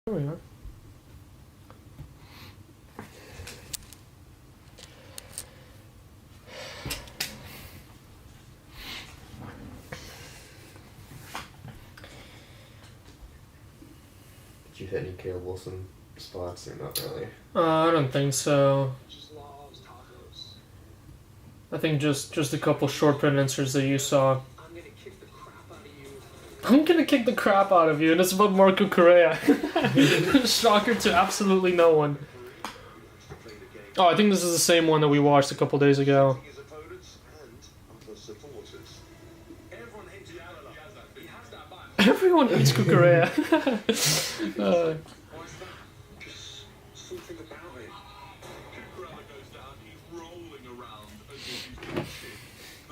There we are. Did you hit any Caleb Wilson spots or not really? I don't think so. I think just a couple short print answers that you saw. I'm gonna kick the crap out of you, and it's about Marco Correa. Shocker to absolutely no one. Oh, I think this is the same one that we watched a couple days ago. Everyone hates Correa.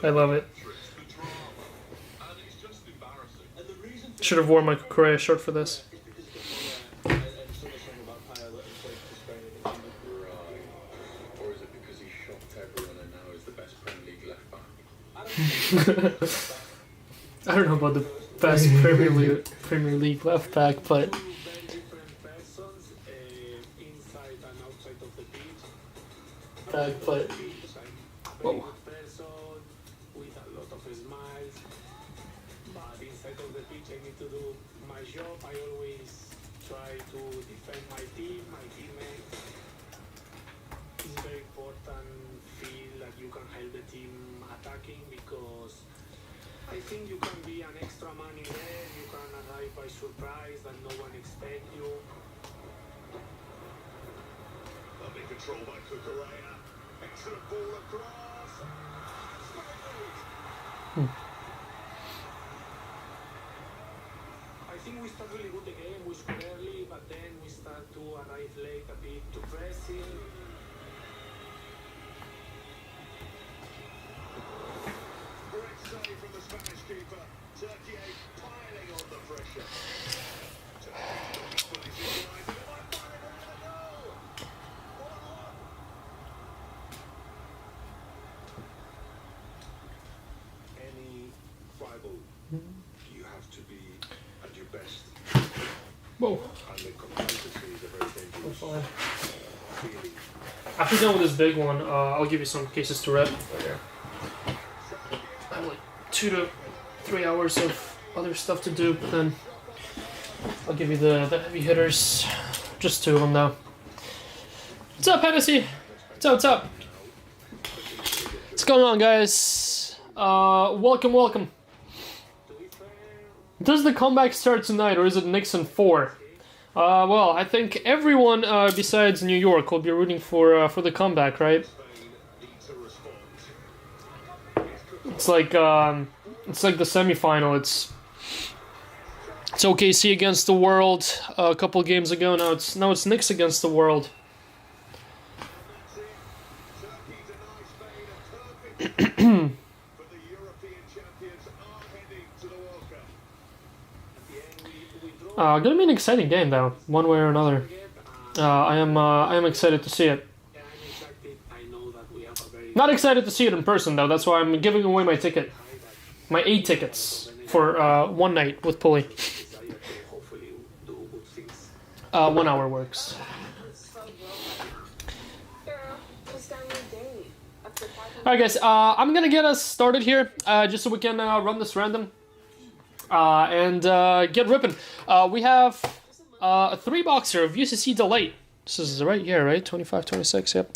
I love it. Should have worn my Correa shirt for this. I don't know about the best Premier League left back, but whoa. I always try to defend my team, my teammates. It's very important feel that you can help the team attacking, because I think you can be an extra man in there, you can arrive by surprise that no one expects you. Lovely control by Cucurella. Excellent ball across. I think we start really good the game, we score early, but then we start to arrive late a bit to pressing. Great save from the Spanish keeper. Turkey piling on the pressure. Any rival, you have to be at your best. Whoa. And the complacency is a very dangerous feeling. After done with this big one, I'll give you some cases to rep. Okay. I have like 2 to 3 hours of other stuff to do, but then I'll give you the heavy hitters. Just 2 of them now. What's up, Hennessy? What's up? What's going on, guys? Welcome. Does the comeback start tonight, or is it Nixon 4? Well, I think everyone besides New York will be rooting for the comeback, right? It's like the semifinal. It's OKC against the World a couple games ago. Now it's Knicks against the World. Gonna be an exciting game, though, one way or another. I am excited to see it. Not excited to see it in person, though. That's why I'm giving away my ticket, my 8 tickets for one night with Puli. 1 hour works. Alright, guys. I'm gonna get us started here, just so we can run this random. And get ripping. We have a 3-boxer of UCC Delight. This is right here, right? 25, 26, yep.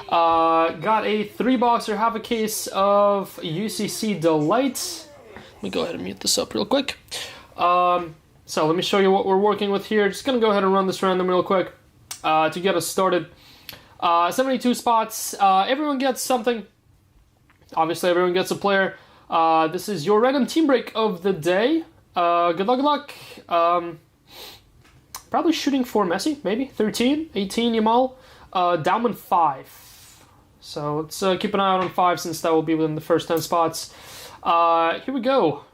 Got a 3-boxer, have a case of UCC Delight. Let me go ahead and mute this up real quick. So let me show you what we're working with here. Just going to go ahead and run this random real quick to get us started. 72 spots. Everyone gets something. Obviously, everyone gets a player. This is your random team break of the day. Good luck. Probably shooting for Messi, maybe. 13, 18, Yamal. Dauman 5. So let's keep an eye out on 5, since that will be within the first 10 spots. Here we go.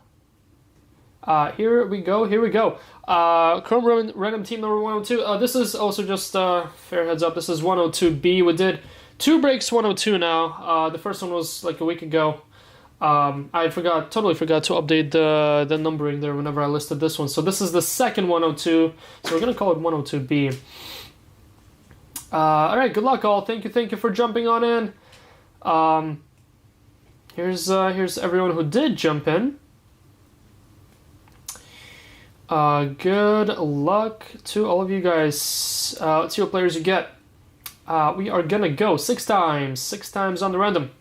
Here we go. Chrome random team number 102. This is also just fair heads up. This is 102B. We did 2 breaks 102 now. The first one was like a week ago. I totally forgot to update the numbering there whenever I listed this one. So this is the second 102. So we're gonna call it 102B. All right, good luck all. Thank you for jumping on in. Here's everyone who did jump in. Good luck to all of you guys. Let's see what players you get. We are gonna go 6 times on the random.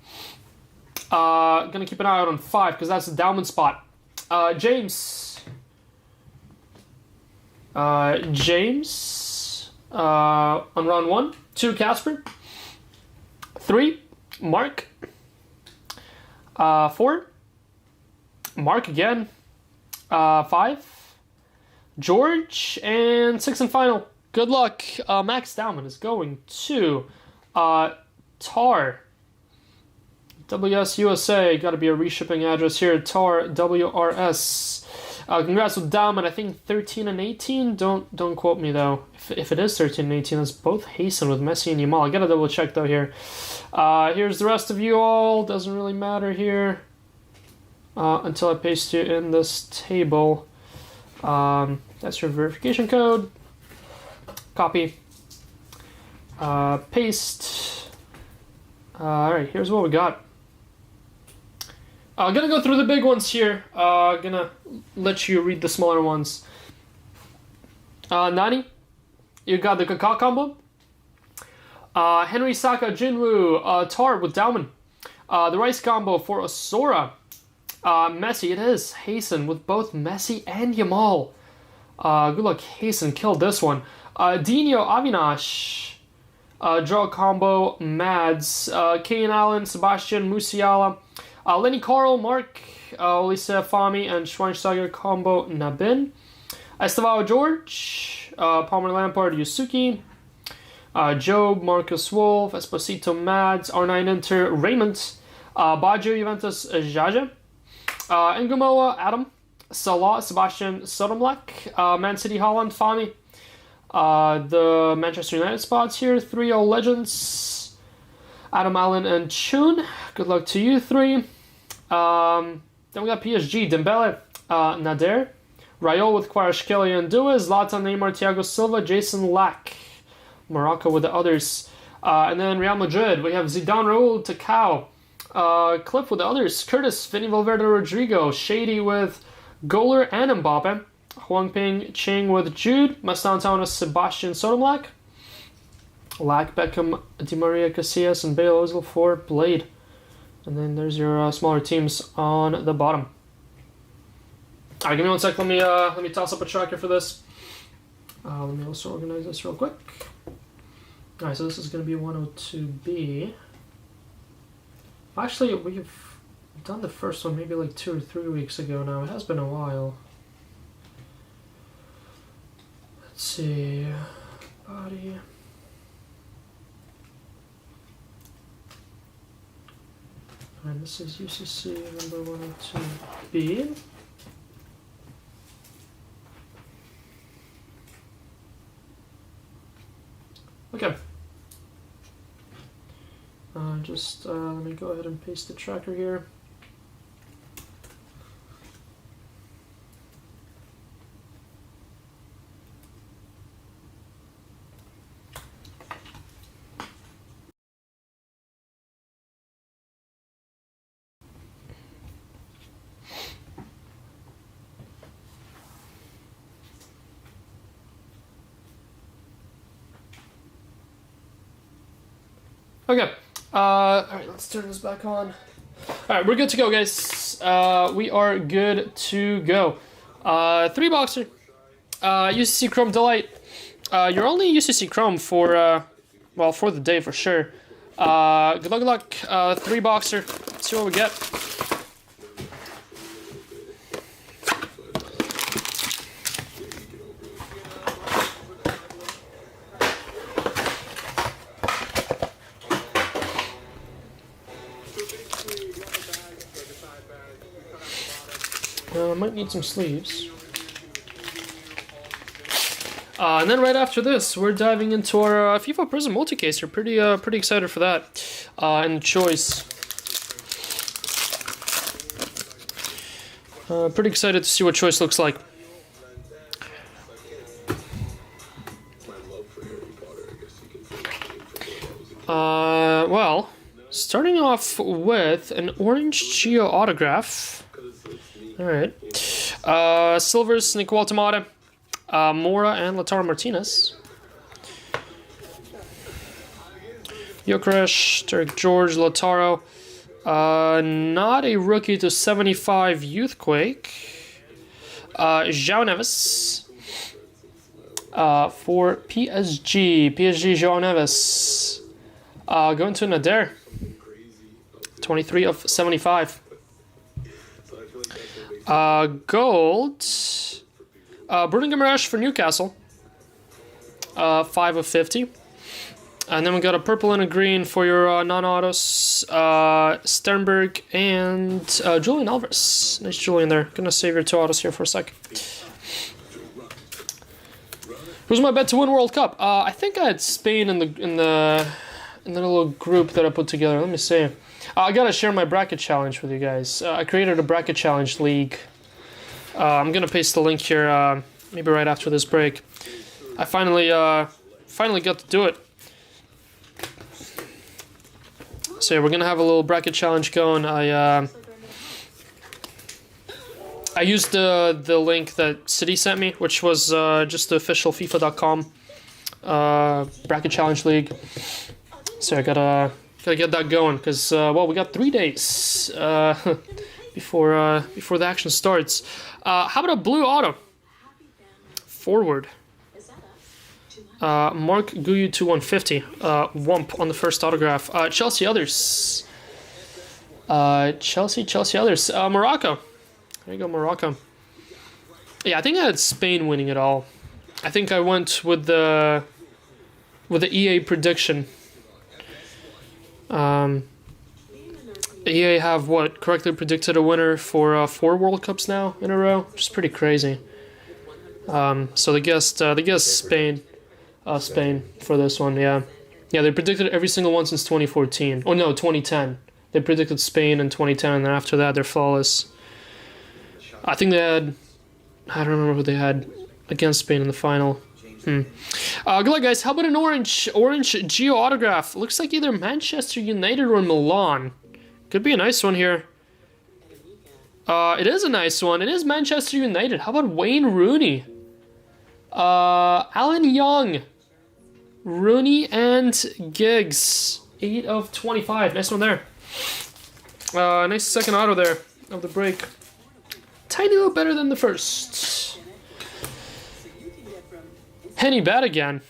Gonna keep an eye out on 5 because that's the Dowman spot. James. James. On round 1. 2, Casper. 3, Mark. 4, Mark again. 5, George. And 6 and final. Good luck. Max Dowman is going to Tar. WS USA, got to be a reshipping address here. Tar WRS. Congrats with Dowman. I think 13 and 18. Don't quote me though. If it is 13 and 18, that's both Hasten with Messi and Yamal. I gotta double check though here. Here's the rest of you all. Doesn't really matter here until I paste you in this table. That's your verification code. Copy. Paste. Alright, here's what we got. I'm gonna go through the big ones here. Gonna let you read the smaller ones. Nani, you got the Kaká combo. Henry, Saka, Jinwoo, Tar with Dowman. The Rice combo for Osora. Messi, it is Hasten with both Messi and Yamal. Good luck, Hasten killed this one. Dino, Avinash. Draw combo, Mads. Kane Allen, Sebastian, Musiala. Lenny Carl, Mark, Olise Fami, and Schweinsteiger combo, Nabin. Estevao George, Palmer Lampard, Yusuki. Job, Marcus Wolf, Esposito Mads, R9 Inter, Raymond. Baggio Juventus, Jaja. Ngumoa, Adam. Salah, Sebastian Sotomlak. Man City, Holland, Fami. The Manchester United spots here, 3 All Legends. Adam Allen and Chun. Good luck to you 3. Then we got PSG, Dembele, Nader. Rayo with Kvaratskhelia and Dua. Zlatan, Neymar, Thiago Silva, Jason Lack. Morocco with the others. And then Real Madrid, we have Zidane, Raul, Takao. Cliff with the others. Curtis, Vinny Valverde, Rodrigo. Shady with Goaler and Mbappe. Huang Ping, Ching with Jude. Mastantown with Sebastian Sotomlak. Lack, Beckham, Di Maria, Casillas, and Bale Ozil for Blade. And then there's your smaller teams on the bottom. Alright, give me 1 sec. Let me toss up a tracker for this. Let me also organize this real quick. Alright, so this is going to be 102B. Actually, we've done the first one maybe like 2 or 3 weeks ago now. It has been a while. Let's see. Body. And this is UCC number 102B. Okay. Let me go ahead and paste the tracker here. Okay, alright, let's turn this back on. Alright, we're good to go, guys. We are good to go. 3 boxer. UCC Chrome Delight. You're only UCC Chrome for, well, for the day for sure. Good luck. 3 boxer. Let's see what we get. Might need some sleeves. And then right after this, we're diving into our FIFA Prizm multi-case. We're pretty excited for that. And the choice. Pretty excited to see what choice looks like. Well, starting off with an orange Geo autograph. Alright. Silvers, Nick Waltemata, Mora, and Lautaro Martinez. Gyökeres, Derek George, Lautaro. Not a rookie to 75 Youthquake. João Neves. For PSG. PSG, João Neves. Going to Nader. 23 of 75. Gold. Bruno Guimaraes for Newcastle. 5 of 50. And then we got a purple and a green for your non-autos. Sternberg and Julian Alvarez. Nice Julian there. Gonna save your 2 autos here for a sec. Who's my bet to win World Cup? I think I had Spain in the little group that I put together. Let me see. I gotta share my bracket challenge with you guys. I created a bracket challenge league. I'm gonna paste the link here, maybe right after this break. I finally got to do it. So yeah, we're gonna have a little bracket challenge going. I used the link that City sent me, which was just the official FIFA.com bracket challenge league. So I gotta get that going because well, we got 3 days before the action starts. How about a blue auto? Forward. Mark Guyu to 150. Wump on the first autograph. Chelsea others. Chelsea others. Morocco. There you go, Morocco. Yeah, I think I had Spain winning it all. I think I went with the EA prediction. EA have correctly predicted a winner for 4 World Cups now in a row, which is pretty crazy. So they guessed Spain. Spain for this one, yeah. Yeah, they predicted every single one since 2014. Oh no, 2010. They predicted Spain in 2010, and then after that, they're flawless. I think they had... I don't remember who they had against Spain in the final. Good luck, guys. How about an orange Geo autograph? Looks like either Manchester United or Milan. Could be a nice one here. It is a nice one. It is Manchester United. How about Wayne Rooney? Alan Young. Rooney and Giggs. 8 of 25. Nice one there. Nice second auto there of the break. Tiny little better than the first. Henny bad again.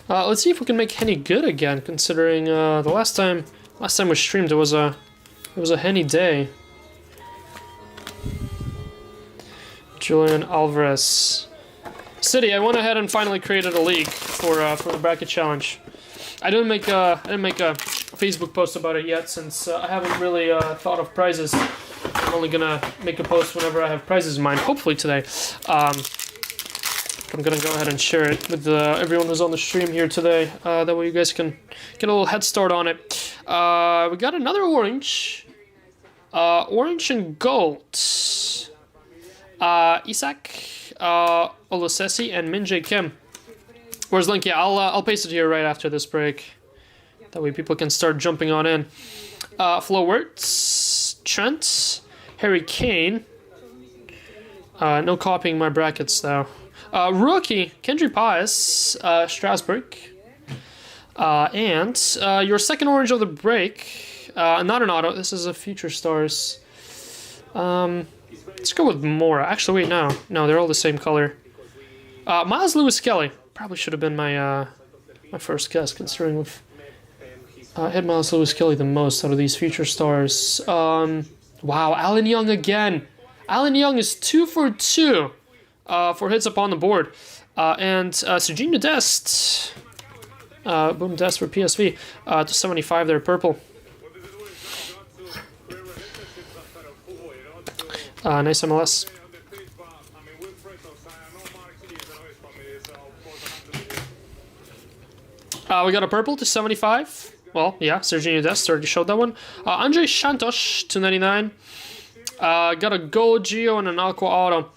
Let's see if we can make Henny good again, considering the last time we streamed it was a Henny day. Julian Alvarez. City, I went ahead and finally created a league for the bracket challenge. I didn't make a Facebook post about it yet since I haven't really thought of prizes. I'm only gonna make a post whenever I have prizes in mind. Hopefully today. I'm gonna go ahead and share it with everyone who's on the stream here today. That way you guys can get a little head start on it. We got another orange. Orange and gold. Isak, Olosesi, and Min Jae Kim. Where's link? Yeah, I'll paste it here right after this break. That way people can start jumping on in. Flo Wirtz, Trent, Harry Kane. No copying my brackets though. Rookie, Kendry Pies, Strasbourg. And your second orange of the break. Not an auto, this is a Future Stars. Let's go with Mora. Actually, wait, no. No, they're all the same color. Miles Lewis Kelly. Probably should have been my my first guess, considering we've hit Miles Lewis Kelly the most out of these Future Stars. Wow, Alan Young again. Alan Young is 2 for 2 for hits up on the board. And Serginho Dest. Boom Dest for PSV. To 75 there, purple. Nice MLS. We got a purple to 75. Well, yeah, Serginho Dest already showed that one. Andre Santos, 299. Got a gold Geo and an Aqua Auto.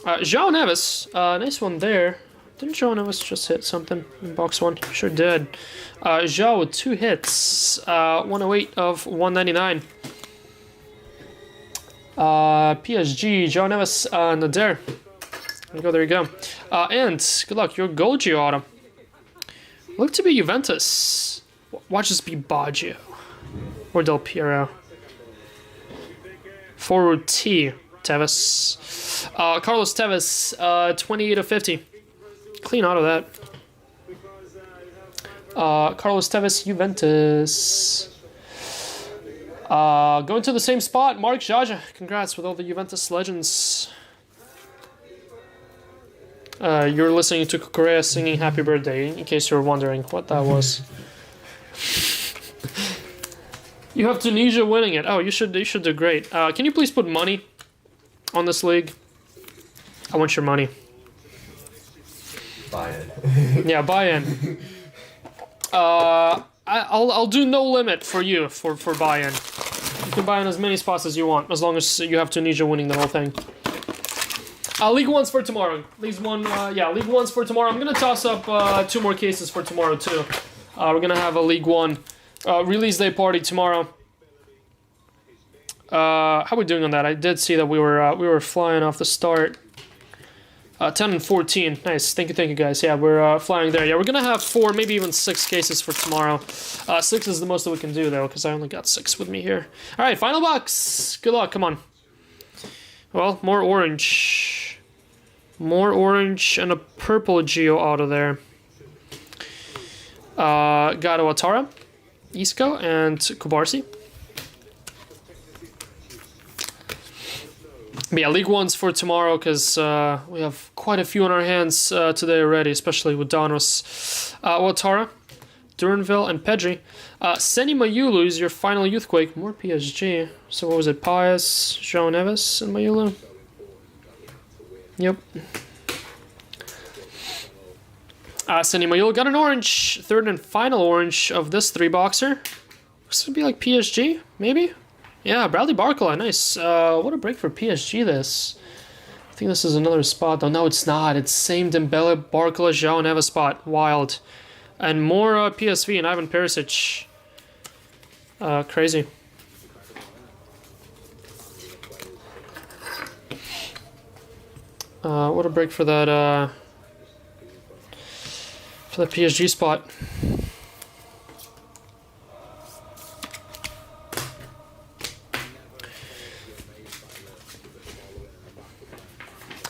João Neves, nice one there. Didn't João Neves just hit something in box 1? Sure did. João with 2 hits. 108 of 199. PSG, João Neves, Nader. There you go. And good luck, your gold Geo Auto. Look to be Juventus. Watch this be Baggio. Or Del Piero. Forward T, Tevez. Carlos Tevez, 28 of 50. Clean out of that. Carlos Tevez, Juventus. Going to the same spot, Mark Jaja. Congrats with all the Juventus legends. You're listening to Korea singing Happy Birthday, in case you're wondering what that was. You have Tunisia winning it. Oh, you should do great. Can you please put money on this league? I want your money. Buy in. Yeah, buy in. I'll do no limit for you for buy-in. You can buy in as many spots as you want, as long as you have Tunisia winning the whole thing. League 1's for tomorrow. League 1's for tomorrow. I'm gonna toss up 2 more cases for tomorrow too. We're gonna have a League 1 release day party tomorrow. How are we doing on that? I did see that we were flying off the start. 10 and 14. Nice. Thank you guys. Yeah, we're flying there. Yeah, we're gonna have 4, maybe even 6 cases for tomorrow. 6 is the most that we can do though, because I only got 6 with me here. All right, final box. Good luck. Come on. Well, more orange. More orange and a purple Geo Auto there. Gato Atara, Isco, and Kubarsi. But yeah, League 1's for tomorrow because we have quite a few on our hands today already, especially with Donruss. Ouattara, Duranville, and Pedri. Seni Mayulu is your final Youthquake. More PSG. So what was it? Pius, João Neves, and Mayulu? Yep. Seni Mayulu got an orange. 3rd and final orange of this 3-boxer. Looks to be like PSG, maybe? Yeah, Bradley Barcola, nice. What a break for PSG this. I think this is another spot, though. No, it's not. It's same Dembele, Barcola, João Neves spot. Wild. And more PSV and Ivan Perisic. Crazy. What a break for that PSG spot.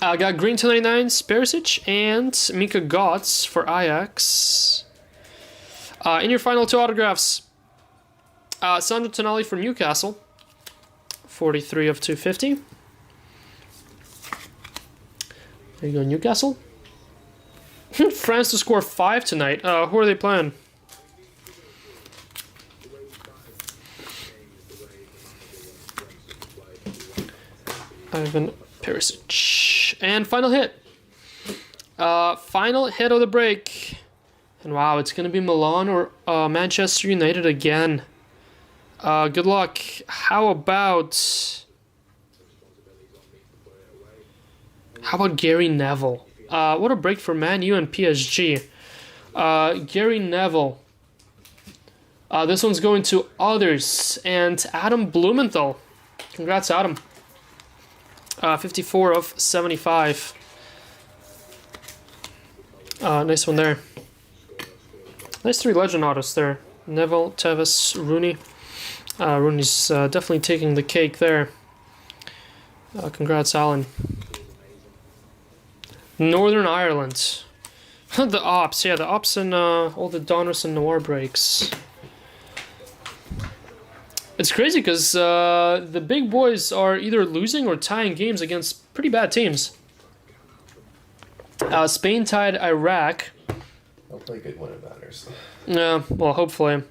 I got green 299, Perisic, and Mika Gotts for Ajax. In your final 2 autographs, Sandro Tonali for Newcastle, 43 of 250. There you go, Newcastle. France to score 5 tonight. Who are they playing? Ivan Perisic. And final hit. Final hit of the break. And wow, it's going to be Milan or Manchester United again. Good luck. How about Gary Neville? What a break for Man U and PSG. Gary Neville. This one's going to others. And Adam Blumenthal. Congrats, Adam. 54 of 75. Nice one there. Nice 3 legend autos there. Neville, Tevez, Rooney. Rooney's definitely taking the cake there. Congrats, Alan. Northern Ireland. The Ops, yeah, the Ops and all the Donruss and Noir breaks. It's crazy because the big boys are either losing or tying games against pretty bad teams. Spain tied Iraq. They'll play good when it matters. Yeah, well, hopefully.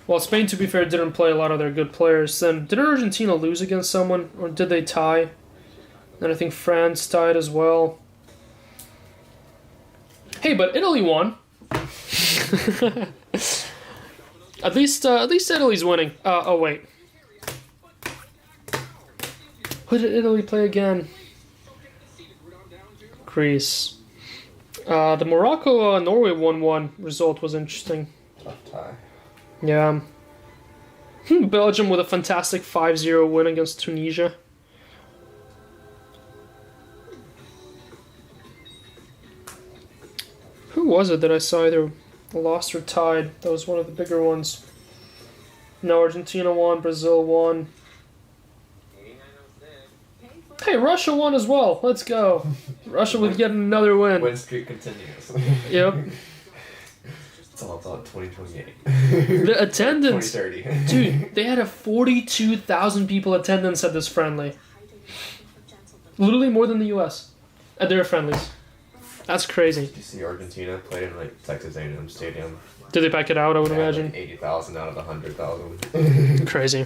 Well, Spain, to be fair, didn't play a lot of their good players. Then, did Argentina lose against someone, or did they tie? Then I think France tied as well. Hey, but Italy won. At least Italy's winning. Oh wait. Who did Italy play again? Greece. The Morocco-Norway 1-1 result was interesting. Tough tie. Yeah. Belgium with a fantastic 5-0 win against Tunisia. Who was it that I saw either lost or tied? That was one of the bigger ones. No, Argentina won, Brazil won. Hey, Russia won as well. Let's go. Russia with yet another win. Win streak continues. Yep. It's all about 2028. The attendance. 2030. Dude, they had a 42,000 people attendance at this friendly. Literally more than the US at their friendlies. That's crazy. Did you see Argentina played in like Texas A&M Stadium? Did they back it out, I would imagine? Like 80,000 out of the 100,000. Crazy.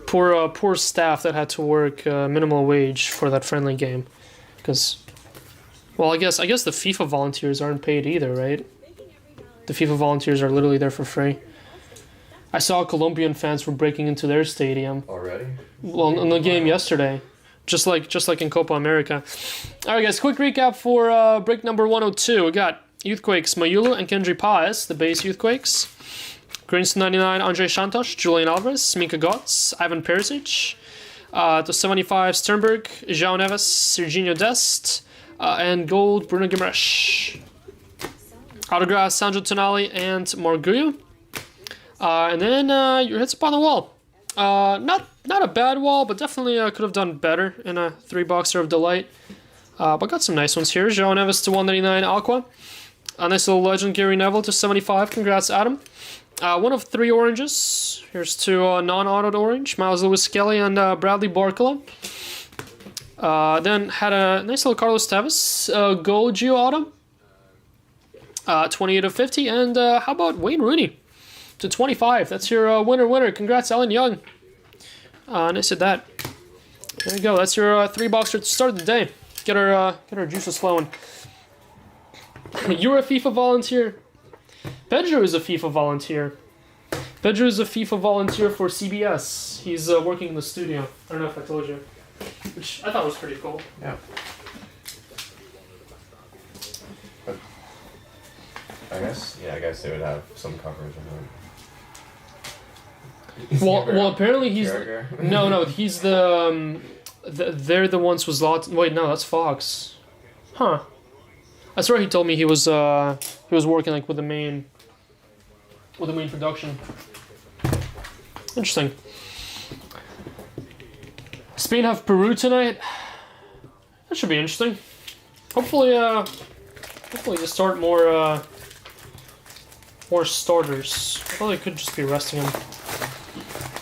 Poor staff that had to work minimal wage for that friendly game. Because, well, I guess the FIFA volunteers aren't paid either, right? The FIFA volunteers are literally there for free. I saw Colombian fans were breaking into their stadium. Already? Well, in the game yesterday. Just like in Copa America. Alright guys, quick recap for break number 102. We got Youthquakes Mayulu and Kendry Paez, the base Youthquakes. Greens to 99, Andre Santos, Julian Alvarez, Mika Gotts, Ivan Perisic. To 75, Sternberg, João Neves, Serginho Dest, and gold, Bruno Guimaraes. Autograph, Sandro Tonali and Marguyo. And then your hits upon the wall. Not a bad wall, but definitely could have done better in a 3-boxer of Delight. But got some nice ones here. João Neves to 199, Aqua. A nice little legend, Gary Neville to 75. Congrats, Adam. One of 3 oranges. Here's 2 non-autoed orange. Miles Lewis Skelly and Bradley Barcola. Then had a nice little Carlos Tevez. Gold Geo Auto. 28 of 50. And how about Wayne Rooney to 25? That's your winner. Congrats, Alan Young. Nice at that. There you go. That's your 3-boxer to start the day. Get our juices flowing. You're a FIFA volunteer. Pedro is a FIFA volunteer. Pedro is a FIFA volunteer for CBS. He's working in the studio. I don't know if I told you. Which I thought was pretty cool. Yeah. But I guess they would have some coverage on them. Well, apparently he's no, he's they're the ones who's lost. Wait, no, that's Fox. Huh. That's right. He told me he was working like with the main production. Interesting. Spain have Peru tonight. That should be interesting. Hopefully you start more starters. Well, they could just be resting them.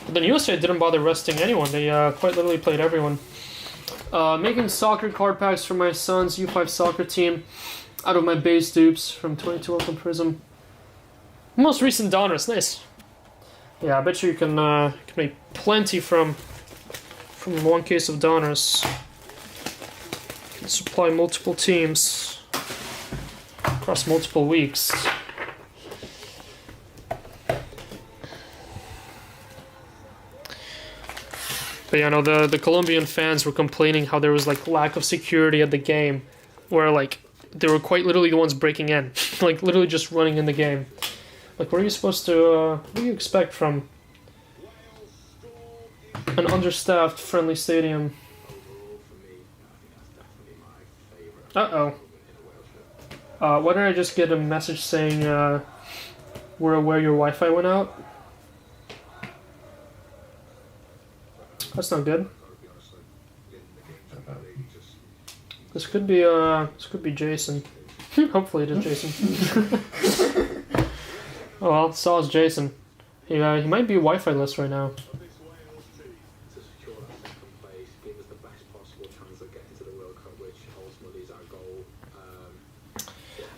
But then USA didn't bother resting anyone. They quite literally played everyone. Making soccer card packs for my son's U5 soccer team out of my base dupes from 22 Welcome Prizm. Most recent Donruss, nice. Yeah, I bet you can make plenty from one case of Donruss. Can supply multiple teams across multiple weeks. But yeah, no, the Colombian fans were complaining how there was like lack of security at the game, where like they were quite literally the ones breaking in, like literally just running in the game. Like, what are you supposed to? What do you expect from an understaffed friendly stadium? Why did I just get a message saying we're aware your Wi-Fi went out? That's not good. This could be Jason. Hopefully it is Jason. Oh well, so is Jason. He might be Wi-Fi-less right now.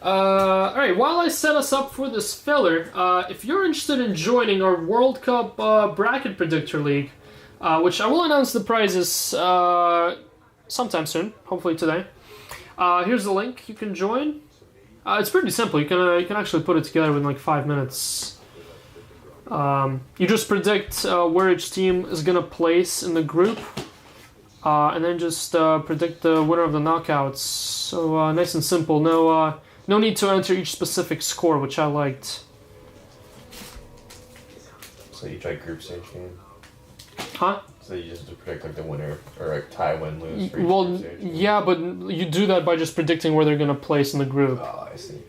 Alright, while I set us up for this filler, if you're interested in joining our World Cup Bracket Predictor League, which I will announce the prizes sometime soon, hopefully today. Here's the link. You can join. It's pretty simple. You can actually put it together within like 5 minutes. You just predict where each team is gonna place in the group, and then just predict the winner of the knockouts. So nice and simple. No need to enter each specific score, which I liked. So you try group stage game? Huh? So you just have to predict like the winner, or like tie, win, lose for each Well, group stage game? yeah, but you do that by just predicting where they're gonna place in the group. Oh, I see.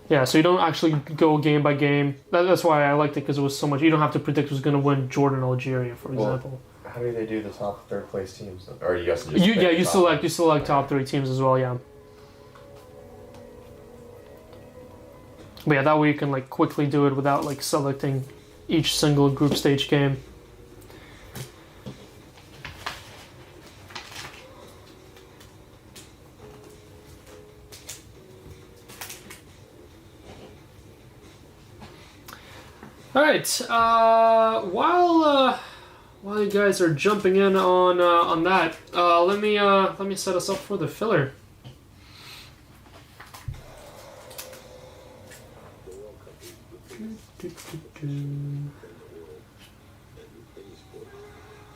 Yeah, so you don't actually go game by game. That's why I liked it, because it was so much. You don't have to predict who's gonna win Jordan, Algeria, for example. How do they do the top third place teams? Or you guys just You select top 3 teams as well, yeah. But yeah, that way you can like quickly do it without like selecting each single group stage game. All right. While you guys are jumping in on that, let me set us up for the filler.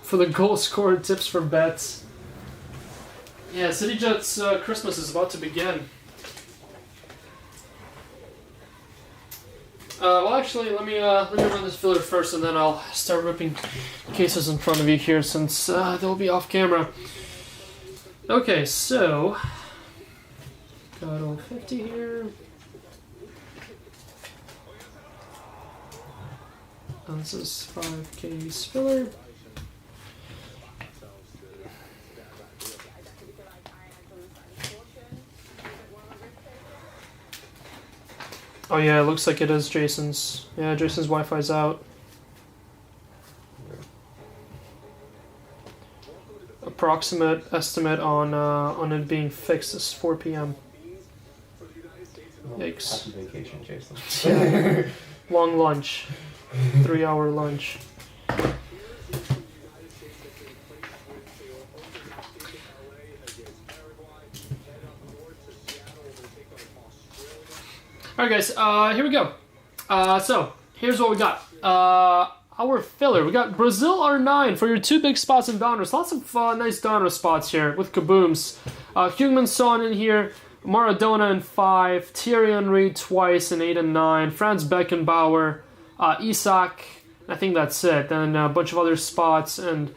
For the goal scorer tips for bets. Yeah, City Jets Christmas is about to begin. Well, actually, let me run this filler first, and then I'll start ripping cases in front of you here, since they'll be off camera. Okay, so got all 50 here. This is 5K filler. Oh yeah, it looks like it is Jason's. Yeah, Jason's Wi-Fi's out. Approximate estimate on it being fixed is 4 p.m. Yikes. Happy vacation, Jason. Long lunch. 3-hour lunch. Alright guys, here we go. So, here's what we got. Our filler. We got Brazil R9 for your 2 big spots in Donruss. Lots of nice Donruss spots here with kabooms. Heung-min Son in here. Maradona in 5. Thierry Henry twice in 8 and 9. Franz Beckenbauer. Isak. I think that's it. Then a bunch of other spots and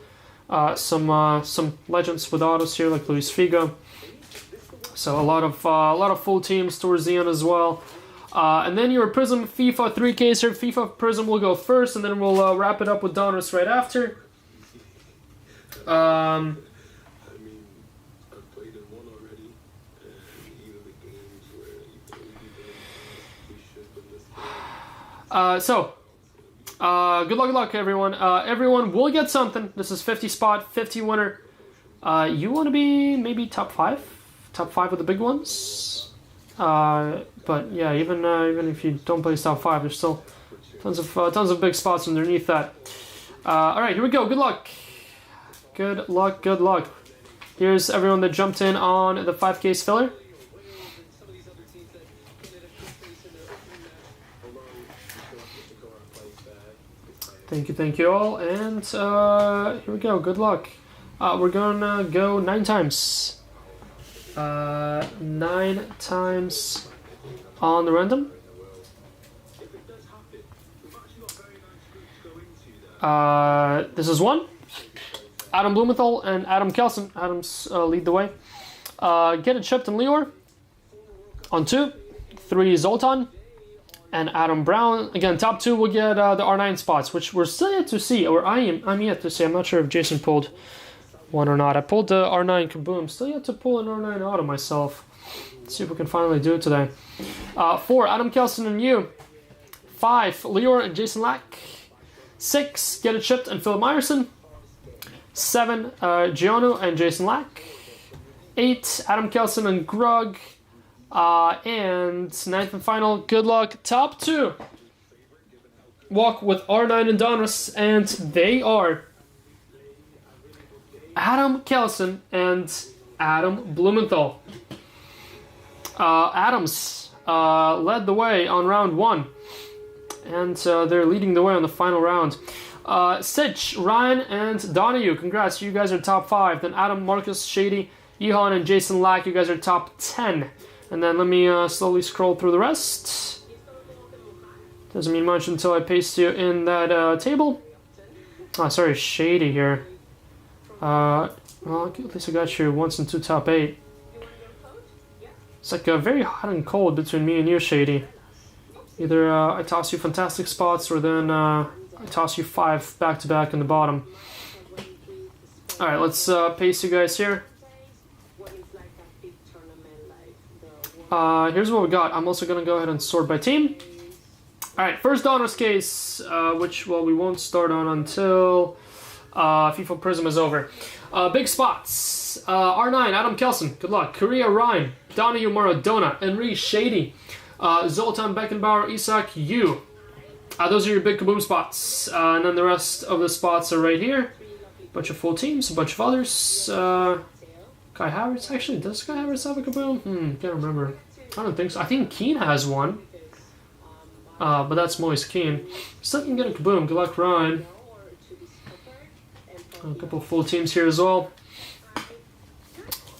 some legends with autos here like Luis Figo. So a lot of full teams towards the end as well. And then your Prizm FIFA 3K here. FIFA Prizm will go first, and then we'll wrap it up with Donruss right after. Good luck, everyone. Everyone will get something. This is 50 spot, 50 winner. You want to be maybe top 5? Top 5 of the big ones? But yeah, even if you don't place top 5, there's still tons of big spots underneath that. All right, here we go. Good luck. Good luck. Here's everyone that jumped in on the 5K filler. Thank you all, and here we go. Good luck. We're gonna go 9 times. 9 times on the random. This is 1. Adam Blumenthal and Adam Kelson. Adams lead the way. Get it chipped and Lior on 2. 3 Zoltan and Adam Brown. Again, top 2 will get the R9 spots, which we're still yet to see, or I'm yet to see. I'm not sure if Jason pulled one or not. I pulled the R9 Kaboom. Still yet to pull an R9 auto myself. Let's see if we can finally do it today. 4, Adam Kelson and you. 5, Lior and Jason Lack. 6, Get It Chipped and Philip Meyerson. 7, Gionu and Jason Lack. 8, Adam Kelson and Grug. And 9th and final, good luck, top 2. Walk with R9 and Donruss, and they are Adam Kelson and Adam Blumenthal. Adams led the way on round 1. And they're leading the way on the final round. Sitch, Ryan, and Donahue, congrats, you guys are top 5. Then Adam, Marcus, Shady, Ehan, and Jason Lack, you guys are top 10. And then let me slowly scroll through the rest. Doesn't mean much until I paste you in that table. Oh, sorry, Shady here. Well, at least I got you once and 2 top 8. It's like very hot and cold between me and you, Shady. Either I toss you fantastic spots, or then I toss you 5 back-to-back in the bottom. Alright, let's pace you guys here. Here's what we got. I'm also going to go ahead and sort by team. Alright, first Donruss case, which, well, we won't start on until FIFA Prizm is over. Big spots. R9, Adam Kelson, good luck. Korea, Ryan. Donahue, Maradona. Henry, Shady. Zoltan, Beckenbauer, Isak, you. Those are your big kaboom spots. And then the rest of the spots are right here. Bunch of full teams, a bunch of others. Kai Havertz, actually, does Kai Havertz have a kaboom? Can't remember. I don't think so. I think Keane has one. But that's Moise Keane. Still can get a kaboom. Good luck, Ryan. A couple of full teams here as well.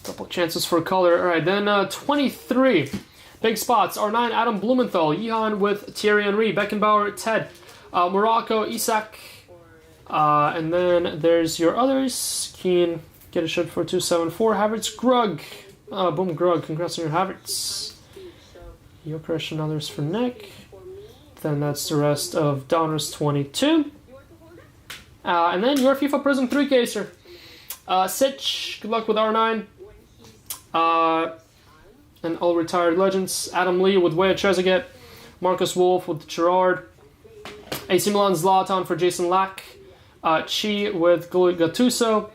Couple chances for color. Alright, then 23. Big spots. R9, Adam Blumenthal. Yehan with Thierry Henry. Beckenbauer, Ted. Morocco, Isak. And then there's your others. Keane, get a shot for 274. Havertz, Grug. Boom, Grug. Congrats on your Havertz. Jokeresh and others for Nick. Then that's the rest of Donruss 22. And then your FIFA Prizm 3-caser. Sitch, good luck with R9. And all retired legends. Adam Lee with Weah Trezeguet. Marcus Wolf with Gerard. AC Milan Zlatan for Jason Lack. Chi with Gattuso.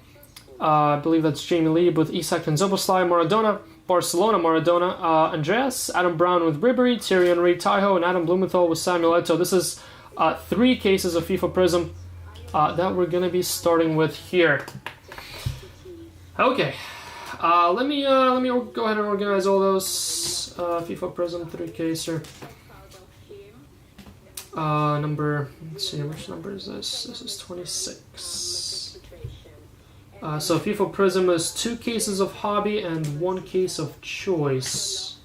I believe that's Jamie Lee with Isak and Zoboslai. Maradona. Barcelona Maradona. Andreas. Adam Brown with Ribery. Thierry Henry, Taiho. And Adam Blumenthal with Samuel Eto'o. This is 3 cases of FIFA Prizm that we're going to be starting with here. Okay. Let me go ahead and organize all those. FIFA Prizm 3-caser. Let's see, which number is this? This is 26. So FIFA Prizm is 2 cases of hobby and 1 case of choice.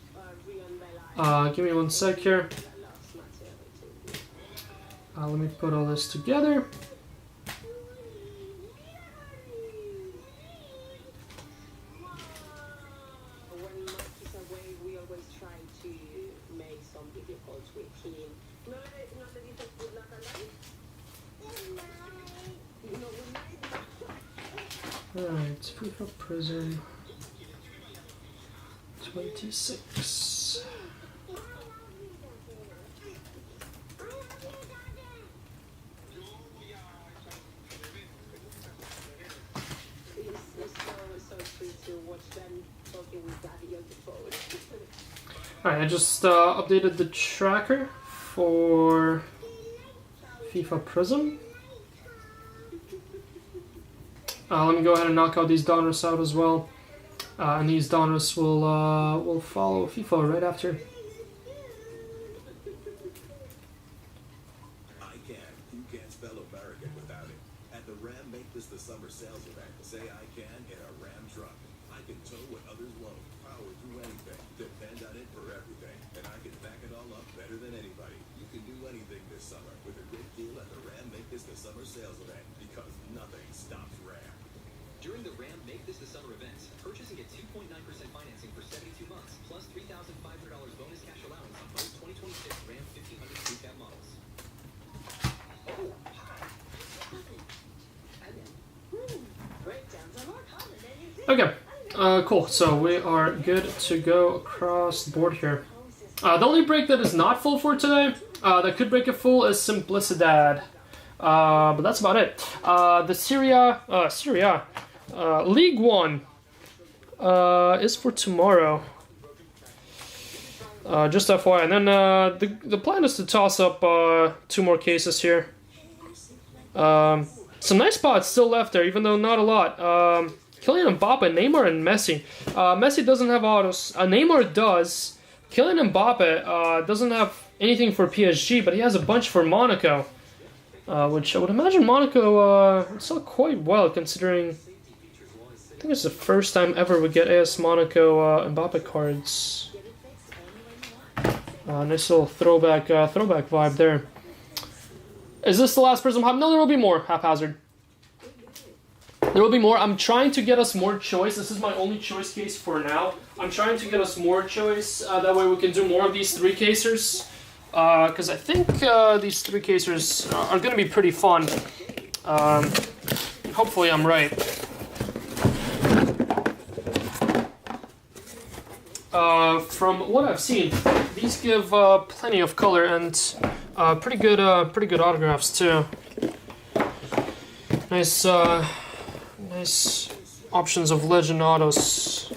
Give me 1 sec here. Let me put all this together. Alright, FIFA Prizm 26. Alright, I just updated the tracker for FIFA Prizm. Let me go ahead and knock out these Donruss out as well. And these Donruss will follow FIFA right after. I can. You can't spell American without it. At the Ram Make This the Summer sales event, say I can in a Ram truck. I can tow what others won't. Power through anything. Depend on it for everything. And I can back it all up better than anybody. You can do anything this summer with a great deal at the Ram Make This the Summer sales event, because nothing stops Ram. During the Ram Make This the Summer event, purchase and get 2.9% financing for 72 months, plus $3,500 bonus cash allowance on both 2026 Ram 1500 Crew Cab models. Oh, Okay, cool. So we are good to go across the board here. The only break that is not full for today, that could break it full, is Simplicidad. But that's about it. The Syria League One is for tomorrow. Just FYI. And then the plan is to toss up 2 more cases here. Some nice spots still left there, even though not a lot. Kylian Mbappe, Neymar, and Messi. Messi doesn't have autos. Neymar does. Kylian Mbappe doesn't have anything for PSG, but he has a bunch for Monaco, which I would imagine Monaco would sell quite well, considering I think it's the first time ever we get AS Monaco Mbappe cards. Nice little throwback vibe there. Is this the last Prizm Hub? No, there will be more, haphazard. There will be more. I'm trying to get us more choice. This is my only choice case for now. I'm trying to get us more choice. That way we can do more of these 3-casers. Because I think these 3-casers are going to be pretty fun. Hopefully I'm right. From what I've seen, these give plenty of color and pretty good autographs too. Nice options of legend autos.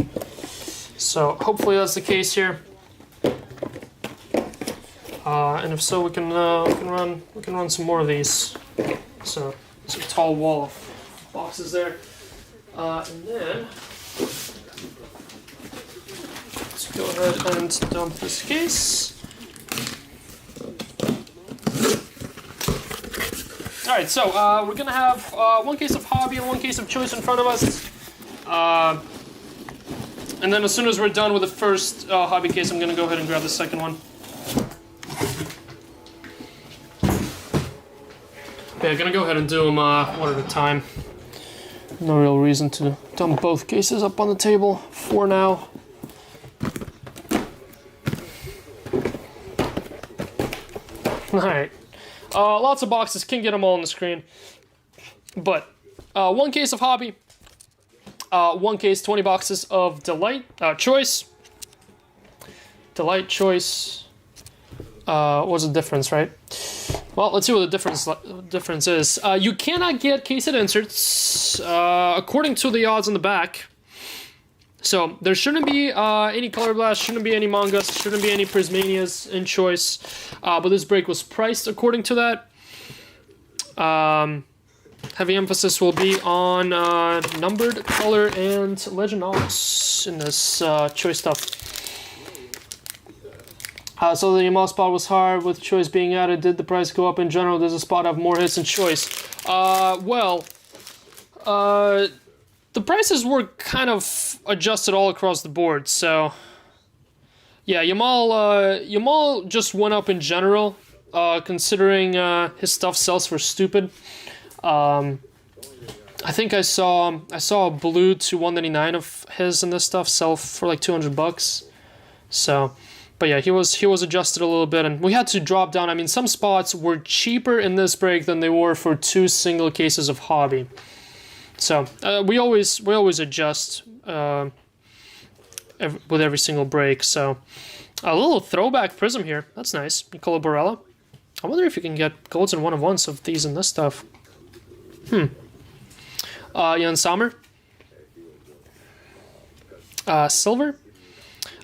So hopefully that's the case here. And if so, we can run some more of these. So it's a tall wall of boxes there. And then let's go ahead and dump this case. Alright, so we're gonna have one case of hobby and one case of choice in front of us. And then as soon as we're done with the first hobby case, I'm gonna go ahead and grab the second one. Yeah, gonna go ahead and do them one at a time. No real reason to dump both cases up on the table for now. Alright. Lots of boxes, can't get them all on the screen. But one case of hobby, one case, 20 boxes of delight, choice. Delight, choice. What's the difference, right? Well, let's see what the difference is. You cannot get case-it inserts according to the odds on the back. So there shouldn't be any Color Blast, shouldn't be any Mangas, shouldn't be any Prismanias in choice. But this break was priced according to that. Heavy emphasis will be on numbered, color, and legend odds in this choice stuff. So the Yamal spot was hard with choice being added. Did the price go up in general? Does the spot have more hits in choice? The prices were kind of adjusted all across the board. So yeah, Yamal just went up in general, considering his stuff sells for stupid. I think I saw a blue to 199 of his and this stuff sell for like $200. So. But yeah, he was adjusted a little bit, and we had to drop down. I mean, some spots were cheaper in this break than they were for 2 single cases of hobby. So we always adjust with every single break. So a little throwback Prizm here. That's nice. Nicola Barella. I wonder if you can get golds and 1-of-1s of these and this stuff. Jan Sommer. Silver.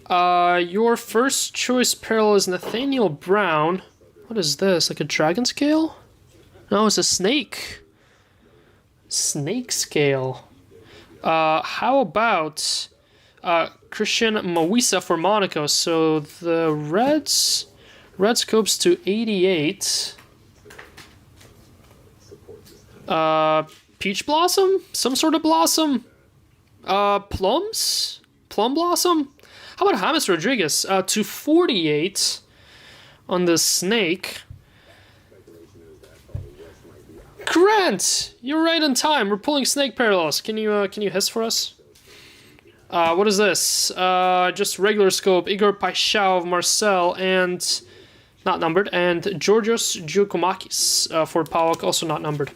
Your first choice parallel is Nathaniel Brown. What is this? Like a dragon scale? No, it's a snake. Snake scale. How about Christian Mawisa for Monaco? So the red scopes to 88. Peach blossom? Some sort of blossom? Plums? Plum blossom? How about James Rodriguez? To 48 on the snake. Grant, you're right on time. We're pulling snake parallels. Can you hiss for us? What is this? Just regular scope. Igor Paixão of Marseille and not numbered, and Georgios Giacomakis for PAOK, also not numbered.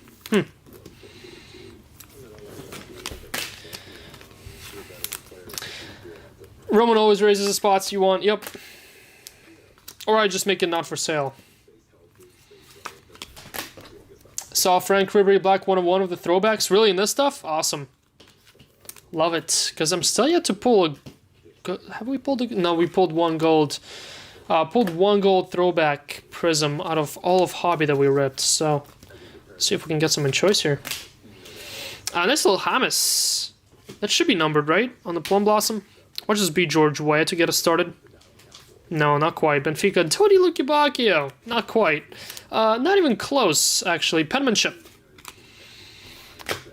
Roman always raises the spots you want. Yep. Or I just make it not for sale. Saw Frank Ribery Black 1-of-1 of the throwbacks. Really in this stuff? Awesome. Love it. Because I'm still yet to pull a... Have we pulled a... No, we pulled 1 gold. Pulled 1 gold throwback Prizm out of all of hobby that we ripped. So, let's see if we can get some in choice here. Nice little James. That should be numbered, right? On the Plum Blossom. Or just be George Weah to get us started. No, not quite. Benfica, Tony Lukibakio. Not quite. Not even close, actually. Penmanship.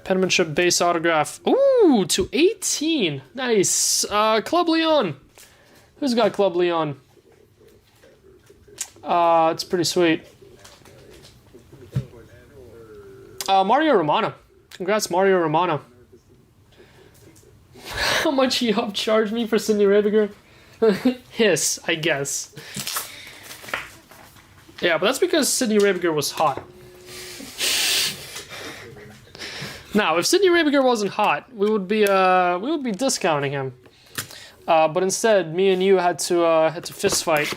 Penmanship base autograph. Ooh, to 18. Nice. Club Leon. Who's got Club Leon? It's pretty sweet. Mario Romano. Congrats, Mario Romano. How much he upcharged me for Sidney Rebiger? Hiss, I guess. Yeah, but that's because Sidney Rebiger was hot. Now, if Sidney Rebiger wasn't hot, we would be discounting him. But instead, me and you had to fist fight.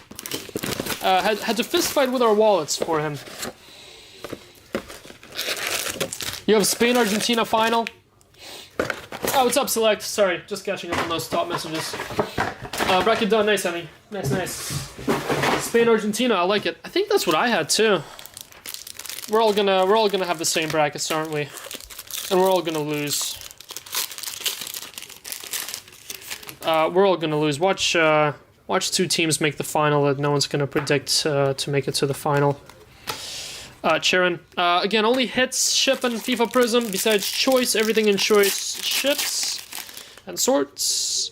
Had to fist fight with our wallets for him. You have Spain-Argentina final. Oh, what's up, Select? Sorry, just catching up on those top messages. Bracket done, nice, honey. Nice. Spain-Argentina, I like it. I think that's what I had too. We're all gonna have the same brackets, aren't we? And we're all gonna lose. We're all gonna lose. Watch two teams make the final that no one's gonna predict to make it to the final. Charon. Again, only hits, ship, and FIFA Prizm. Besides choice, everything in choice ships and sorts.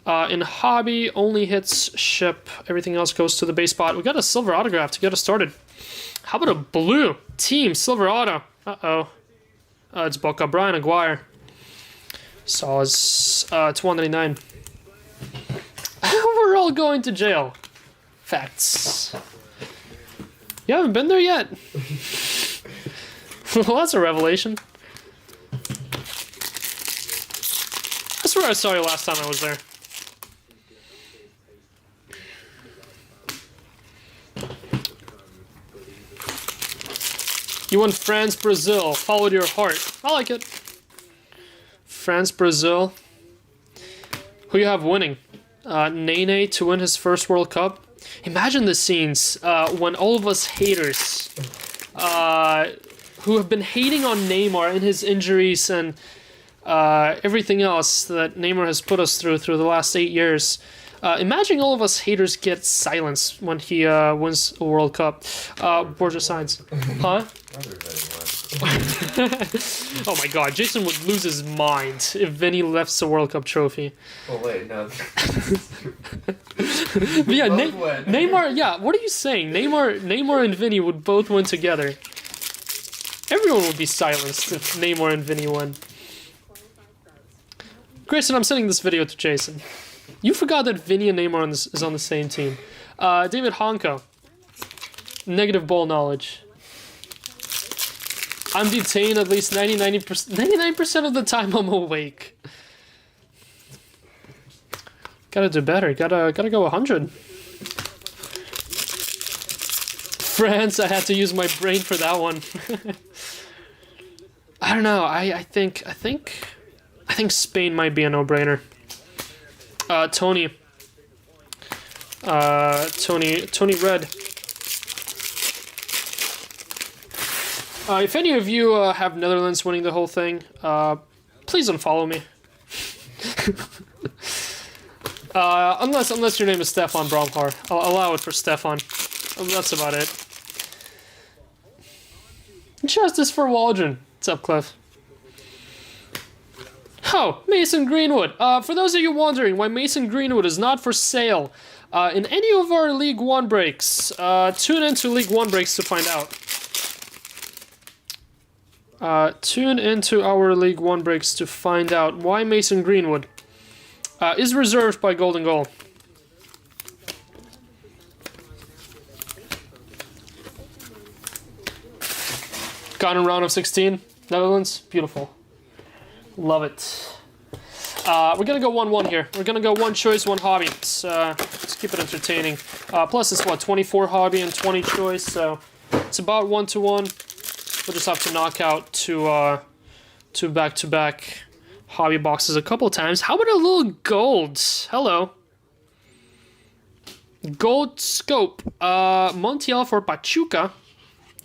In hobby, only hits, ship. Everything else goes to the base spot. We got a silver autograph to get us started. How about a blue team silver auto? Uh-oh. It's Boca. Brian Aguirre. Saws. It's 199. We're all going to jail. Facts. You haven't been there yet? Well, that's a revelation. I swear I saw you last time I was there. You won France, Brazil. Followed your heart. I like it. France, Brazil. Who you have winning? Nene to win his first World Cup. Imagine the scenes when all of us haters who have been hating on Neymar and his injuries and everything else that Neymar has put us through the last 8 years. Imagine all of us haters get silenced when he wins a World Cup. Borja Signs. Huh? Oh my god, Jason would lose his mind if Vinny left the World Cup trophy. Oh wait, no. But yeah, Neymar, yeah, what are you saying? Neymar and Vinny would both win together. Everyone would be silenced if Neymar and Vinny won. Grayson, I'm sending this video to Jason. You forgot that Vinny and Neymar is on the same team. David Honko. Negative ball knowledge. I'm detained at least 99% of the time I'm awake. Gotta do better. Gotta go 100. France, I had to use my brain for that one. I don't know. I think Spain might be a no-brainer. Tony Red. If any of you have Netherlands winning the whole thing, please unfollow me. Unless your name is Stefan Bromkar. I'll allow it for Stefan. That's about it. Justice for Waldron. What's up, Cliff? Oh, Mason Greenwood. For those of you wondering why Mason Greenwood is not for sale in any of our League One breaks, tune into League One breaks to find out. Tune into our League One breaks to find out why Mason Greenwood is reserved by Golden Goal. Gone in round of 16, Netherlands, beautiful. Love it. We're gonna go 1-1 here. We're gonna go one choice, one hobby. Let's keep it entertaining. Plus it's what, 24 hobby and 20 choice, so it's about 1-1. We'll just have to knock out two back-to-back hobby boxes a couple times. How about a little gold? Hello. Gold scope. Montiel for Pachuca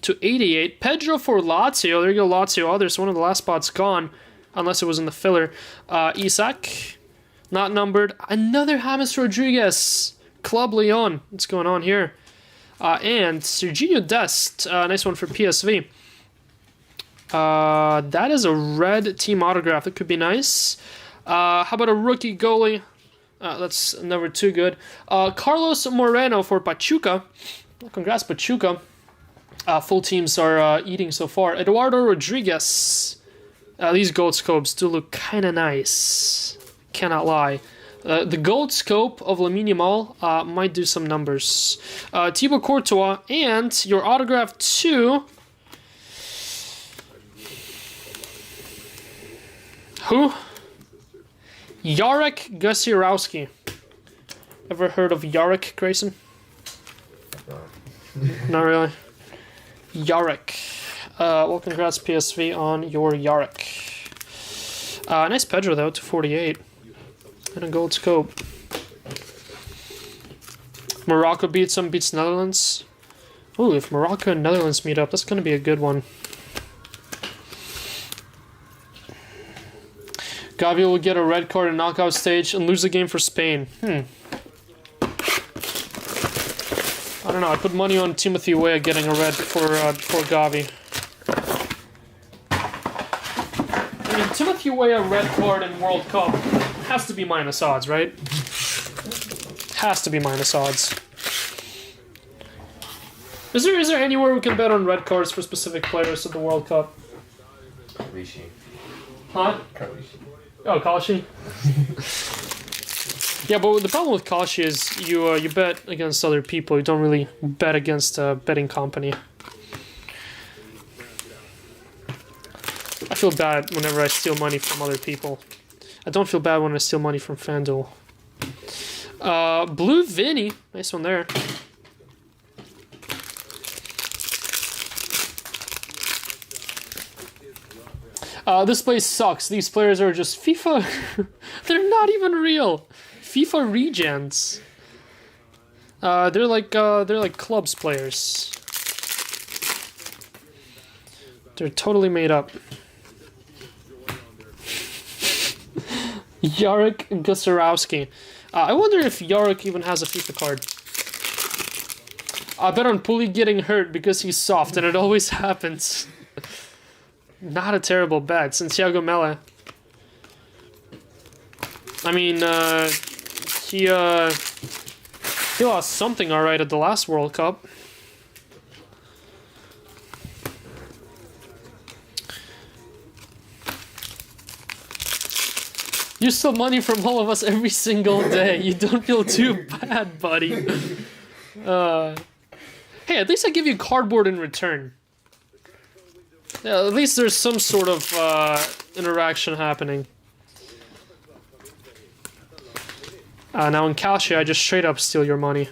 to 88. Pedro for Lazio. There you go, Lazio. Oh, there's one of the last spots gone. Unless it was in the filler. Isak. Not numbered. Another James Rodriguez. Club Leon. What's going on here? And Serginho Dest. Nice one for PSV. That is a red team autograph. That could be nice. How about a rookie goalie? That's never too good. Carlos Moreno for Pachuca. Congrats, Pachuca. Full teams are eating so far. Eduardo Rodriguez. These gold scopes do look kind of nice. Cannot lie. The gold scope of Lamine Yamal might do some numbers. Thibaut Courtois and your autograph too. Who? Jarek Gusirowski. Ever heard of Jarek, Grayson? Not really. Jarek. Well, congrats PSV on your Jarek. Nice Pedro though, 248. And a gold scope. Morocco beats Netherlands. Ooh, if Morocco and Netherlands meet up, that's going to be a good one. Gavi will get a red card in knockout stage and lose the game for Spain. I don't know. I put money on Timothy Weah getting a red for Gavi. I mean, Timothy Weah red card in World Cup has to be minus odds, right? Has to be minus odds. Is there anywhere we can bet on red cards for specific players at the World Cup? Rishi. Huh? Oh, Kashi. Yeah, but the problem with Kashi is you bet against other people. You don't really bet against a betting company. I feel bad whenever I steal money from other people. I don't feel bad when I steal money from FanDuel. Blue Vinny. Nice one there. This place sucks. These players are just FIFA. They're not even real. FIFA regens. They're like clubs players. They're totally made up. Jarek Gusarowski. I wonder if Jarek even has a FIFA card. I bet on Puli getting hurt because he's soft, and it always happens. Not a terrible bet. Santiago Mele. I mean, he lost something alright at the last World Cup. You steal money from all of us every single day. You don't feel too bad, buddy. Hey, at least I give you cardboard in return. Yeah, at least there's some sort of interaction happening. Now in Calcia, I just straight up steal your money.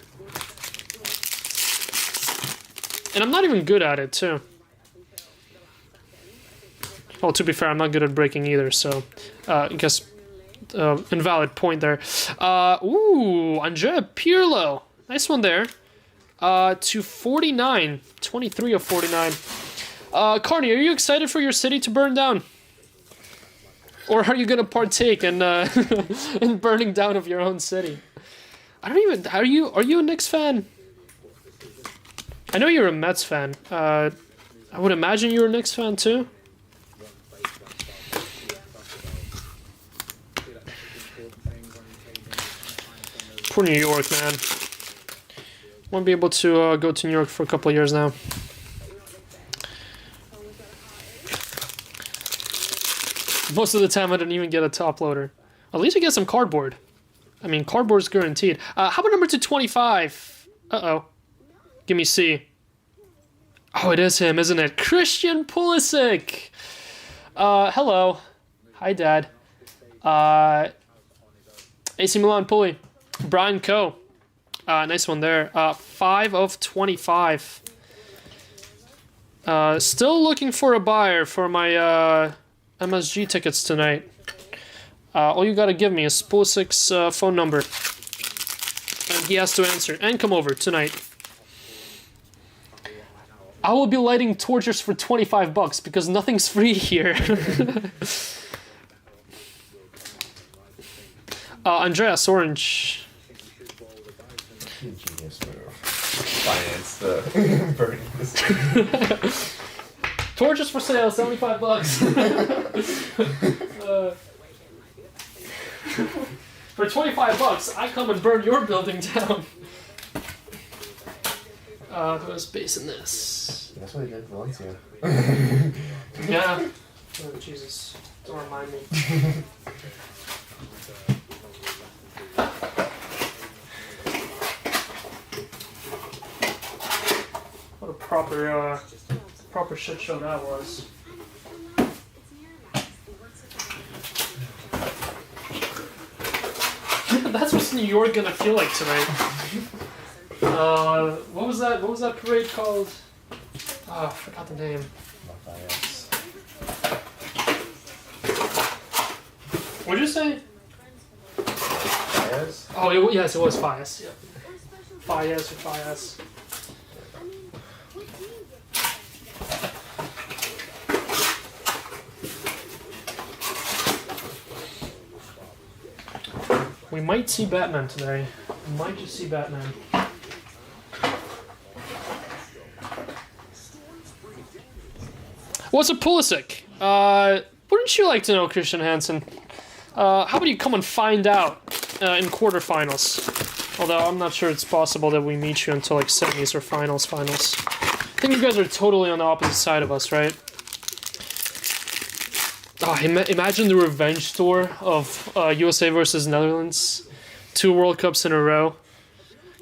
And I'm not even good at it, too. Well, to be fair, I'm not good at breaking either, so I guess invalid point there. Ooh, Andrea Pirlo. Nice one there. To 49. 23 of 49. Carney, are you excited for your city to burn down? Or are you gonna partake in in burning down of your own city? I don't even. Are you a Knicks fan? I know you're a Mets fan. I would imagine you're a Knicks fan too. Poor New York, man. Won't be able to go to New York for a couple of years now. Most of the time, I don't even get a top loader. At least I get some cardboard. I mean, cardboard's guaranteed. How about number 225? Uh-oh. Give me C. Oh, it is him, isn't it? Christian Pulisic! Hello. Hi, Dad. AC Milan Puli. Brian Coe. Nice one there. 5 of 25. Still looking for a buyer for my MSG tickets tonight. All you gotta give me is Pulisic's phone number. And he has to answer. And come over tonight. I will be lighting torches for $25 because nothing's free here. Andreas Orange. Genius move. Finance the burning this. Torches for sale, $75. For $25, I come and burn your building down. There's space in this. That's what he did in Valencia. Yeah. Oh, Jesus. Don't remind me. What a proper shit show that was. That's what New York gonna feel like tonight. What was that parade called? Oh, I forgot the name. What'd you say? Fires? Oh, yes, it was Fias. Yeah. Fias or Fias. We might see Batman today. We might just see Batman. What's up, Pulisic? Wouldn't you like to know, Christian Hansen? How about you come and find out in quarterfinals? Although I'm not sure it's possible that we meet you until like semis or finals. I think you guys are totally on the opposite side of us, right? Oh, imagine the revenge tour of USA versus Netherlands. 2 World Cups in a row.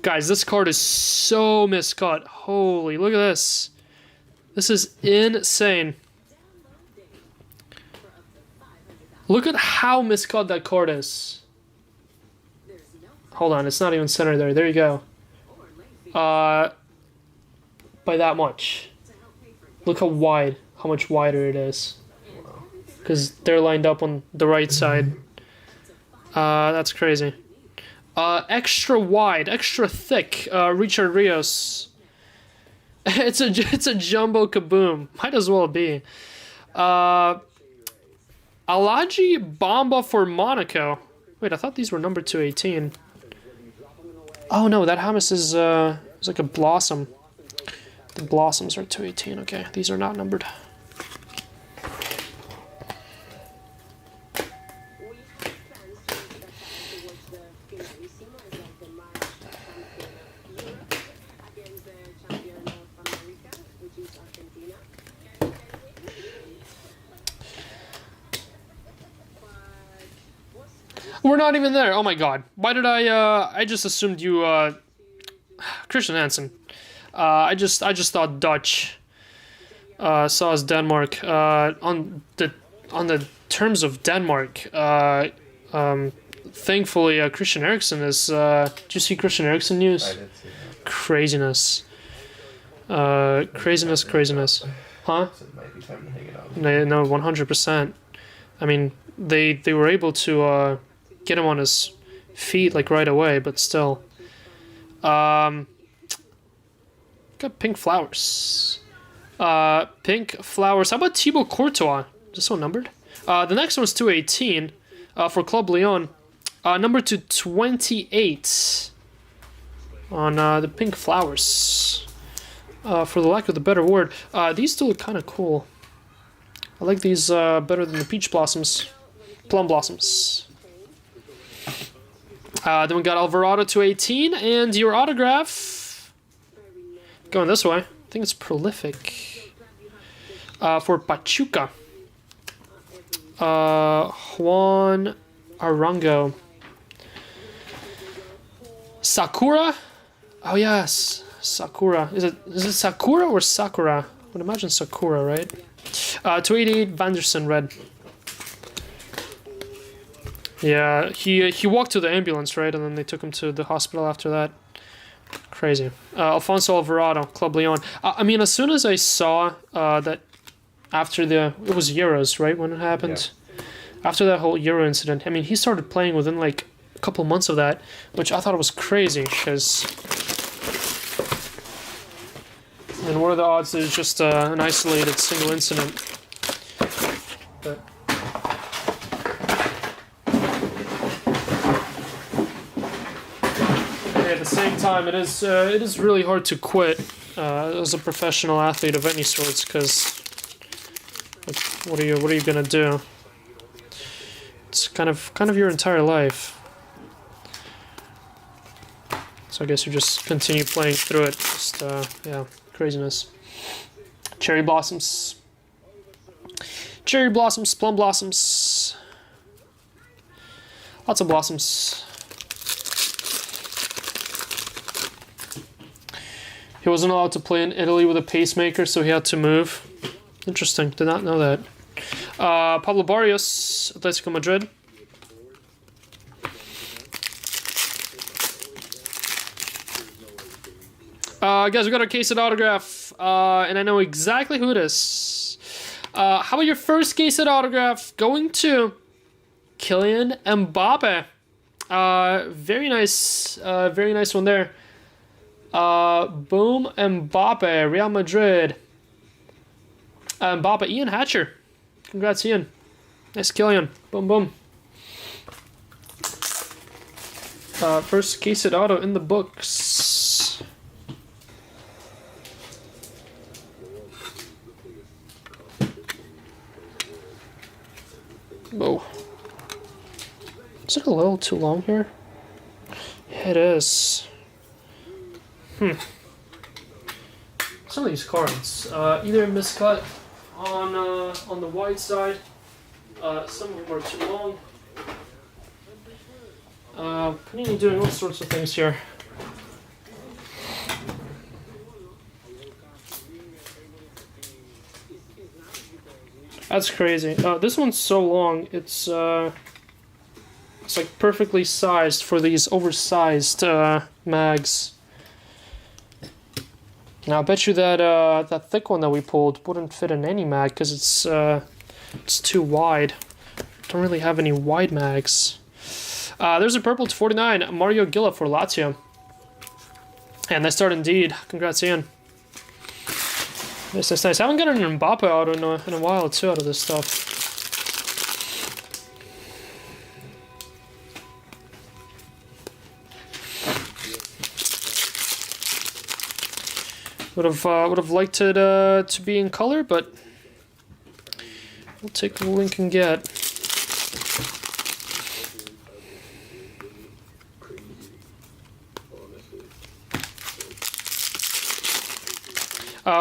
Guys, this card is so miscut. Holy, look at this. This is insane. Look at how miscut that card is. Hold on, it's not even centered there. There you go. By that much. Look how much wider it is. Because they're lined up on the right side. That's crazy. Extra wide, extra thick. Richard Rios. It's a jumbo kaboom. Might as well be. Alaji Bamba for Monaco. Wait, I thought these were number 218. Oh no, that Hamas is it's like a blossom. The blossoms are 218. Okay, these are not numbered. We're not even there. Oh my god. Why did I just assumed you, Christian Hansen. I just thought Dutch, saw as Denmark. On the terms of Denmark, thankfully, Christian Eriksen is, did you see Christian Eriksen news? I did see that. Craziness. Craziness. Huh? So it might be time to hang it up. No, 100%. I mean, they were able to, get him on his feet like right away, but still. Got pink flowers. Pink flowers. How about Thibaut Courtois? Is this one numbered? The next one's 218 for Club Lyon. Number 228 on the pink flowers. For the lack of the better word. These two look kind of cool. I like these better than the peach blossoms. Plum blossoms. Then we got Alvarado 218, and your autograph going this way. I think it's prolific. For Pachuca. Juan Arango. Sakura? Oh yes, Sakura. Is it Sakura or Sakura? I would imagine Sakura, right? 288 Vanderson red. Yeah, he walked to the ambulance, right? And then they took him to the hospital after that. Crazy. Alfonso Alvarado, Club Lyon. I mean, as soon as I saw that after it was Euros, right, when it happened? Yeah. After that whole Euro incident, I mean, he started playing within like a couple months of that, which I thought was crazy, because... And what are the odds that it's just an isolated single incident? But... the same time, it is really hard to quit as a professional athlete of any sorts, because what are you gonna do? It's kind of your entire life. So I guess you just continue playing through it. Just yeah, craziness. Cherry blossoms. Cherry blossoms, plum blossoms. Lots of blossoms. He wasn't allowed to play in Italy with a pacemaker, so he had to move. Interesting, did not know that. Pablo Barrios, Atletico Madrid. Guys, we got our case at autograph, and I know exactly who it is. How about your first case at autograph going to Kylian Mbappe? Very nice one there. Boom, Mbappe, Real Madrid. Mbappe, Ian Hatcher. Congrats, Ian. Nice Kylian. Boom, boom. First case at auto in the books. Whoa. Is it a little too long here? Yeah, it is. Some of these cards, either miscut on the wide side, some of them are too long. Panini doing all sorts of things here. That's crazy. This one's so long. It's like perfectly sized for these oversized mags. Now I bet you that that thick one that we pulled wouldn't fit in any mag because it's too wide. Don't really have any wide mags. There's a purple to 49, Mario Gilla for Lazio. And nice start indeed. Congrats, Ian. Nice. I haven't gotten an Mbappe out in a while too out of this stuff. Would have liked it to be in color, but we'll take what we can get.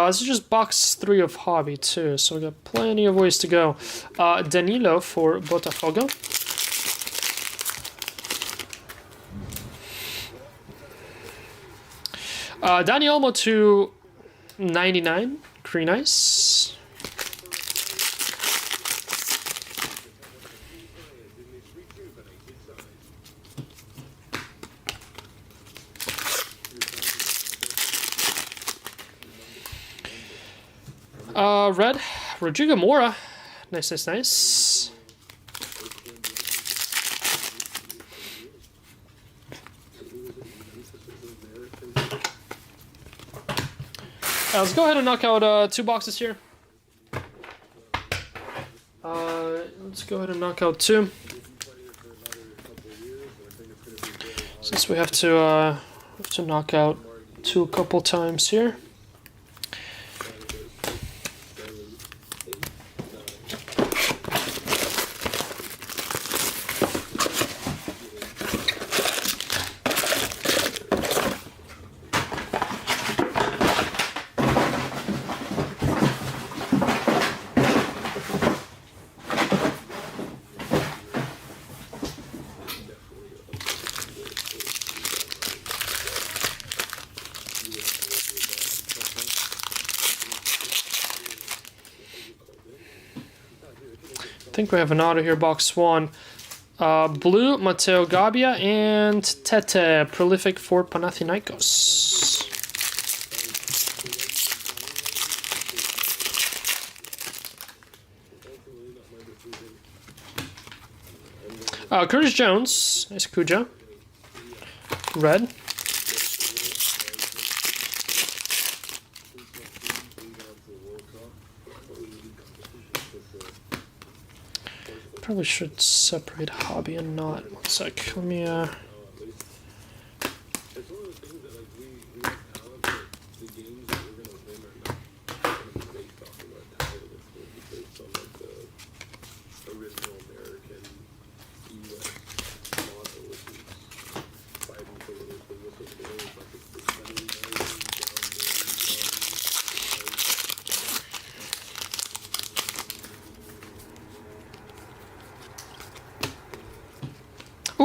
This is just box 3 of Hobby too, so we got plenty of ways to go. Danilo for Botafogo. Dani Olmo to 99, pretty nice. Red, Rodrigo Mora, nice. Let's go ahead and knock out 2 boxes here. Let's go ahead and knock out 2. Since we have to knock out 2 a couple times here. I think we have an auto here, box 1. Blue, Matteo Gabbia, and Tete, prolific for Panathinaikos. Curtis Jones, nice Kuja. Red. Probably should separate hobby and not. One sec. Let me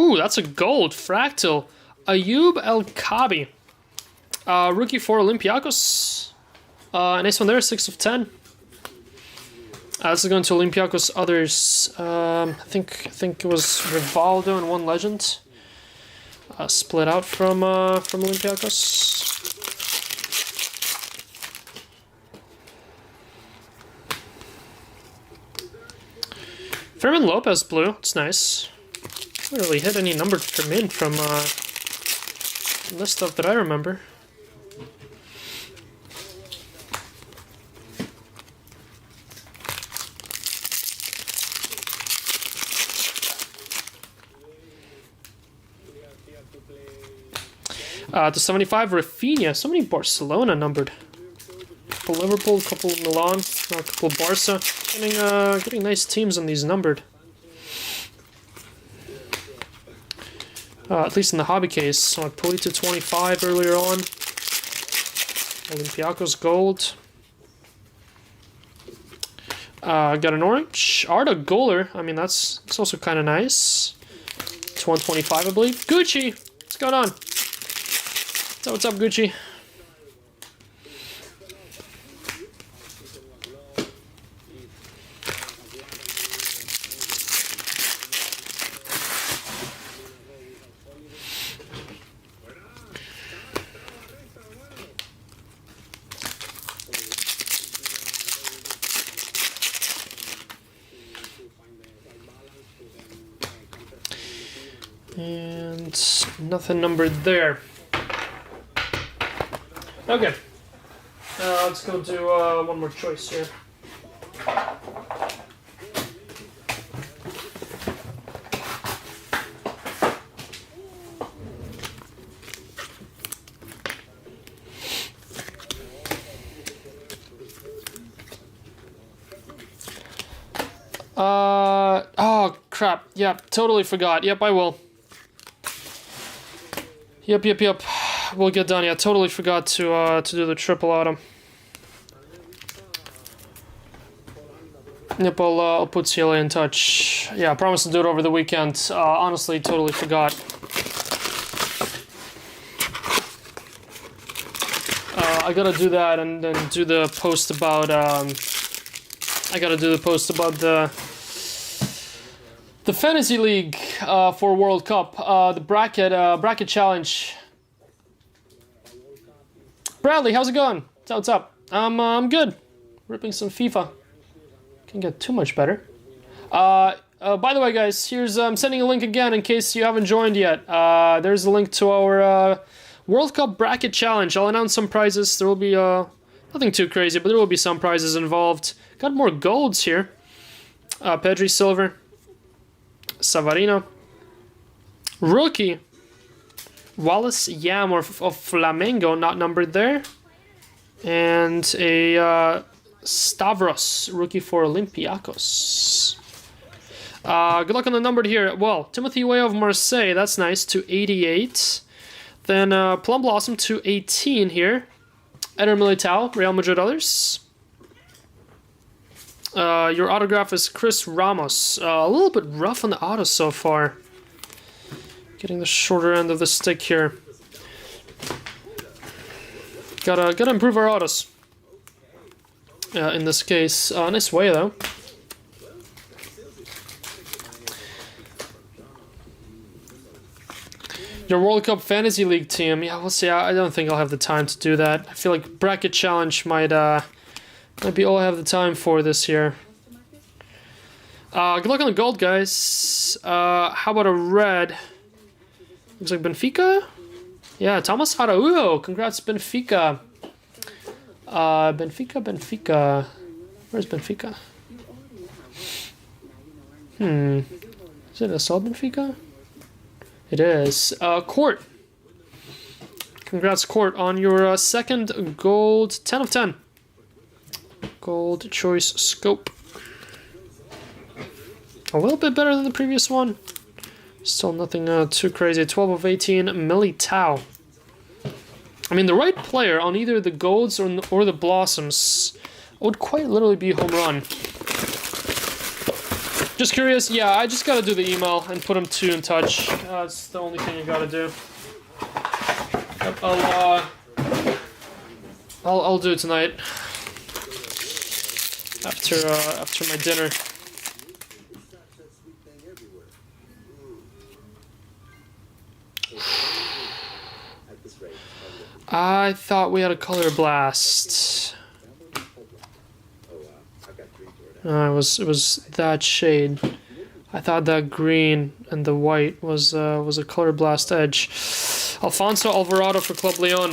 Ooh, that's a gold. Fractal. Ayub El-Kabi. Rookie for Olympiacos. Nice one there, 6 of 10. This is going to Olympiacos others. I think it was Rivaldo and one legend. Split out from Olympiacos. Fermin Lopez blue. It's nice. Didn't really hit any numbered from in from this stuff that I remember. To 75, Rafinha. So many Barcelona numbered. A couple Liverpool, a couple Milan, a couple Barca. Getting nice teams on these numbered. At least in the hobby case. So Puli to 25 earlier on. Olympiacos gold. Got an orange. Arda Goaler. I mean, that's also kind of nice. It's 125, I believe. Gucci! What's going on? So what's up, Gucci? And nothing numbered there. Okay, let's go do one more choice here. Oh crap, yep, totally forgot. Yep, I will. Yep. We'll get done. Yeah, totally forgot to do the triple auto. Yep, I'll put CLA in touch. Yeah, I promised to do it over the weekend. Honestly, totally forgot. I gotta do that and then do the post about. I gotta do the post about the fantasy league for World Cup. The bracket challenge. Bradley, how's it going? What's up? I'm good. Ripping some FIFA. Can't get too much better. By the way, guys, here's I'm sending a link again in case you haven't joined yet. There's a link to our World Cup bracket challenge. I'll announce some prizes. There will be nothing too crazy, but there will be some prizes involved. Got more golds here. Pedri silver, Savarino, rookie. Wallace Yam of Flamengo, not numbered there. And a Stavros, rookie for Olympiacos. Good luck on the numbered here. Well, Timothy Weah of Marseille, that's nice, to 88. Then Plum Blossom to 18 here. Eder Militao, Real Madrid others. Your autograph is Chris Ramos. A little bit rough on the auto so far. Getting the shorter end of the stick here. Gotta improve our autos. In this case, nice way though. Your World Cup Fantasy League team. Yeah, we'll see. I don't think I'll have the time to do that. I feel like bracket challenge might be all I have the time for this year. Good luck on the gold, guys. How about a red? Looks like Benfica? Yeah, Thomas Araujo. Congrats, Benfica. Benfica. Where's Benfica? Is it Assault Benfica? It is. Court. Congrats, Court, on your second gold 10 of 10. Gold choice scope. A little bit better than the previous one. Still nothing too crazy. 12 of 18, Militao. I mean, the right player on either the golds or the blossoms would quite literally be home run. Just curious. Yeah, I just gotta do the email and put them 2 in touch. That's the only thing you gotta do. Yep, I'll do it tonight after my dinner. I thought we had a color blast. It was that shade. I thought that green and the white was a color blast edge. Alfonso Alvarado for Club Leon.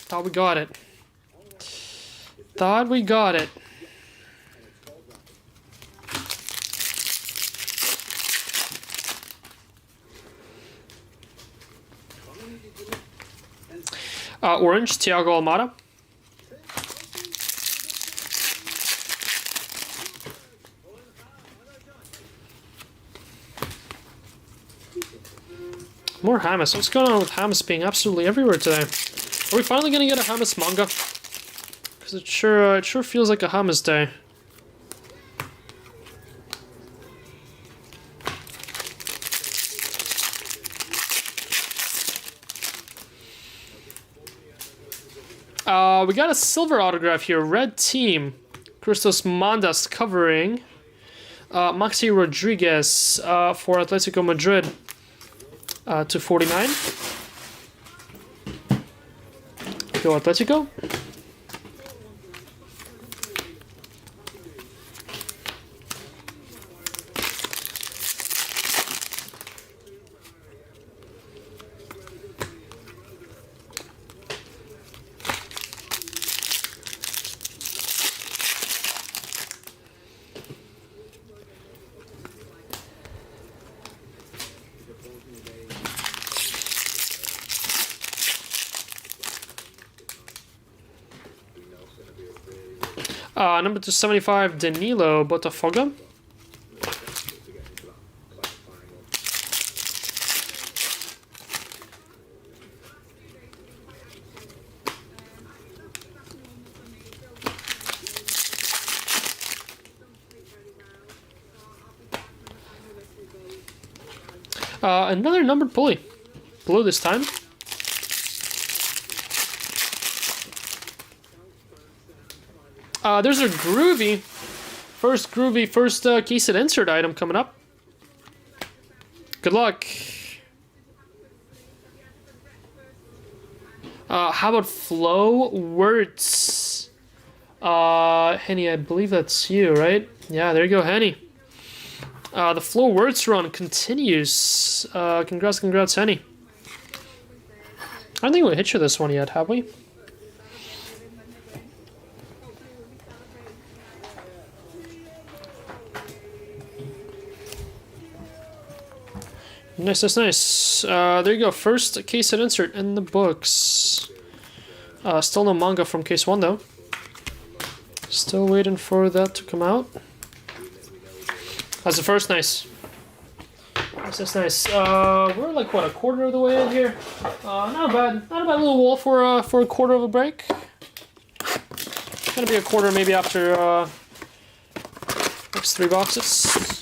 Thought we got it. Thought we got it. Orange, Thiago Almada. More Hamas. What's going on with Hamas being absolutely everywhere today? Are we finally gonna get a Hamas manga? Because it sure feels like a Hamas day. We got a silver autograph here. Red team. Christos Mandas covering. Maxi Rodriguez for Atletico Madrid. To 49. Go Atletico. Number 275, Danilo Botafogo. Another numbered Puli. Blue this time. There's a first keysed insert item coming up. Good luck. How about Flo Wirtz? Henny, I believe that's you, right? Yeah, there you go, Henny. The Flo Wirtz run continues. Congrats, Henny. I don't think we hit you this one yet, have we? Nice. There you go. First case and insert in the books. Still no manga from case 1 though. Still waiting for that to come out. That's the first. Nice. Nice. We're like what, a quarter of the way in here. Not a bad little wall for a quarter of a break. Gonna be a quarter maybe after next 3 boxes.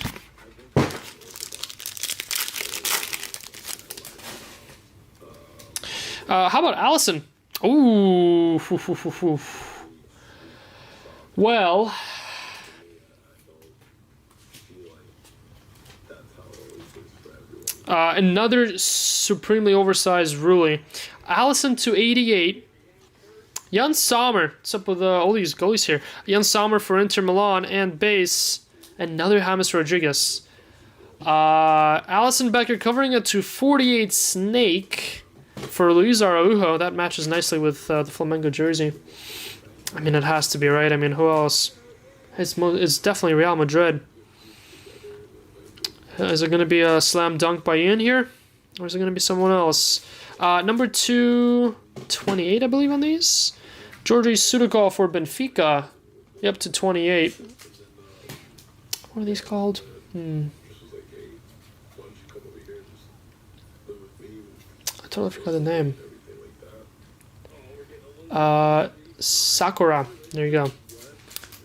How about Allison? Ooh. Well. Another supremely oversized Rulli. Allison to 88. Jan Sommer. What's up with all these goalies here? Jan Sommer for Inter Milan and base. Another James Rodriguez. Allison Becker covering it to 48 Snake. For Luis Araujo, that matches nicely with the Flamengo jersey. I mean, it has to be, right? I mean, who else? It's definitely Real Madrid. Is it going to be a slam dunk by Ian here? Or is it going to be someone else? Number 228, I believe, on these. Georgi Sudakov for Benfica. Yep, to 28. What are these called? I totally forgot the name. Sakura. There you go.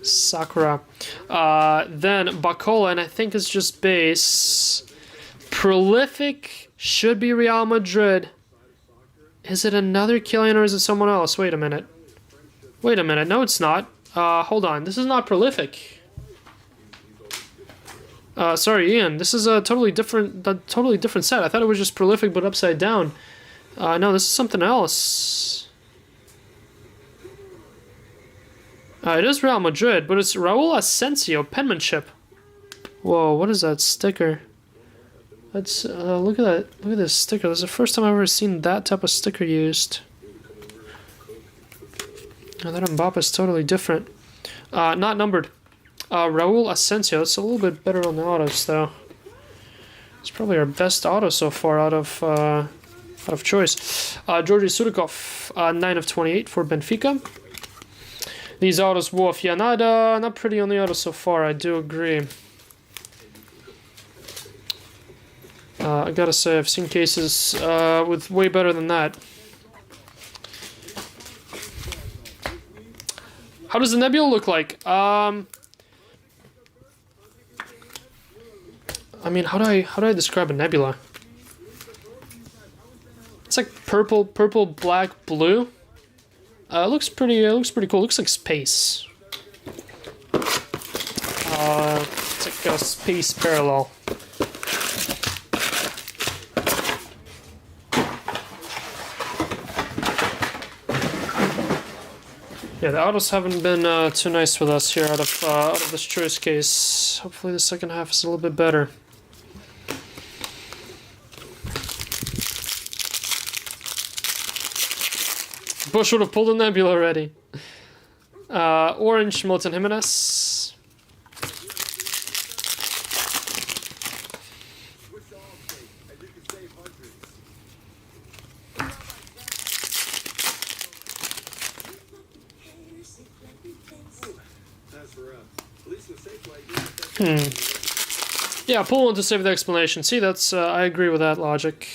Sakura. Then Bacola, and I think it's just base. Prolific should be Real Madrid. Is it another Kylian or is it someone else? Wait a minute. Wait a minute. No, it's not. Hold on. This is not Prolific. Sorry, Ian. This is a totally different set. I thought it was just Prolific, but upside down. No, this is something else. It is Real Madrid, but it's Raul Asensio penmanship. Whoa, what is that sticker? That's look at that. Look at this sticker. This is the first time I've ever seen that type of sticker used. Oh, that Mbappe is totally different. Not numbered. Raul Asensio. It's a little bit better on the autos though. It's probably our best auto so far out of choice. Georgi Sudikov, 9 of 28 for Benfica. These autos, Wolf, yeah, not pretty on the auto so far. I do agree. I gotta say, I've seen cases with way better than that. How does the Nebula look like? I mean, how do I describe a Nebula? It's like purple, black, blue. It looks pretty cool. It looks like space. It's like a space parallel. Yeah, the autos haven't been too nice with us here out of this choice case. Hopefully the second half is a little bit better. Bush would have pulled a Nebula already. Orange, Milton Jimenez. Yeah, pull one to save the explanation. See, that's I agree with that logic.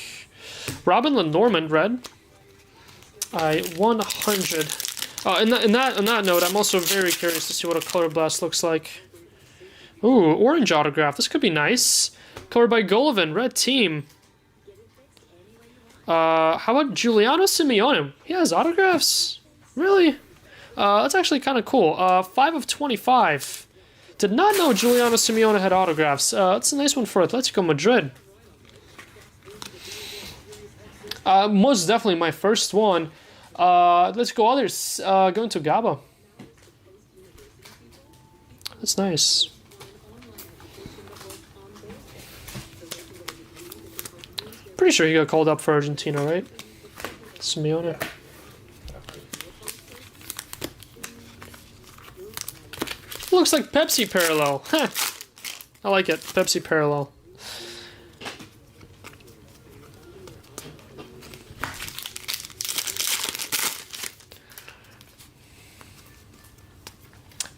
Robin Lenormand, red. 100. On that note, I'm also very curious to see what a color blast looks like. Ooh, orange autograph. This could be nice. Covered by Golovin, red team. How about Giuliano Simeone? He has autographs? Really? That's actually kind of cool. 5 of 25. Did not know Giuliano Simeone had autographs. That's a nice one for Atletico Madrid. Most definitely my first one. Let's go others. Going to Gaba. That's nice. Pretty sure he got called up for Argentina, right? Simeone. Looks like Pepsi parallel. I like it. Pepsi parallel.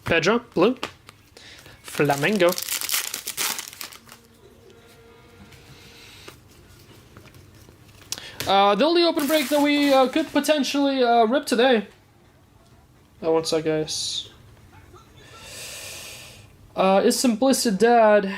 Pedro, blue. Flamengo. The only open break that we could potentially rip today. Oh, one sec, guys. Is Simplicidad.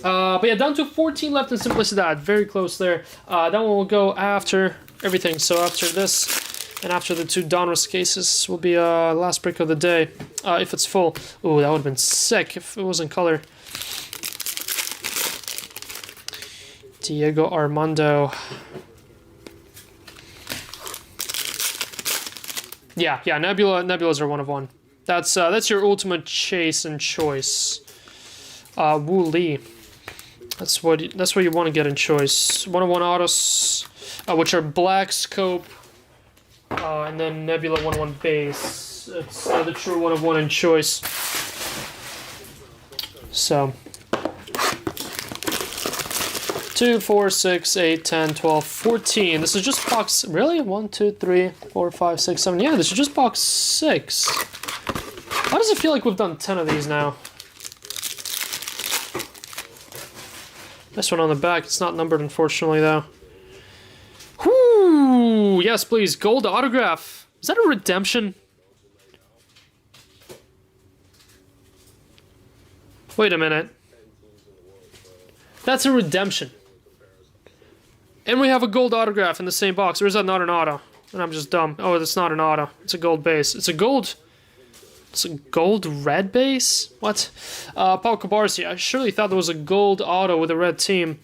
But yeah, down to 14 left in Simplicidad. Very close there. That one will go after everything. So after this and after the 2 Donruss cases will be last break of the day. If it's full. Ooh, that would have been sick if it was in color. Diego Armando. Yeah, Nebulas are 1 of 1. That's your ultimate chase and choice. Wu Li. That's what you want to get in choice. 1 of 1 autos, which are black scope, and then Nebula 1 of 1 base. It's the true 1 of 1 in choice. So 2, 4, 6, 8, 10, 12, 14. This is just box, really? 1, 2, 3, 4, 5, 6, 7. Yeah, this is just box 6. Why does it feel like we've done 10 of these now? This one on the back, it's not numbered, unfortunately, though. Whoo! Yes, please. Gold autograph. Is that a redemption? Wait a minute. That's a redemption. And we have a gold autograph in the same box. Or is that not an auto? And I'm just dumb. Oh, it's not an auto. It's a gold base. It's a gold red base? What? Pau Cabarsi. I surely thought there was a gold auto with a red team.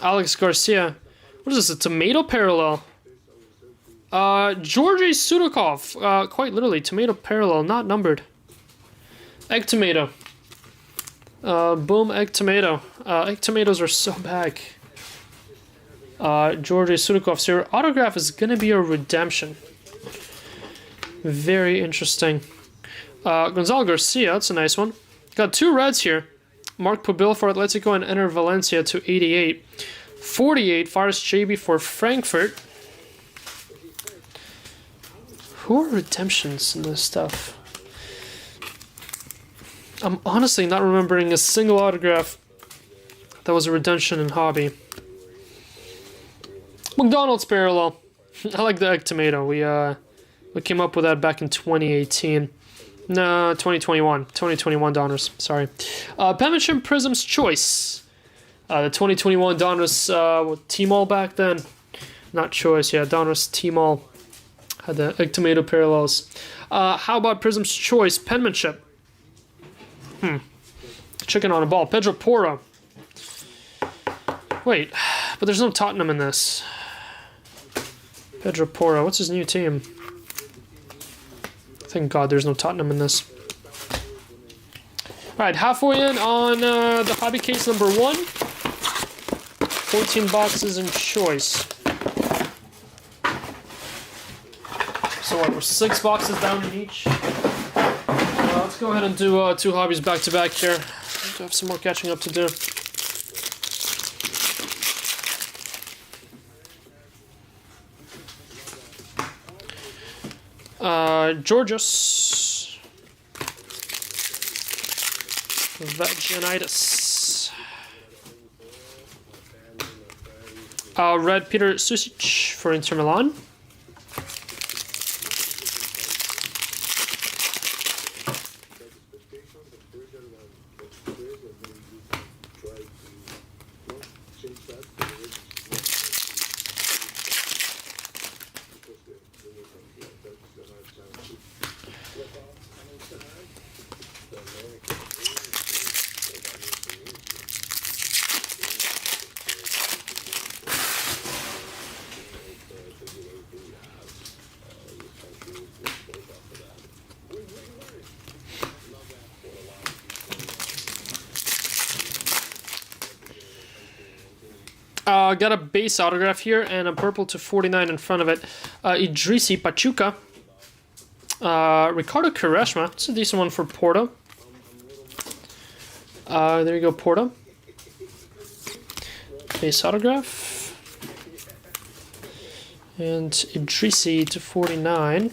Alex Garcia. What is this? A tomato parallel. Georgy Sudakov. Quite literally, tomato parallel, not numbered. Egg tomato. Boom, egg tomato. Egg tomatoes are so bad. Georgy Sudakov. So your autograph is going to be a redemption. Very interesting. Gonzalo Garcia, that's a nice one. Got 2 reds here. Mark Pubil for Atletico and Enter Valencia to 88. 48, Faris JB for Frankfurt. Who are redemptions in this stuff? I'm honestly not remembering a single autograph that was a redemption in hobby. McDonald's parallel. I like the egg tomato. We came up with that back in 2018. No, 2021. 2021 Donruss. Sorry. Penmanship Prizm's Choice. The 2021 Donruss with T-Mall back then. Not Choice, yeah. Donruss T-Mall had the egg tomato parallels. How about Prizm's Choice Penmanship? Chicken on a ball. Pedro Porro. Wait, but there's no Tottenham in this. Pedro Porro. What's his new team? Thank God there's no Tottenham in this. Alright, halfway in on the hobby case number 1. 14 boxes in choice. So what, we're 6 boxes down in each. Let's go ahead and do 2 hobbies back to back here. I have some more catching up to do. Georgios. Vaginitis. Red Peter Susic for Inter Milan. Got a base autograph here and a purple to 49 in front of it. Idrissi Pachuca. Ricardo Quaresma. It's a decent one for Porto. There you go, Porto. Base autograph. And Idrissi to 49.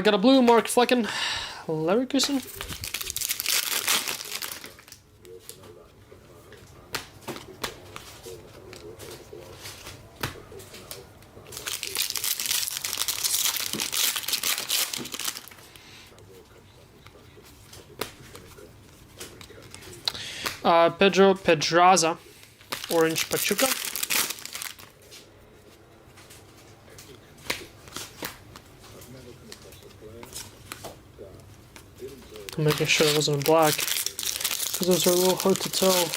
Got a blue Mark Flecken, Leverkusen. Pedro Pedraza, Orange Pachuca. I'm making sure it wasn't in black, because those are a little hard to tell.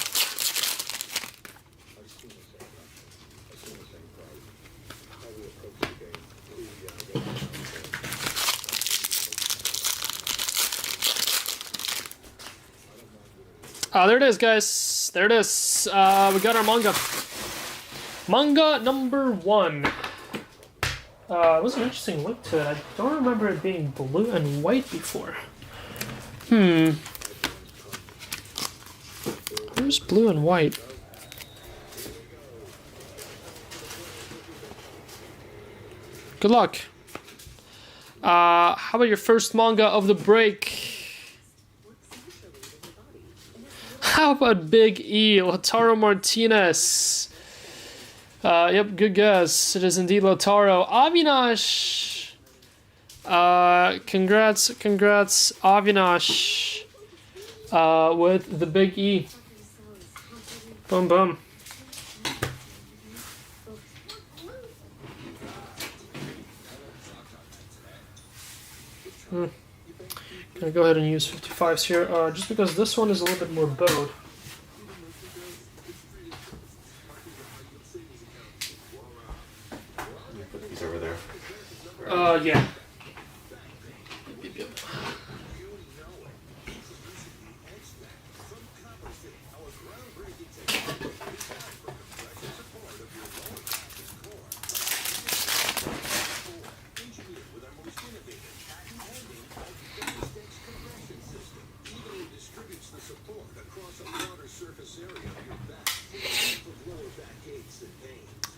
There it is, guys. There it is. We got our manga. Manga number 1. It was an interesting look to it. I don't remember it being blue and white before. Where's blue and white? Good luck. How about your first manga of the break? How about Big E, Lautaro Martinez? Yep, good guess. It is indeed Lautaro. Avinash! Congrats, Avinash. With the Big E. Boom, boom. Gonna go ahead and use 55s here, just because this one is a little bit more bowed. He's over there. Yeah.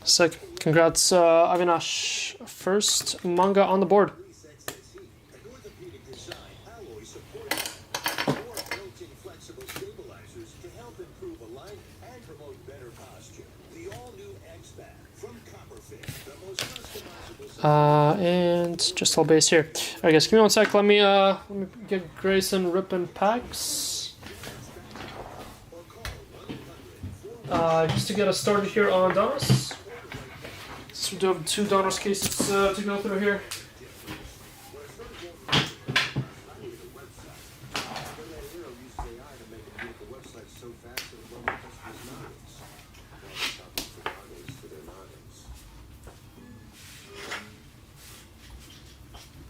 Sick. Congrats, Avinash. First manga on the board. And just all base here. Alright guys, give me one sec. Let me get Grayson ripping packs. Just to get us started here on Donruss. So we do have 2 Donruss cases to go through here.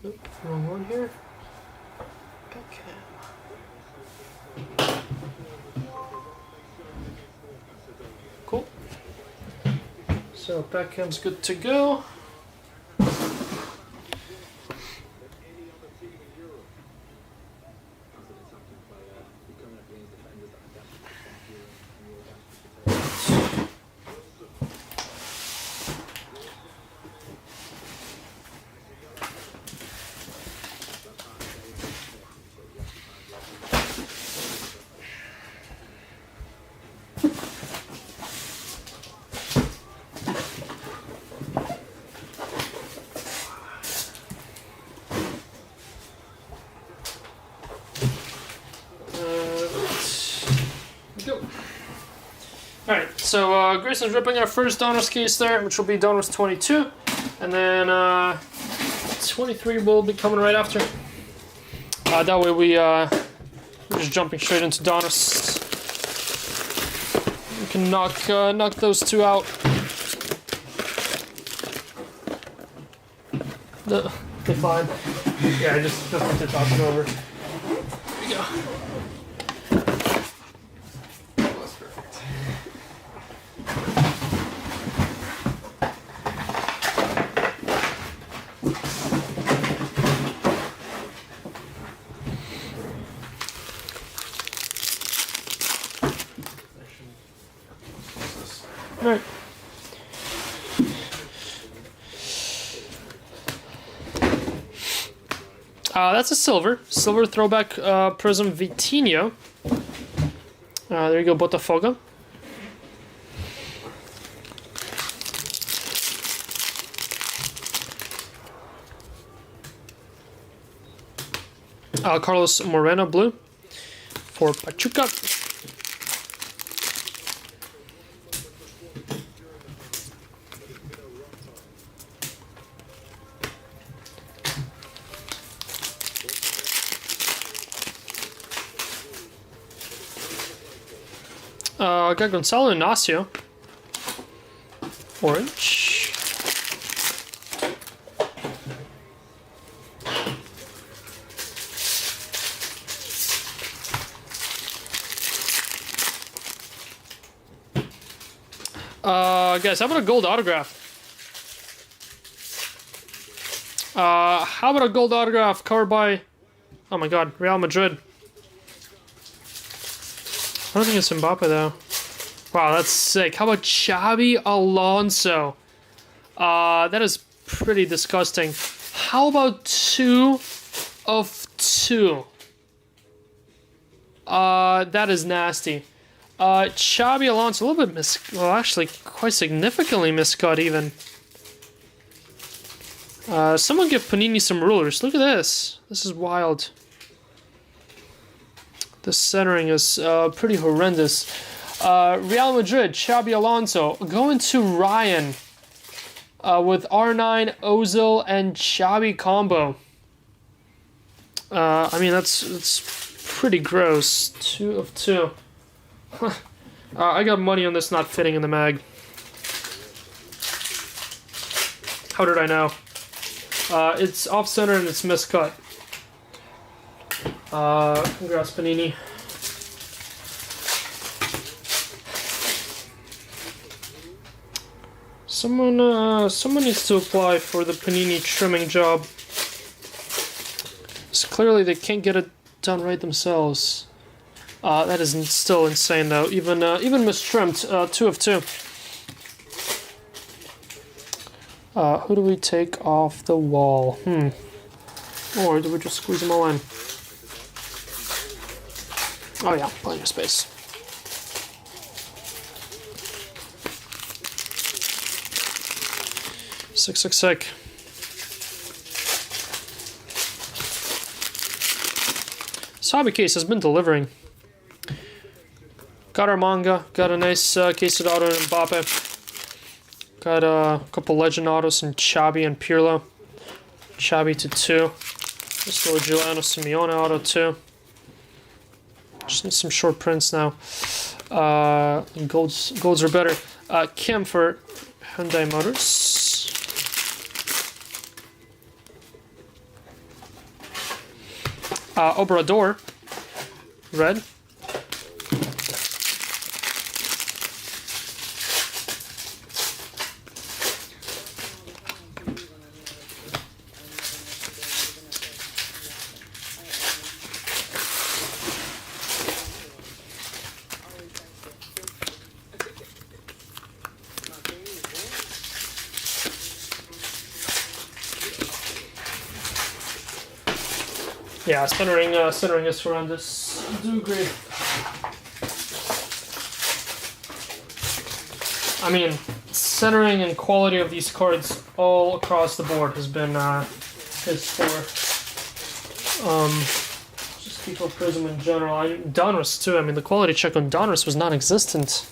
Nope, wrong one here. Cool. So Beckham's good to go. Alright, so Grayson's ripping our first Donruss case there, which will be Donruss 22, and then 23 will be coming right after. That way we're just jumping straight into Donruss. We can knock those 2 out. No, they're fine. Yeah, I just need to toss it over. There we go. Alright. That's a silver throwback Prizm Vitinho. There you go, Botafogo. Carlos Moreno blue for Pachuca. Got Gonzalo Ignacio. Orange. Guys, how about a gold autograph? How about a gold autograph covered by... Oh my god, Real Madrid. I don't think it's Mbappe, though. Wow, that's sick. How about Xabi Alonso? That is pretty disgusting. How about 2 of 2? That is nasty. Xabi Alonso, a little bit well, actually, quite significantly miscut, even. Someone give Panini some rulers. Look at this. This is wild. The centering is pretty horrendous. Real Madrid, Xabi Alonso. Going to Ryan with R9, Ozil, and Xabi combo. I mean, that's pretty gross. 2 of 2. I got money on this not fitting in the mag. How did I know? It's off-center and it's miscut. Congrats, Panini. Someone needs to apply for the Panini trimming job. So clearly they can't get it done right themselves. That is still insane, though. Even mistrimmed. 2 of 2. Who do we take off the wall? Or do we just squeeze them all in? Oh yeah, plenty of space. Sick. Hobby case has been delivering. Got our manga, got a nice case of auto and Mbappe. Got a couple legend autos in Xabi and Pirlo. Xabi to 2. This little Giuliano Simeone auto too. Just need some short prints now. Golds are better. Kim for Hyundai Motors. Obrador, red. Yeah, centering is horrendous. I do agree. I mean, centering and quality of these cards all across the board has been piss poor. Just FIFA Prizm in general. Donruss too. I mean, the quality check on Donruss was non-existent.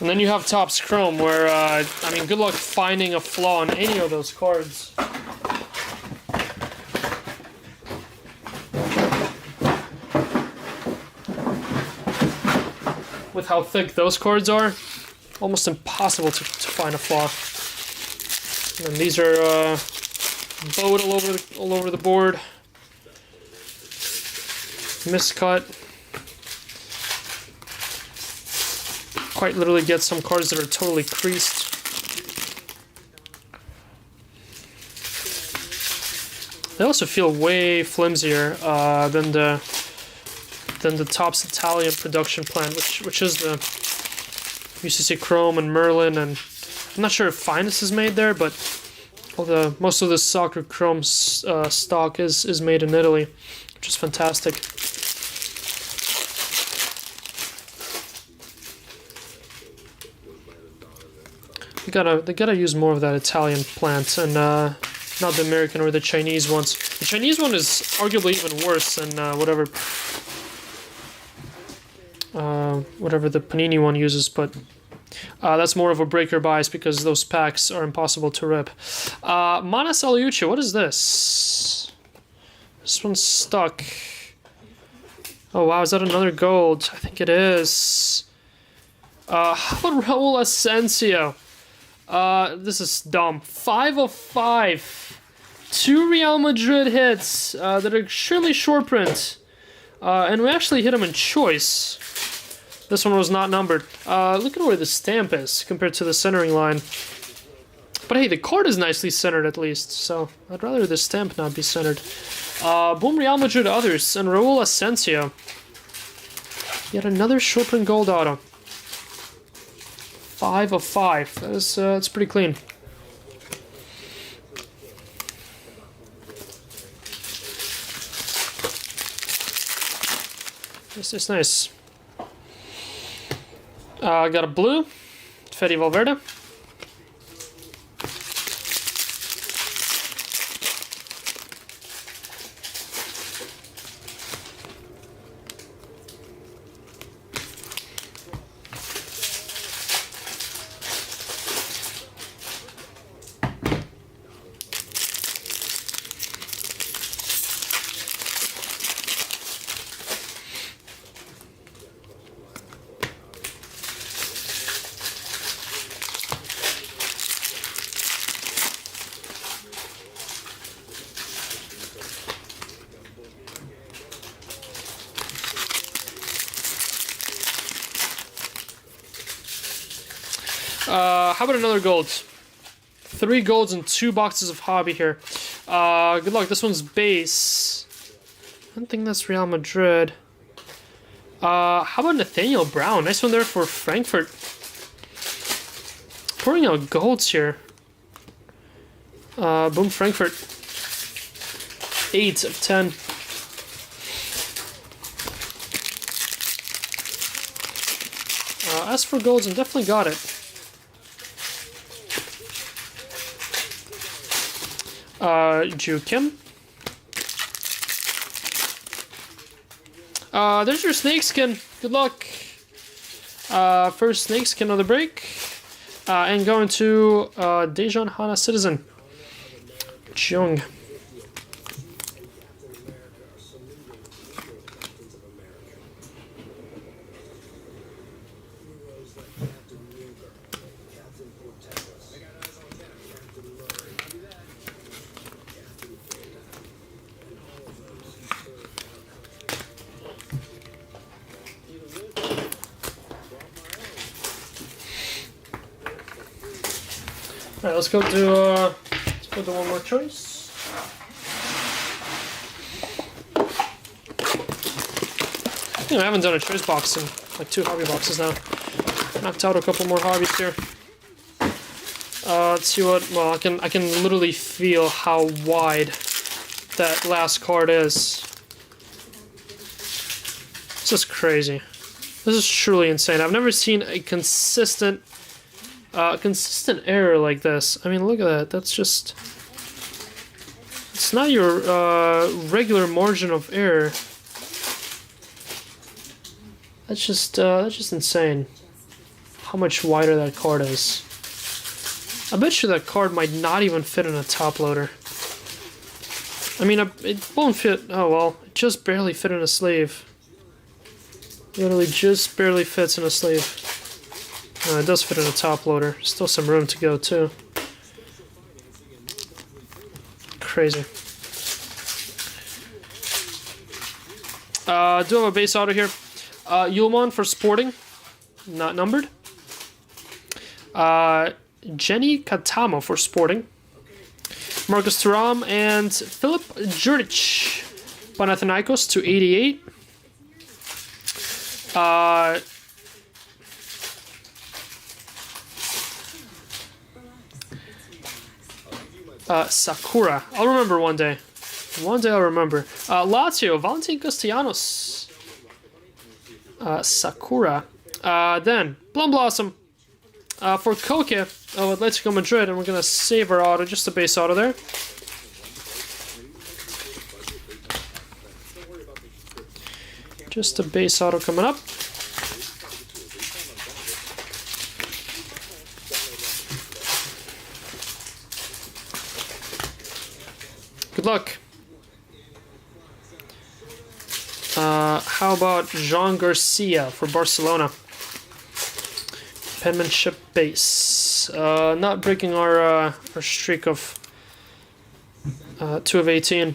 And then you have Topps Chrome, where I mean, good luck finding a flaw in any of those cards. With how thick those cards are, almost impossible to find a flaw. And these are bowed all over the board, miscut. Quite literally get some cards that are totally creased. They also feel way flimsier than the Topps Italian production plant, which is the UCC Chrome and Merlin, and I'm not sure if Finest is made there, but most of the soccer Chrome stock is made in Italy, which is fantastic. They gotta use more of that Italian plant and not the American or the Chinese ones. The Chinese one is arguably even worse than whatever the Panini one uses, but that's more of a breaker bias because those packs are impossible to rip. Manas Aliucci, what is this? This one's stuck. Oh wow, is that another gold? I think it is. How about Raul Asensio? This is dumb. 5 of 5. 2 Real Madrid hits that are extremely short print. And we actually hit them in choice. This one was not numbered. Look at where the stamp is compared to the centering line. But hey, the card is nicely centered at least, so I'd rather the stamp not be centered. Boom, Real Madrid others, and Raul Asensio. Yet another short print gold auto. 5 of 5. That's pretty clean. This is nice. Got a blue, Fede Valverde. How about another gold? 3 golds and 2 boxes of hobby here. Good luck. This one's base. I don't think that's Real Madrid. How about Nathaniel Brown? Nice one there for Frankfurt. Pouring out golds here. Boom, Frankfurt. 8 of 10. As for golds, I definitely got it. Ju Kim. There's your snakeskin. Good luck. First snakeskin of the break. And going to Dejan Hana Citizen. Jung. Alright, let's go to one more choice. I haven't done a choice box in like 2 hobby boxes now. Knocked out a couple more hobbies here. Let's see what. Well, I can literally feel how wide that last card is. This is crazy. This is truly insane. I've never seen a consistent error like this. I mean, look at that. That's just... It's not your regular margin of error. That's just insane. How much wider that card is. I bet you that card might not even fit in a top loader. I mean, it won't fit... Oh, well. It just barely fit in a sleeve. Literally just barely fits in a sleeve. It does fit in a top loader. Still some room to go too. Crazy. Do have a base auto here. Yulman for Sporting, not numbered. Jenny Katamo for Sporting. Marcus Thuram and Filip Juric. Panathinaikos to 88. Sakura. I'll remember one day. One day I'll remember. Lazio, Valentin Castellanos. Sakura. Then, Plum Blossom. For Koke of Atletico Madrid, and we're going to save our auto, just a base auto there. Just a base auto coming up. Good luck. How about Jean Garcia for Barcelona? Penmanship base. Not breaking our streak of 2 of 18.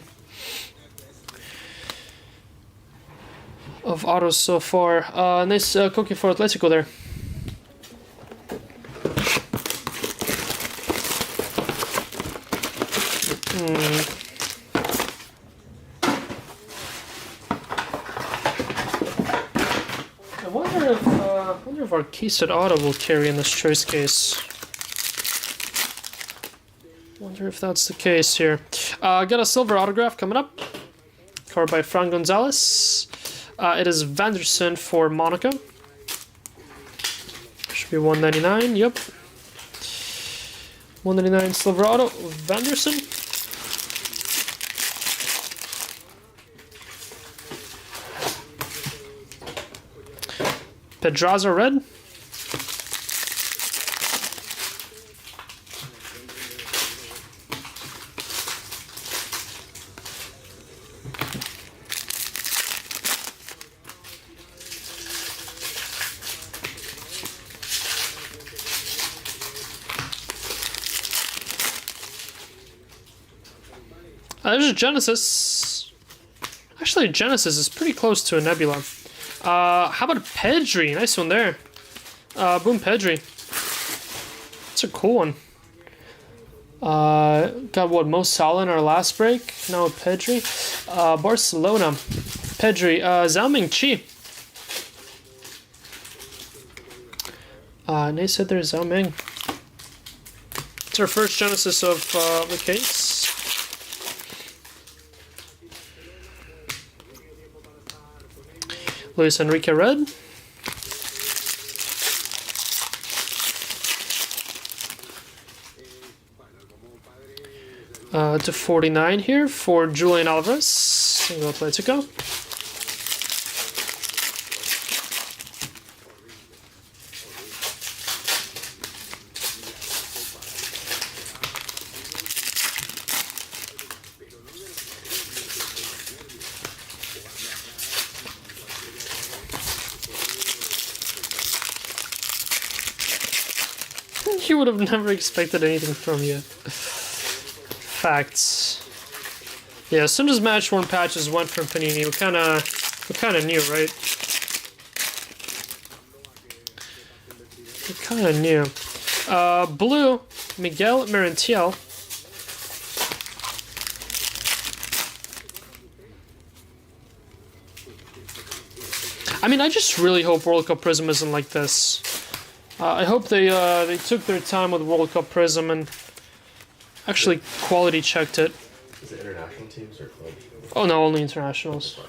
of autos so far. Nice cookie for Atletico there. I wonder if our keysed auto will carry in this choice case. Wonder if that's the case here. Got a silver autograph coming up. Card by Fran Gonzalez. It is Vanderson for Monaco. Should be 199. Yep. 199 silver auto. Vanderson. Pedraza red. There's a Genesis. Actually, Genesis is pretty close to a Nebula. How about a Pedri? Nice one there. Boom, Pedri. That's a cool one. Got what, Mo Salah in our last break? Now a Pedri. Barcelona. Pedri. Zhao Ming-Chi. Nice hit there, Zhao Ming. It's our first Genesis of the case. Luis Enrique red. To 49 here for Julian Alvarez. Single Atletico. You would have never expected anything from you. Facts. Yeah, as soon as match worn patches went from Panini, we kinda knew, right? We kinda knew. Blue, Miguel Merentiel. I mean, I just really hope World Cup Prizm isn't like this. I hope they took their time with World Cup Prizm and actually quality checked it. Is it international teams or club? Oh no, only internationals.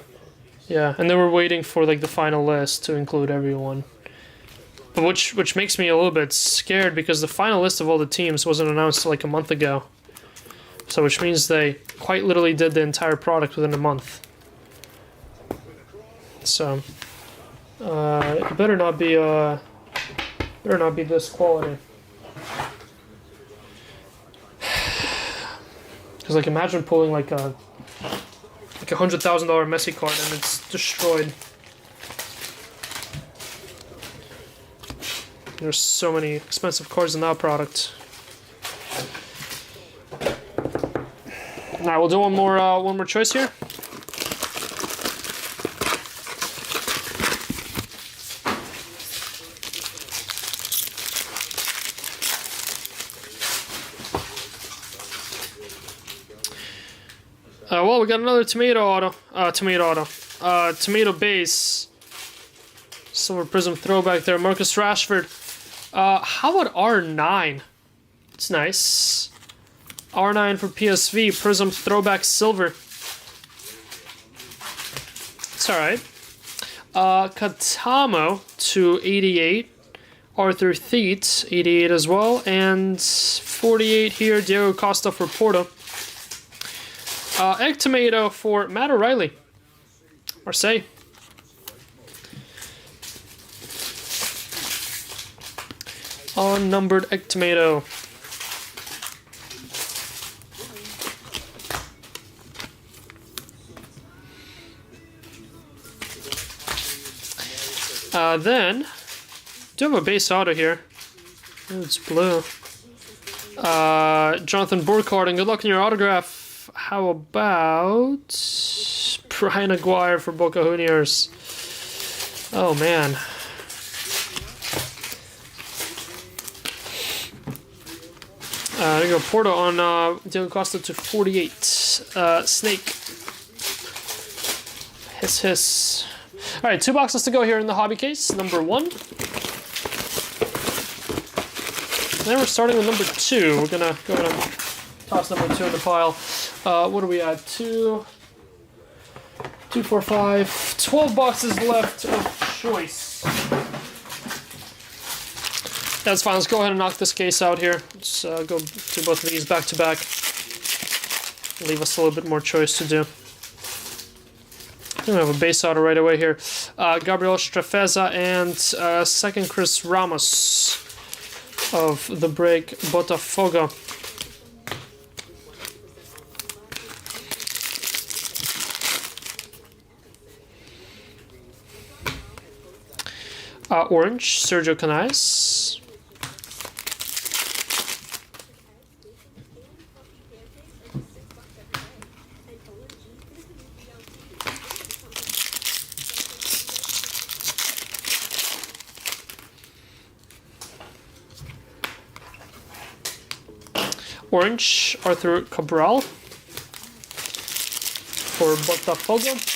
Yeah, and they were waiting for like the final list to include everyone. But which makes me a little bit scared because the final list of all the teams wasn't announced like a month ago. So which means they quite literally did the entire product within a month. So it better not be this quality. Because like imagine pulling like a $100,000 Messi card and it's destroyed. There's so many expensive cards in that product. Alright, we'll do one more choice here. Well, we got another tomato base. Silver Prizm throwback there. Marcus Rashford. How about R9? It's nice. R9 for PSV. Prizm throwback silver. It's alright. Katamo to 88. Arthur Theet, 88 as well. And 48 here. Diego Costa for Porto. Egg tomato for Matt O'Reilly. Marseille. Unnumbered egg tomato. Then, do have a base auto here. Oh, it's blue. Jonathan Burkhardt, and good luck in your autograph. How about Brian Aguirre for Boca Juniors? Oh man. There you go. Porto on Diego Costa to 48. Snake. Hiss. All right, 2 boxes to go here in the hobby case. Number 1. Then we're starting with number 2. We're gonna go ahead and toss number 2 in the pile. What are we at? 2, 4, 5. 12 boxes left of choice. That's fine. Let's go ahead and knock this case out here. Let's go do both of these back to back. Leave us a little bit more choice to do. We have a base auto right away here. Gabriel Strefeza and second Chris Ramos of the break Botafogo. Orange, Sergio Canais. Orange, Arthur Cabral for Botafogo.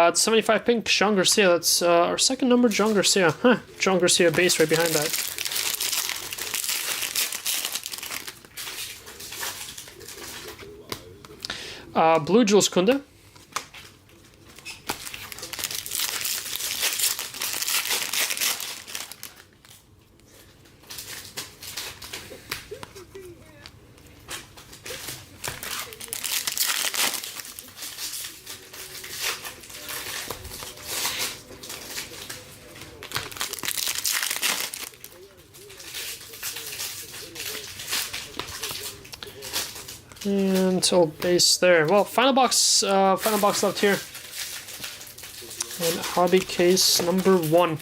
It's 75 pink, Jean Garcia. That's our second number, Jean Garcia. Huh, Jean Garcia base right behind that. Blue, Jules Kunde. And old base there. Well, final box left here. And hobby case number 1.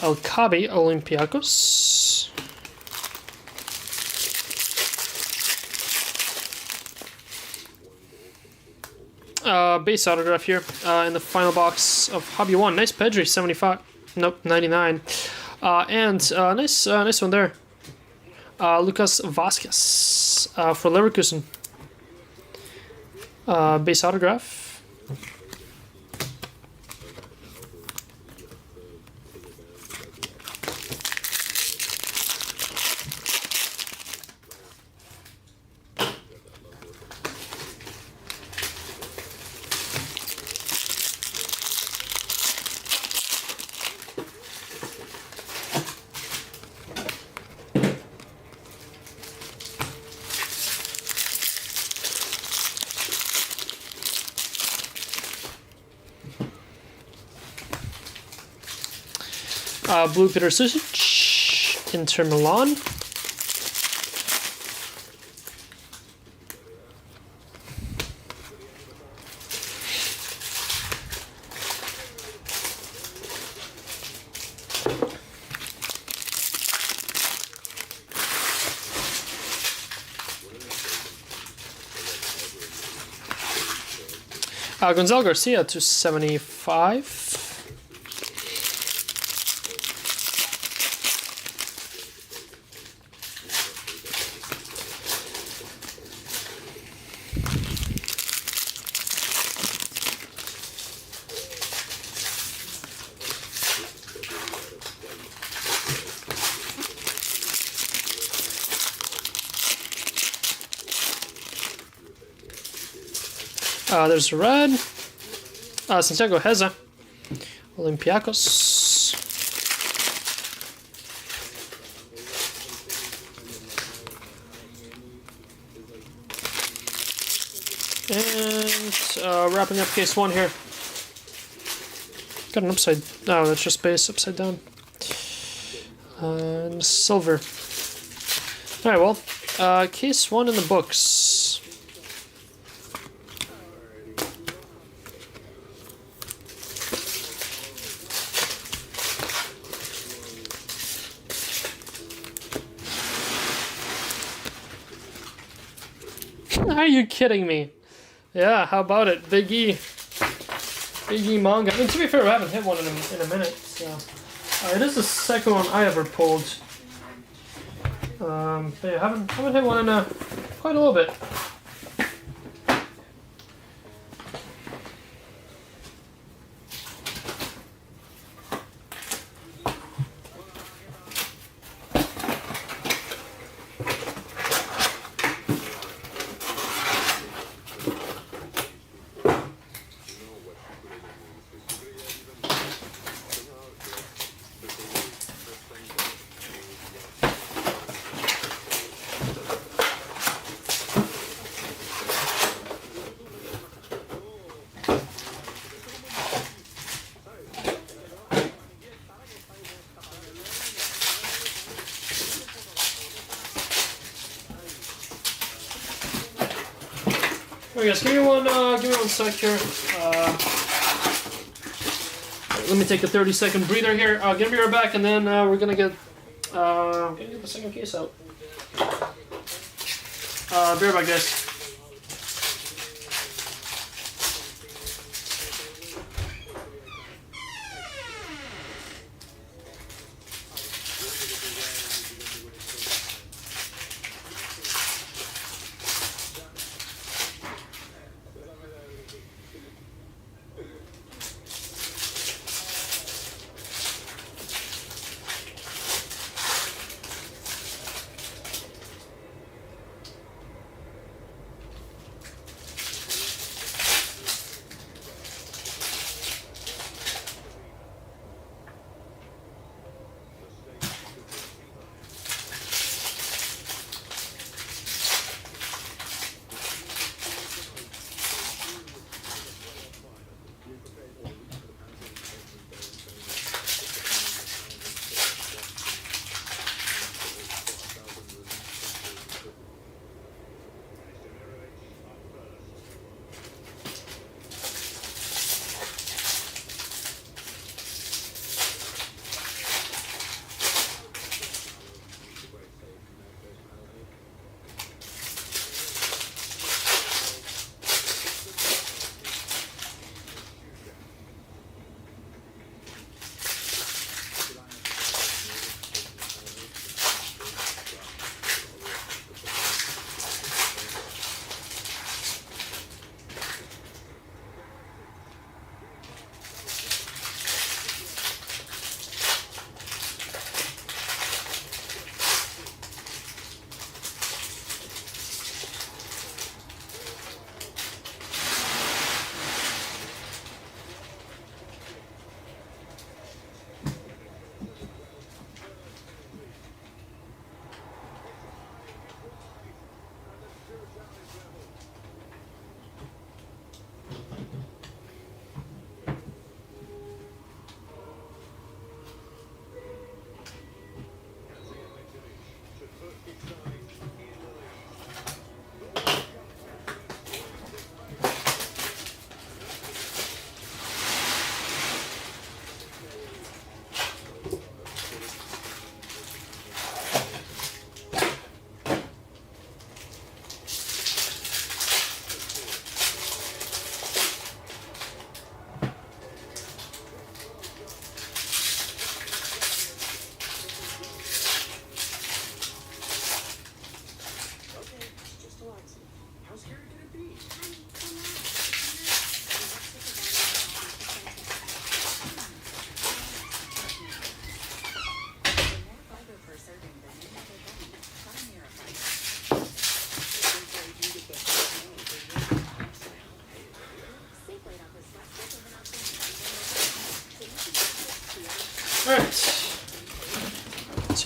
El Kabi, Olympiacos. Base autograph here in the final box of Hobby 1. Nice Pedri, 75. Nope, 99. And nice one there. Lucas Vasquez for Leverkusen. Base autograph. Blue Peter Susic, Inter Milan. Gonzalo Garcia to 75. There's a red. Santiago Heza. Olympiacos. And wrapping up case 1 here. Got an upside. No, that's just base upside down. And silver. Alright, well, case 1 in the books. Are you kidding me? Yeah, how about it? Big E. Big E manga. I mean, to be fair, I haven't hit one in a minute, so... it is the second one I ever pulled. But yeah, I haven't hit one in quite a little bit. Alright guys, give me one sec here. Let me take a 30-second breather here. Gonna be right back, and then we're gonna get the second case out. Be right back, guys.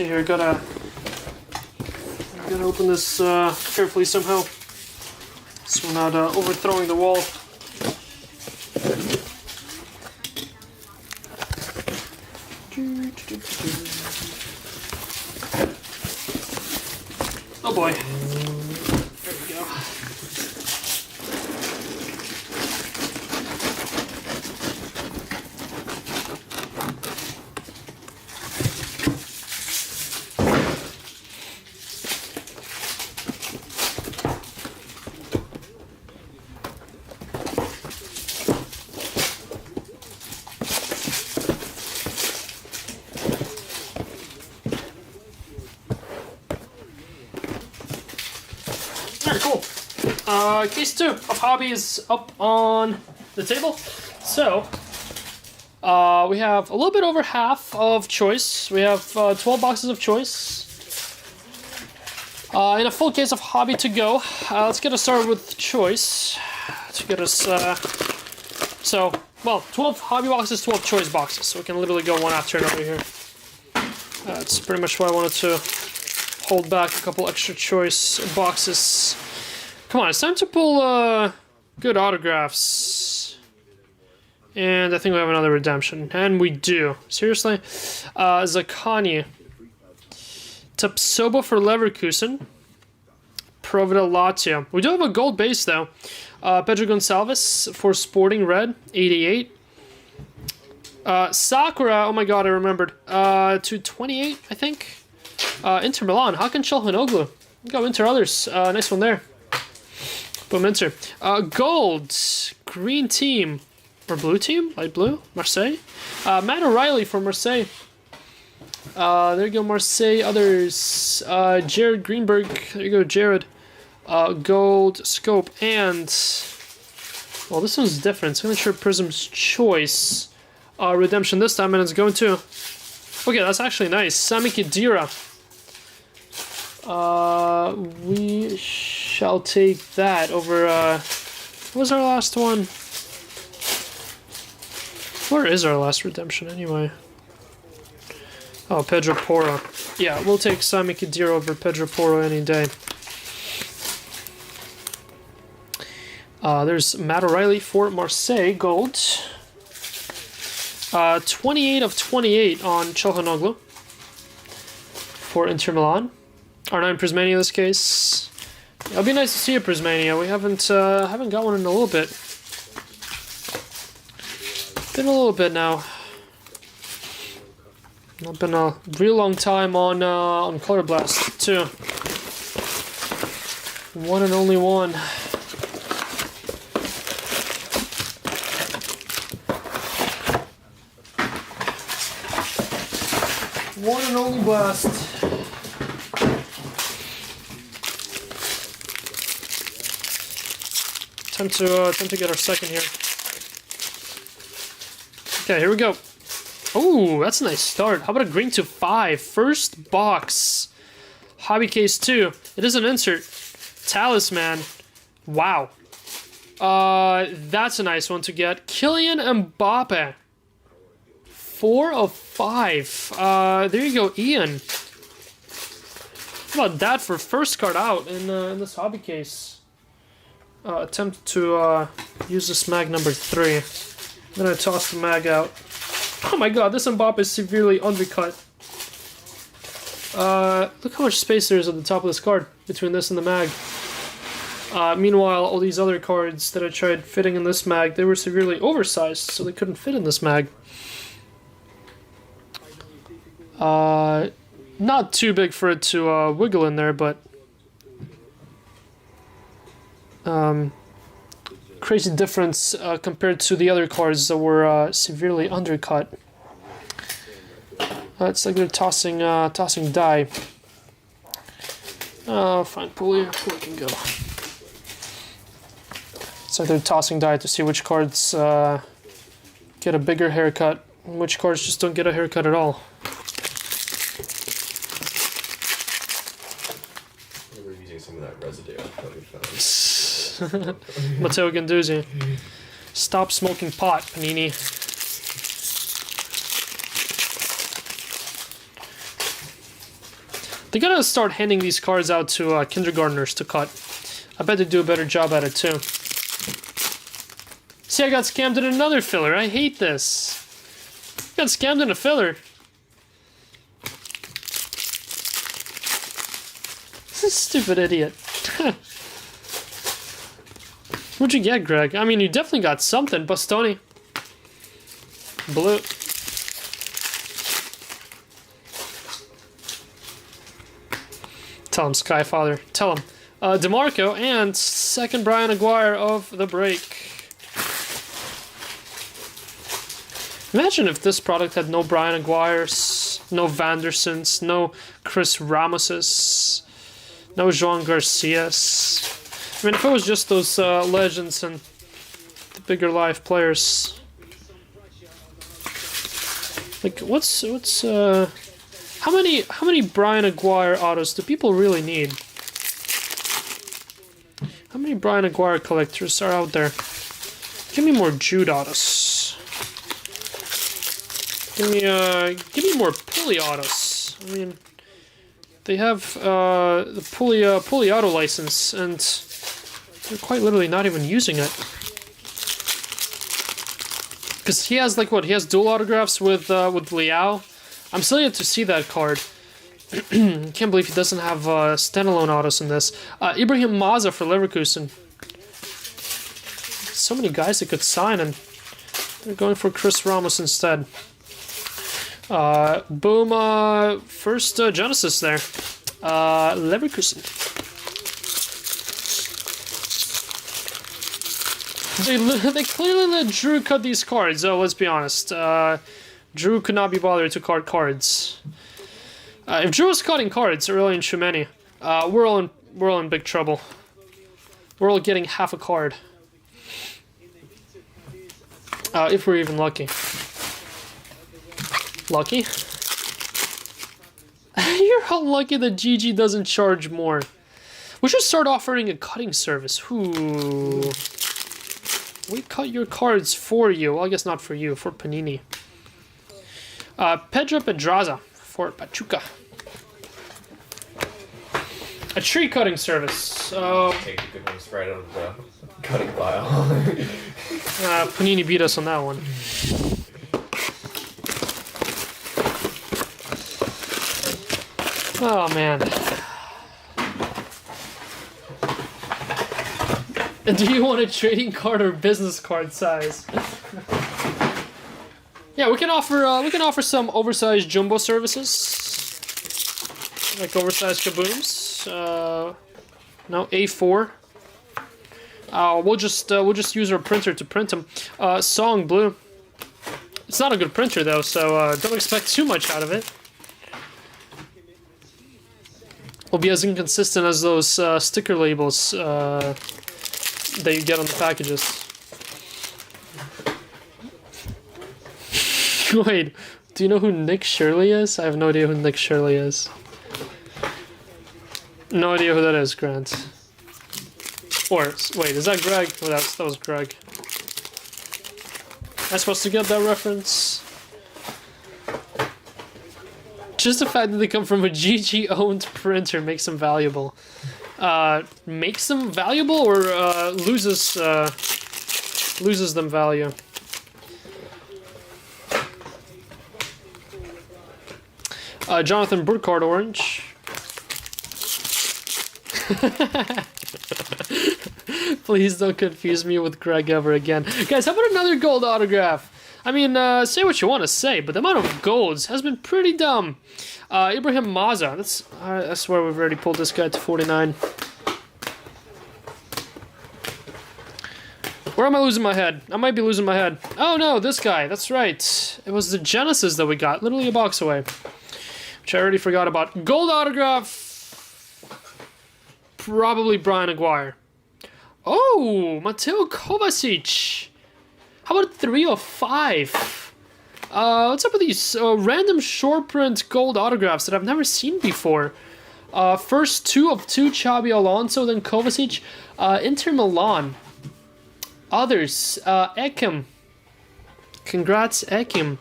see here. Gotta open this carefully somehow, so we're not overthrowing the wall. Oh boy. There we go. Very cool. Case 2 of Hobby is up on the table. So, we have a little bit over half of choice. We have 12 boxes of choice. And a full case of Hobby to go. Let's get us started with choice. To get us, 12 Hobby boxes, 12 choice boxes. So we can literally go one after another here. That's pretty much why I wanted to hold back a couple extra choice boxes. Come on, it's time to pull good autographs. And I think we have another redemption. And we do. Seriously? Zakani. Tapsoba for Leverkusen. Provida Lazio. We do have a gold base though. Pedro Gonçalves for Sporting Red, 88. Sakura, oh my god, I remembered. To 28, I think. Inter Milan, Hakan Çalhanoğlu. Go Inter others. Nice one there. Boom, Inter. Gold, green team, or blue team, light blue, Marseille. Matt O'Reilly for Marseille. There you go, Marseille. Others, Jared Greenberg. There you go, Jared. Gold, scope, and well, this one's different. Signature Prizm's Choice. Redemption this time, and it's going to. Okay, that's actually nice. Sami Khedira. We shall take that over. What was our last one? Where is our last redemption anyway? Oh, Pedro Porro. Yeah, we'll take Sami Khedira over Pedro Porro any day. There's Matt O'Reilly for Marseille, gold. 28 of 28 on Çalhanoğlu for Inter Milan. R9 Prismania in this case. It'll be nice to see a Prismania. We haven't got one in a little bit. Been a little bit now. Not been a real long time on Color Blast too. One and only one. One and only blast. Time to get our second here. Okay, here we go. Oh, that's a nice start. How about a green to 5? First box. Hobby case 2. It is an insert. Talisman. Wow. That's a nice one to get. Kylian Mbappe. 4 of 5. There you go, Ian. How about that for first card out in this hobby case? Attempt to use this mag number 3. I'm gonna toss the mag out. Oh my god, this Mbappe is severely undercut. Look how much space there is at the top of this card between this and the mag. Meanwhile, all these other cards that I tried fitting in this mag, they were severely oversized, so they couldn't fit in this mag. Not too big for it to wiggle in there, but crazy difference compared to the other cards that were severely undercut. It's like they're tossing die. Fine, Puli can go. It's like they're tossing die to see which cards get a bigger haircut, and which cards just don't get a haircut at all. We're using some of that residue that we found. Matteo Guendouzi. Stop smoking pot, Panini. They gotta start handing these cards out to kindergartners to cut. I bet they do a better job at it too. See, I got scammed in another filler. I hate this. Got scammed in a filler. Stupid idiot. What'd you get, Greg? I mean, you definitely got something. Bastoni. Blue. Tell him, Skyfather. Tell him. DeMarco and second Brian Aguirre of the break. Imagine if this product had no Brian Aguirres, no Vandersons, no Chris Ramoses, no Joan Garcias. I mean, if it was just those legends and the bigger live players. Like, how many Brian Aguirre autos do people really need? How many Brian Aguirre collectors are out there? Give me more Jude autos. Give me more Puli autos. I mean, they have the Puli auto license, and they're quite literally not even using it. Because he has, like, what? He has dual autographs with Liao. I'm still yet to see that card. Can't believe he doesn't have standalone autos in this. Ibrahim Maza for Leverkusen. So many guys they could sign, and they're going for Chris Ramos instead. Boom, first Genesis there. Leverkusen. They clearly let Drew cut these cards, though, let's be honest. Drew could not be bothered to card cards. If Drew was cutting cards early in Shumeni, we're all in big trouble. We're all getting half a card. If we're even lucky. Lucky? You're unlucky that GG doesn't charge more. We should start offering a cutting service. Ooh. We cut your cards for you. Well, I guess not for you, for Panini. Pedro Pedraza for Pachuca. A tree cutting service. Take the good ones right out of the cutting pile. Panini beat us on that one. Oh, man. Do you want a trading card or business card size? Yeah, we can offer some oversized jumbo services, like oversized kabooms. No, A4. We'll just use our printer to print them. Song Blue. It's not a good printer though, so don't expect too much out of it. Will be as inconsistent as those sticker labels that you get on the packages. Wait, do you know who Nick Shirley is? I have no idea who Nick Shirley is. No idea who that is, Grant. Or, wait, is that Greg? Oh, that was Greg. Am I supposed to get that reference? Just the fact that they come from a GG-owned printer makes them valuable. Makes them valuable or loses them value? Jonathan Burkhardt orange. Please don't confuse me with Greg ever again. Guys, how about another gold autograph? I mean, say what you want to say, but the amount of golds has been pretty dumb. Ibrahim Maza. I swear we've already pulled this guy to 49. Where am I losing my head? I might be losing my head. Oh no, this guy. That's right. It was the Genesis that we got, literally a box away. Which I already forgot about. Gold autograph. Probably Brian Aguirre. Oh, Mateo Kovacic. How about 3 of 5? What's up with these random short print gold autographs that I've never seen before? First 2 of 2, Xabi Alonso, then Kovacic. Inter Milan. Others, Ekim. Congrats, Ekim.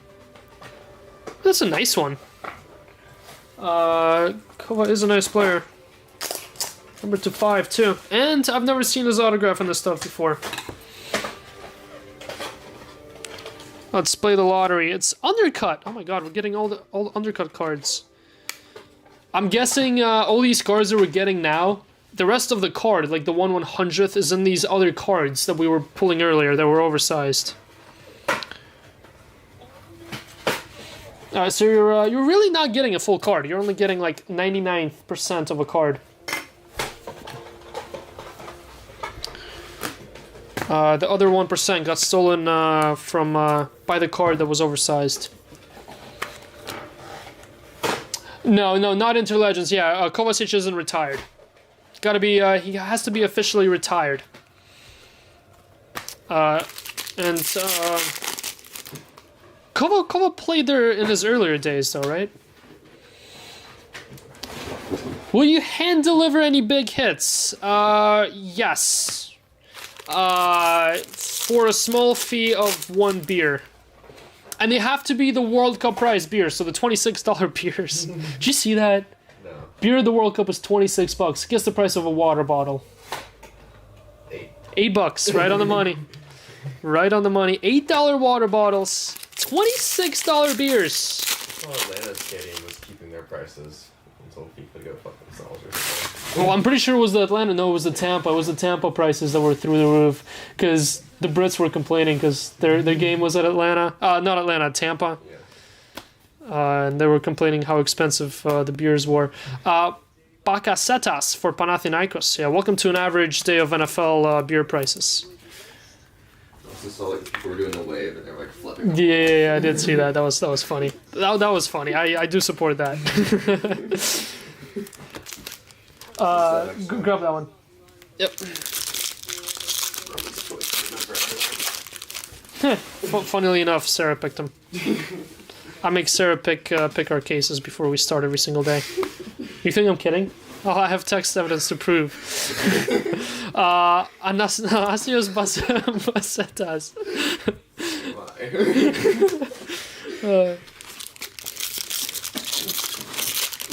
That's a nice one. Kova is a nice player. Number to 5 too. And I've never seen his autograph in this stuff before. Let's play the lottery. It's undercut. Oh my god, we're getting all the undercut cards. I'm guessing all these cards that we're getting now, the rest of the card, like the 1/100th, is in these other cards that we were pulling earlier that were oversized. So you're really not getting a full card. You're only getting like 99% of a card. The other 1% got stolen from by the card that was oversized. No, not Interlegends. Yeah, Kovacic isn't retired. Gotta be. He has to be officially retired. Kova played there in his earlier days, though, right? Will you hand deliver any big hits? Yes. For a small fee of 1 beer. And they have to be the World Cup prize beers, so the $26 beers. Did you see that? No. Beer at the World Cup is $26. Guess the price of a water bottle. $8, right on the money. Right on the money. $8 water bottles, $26 beers. Well, Atlanta Stadium was keeping their prices until FIFA go fuck themselves or something. Well, I'm pretty sure it was the Atlanta. No, it was the Tampa. It was the Tampa prices that were through the roof because the Brits were complaining because their game was at Atlanta. Not Atlanta, Tampa. Yeah. And they were complaining how expensive the beers were. Bakasetas for Panathinaikos. Yeah, welcome to an average day of NFL beer prices. I saw like people were doing the wave and they were like flipping. Yeah, I did see that. That was funny. That was funny. I do support that. Grab that one. Yep. Funnily enough, Sarah picked them. I make Sarah pick our cases before we start every single day. You think I'm kidding? Oh, I have text evidence to prove. Anastasios Basetas.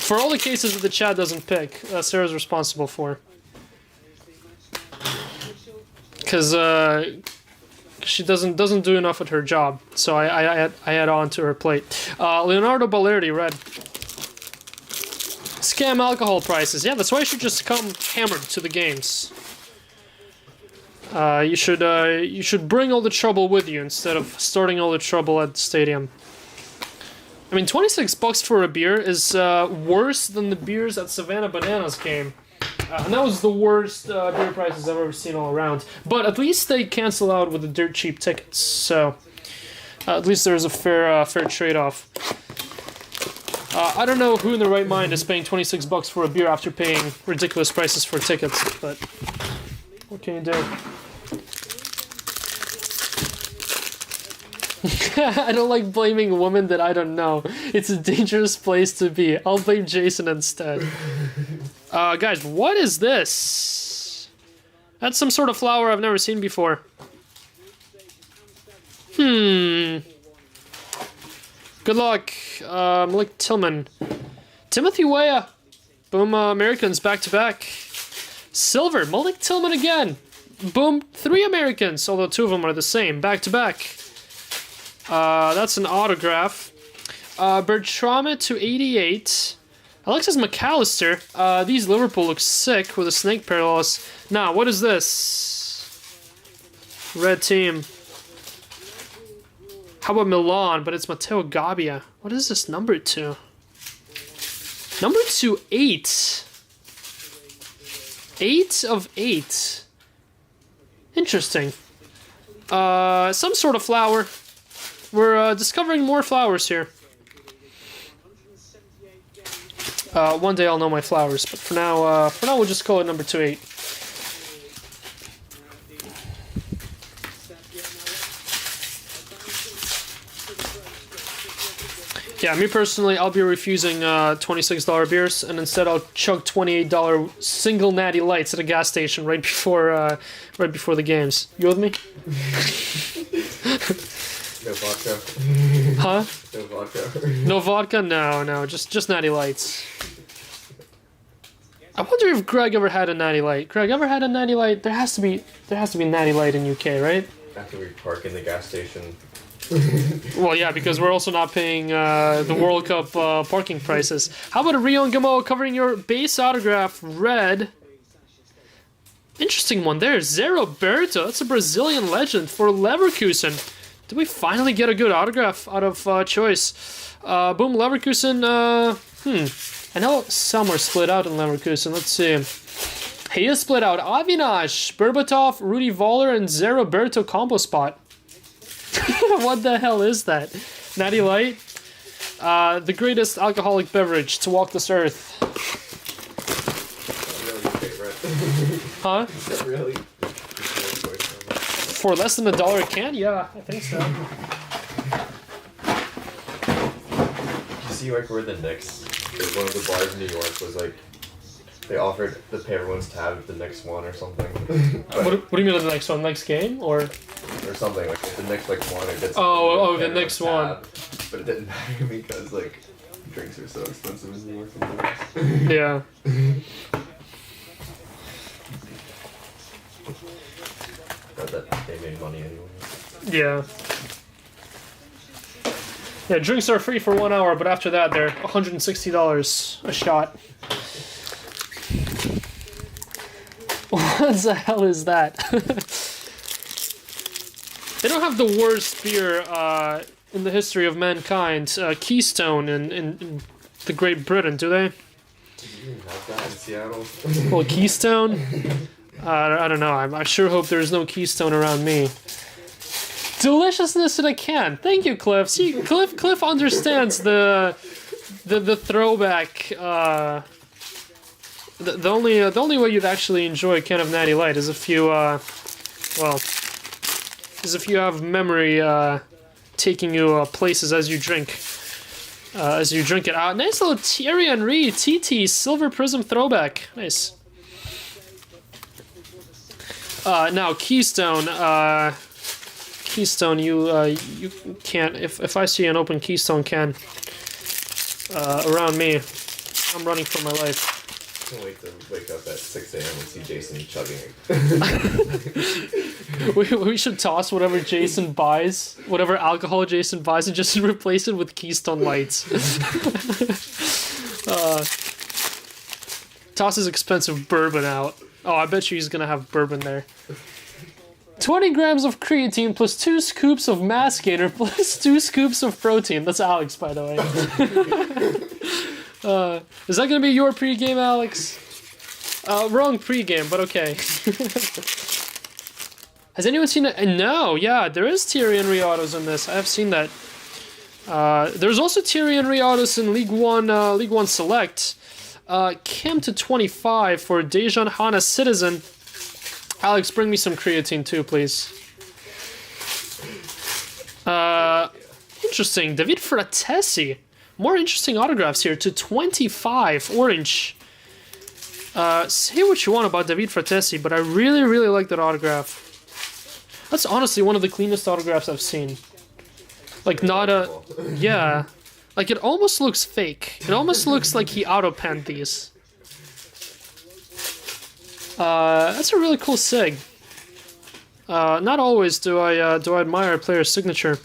For all the cases that the chat doesn't pick, Sarah's responsible for. Because she doesn't do enough at her job, so I add on to her plate. Leonardo Balerdi, red. Scam alcohol prices. Yeah, that's why you should just come hammered to the games. You should bring all the trouble with you instead of starting all the trouble at the stadium. I mean, $26 for a beer is worse than the beers at Savannah Bananas game. And that was the worst beer prices I've ever seen all around. But at least they cancel out with the dirt cheap tickets, so at least there's a fair trade-off. I don't know who in their right mind is paying $26 for a beer after paying ridiculous prices for tickets, but what can you do? I don't like blaming a woman that I don't know. It's a dangerous place to be. I'll blame Jason instead. Guys, what is this? That's some sort of flower I've never seen before. Good luck, Malik Tillman. Timothy Weah. Boom, Americans back-to-back. Silver, Malik Tillman again. Boom, 3 Americans, although 2 of them are the same, back-to-back. That's an autograph. Bertrame to 88. Alexis McAllister. These Liverpool look sick with the snake parallels. Now, what is this? Red team. How about Milan? But it's Matteo Gabbia. What is this number 2? Number 2, 8. 8 of 8. Interesting. Some sort of flower. We're discovering more flowers here. One day I'll know my flowers, but for now we'll just call it number 28. Yeah, me personally, I'll be refusing $26 beers, and instead I'll chug $28 single natty lights at a gas station right before the games. You with me? No vodka. Huh? No vodka. No vodka? No, just Natty Lights. I wonder if Greg ever had a Natty Light. Greg, ever had a Natty Light? There has to be Natty Light in UK, right? After we park in the gas station. Well, yeah, because we're also not paying the World Cup parking prices. How about a Rion Gamo covering your base autograph, red? Interesting one there. Zeroberto, that's a Brazilian legend for Leverkusen. Did we finally get a good autograph out of choice? Boom, Leverkusen, I know some are split out in Leverkusen. Let's see. He is split out. Avinash, Berbatov, Rudy Voller, and Zeroberto combo spot. What the hell is that? Natty Light? The greatest alcoholic beverage to walk this earth. Really your favorite. Huh? Is that really? For less than $1 a can? Yeah, I think so. You see, like, where the Knicks, one of the bars in New York was like, they offered to pay everyone's tab if the Knicks won or something. What do you mean the next one? Next game? Or something, like, if the Knicks, like, won, it gets... Oh, the everyone's Knicks tab. won. But it didn't matter because, like, drinks are so expensive in New York sometimes. yeah. That they made money anyway. Yeah. Yeah, drinks are free for 1 hour, but after that they're $160 a shot. What the hell is that? They don't have the worst beer in the history of mankind, Keystone in the Great Britain, do they? You didn't have that in Seattle? Well, Keystone? I don't know. I sure hope there's no Keystone around me. Deliciousness in a can. Thank you, Cliff. See, Cliff understands the throwback. The only way you'd actually enjoy a can of Natty Light is if you have memory taking you places as you drink. As you drink it. Nice little Thierry Henry TT Silver Prizm throwback. Nice. Now Keystone, you can't. If I see an open Keystone can around me, I'm running for my life. I can't wait to wake up at 6 a.m. and see Jason chugging it. we should toss whatever Jason buys, whatever alcohol Jason buys, and just replace it with Keystone Lights. Toss his expensive bourbon out. Oh, I bet you he's gonna have bourbon there. 20 grams of creatine plus 2 scoops of mass gainer plus 2 scoops of protein. That's Alex, by the way. Is that gonna be your pregame, Alex? Wrong pregame, but okay. Has anyone seen it? No, yeah, there is Thierry Henry autos in this. I have seen that. There's also Thierry Henry autos in League One Select. Kim to 25 for Dejan Hana Citizen. Alex, bring me some creatine too, please. Interesting. David Fratesi. More interesting autographs here to 25 orange. Say what you want about David Fratesi, but I really, really like that autograph. That's honestly one of the cleanest autographs I've seen. Like, not a... Yeah. Like, it almost looks fake. It almost looks like he auto-penned these. That's a really cool sig. Not always do I admire a player's signature.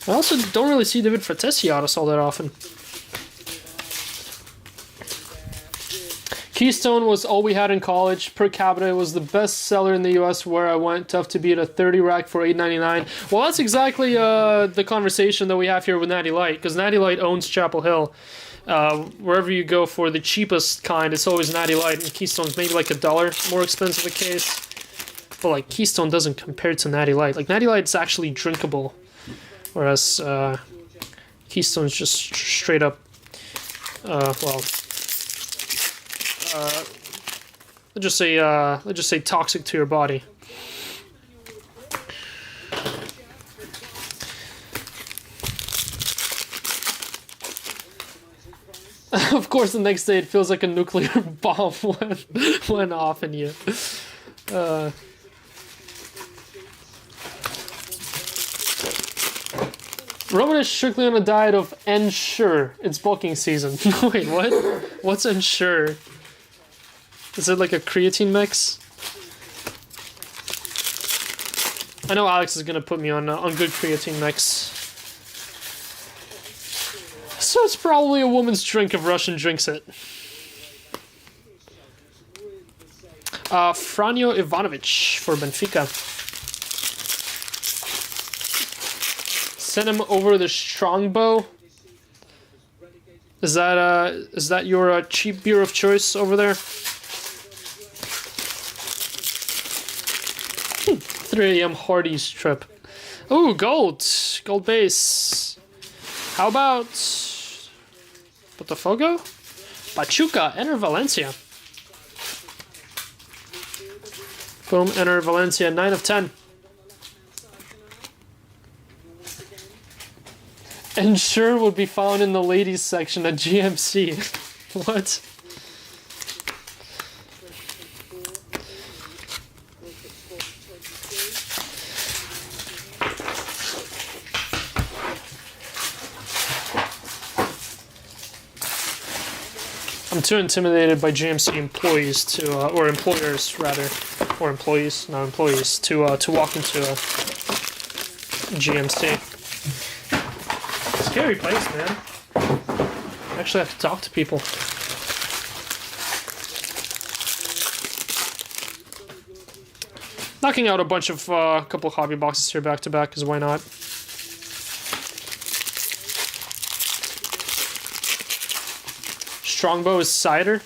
I also don't really see David Fratesi autos all that often. Keystone was all we had in college. Per capita, it was the best seller in the US where I went. Tough to beat a 30 rack for $8.99. Well, that's exactly the conversation that we have here with Natty Light, because Natty Light owns Chapel Hill. Wherever you go for the cheapest kind, it's always Natty Light, and Keystone's maybe like $1 more expensive a case. But like Keystone doesn't compare to Natty Light. Like Natty Light's actually drinkable, whereas Keystone's just straight up. Let's just say toxic to your body. Of course, the next day it feels like a nuclear bomb went off in you. Roman is strictly on a diet of Ensure. It's bulking season. Wait, what? What's Ensure? Is it like a creatine mix? I know Alex is gonna put me on good creatine mix. So it's probably a woman's drink if Russian drinks it. Franjo Ivanovic for Benfica. Send him over the Strongbow. Is that your cheap beer of choice over there? 3 AM Hardy's trip. Ooh, gold base. How about Botafogo? Pachuca, enter Valencia. Boom, enter Valencia, 9 of 10. Ensure would be found in the ladies section at GMC. What? I'm too intimidated by GMC employees to, or employers rather, or employees, not employees, to walk into a GMC. Scary place, man. I actually have to talk to people. Knocking out a bunch of, couple of hobby boxes here back to back, because why not? Strongbow is cider.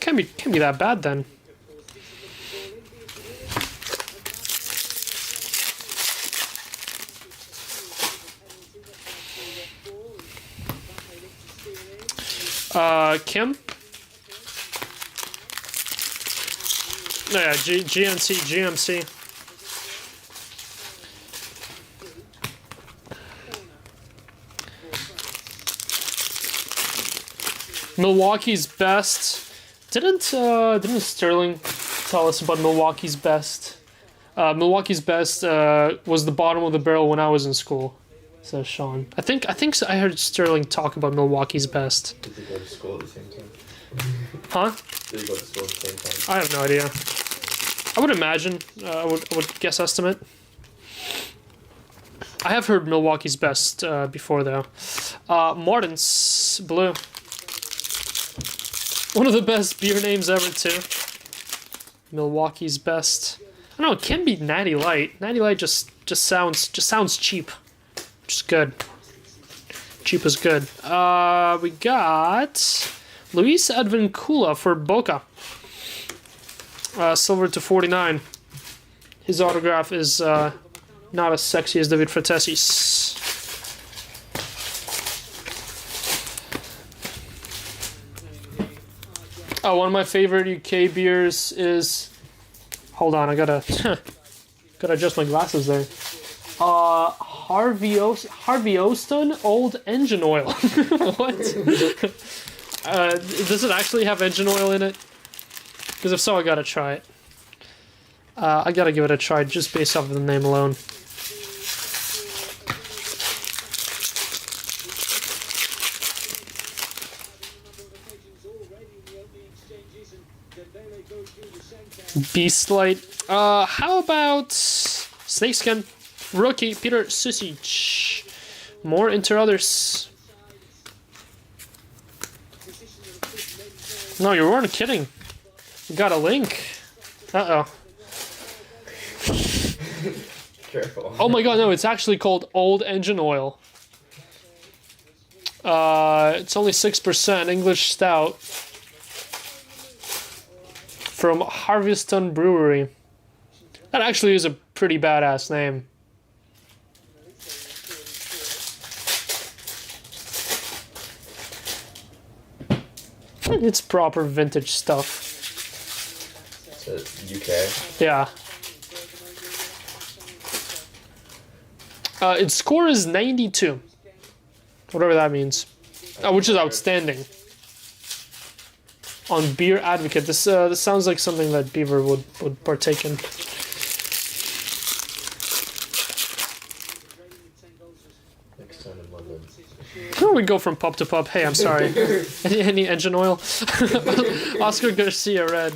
Can't be that bad then. Kim? No, yeah, GMC. Milwaukee's best. Didn't Sterling tell us about Milwaukee's best? Milwaukee's best was the bottom of the barrel when I was in school, says Sean. I think I heard Sterling talk about Milwaukee's best. Did you go to school at the same time? Huh? Did you go to school at the same time? I have no idea. I would imagine. I would guess estimate. I have heard Milwaukee's best before though. Martin's Blue. One of the best beer names ever too. Milwaukee's best. I don't know. It can be Natty Light. Natty Light just sounds cheap. Just good. Cheap is good. We got Luis Advincula for Boca. Silver to 49. His autograph is not as sexy as David Fratesi's. Oh, one of my favorite UK beers is... Hold on, I gotta adjust my glasses there. Harvey Oston Old Engine Oil. What? Does it actually have engine oil in it? Because if so, I gotta try it. I gotta give it a try just based off of the name alone. Beast Light. How about Snakeskin? Rookie Peter Susic. More Inter others. No, you weren't kidding. You got a link. Uh-oh. Careful. Oh my god, no, it's actually called Old Engine Oil. It's only 6% English Stout. From Harveston Brewery. That actually is a pretty badass name. It's proper vintage stuff. It's UK? Yeah. Its score is 92. Whatever that means. Which is outstanding. On Beer Advocate. This sounds like something that Beaver would partake in. don't we go from pub to pub? Hey, I'm sorry. Any engine oil? Oscar Garcia red.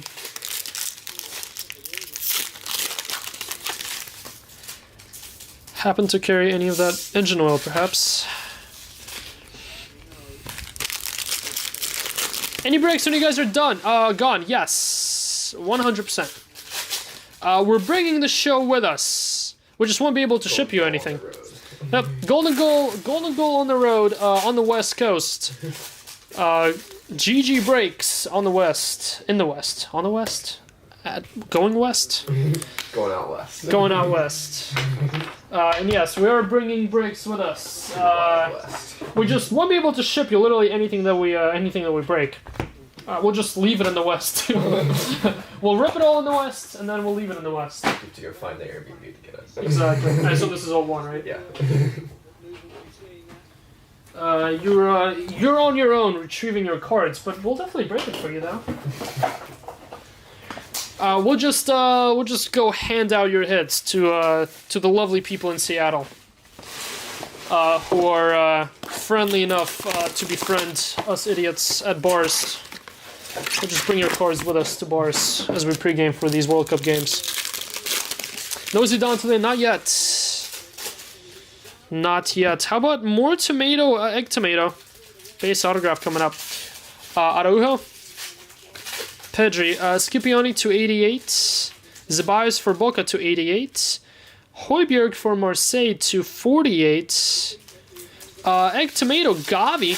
Happen to carry any of that engine oil, perhaps? Any breaks when you guys are done? Gone. Yes, 100%. We're bringing the show with us. We just won't be able to ship you anything. Yep, golden goal on the road, on the west coast. GG breaks on the west, in the west, on the west, going west, Going out west. going out west. And yes, we are bringing breaks with us. We just won't be able to ship you literally anything that we break. We'll just leave it in the west. We'll rip it all in the west, and then we'll leave it in the west. You have to go find the Airbnb to get it. Exactly. And so this is all one, right? Yeah. You're on your own retrieving your cards, but we'll definitely break it for you though. We'll just go hand out your hits to the lovely people in Seattle, who are friendly enough to befriend us idiots at bars. We'll just bring your cards with us to bars as we pregame for these World Cup games. Nosy down today? Not yet. Not yet. How about more tomato, egg tomato? Base autograph coming up. Araujo. Pedri. Scipioni to 88. Zeballos for Boca to 88. Højbjerg for Marseille to 48. Egg tomato, Gavi.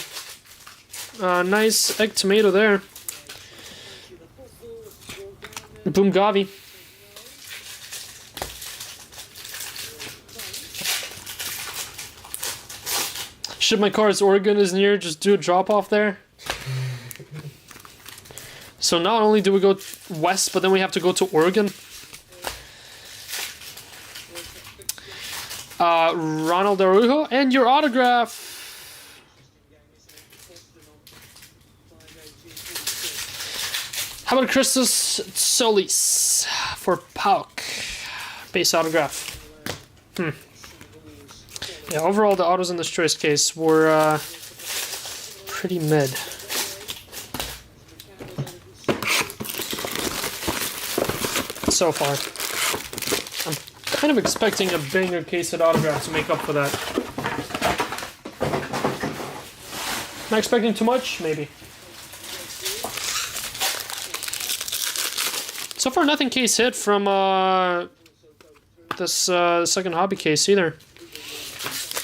Nice egg tomato there. Boom, Gavi. Ship my cards. Oregon is near. Just do a drop off there. So not only do we go west, but then we have to go to Oregon. Ronald Araujo, and your autograph. How about Christos Solis for Pauk? Base autograph. Yeah, overall the autos in this choice case were pretty mid. So far. I'm kind of expecting a banger case at autograph to make up for that. Not expecting too much? Maybe. So far, nothing case hit from this second hobby case either.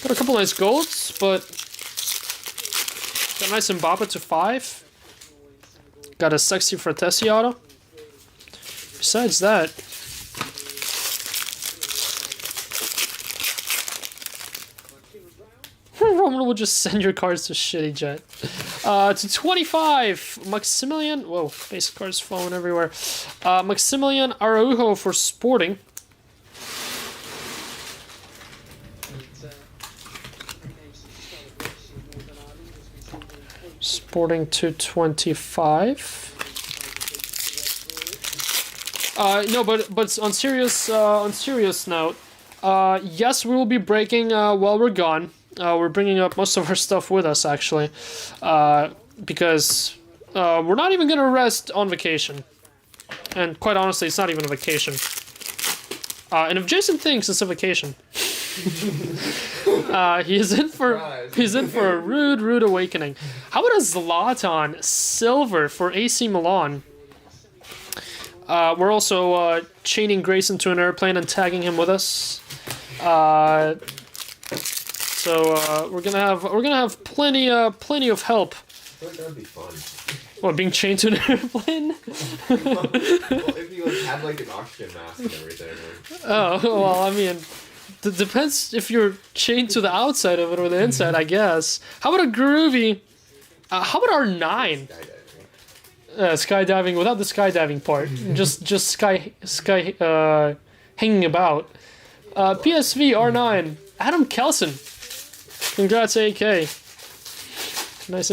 Got a couple nice golds, but got a nice Mbappe to 5. Got a sexy Fratesi auto. Besides that, Roman will just send your cards to Shitty Jet. To 25, Maximilian. Whoa, basic cards falling everywhere. Maximilian Araujo for Sporting. Sporting to 25. No, but on serious note, yes, we will be breaking while we're gone. We're bringing up most of our stuff with us, actually, because we're not even going to rest on vacation. And quite honestly, it's not even a vacation. And if Jason thinks it's a vacation, he's in for a rude awakening. How about a Zlatan Silver for AC Milan? We're also chaining Grayson to an airplane and tagging him with us. So we're gonna have plenty of help. I feel like that'd be fun. What, being chained to an airplane? Well, if you had like an oxygen mask and everything. Like... Oh well, I mean, depends if you're chained to the outside of it or the inside, I guess. How about a groovy? How about R9? Skydiving without the skydiving part, just sky hanging about. PSV R9, Adam Kelson. Congrats, AK. Nice.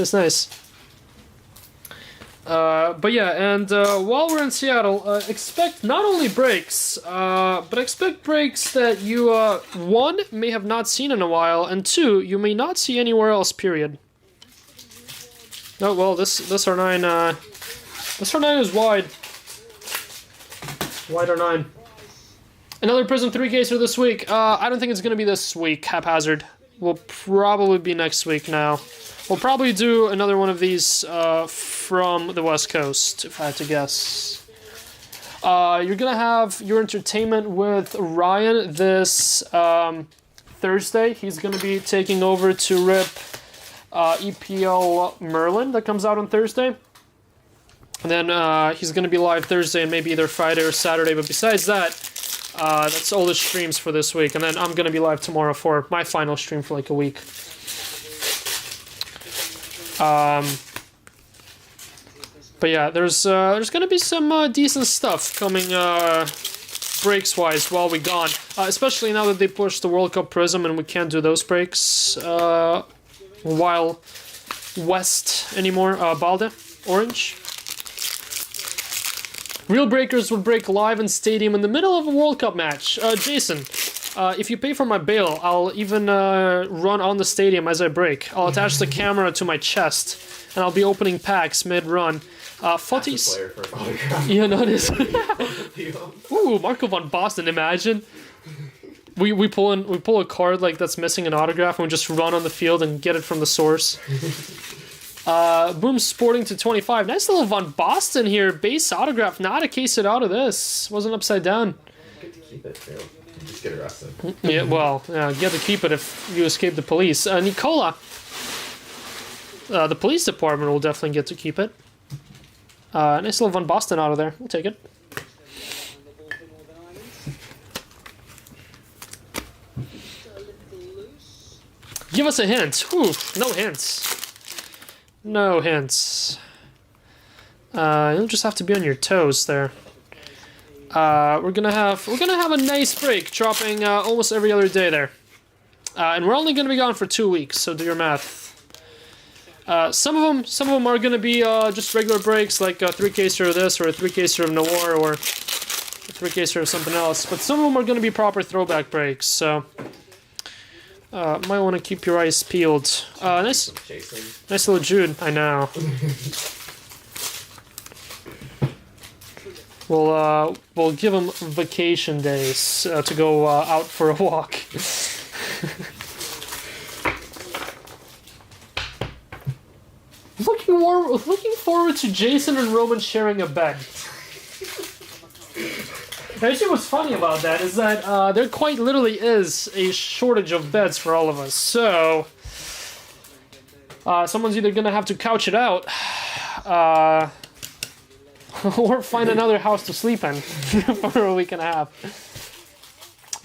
But yeah, and while we're in Seattle, expect not only breaks, but expect breaks that you, 1, may have not seen in a while, and 2, you may not see anywhere else, period. Oh well, this R9 this R9 is wide. Wide R9. Another Prizm 3-caser this week. I don't think it's gonna be this week, haphazard. Will probably be next week now. We'll probably do another one of these from the West Coast, if I had to guess. You're gonna have your entertainment with Ryan this Thursday. He's gonna be taking over to rip EPL Merlin that comes out on Thursday. And then he's gonna be live Thursday and maybe either Friday or Saturday. But besides that, that's all the streams for this week. And then I'm gonna be live tomorrow for my final stream for like a week. But yeah, there's gonna be some decent stuff coming breaks wise while we're gone, especially now that they pushed the World Cup Prizm and we can't do those breaks while West anymore. Balde orange. Real breakers would break live in stadium in the middle of a World Cup match. Jason, if you pay for my bail, I'll even run on the stadium as I break. I'll attach the camera to my chest, and I'll be opening packs mid-run. Futties. Yeah, notice. Ooh, Marco van Basten, imagine. We pull a card like that's missing an autograph and we just run on the field and get it from the source. Boom Sporting to 25. Nice little Van Basten here. Base autograph. Not to case it out of this. Wasn't upside down. Get to keep it, too. Just get arrested. Yeah, well, get to keep it if you escape the police. Nicola. The police department will definitely get to keep it. Nice little Van Basten out of there. We'll take it. Give us a hint. Whew, no hints. No hints. You'll just have to be on your toes there. We're gonna have a nice break, dropping almost every other day there. And we're only gonna be gone for 2 weeks, so do your math. Some of them are gonna be just regular breaks, like a 3-caser of this, or a 3-caser of Noir, or a 3-caser of something else. But some of them are gonna be proper throwback breaks, so might want to keep your eyes peeled. Nice little Jude. I know. We'll give him vacation days to go out for a walk. Looking forward to Jason and Roman sharing a bed. Actually, what's funny about that is that there quite literally is a shortage of beds for all of us. So someone's either gonna have to couch it out, or find another house to sleep in for a week and a half.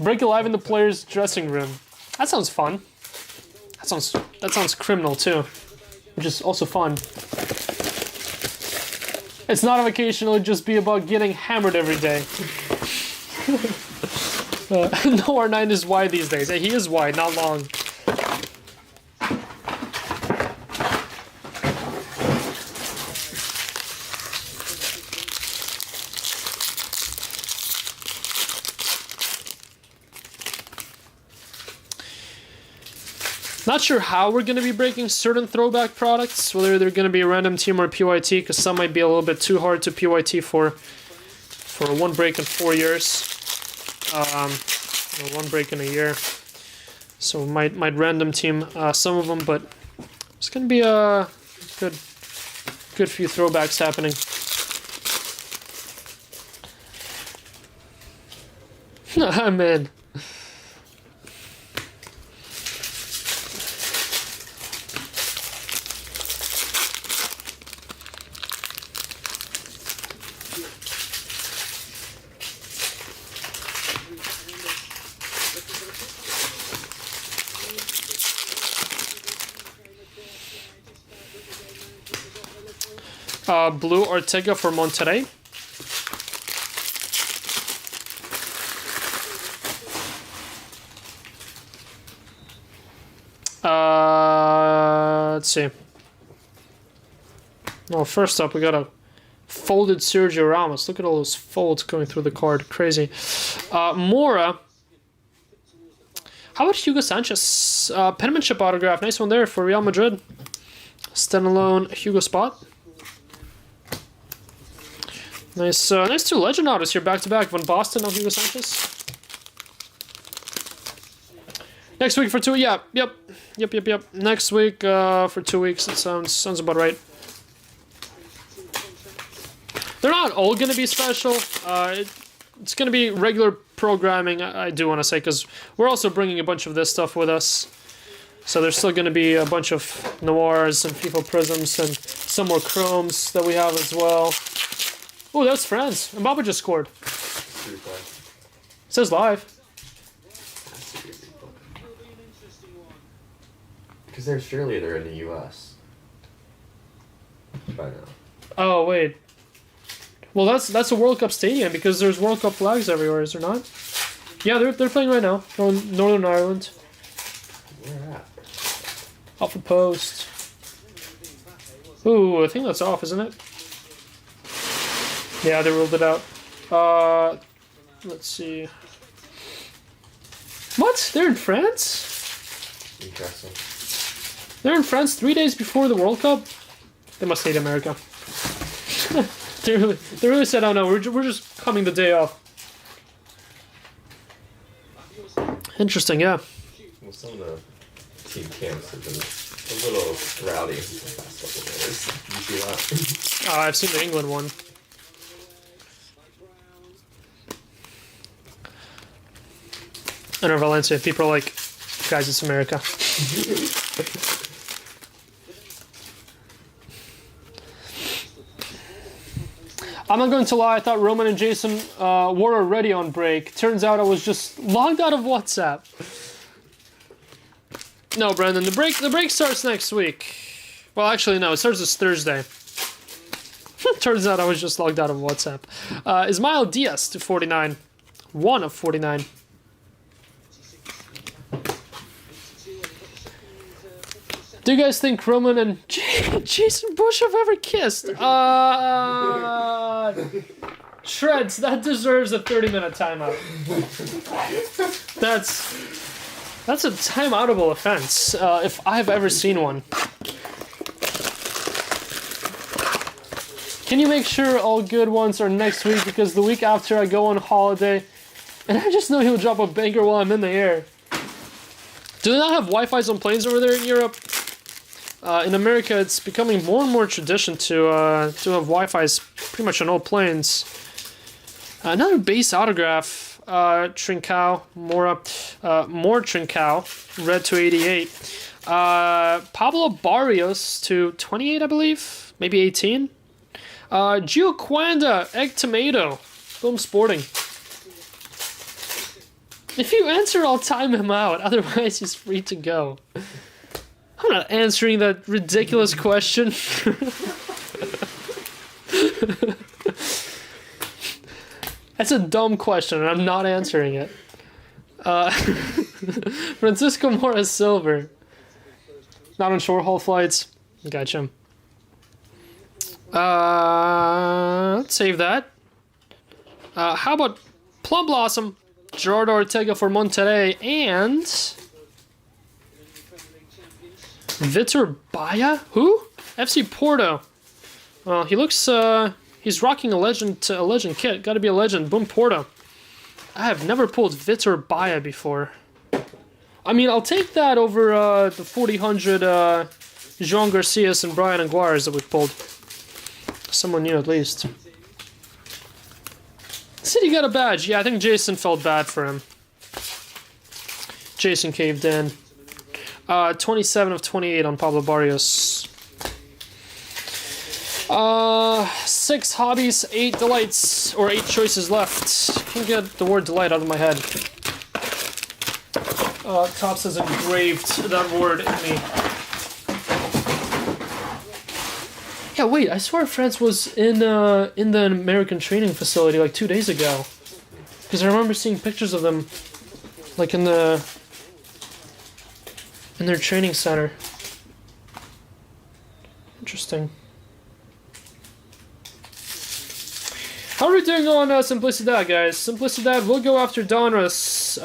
Break alive in the players' dressing room. That sounds fun. That sounds criminal too, which is also fun. It's not a vacation, it'll just be about getting hammered every day. No, R9 is wide these days. He is wide, not long. Not sure how we're going to be breaking certain throwback products, whether they're going to be a random team or a PYT, because some might be a little bit too hard to PYT for one break in 4 years. One break in a year. So might random team some of them, but it's going to be a good few throwbacks happening. I'm in. Blue Ortega for Monterrey. Let's see. Well, first up, we got a folded Sergio Ramos. Look at all those folds going through the card. Crazy. Mora. How about Hugo Sanchez? Penmanship autograph. Nice one there for Real Madrid. Standalone Hugo Spot. Nice, nice 2 legend autos here back to back. Van Basten of Hugo Sanchez. Next week for 2, yeah, yep. Next week for 2 weeks. It sounds about right. They're not all gonna be special. It's gonna be regular programming. I do want to say, because we're also bringing a bunch of this stuff with us. So there's still gonna be a bunch of Noirs and FIFA Prizms and some more Chromes that we have as well. Oh, that's France. Mbappe just scored. It says live. Because they're in the US. By now. Oh wait. Well, that's a World Cup stadium because there's World Cup flags everywhere, is there not? Yeah, they're playing right now. They're in Northern Ireland. Where at? Off the post. Ooh, I think that's off, isn't it? Yeah, they ruled it out. Let's see. What? They're in France? Interesting. They're in France 3 days before the World Cup? They must hate America. They really said, oh no, we're just coming the day off. Interesting, yeah. Well, some of the team camps have been a little rowdy the past couple of days. Did you see that? I've seen the England one. I know Valencia, people are like, guys, it's America. I'm not going to lie, I thought Roman and Jason were already on break. Turns out I was just logged out of WhatsApp. No, Brandon, the break starts next week. Well, actually, no, it starts this Thursday. Turns out I was just logged out of WhatsApp. Ismail Diaz to 49. 1 of 49. Do you guys think Roman and Jason Bush have ever kissed? Shreds, that deserves a 30-minute timeout. That's a timeoutable offense, if I've ever seen one. Can you make sure all good ones are next week, because the week after I go on holiday, and I just know he'll drop a banger while I'm in the air. Do they not have Wi-Fi's on planes over there in Europe? In America, it's becoming more and more tradition to have Wi-Fi's pretty much on all planes. Another base autograph, Trincao, more Trincao, red to 88. Pablo Barrios to 28, I believe, maybe 18. Gio Quanda, Egg Tomato, Boom Sporting. If you answer, I'll time him out. Otherwise, he's free to go. I'm not answering that ridiculous question. That's a dumb question, and I'm not answering it. Francisco Mora Silver. Not on short haul flights. Gotcha. Let's save that. How about Plum Blossom? Gerardo Ortega for Monterrey and Vitor Baia? Who? FC Porto. Well, he looks, he's rocking a legend kit. Gotta be a legend. Boom, Porto. I have never pulled Vitor Baia before. I mean, I'll take that over the 4000 João Garcias and Brian Aguirre's that we pulled. Someone new at least. City got a badge. Yeah, I think Jason felt bad for him. Jason caved in. 27 of 28 on Pablo Barrios. 6 hobbies, 8 delights, or 8 choices left. Can't get the word delight out of my head. Tops has engraved that word in me. Yeah, wait, I swear France was in the American training facility like 2 days ago. Because I remember seeing pictures of them like in their training center. Interesting. How are we doing on Simplicidad, guys? Simplicidad will go after Donruss.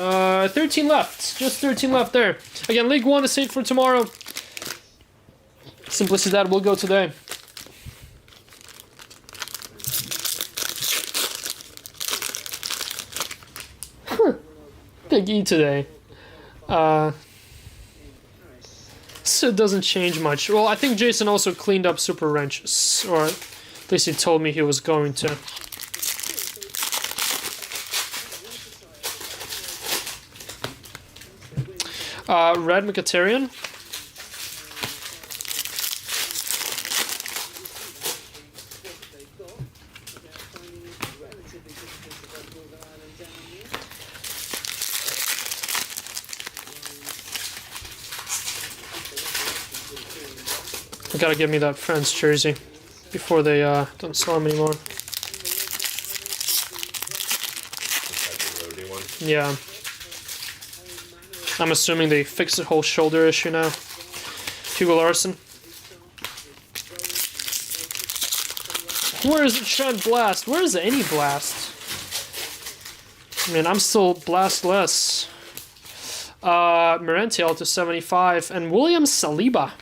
13 left. Just 13 left there. Again, League 1 is set for tomorrow. Simplicidad will go today. Big E today. So it doesn't change much. Well, I think Jason also cleaned up Super Wrenches, or at least he told me he was going to. Red Mkhitaryan. You gotta give me that France jersey before they don't sell them anymore. Yeah. I'm assuming they fixed the whole shoulder issue now. Hugo Larson. Where is the Trent Blast? Where is any Blast? I mean, I'm still Blastless. Merentiel to 75. And William Saliba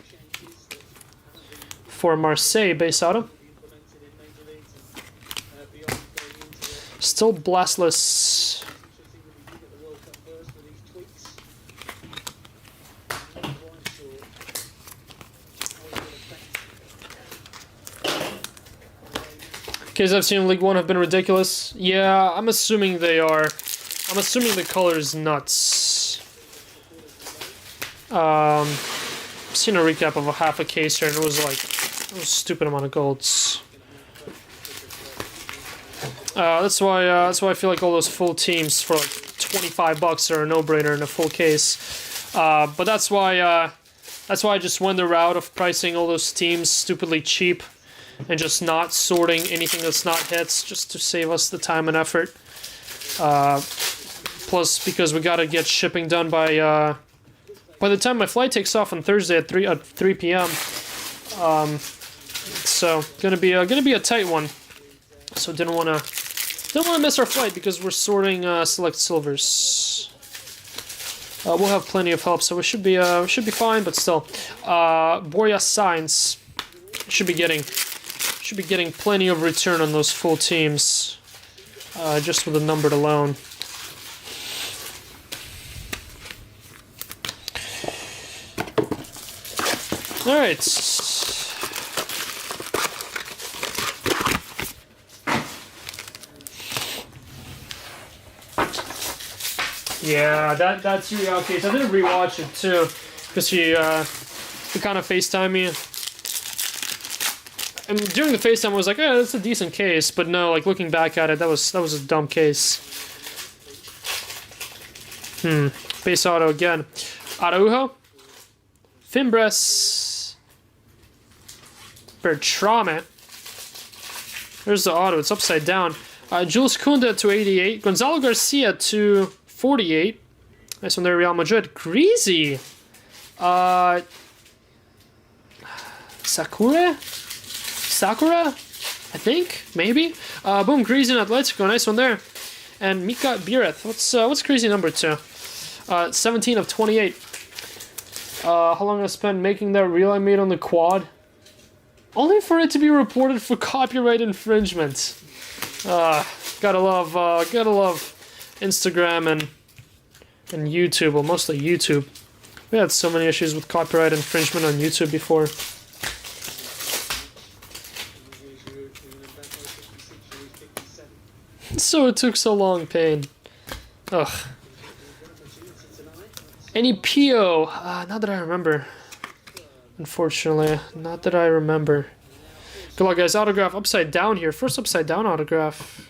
for Marseille base auto. Still Blastless. Kids I've seen in League One have been ridiculous. Yeah, I'm assuming they are. I'm assuming the color is nuts. I've seen a recap of a half a case here, and it was like a stupid amount of golds. That's why I feel like all those full teams for like $25 are a no-brainer in a full case. But that's why I just went the route of pricing all those teams stupidly cheap. And just not sorting anything that's not hits, just to save us the time and effort. Plus, because we gotta get shipping done by the time my flight takes off on Thursday at 3 p.m. So gonna be a tight one. So didn't wanna miss our flight because we're sorting select silvers. We'll have plenty of help, so we should be fine. But still, Borja Sainz should be getting plenty of return on those full teams, just with the numbered alone. All right. Yeah, that's your case. I didn't rewatch it too, because he kind of FaceTimed me. And during the FaceTime, I was like, "Yeah, that's a decent case," but no, like looking back at it, that was a dumb case. Base auto again. Araujo, Fimbres, Bertrame. There's the auto. It's upside down. Jules Koundé to 88. Gonzalo Garcia to 48. Nice one there, Real Madrid. Greasy. Sakura, I think, maybe. Boom, Greasy and Atletico, nice one there. And Mika Bireth, what's Greasy number 2? 17 of 28. How long I spent making that reel I made on the quad? Only for it to be reported for copyright infringement. Gotta love Instagram and YouTube, well, mostly YouTube. We had so many issues with copyright infringement on YouTube before. So it took so long, pain. Ugh. Any PO? Not that I remember. Unfortunately, not that I remember. Good luck, guys. Autograph upside down here. First upside down autograph.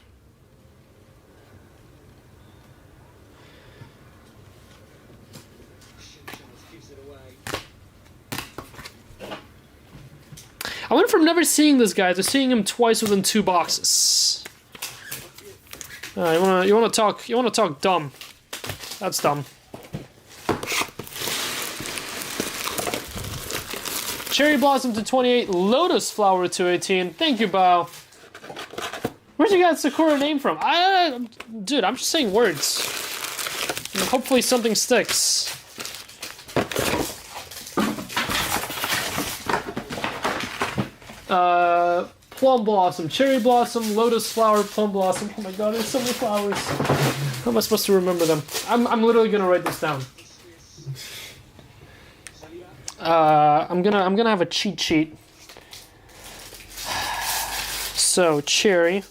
I went from never seeing this guy to seeing him twice within 2 boxes. You wanna talk dumb? That's dumb. Cherry Blossom to 28, Lotus Flower to 18. Thank you, Bao. Where'd you get Sakura name from? Dude, I'm just saying words. And hopefully something sticks. Plum Blossom, Cherry Blossom, Lotus Flower, Plum Blossom. Oh my god, there's so many flowers. How am I supposed to remember them? I'm literally gonna write this down. I'm gonna have a cheat sheet. So Cherry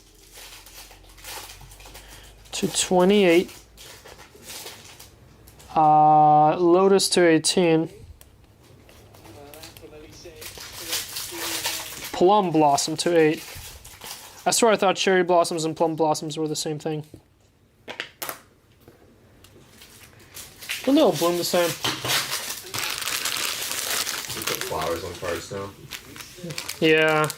to 28. Lotus to 18. Plum Blossom to 8. I swear I thought Cherry Blossoms and Plum Blossoms were the same thing. Well, they'll bloom the same. You put flowers on cards now. Yeah.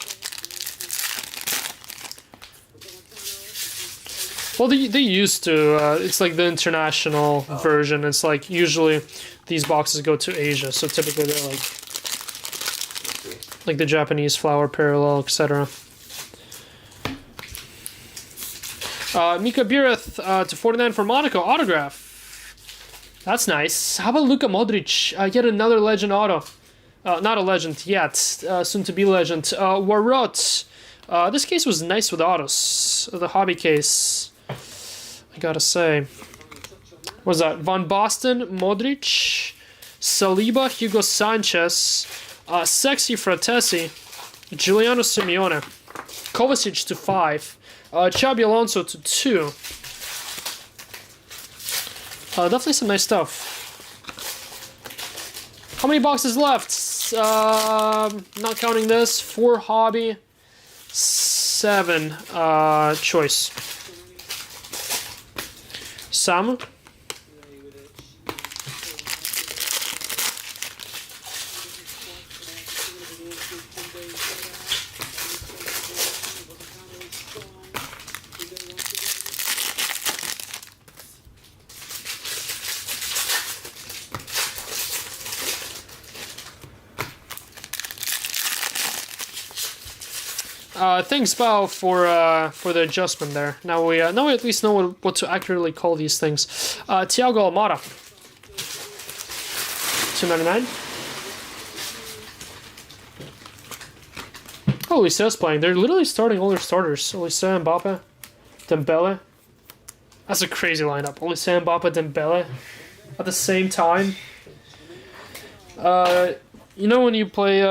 Well, they used to. It's like the international version. It's like usually these boxes go to Asia, so typically they're like the Japanese flower parallel, etc. Mika Bireth to 49 for Monaco autograph. That's nice. How about Luka Modric? Yet another legend auto. Not a legend yet. Soon to be legend. Warot. This case was nice with autos. The hobby case. I gotta say. What was that? Van Basten, Modric, Saliba, Hugo Sanchez, Sexy Fratesi, Giuliano Simeone, Kovacic to 5, Xabi Alonso to 2. Definitely some nice stuff. How many boxes left? Not counting this. 4 hobby, 7 choice. Sam. Thanks, Bao, for the adjustment there. Now we at least know what to accurately call these things. Thiago Almada, 299. Oh, Olise's playing. They're literally starting all their starters. Olise, Mbappe, Dembele. That's a crazy lineup. Olise, Mbappe, Dembele at the same time. You know when you play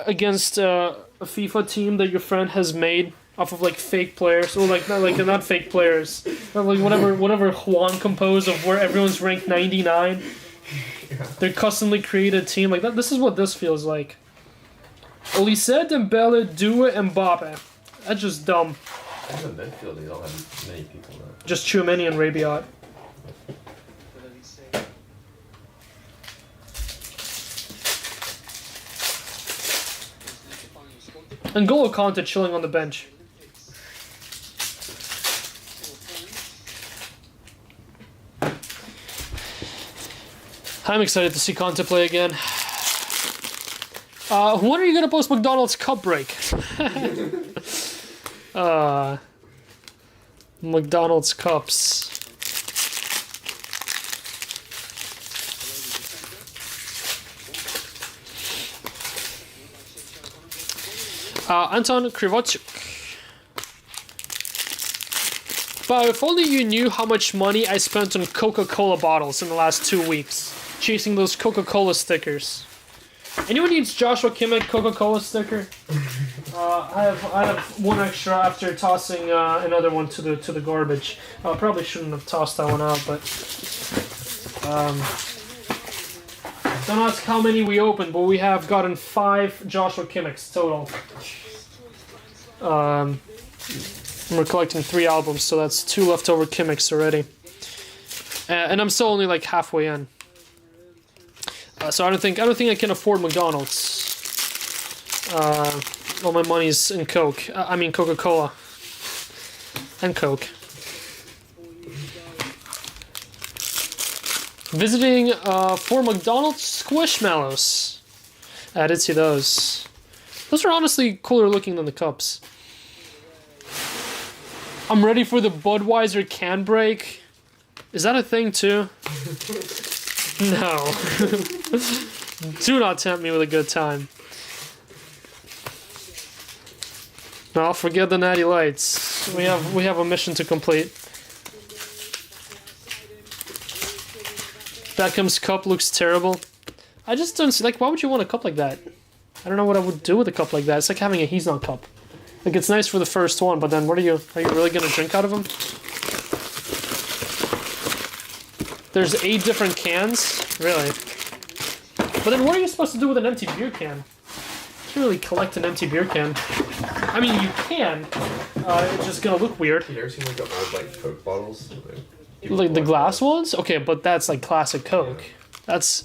against a FIFA team that your friend has made off of like fake players, or like not fake players, but like whatever Juan composed of where everyone's ranked 99. Yeah. Their customly created team like that. This is what this feels like. Olise, Dembele, Due, Mbappe. That's just dumb. In the midfield, they don't have many people though. Just Tchouameni and Rabiot. And N'Golo Kante chilling on the bench. I'm excited to see Kante play again. When are you going to post McDonald's cup break? McDonald's cups. Anton Krivochuk. But if only you knew how much money I spent on Coca-Cola bottles in the last 2 weeks, chasing those Coca-Cola stickers. Anyone needs Joshua Kimmich Coca-Cola sticker? I have one extra after tossing another one to the garbage. I probably shouldn't have tossed that one out, but don't ask how many we opened, but we have gotten 5 Joshua Kimmichs total. We're collecting 3 albums, so that's 2 leftover Kimmichs already. And I'm still only like halfway in. So I don't think I can afford McDonald's. All my money's in Coke. I mean Coca-Cola. And Coke. Visiting 4 McDonald's Squishmallows. I did see those. Those are honestly cooler looking than the cups. I'm ready for the Budweiser can break. Is that a thing too? No. Do not tempt me with a good time. No, forget the natty lights. We have a mission to complete. Beckham's cup looks terrible. I just don't see, like, why would you want a cup like that? I don't know what I would do with a cup like that. It's like having a He's Not cup. Like, it's nice for the first one, but then are you really gonna drink out of them? There's 8 different cans? Really? But then what are you supposed to do with an empty beer can? You can't really collect an empty beer can. I mean, you can. It's just gonna look weird. You ever seen like the old like Coke bottles? Like the glass ones? Okay, but that's like classic Coke. That's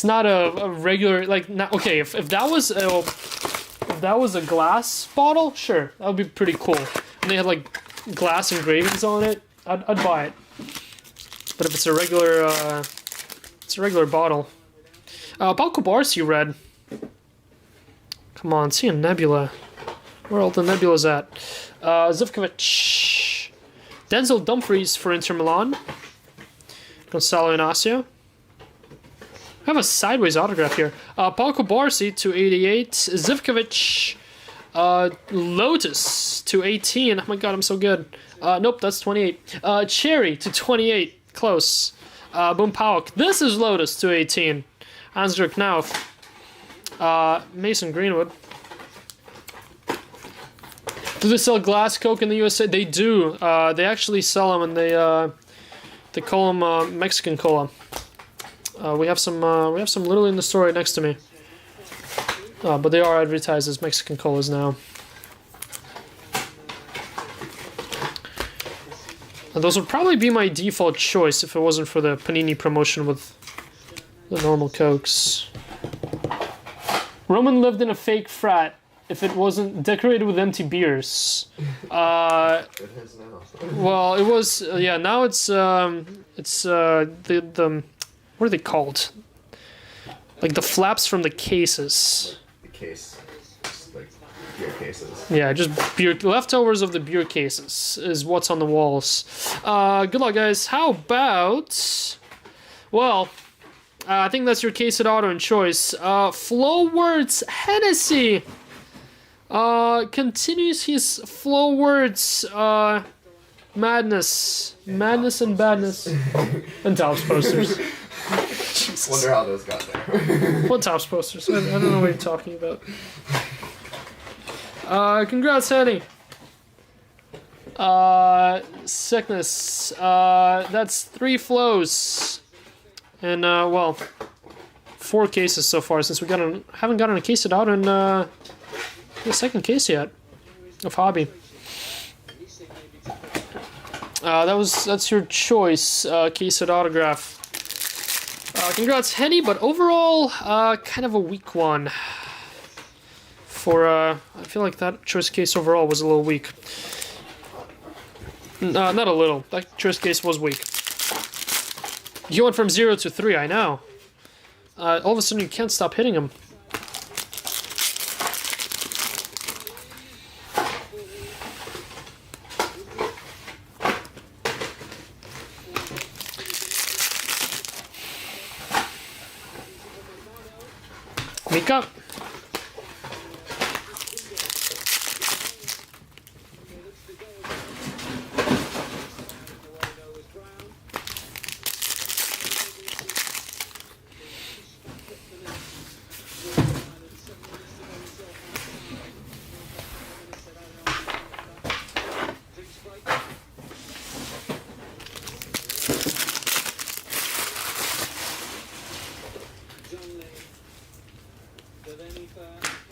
not a regular, like, not, okay, if that was a glass bottle, sure, that would be pretty cool. And they had like glass engravings on it, I'd buy it. But if it's a regular bottle. About Kubarsi red. Come on, see a nebula. Where are all the nebulas at? Zivkovic. Denzel Dumfries for Inter Milan. Gonzalo Inacio. I have a sideways autograph here. Paul Kubarsi to 88. Zivkovic. Lotus to 18. Oh my god, I'm so good. Nope, that's 28. Cherry to 28. Close. Boom Pauk. This is Lotus to 18. Ansdruk Knauf. Mason Greenwood. Do they sell glass Coke in the USA? They do. They actually sell them, and they call them Mexican cola. We have some literally in the store right next to me. But they are advertised as Mexican colas now. And those would probably be my default choice if it wasn't for the Panini promotion with the normal Cokes. Roman lived in a fake frat if it wasn't decorated with empty beers. It is now. Well, it was, yeah, now it's the what are they called? Like the flaps from the cases. The case, just like beer cases. Yeah, just beer leftovers of the beer cases is what's on the walls. Good luck, guys. How about? Well, I think that's your case at auto and choice. Flowwords Hennessy continues his Flowwords madness and badness, and Topps posters. Jesus. Wonder how those got there. What Topps posters? I don't know what you're talking about. Congrats, Henny. Sickness. That's 3 flows. And, well, 4 cases so far since haven't gotten a case it out in the second case yet of Hobby. That's your choice, case it autograph. Congrats, Henny, but overall, kind of a weak one. I feel like that choice case overall was a little weak. Not a little. That choice case was weak. You went from 0 to 3, I know. All of a sudden you can't stop hitting him. Mika.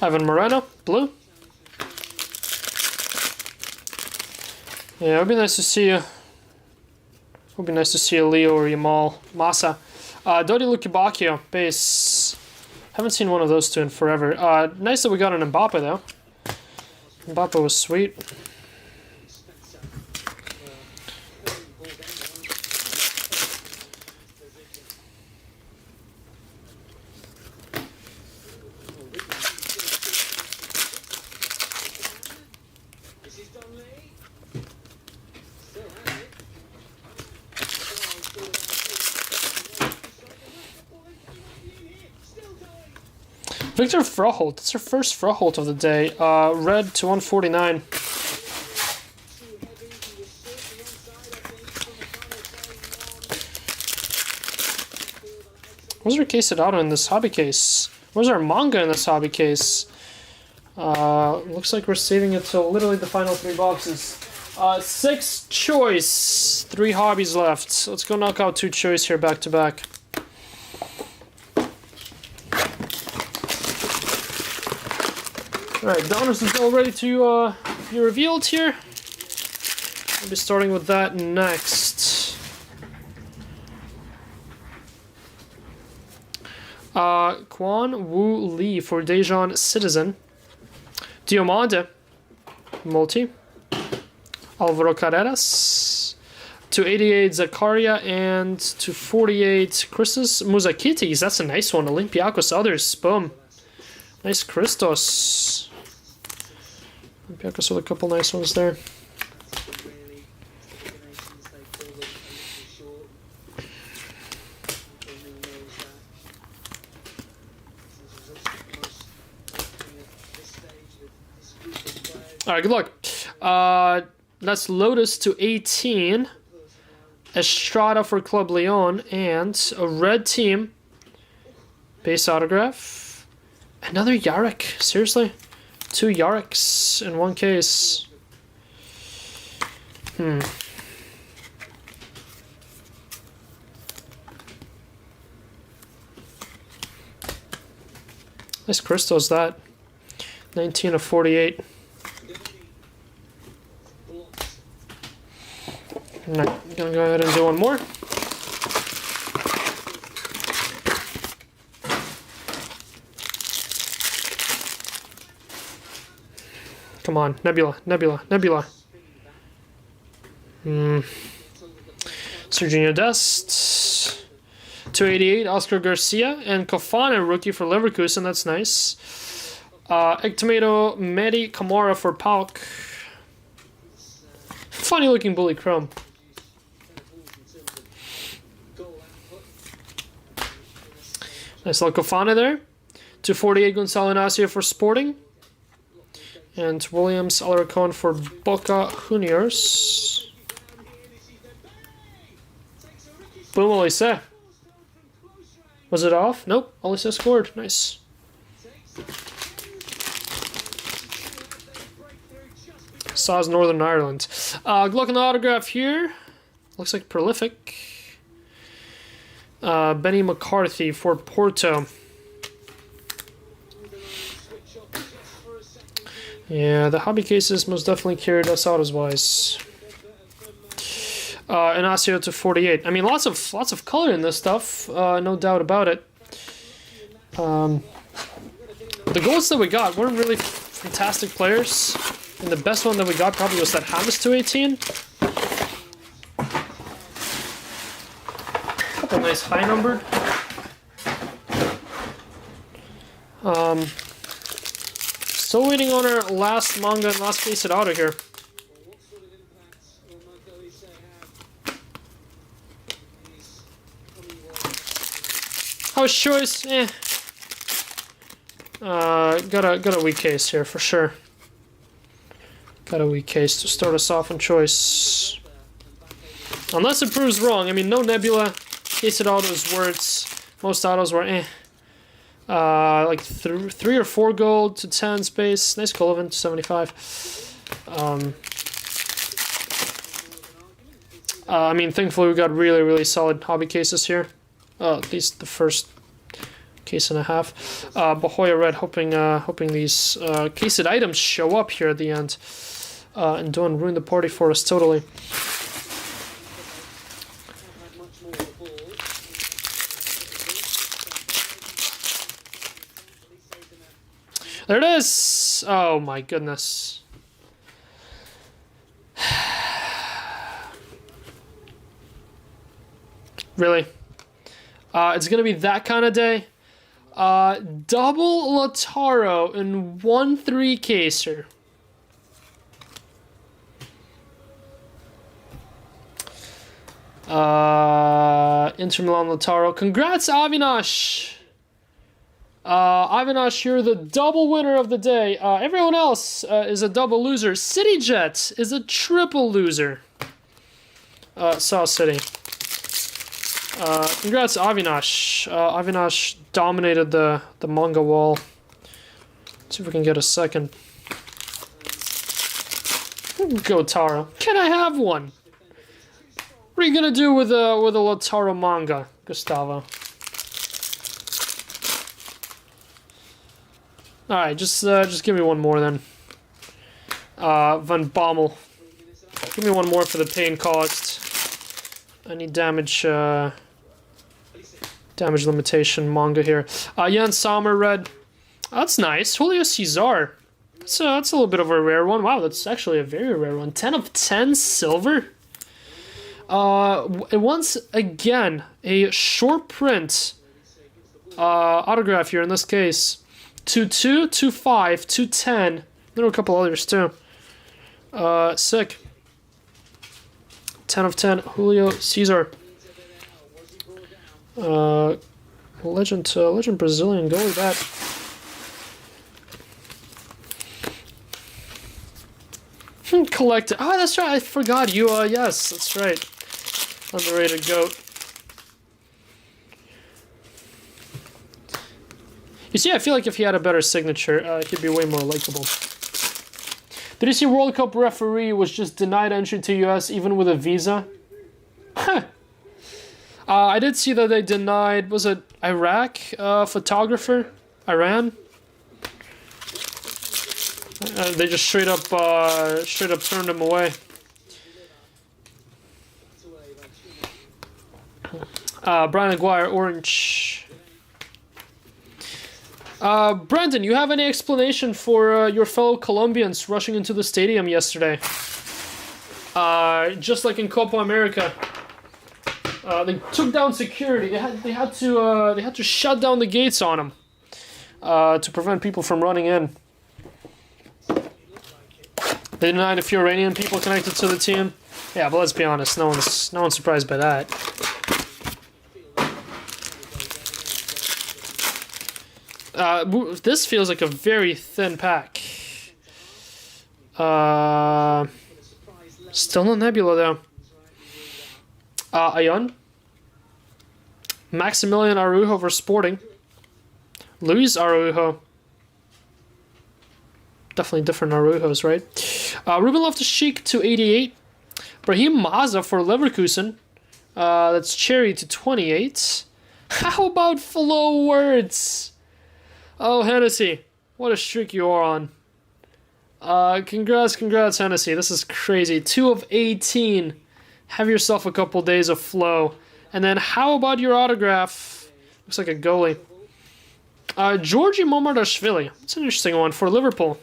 Ivan Moreno, blue. Yeah, it would be nice to see you. It would be nice to see a Leo or Yamal. Massa. Dodi Lukibakio, base. Haven't seen one of those two in forever. Nice that we got an Mbappe, though. Mbappe was sweet. Victor Froholt. That's our first Froholt of the day. Red to 149. Where's our Quesadado in this hobby case? Where's our manga in this hobby case? Looks like we're saving it till literally the final 3 boxes. 6 choice. 3 hobbies left. Let's go knock out 2 choice here back to back. Alright, Donruss is all ready to be revealed here. We'll be starting with that next. Quan Wu Lee for Dejan Citizen. Diomande. Multi. Alvaro Carreras. 288 Zakaria and 248 Christos Muzakitis. That's a nice one. Olympiacos others. Boom. Nice Christos. Olympiacos with a couple nice ones there. Alright, good luck. That's Lotus to 18. Estrada for Club Leon. And a red team. Base autograph. Another Yarek. Seriously? 2 Yareks in 1 case. Nice Christos, that. 19 of 48. I'm gonna go ahead and do one more. Come on, Nebula, Nebula, Nebula. Serginho Dest. 288, Oscar Garcia. And Kofana, rookie for Leverkusen, that's nice. Ectomato Medi Kamara for Pauk. Funny looking Bully Chrome. Nice little Kofana there. 248 Gonzalo Inacio for Sporting. And Williams Alarcon for Boca Juniors. Boom, Olise. Was it off? Nope, Olise scored. Nice. Saw's Northern Ireland. Good luck on the autograph here. Looks like Prolific. Benny McCarthy for Porto. Yeah, the hobby cases most definitely carried us out as wise. Inacio to 48. I mean, lots of color in this stuff. No doubt about it. The goals that we got weren't really fantastic players. And the best one that we got probably was that Hamas 218. Couple nice high numbered. Still waiting on our last manga and last case it out of here. House choice, got a weak case here for sure. Got a weak case to start us off on choice. Unless it proves wrong. I mean, no Nebula. Case it autos words. Most autos were like 3 or 4 gold to 10 space. Nice Golovin to 75. I mean, thankfully we got really solid hobby cases here. At least the first case and a half. Bahoya Red hoping these cased items show up here at the end. And don't ruin the party for us totally. There it is! Oh my goodness. Really? It's gonna be that kind of day. Double Lautaro in 1-3 caser. Inter Milan Lautaro. Congrats, Avinash! Avinash, you're the double winner of the day. Everyone else is a double loser. City Jet is a triple loser. Saw City. Congrats, Avinash. Avinash dominated the manga wall. Let's see if we can get a second. Go Taro. Can I have one? What are you gonna do with a Lotaro manga, Gustavo? All right, just give me one more then. Van Bommel. Give me one more for the pain cost. I need damage limitation manga here. Jan Sommer red. That's nice. Julio Cesar. That's a little bit of a rare one. Wow, that's actually a very rare one. 10 of 10 silver. Once again, a short print autograph here in this case. 2-2, 2-5, 2-10. There were a couple others too. Sick. 10 of 10, Julio Cesar. Legend Brazilian goalie bat. Collected. Oh, that's right. I forgot you. Yes, that's right. Underrated goat. You see, I feel like if he had a better signature, he'd be way more likable. Did you see World Cup referee was just denied entry to US even with a visa? Huh. I did see that they denied, was it Iraq photographer? Iran? They just straight up turned him away. Brian Aguirre, orange. Brandon, you have any explanation for your fellow Colombians rushing into the stadium yesterday? Just like in Copa America, they took down security. They had to shut down the gates on them to prevent people from running in. They denied a few Iranian people connected to the team. Yeah, but let's be honest, no one's surprised by that. This feels like a very thin pack. Still no Nebula though. Ayon. Maximilian Araujo for Sporting. Luis Araujo. Definitely different Araujos, right? Ruben Loftus-Cheek to 88. Brahim Maza for Leverkusen. That's Cherry to 28. How about Flow Words? Oh, Hennessy. What a streak you are on. Congrats, Hennessy. This is crazy. 2 of 18. Have yourself a couple days of flow. And then how about your autograph? Looks like a goalie. Georgi Momardashvili. That's an interesting one for Liverpool.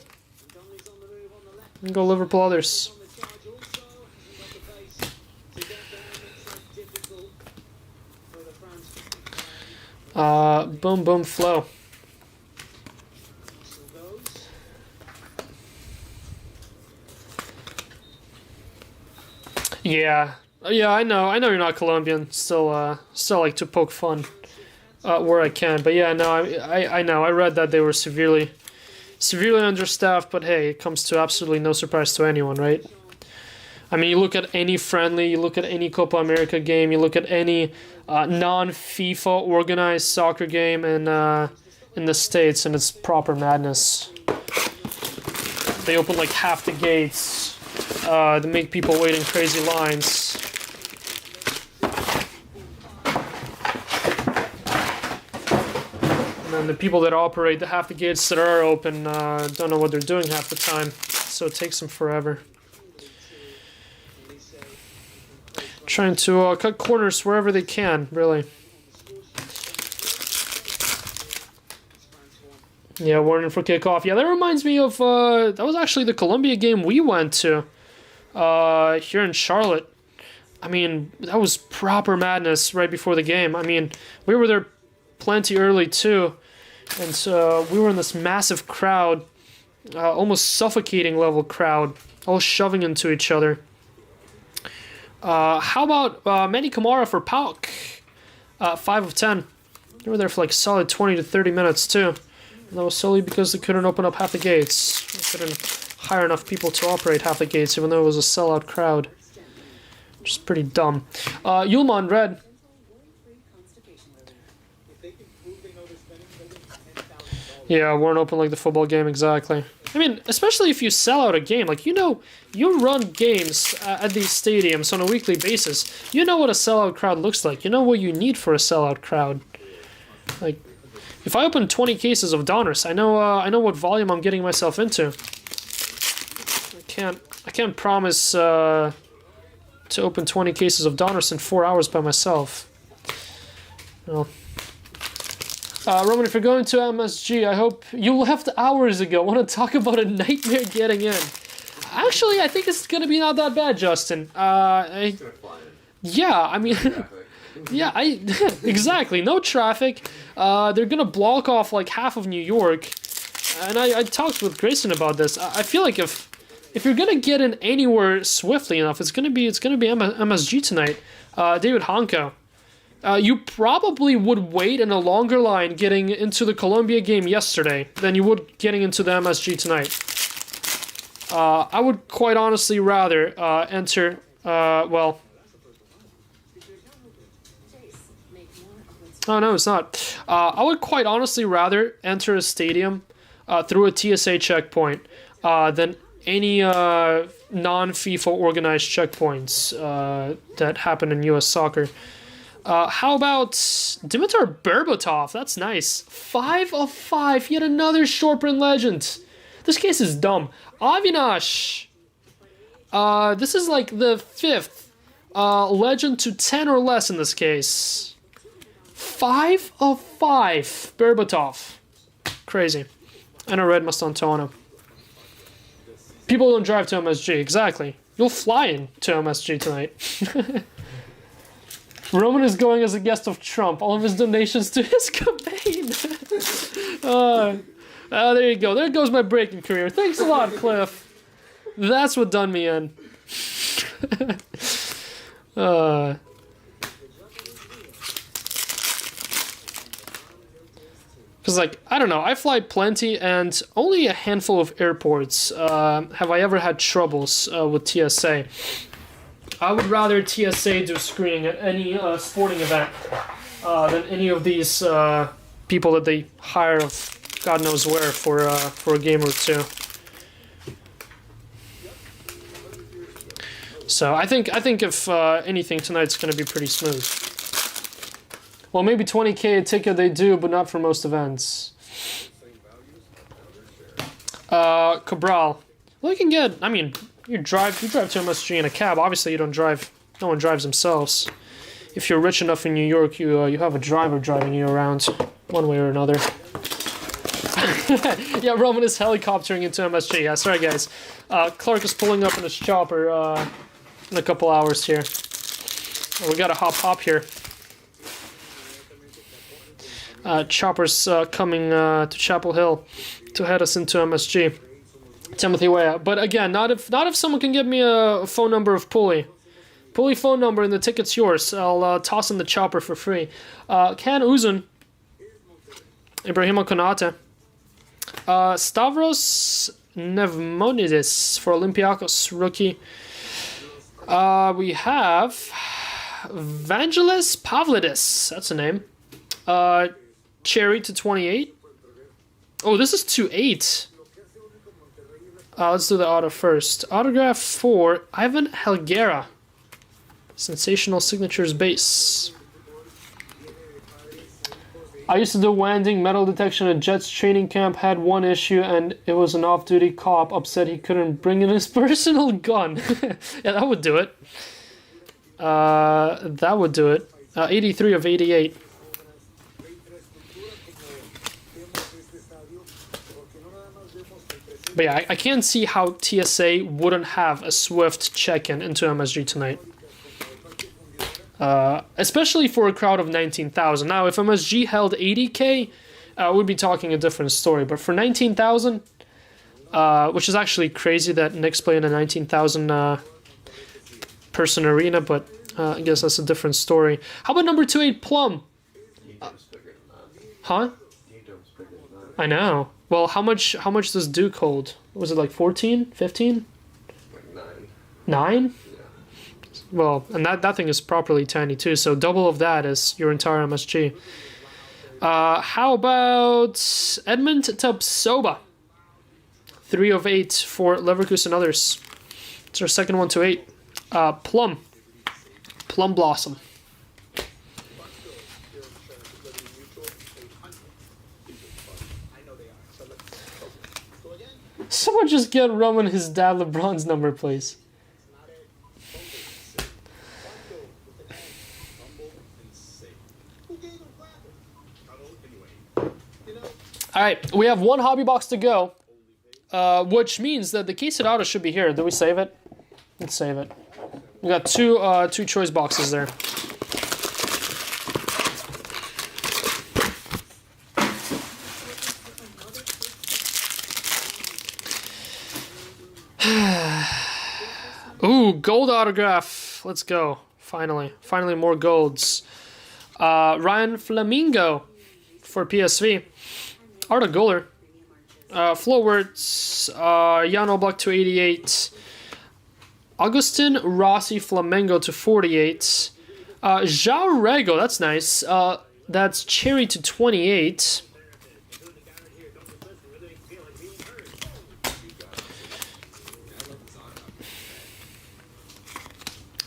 Go Liverpool others. Boom, boom, flow. Yeah, I know you're not Colombian. Still like to poke fun where I can. But yeah, no, I know. I read that they were severely understaffed. But hey, it comes to absolutely no surprise to anyone, right? I mean, you look at any friendly, you look at any Copa America game, you look at any non-FIFA organized soccer game in the States, and it's proper madness. They open like half the gates. They make people wait in crazy lines. And then the people that operate the half the gates that are open don't know what they're doing half the time, so it takes them forever. Trying to cut corners wherever they can, really. Yeah, warning for kickoff. Yeah, that reminds me of, that was actually the Colombia game we went to here in Charlotte. I mean, that was proper madness right before the game. I mean, we were there plenty early too, and so we were in this massive crowd, almost suffocating level crowd, all shoving into each other. How about Manny Camara for Pauk? 5 of 10. They were there for like solid 20 to 30 minutes too. And that was solely because they couldn't open up half the gates. They couldn't hire enough people to operate half the gates, even though it was a sellout crowd. Which is pretty dumb. Yulman, red. Yeah, weren't open like the football game, exactly. I mean, especially if you sell out a game. Like, you know, you run games at these stadiums on a weekly basis. You know what a sellout crowd looks like. You know what you need for a sellout crowd. Like, if I open 20 cases of Donruss, I know what volume I'm getting myself into. I can't promise to open 20 cases of Donruss in 4 hours by myself. Well, Roman, if you're going to MSG, I hope you left hours ago. I want to talk about a nightmare getting in. Actually, I think it's going to be not that bad, Justin. Yeah, I mean, yeah, exactly. No traffic. They're going to block off like half of New York. And I talked with Grayson about this. I feel like if you're going to get in anywhere swiftly enough, it's going to be MSG tonight. David Honko. You probably would wait in a longer line getting into the Colombia game yesterday than you would getting into the MSG tonight. I would quite honestly rather enter, well... Oh, no, it's not. I would quite honestly rather enter a stadium through a TSA checkpoint than any non-FIFA organized checkpoints that happen in US soccer. How about Dimitar Berbatov? That's nice. 5 of 5. Yet another short print legend. This case is dumb. Avinash. This is like the 5th legend to 10 or less in this case. 5 of 5. Berbatov. Crazy. And a red Mastantona. People don't drive to MSG. Exactly. You'll fly in to MSG tonight. Roman is going as a guest of Trump. All of his donations to his campaign. There you go. There goes my breaking career. Thanks a lot, Cliff. That's what done me in. Because, like, I don't know. I fly plenty, and only a handful of airports have I ever had troubles with TSA. I would rather TSA do screening at any sporting event than any of these people that they hire of God knows where for a game or two. So I think if anything, tonight's going to be pretty smooth. Well, maybe 20K a ticket they do, but not for most events. Cabral. Well, you can get. I mean. You drive to MSG in a cab. Obviously, you don't drive. No one drives themselves. If you're rich enough in New York, you have a driver driving you around, one way or another. Yeah, Roman is helicoptering into MSG. Yeah, sorry guys. Clark is pulling up in his chopper in a couple hours here. We got a hop here. Chopper's coming to Chapel Hill to head us into MSG. Timothy Weah. But again, not if someone can give me a phone number of Puli. Puli phone number and the ticket's yours. I'll toss in the chopper for free. Can Uzun. Ibrahima Konate. Stavros Nevmonidis for Olympiakos, rookie. We have Vangelis Pavlidis. That's a name. Cherry to 28. Oh, this is to 8. Let's do the auto first. Autograph for Ivan Helguera. Sensational Signatures base. I used to do wanding metal detection at Jets training camp, had one issue, and it was an off-duty cop upset he couldn't bring in his personal gun. Yeah, that would do it. That would do it. 83 of 88. But yeah, I can't see how TSA wouldn't have a swift check-in into MSG tonight. Especially for a crowd of 19,000. Now, if MSG held 80K, we'd be talking a different story. But for 19,000, which is actually crazy that Knicks play in a 19,000 person arena, but I guess that's a different story. How about number 28, Plum? Huh? D-Dome's bigger than that. I know. Well, how much does Duke hold? Was it like 14, 15? Like 9. 9? Yeah. Well, and that thing is properly tiny too, so double of that is your entire MSG. How about Edmund Tubsoba? 3 of 8 for Leverkusen others. It's our second 1 to 8. Plum Blossom. Someone just get Roman his dad LeBron's number, please. Alright, we have 1 hobby box to go, which means that the case auto should be here. Do we save it? Let's save it. We got two choice boxes there. Ooh, gold autograph. Let's go. Finally more golds. Ryan Flamingo for PSV. Arda Goller. Flowwords. Jan Oblak to 88. Augustin Rossi Flamengo to 48. João Rego, that's nice. That's Cherry to 28.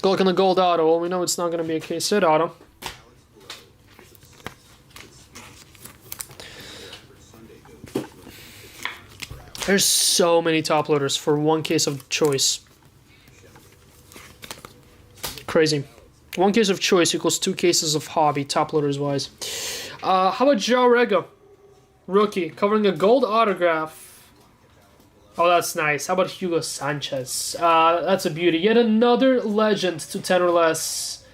Go look on the gold auto. Well, we know it's not going to be a K-Sid auto. There's so many top loaders for 1 case of choice. Crazy. 1 case of choice equals 2 cases of hobby, top loaders wise. How about João Rego? Rookie, covering a gold autograph. Oh, that's nice. How about Hugo Sanchez? That's a beauty. Yet another legend to 10 or less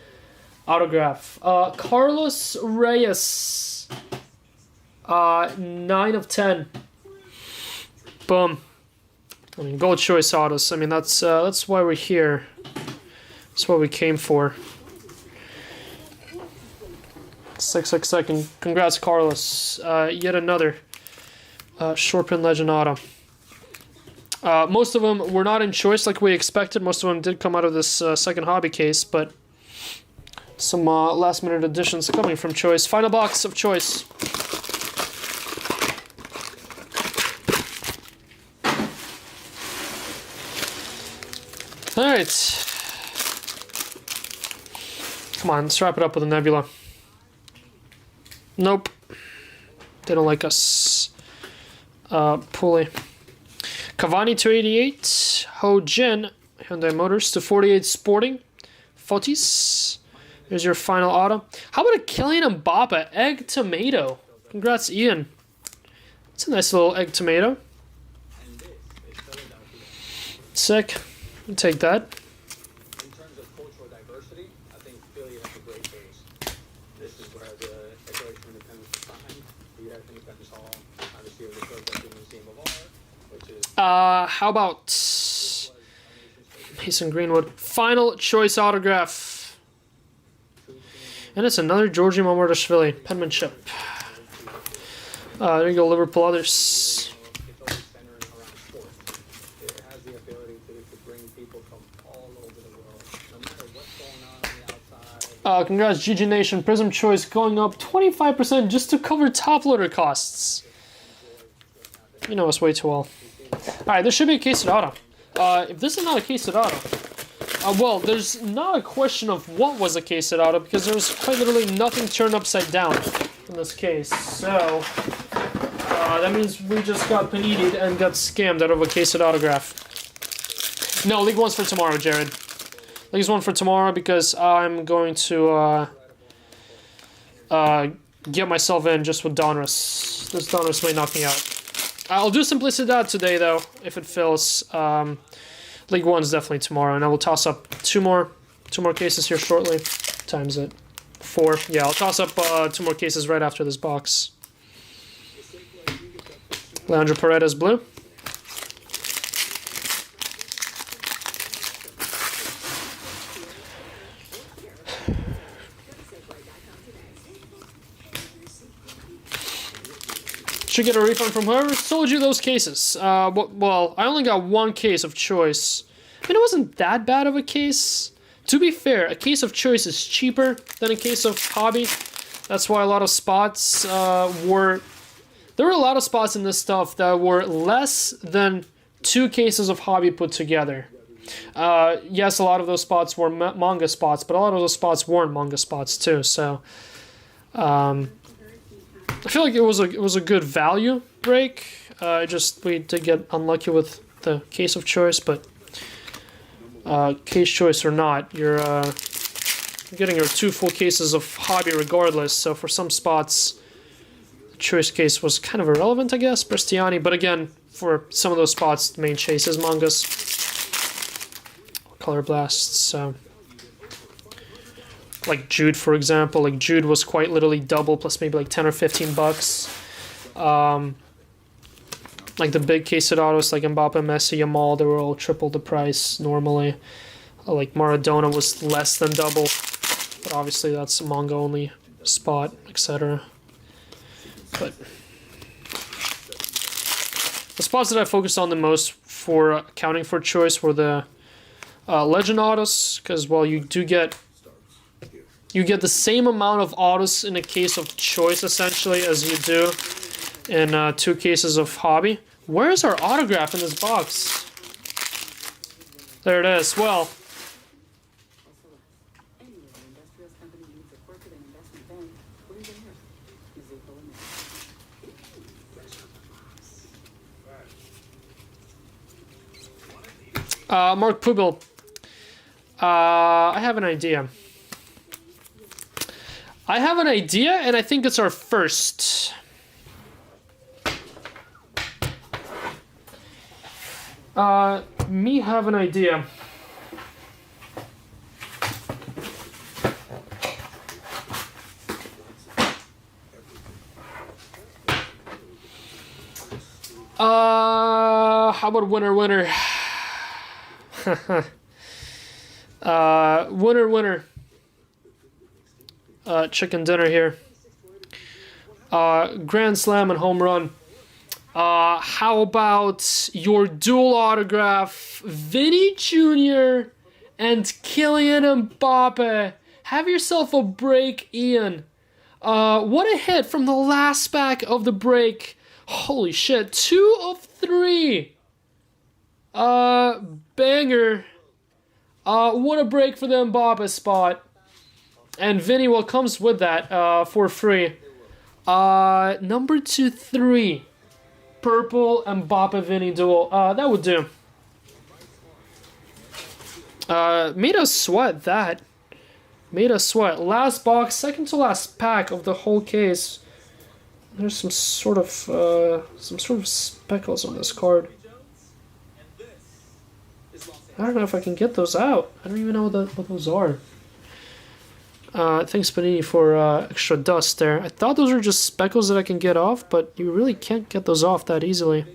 autograph. Carlos Reyes. 9 of 10. Boom. I mean, gold choice autos. I mean, that's why we're here. That's what we came for. 6 Congrats, Carlos. Yet another short pin legend auto. Most of them were not in choice like we expected. Most of them did come out of this second hobby case, but some last minute additions coming from choice. Final box of choice. Alright. Come on, let's wrap it up with a Nebula. Nope. They don't like us. Puli. Cavani to 88. Ho Jin, Hyundai Motors to 48 Sporting. Fotis. Here's your final auto. How about a Kylian Mbappe egg tomato? Congrats, Ian. It's a nice little egg tomato. Sick. I'll take that. In terms of cultural diversity, I think Philly has a great case. This is where the Declaration of Independence was signed. You have Independence Hall. Obviously, the Philadelphia Museum of Art, which is... How about Mason Greenwood? Final choice autograph. And it's another Georgi Mamardashvili. Penmanship. There you go, Liverpool others. Congrats, GG Nation. Prizm choice going up 25% just to cover top loader costs. You know us way too well. Alright, there should be a case of auto. If this is not a case of auto, well, there's not a question of what was a case of auto because there was quite literally nothing turned upside down in this case. So, that means we just got panitied and got scammed out of a case of autograph. No, League 1's for tomorrow, Jared. League's 1 for tomorrow because I'm going to get myself in just with Donruss. This Donruss may knock me out. I'll do Simplicidad today though, if it fills. League 1's definitely tomorrow, and I will toss up two more cases here shortly. Times it 4. Yeah, I'll toss up 2 more cases right after this box. Leandro Paredes blue. Should get a refund from whoever sold you those cases. Well, I only got one case of choice. I mean, it wasn't that bad of a case. To be fair, a case of choice is cheaper than a case of hobby. That's why a lot of spots were... There were a lot of spots in this stuff that were less than 2 cases of hobby put together. Yes, a lot of those spots were manga spots, but a lot of those spots weren't manga spots too, so... I feel like it was a good value break. We did get unlucky with the case of choice, but case choice or not, you're getting your 2 full cases of hobby regardless. So for some spots, the choice case was kind of irrelevant, I guess. Prestiani, but again, for some of those spots, the main chase is mangas, color blasts. So. Like Jude, for example. Like Jude was quite literally double plus maybe like 10 or 15 bucks. Like the big case of autos like Mbappe, Messi, Yamal, they were all triple the price normally. Like Maradona was less than double. But obviously that's a manga only spot, etc. But the spots that I focused on the most for accounting for choice were the legend autos, because while you do get the same amount of autos in a case of choice, essentially, as you do in 2 cases of hobby. Where is our autograph in this box? There it is. Well, Mark Pubel. I have an idea. And I think it's our first. Me have an idea. How about winner? Winner. Chicken dinner here. Grand slam and home run. How about your dual autograph, Vinny Jr. and Kylian Mbappe? Have yourself a break, Ian. What a hit from the last pack of the break. Holy shit, 2 of 3. Banger. What a break for the Mbappe spot. And Vinny, what comes with that for free? Number 2-3. Purple Mbappe Vinny duel. That would do. Made us sweat that. Made us sweat. Last box, second to last pack of the whole case. There's some sort of speckles on this card. I don't know if I can get those out. I don't even know what those are. Thanks, Panini, for extra dust there. I thought those were just speckles that I can get off, but you really can't get those off that easily.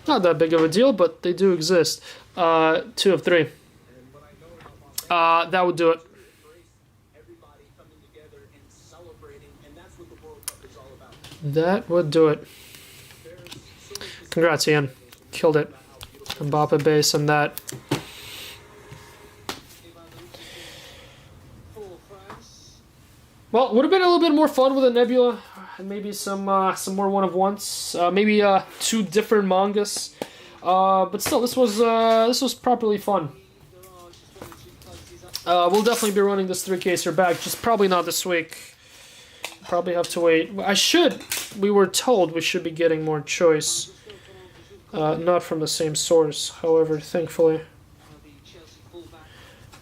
Not that big of a deal, but they do exist. 2 of 3. That would do it. That would do it. Congrats, Ian. Killed it. Mbappe base and that. Well, would have been a little bit more fun with a Nebula, and maybe some more one of ones, maybe 2 different mangas, but still, this was properly fun. We'll definitely be running this 3-caser back, just probably not this week. Probably have to wait. We were told we should be getting more choice, not from the same source. However, thankfully,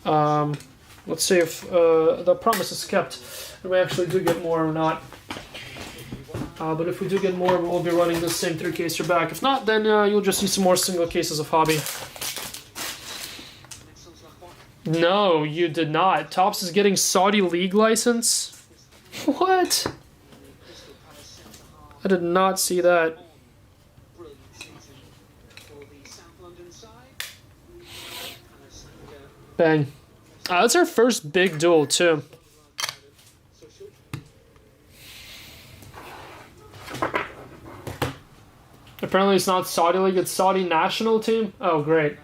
let's see if the promise is kept. We actually do get more or not. But if we do get more, we'll be running the same 3-caser back. If not, then you'll just see some more single cases of hobby. No, you did not. Topps is getting Saudi League license? What? I did not see that. Bang. That's our first big duel, too. Apparently it's not Saudi League, it's Saudi national team. Oh, great.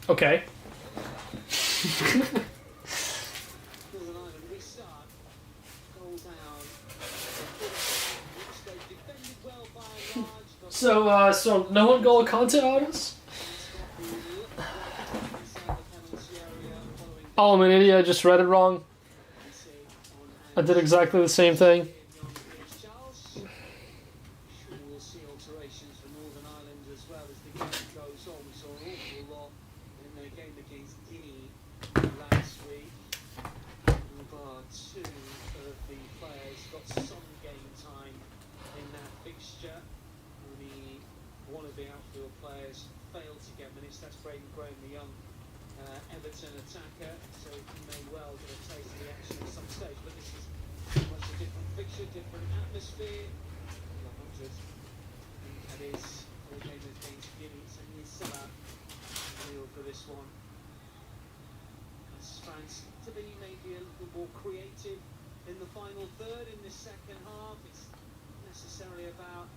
Okay. So no one goal content on us? Oh, I'm an idiot, I just read it wrong. I did exactly the same thing. We'll see alterations for Northern Ireland as well as the game goes on. We saw an awful lot in their game against Guinea last week. But two of the players got some game time in that fixture. Only one of the outfield players failed to get minutes. That's Braden Graham, the young Everton attacker. So he may well get a taste of the action at some stage. But this is much a different fixture, different atmosphere. 100. That is the game against Guinea. So he's deal for this one. As France to be maybe a little more creative in the final third in this second half. It's necessarily about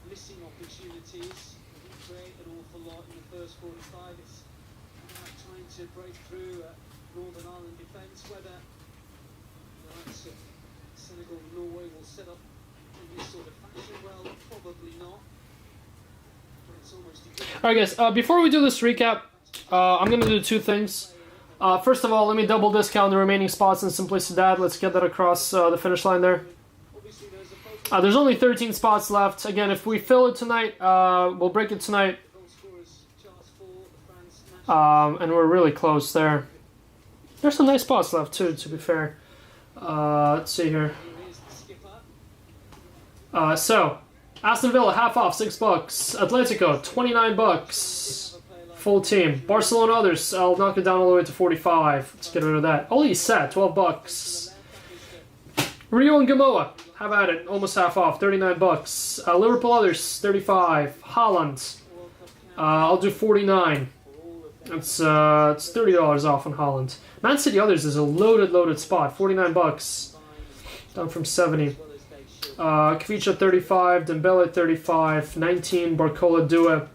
missing opportunities. We create an awful lot in the first 45. It's about trying to break through Northern Ireland defence. Whether the likes of Senegal and Norway will set up in this sort of fashion, well, probably not. But it's almost Alright guys, before we do this recap, I'm going to do two things. First of all, let me double discount the remaining spots in Simplicidad. Let's get that across the finish line there. There's only 13 spots left. Again, if we fill it tonight, we'll break it tonight. And we're really close there. There's some nice spots left too, to be fair. Let's see here. So, Aston Villa, half off, $6. Atletico, $29. Full team. Barcelona others, I'll knock it down all the way to 45. Let's get rid of that. Holy set, $12. Rio and Gamoa, have at it, almost half off, $39. Liverpool others, 35. Holland, I'll do 49. It's $30 off on Holland. Man City others is a loaded spot, $49. Down from 70. Kvicha 35, Dembele 35, 19 Barcola Due,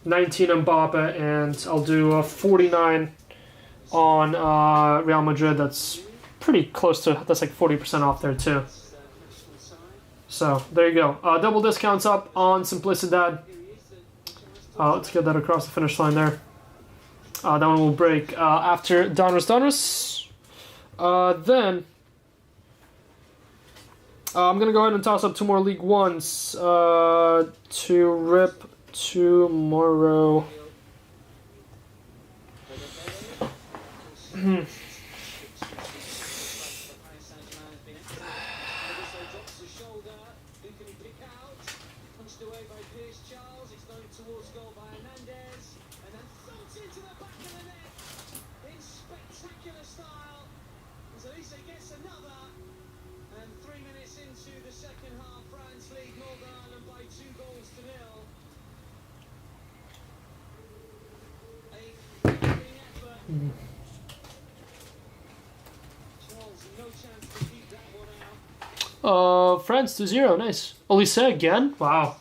19 Mbappe, and I'll do 49 on Real Madrid. That's pretty close to, that's like 40% off there too. So there you go. Double discounts up on Simplicidad. Let's get that across the finish line there. That one will break after Donruss. Then I'm going to go ahead and toss up two more League Ones to rip tomorrow. France 2-0, nice. Olise again? Wow.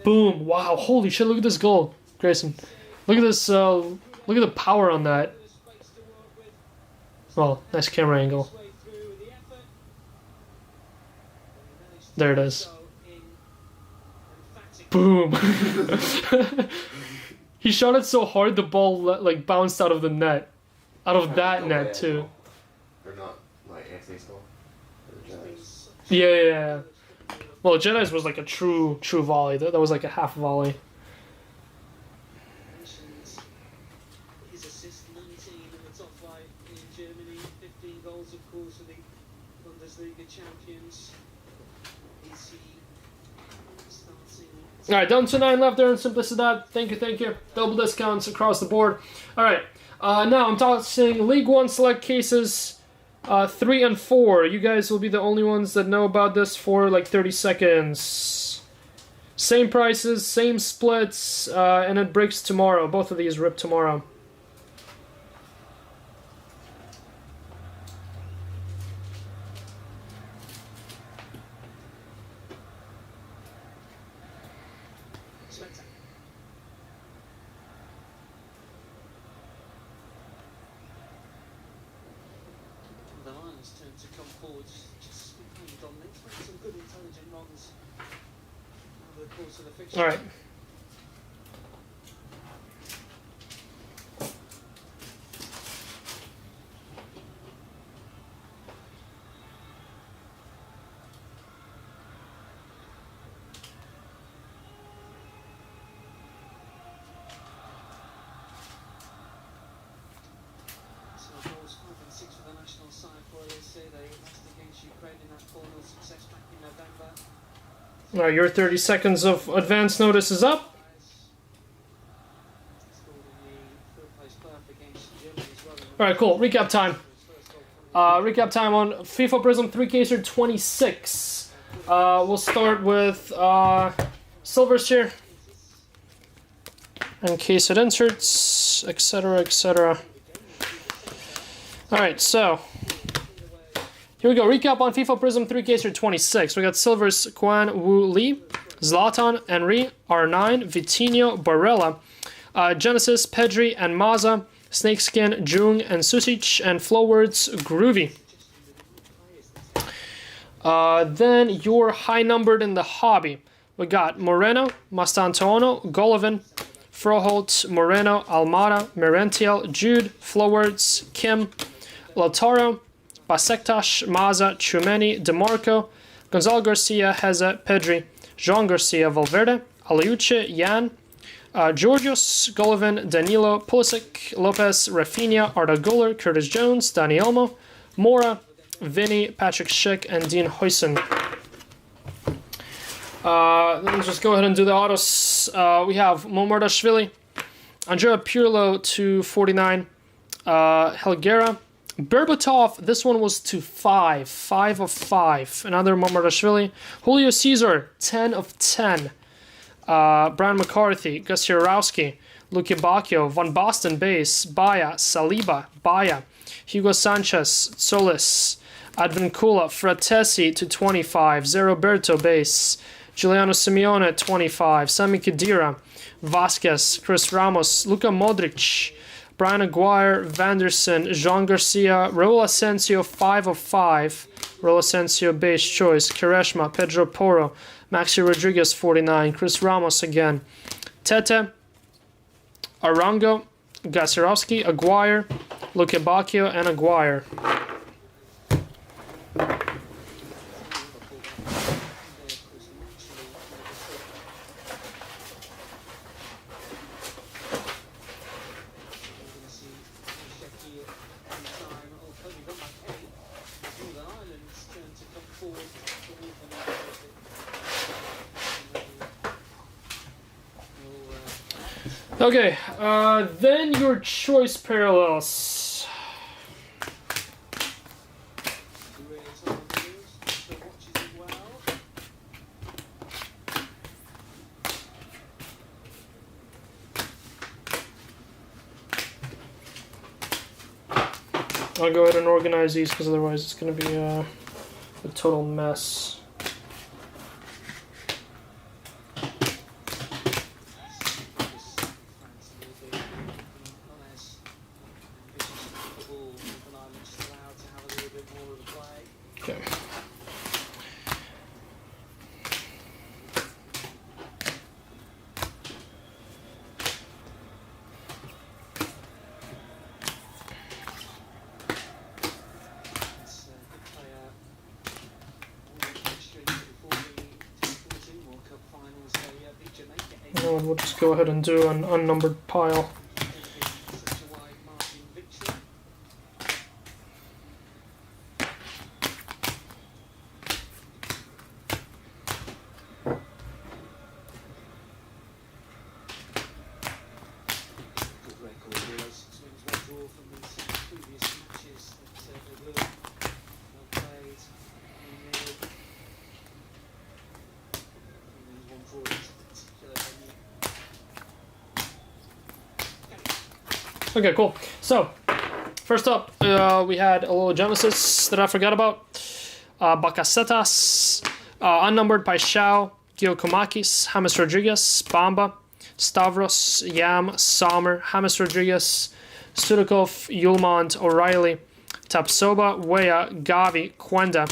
Boom, wow, holy shit, look at this goal, Grayson. Look at this, look at the power on that. Well, nice camera angle. There it is. Boom! He shot it so hard the ball like bounced out of the net. Out of that net too. Or not like Anthony's goal. Yeah. Well, Jedi's was like a true volley. That was like a half volley. His assist 19 in the top flight in Germany, 15 goals of course for the Bundesliga champions. Is he starting? Alright, down to 9 left there in Simplicidad. Thank you. Double discounts across the board. Alright, now I'm tossing League 1 select cases 3 and 4. You guys will be the only ones that know about this for like 30 seconds. Same prices, same splits, and it breaks tomorrow. Both of these rip tomorrow. The Lions turn to come forward, just dominate, make some good intelligent runs over the course of the fixture. All right. So goals 5 and 6 for the national side for USA. They lost against Ukraine in that 4-0 success back in November. All right, your 30 seconds of advance notice is up. Scored in the third place berth against Germany as well. All right, cool. Recap time. Recap time on FIFA Prizm 3K 26. We'll start with silvers here. And case it inserts, etc., etc. All right, so here we go. Recap on FIFA Prizm 3K 26. We got silvers Quan Wu Lee, Zlatan, Henry, R9, Vitinho, Barella, Genesis, Pedri, and Maza, Snakeskin, Jung, and Susic, and Flowwords, Groovy. Then you're high numbered in the hobby. We got Moreno, Mastantuono, Golovin, Froholt, Moreno, Almada, Merentiel, Jude, Flowwords, Kim, Lautaro, Basektas, Maza, Chumeni, DeMarco, Gonzalo Garcia, Heza, Pedri, Jean Garcia, Valverde, Aliuche, Yan, Georgios, Golovin, Danilo, Pulisic, Lopez, Rafinha, Arda Güler, Curtis Jones, Dani Olmo, Mora, Vinny, Patrick Schick, and Dean Huijsen. Let's just go ahead and do the autos. We have Momardashvili, Andrea Pirlo to 49, Helguera, Berbatov, this one was to 5, 5 of 5. Another Momardashvili, Julio Cesar, 10 of 10. Brian McCarthy, Gus Jarowski, Luke Bacchio, Van Basten base, Baya, Saliba, Baya, Hugo Sanchez, Solis, Advincula, Fratesi to 25, Zeroberto base, Giuliano Simeone 25, Sami Khedira, Vasquez, Chris Ramos, Luka Modric, Brian Aguirre, Vanderson, Jean Garcia, Raul Asensio 5 of 5, Raul Asensio base choice, Kereshma, Pedro Porro, Maxi Rodriguez 49, Chris Ramos again, Tete, Arango, Gasarovsky, Aguirre, Luke Bacchio, and Aguirre. Okay, then your choice parallels. I'll go ahead and organize these because otherwise it's going to be a total mess. Okay. And we'll just go ahead and do an unnumbered pile. Okay, cool. So, first up, we had a little Genesis that I forgot about. Bakasetas, Unnumbered Paixão, Giacomakis, James Rodriguez, Bamba, Stavros, Yam, Sommer, James Rodriguez, Sudakov, Yulmont, O'Reilly, Tapsoba, Weah, Gavi, Quenda,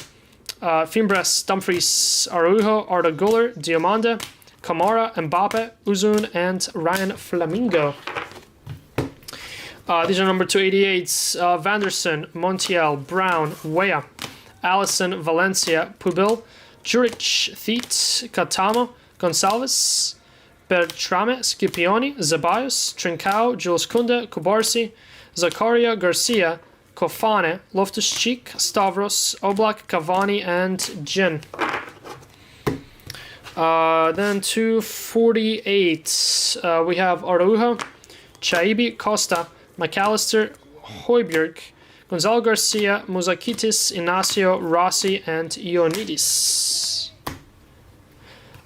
Fimbres, Dumfries, Araujo, Arda Guller, Diamande, Kamara, Mbappe, Uzun, and Ryan Flamingo. These are number 288s. Vanderson, Montiel, Brown, Weah, Allison, Valencia, Pubil, Juric, Theet, Katamo, Gonçalves, Bertrame, Scipioni, Zeballos, Trincao, Jules Kunde, Kubarsi, Zakaria, Garcia, Kofane, Loftus-Cheek, Stavros, Oblak, Cavani, and Jin. Then 248, we have Araujo, Chaibi, Costa, McAllister, Højbjerg, Gonzalo Garcia, Muzakitis, Inacio, Rossi, and Ioannidis.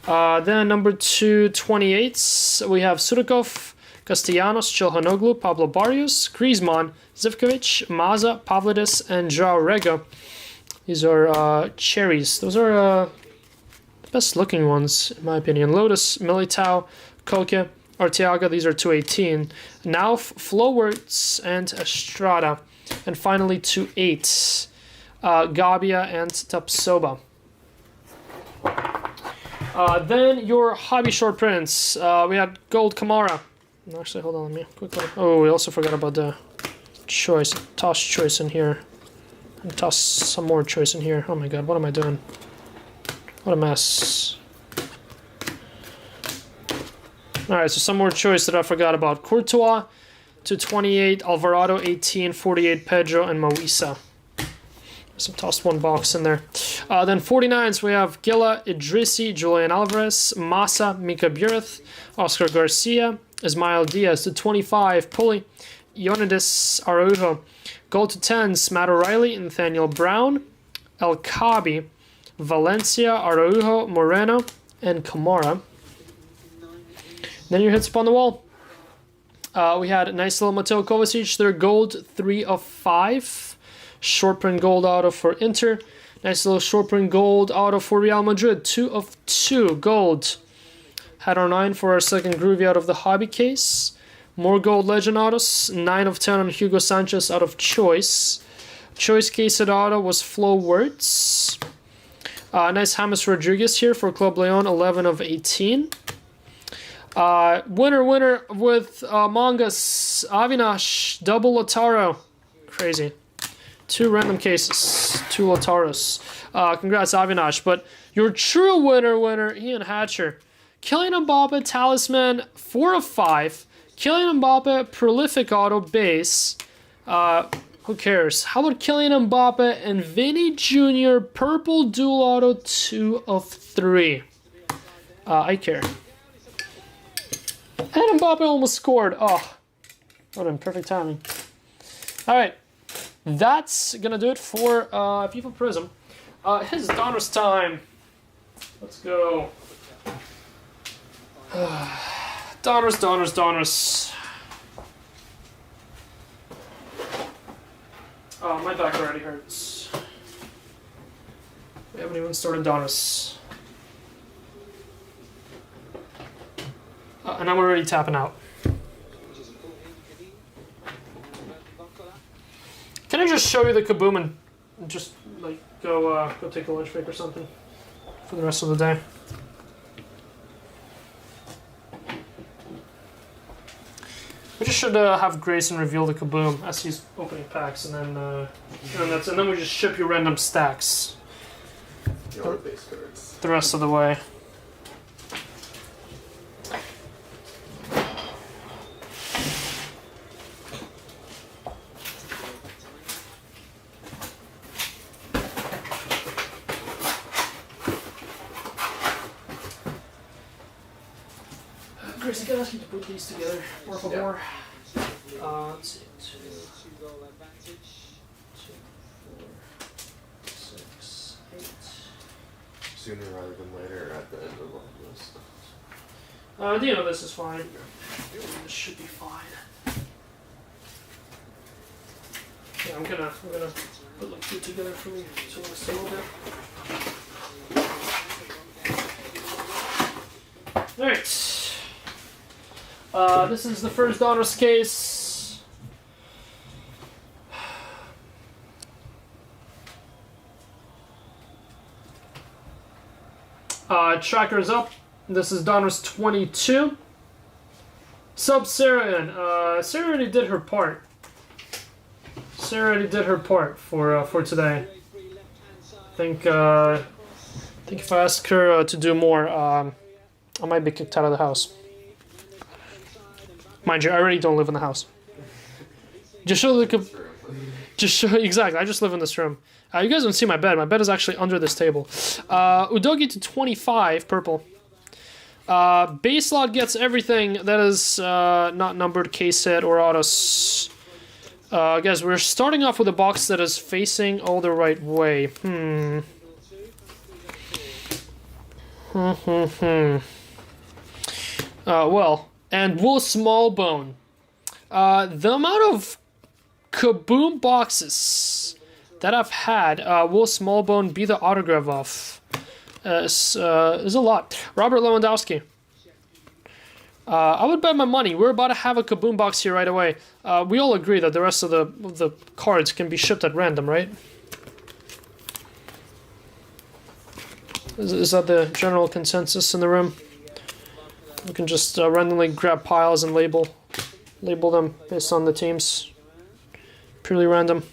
Then number 228, we have Sudakov, Castellanos, Chilhanoglu, Pablo Barrios, Griezmann, Zivkovic, Maza, Pavlidis, and João Rego. These are cherries. Those are the best looking ones, in my opinion. Lotus, Militao, Koke, Arteaga, these are 218. Nauf, Flowwords, and Estrada. And finally 28, Gabia and Tapsoba. Then your hobby short prints. We had Gold Kamara. Actually, hold on, let me quickly. Oh, we also forgot about the choice. Toss choice in here. And toss some more choice in here. Oh my god, what am I doing? What a mess. Alright, so some more choice that I forgot about. Courtois, 228, Alvarado, 18, 48, Pedro, and Mawisa. So tossed one box in there. Then 49s, we have Gila, Idrissi, Julian Alvarez, Massa, Mika Burith, Oscar Garcia, Ismail Diaz, to 25, Puli, Ioannidis, Araujo. Gold to 10s, Matt O'Reilly, Nathaniel Brown, El Kabi, Valencia, Araujo, Moreno, and Kamara. Then your hits upon the wall. We had a nice little Mateo Kovacic, their gold, 3 of 5. Short print gold auto for Inter. Nice little short print gold auto for Real Madrid, 2 of 2 gold. Had our 9 for our second groovy out of the hobby case. More gold legend autos, 9 of 10 on Hugo Sanchez out of choice. Choice case at auto was Flo Words. Nice James Rodriguez here for Club Leon, 11 of 18. Winner with Mongus, Avinash, double Lautaro. Crazy. 2 random cases, 2 Lautaros. Congrats, Avinash. But your true winner, Ian Hatcher. Kylian Mbappe, Talisman, 4 of 5. Kylian Mbappe, prolific auto base. Who cares? How about Kylian Mbappe and Vinny Jr. purple dual auto, 2 of 3. I care. And Mbappe almost scored. Oh, what in perfect timing. All right, that's gonna do it for FIFA Prizm. It's Donruss time. Let's go. Donruss. Oh, my back already hurts. We haven't even started Donruss. And I'm already tapping out. Can I just show you the Kaboom and just like go take a lunch break or something for the rest of the day? We just should have Grayson reveal the Kaboom as he's opening packs, and then we just ship you random stacks the rest of the way. Grace, I can ask you to put these together, more for more. Let's see, 2, 4, 6, 8. Sooner rather than later, at the end of all this. The end of this is fine. This should be fine. Yeah, I'm gonna put like two together for me so it looks a little bit. Alright. This is the first Donruss case. Tracker's up. This is Donruss 22. Sub Sarah in. Sarah already did her part. Sarah already did her part for today. I think if I ask her to do more, I might be kicked out of the house. Mind you, I already don't live in the house. Just show exactly. I just live in this room. You guys don't see my bed. My bed is actually under this table. Udogi to 25, purple. Base slot gets everything that is not numbered, case set, or autos. Guys, we're starting off with a box that is facing all the right way. Well, and Will Smallbone. The amount of Kaboom boxes that I've had Will Smallbone be the autograph of is a lot. Robert Lewandowski. I would bet my money. We're about to have a Kaboom box here right away. We all agree that the rest of the cards can be shipped at random, right? Is that the general consensus in the room? We can just randomly grab piles and label them based on the teams. Purely random.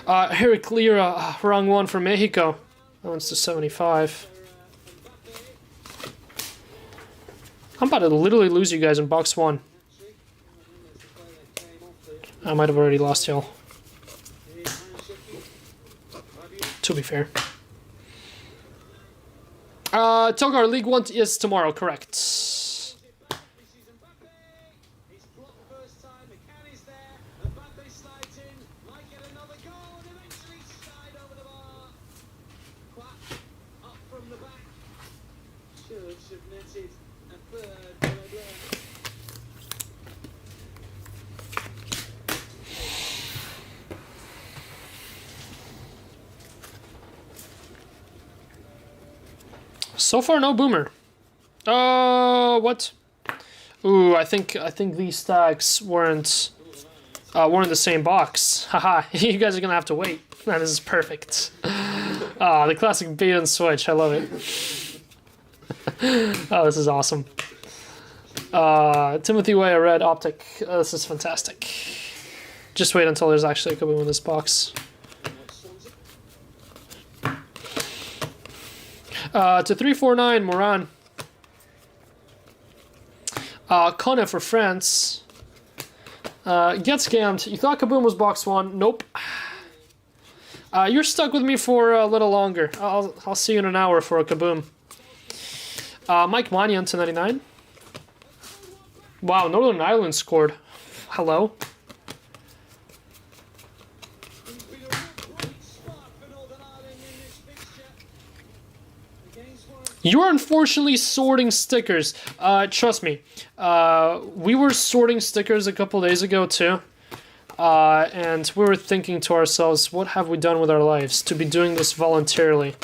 Eric Lira, wrong one for Mexico. That one's to 75. I'm about to literally lose you guys in box one. I might have already lost y'all. To be fair. Togar, League 1 is tomorrow, correct. So far, no boomer. What? Ooh, I think these stacks weren't the same box. Haha, you guys are gonna have to wait. That is perfect. The classic bait and switch. I love it. Oh, this is awesome. Timothy Way, a red optic. This is fantastic. Just wait until there's actually a Kaboom in this box. To 349, Moran. Kone for France. Get scammed. You thought Kaboom was box one. Nope. You're stuck with me for a little longer. I'll see you in an hour for a Kaboom. Mike Mannion to 99. Wow, Northern Ireland scored. Hello. You're unfortunately sorting stickers. Trust me. We were sorting stickers a couple days ago too. And we were thinking to ourselves, what have we done with our lives to be doing this voluntarily?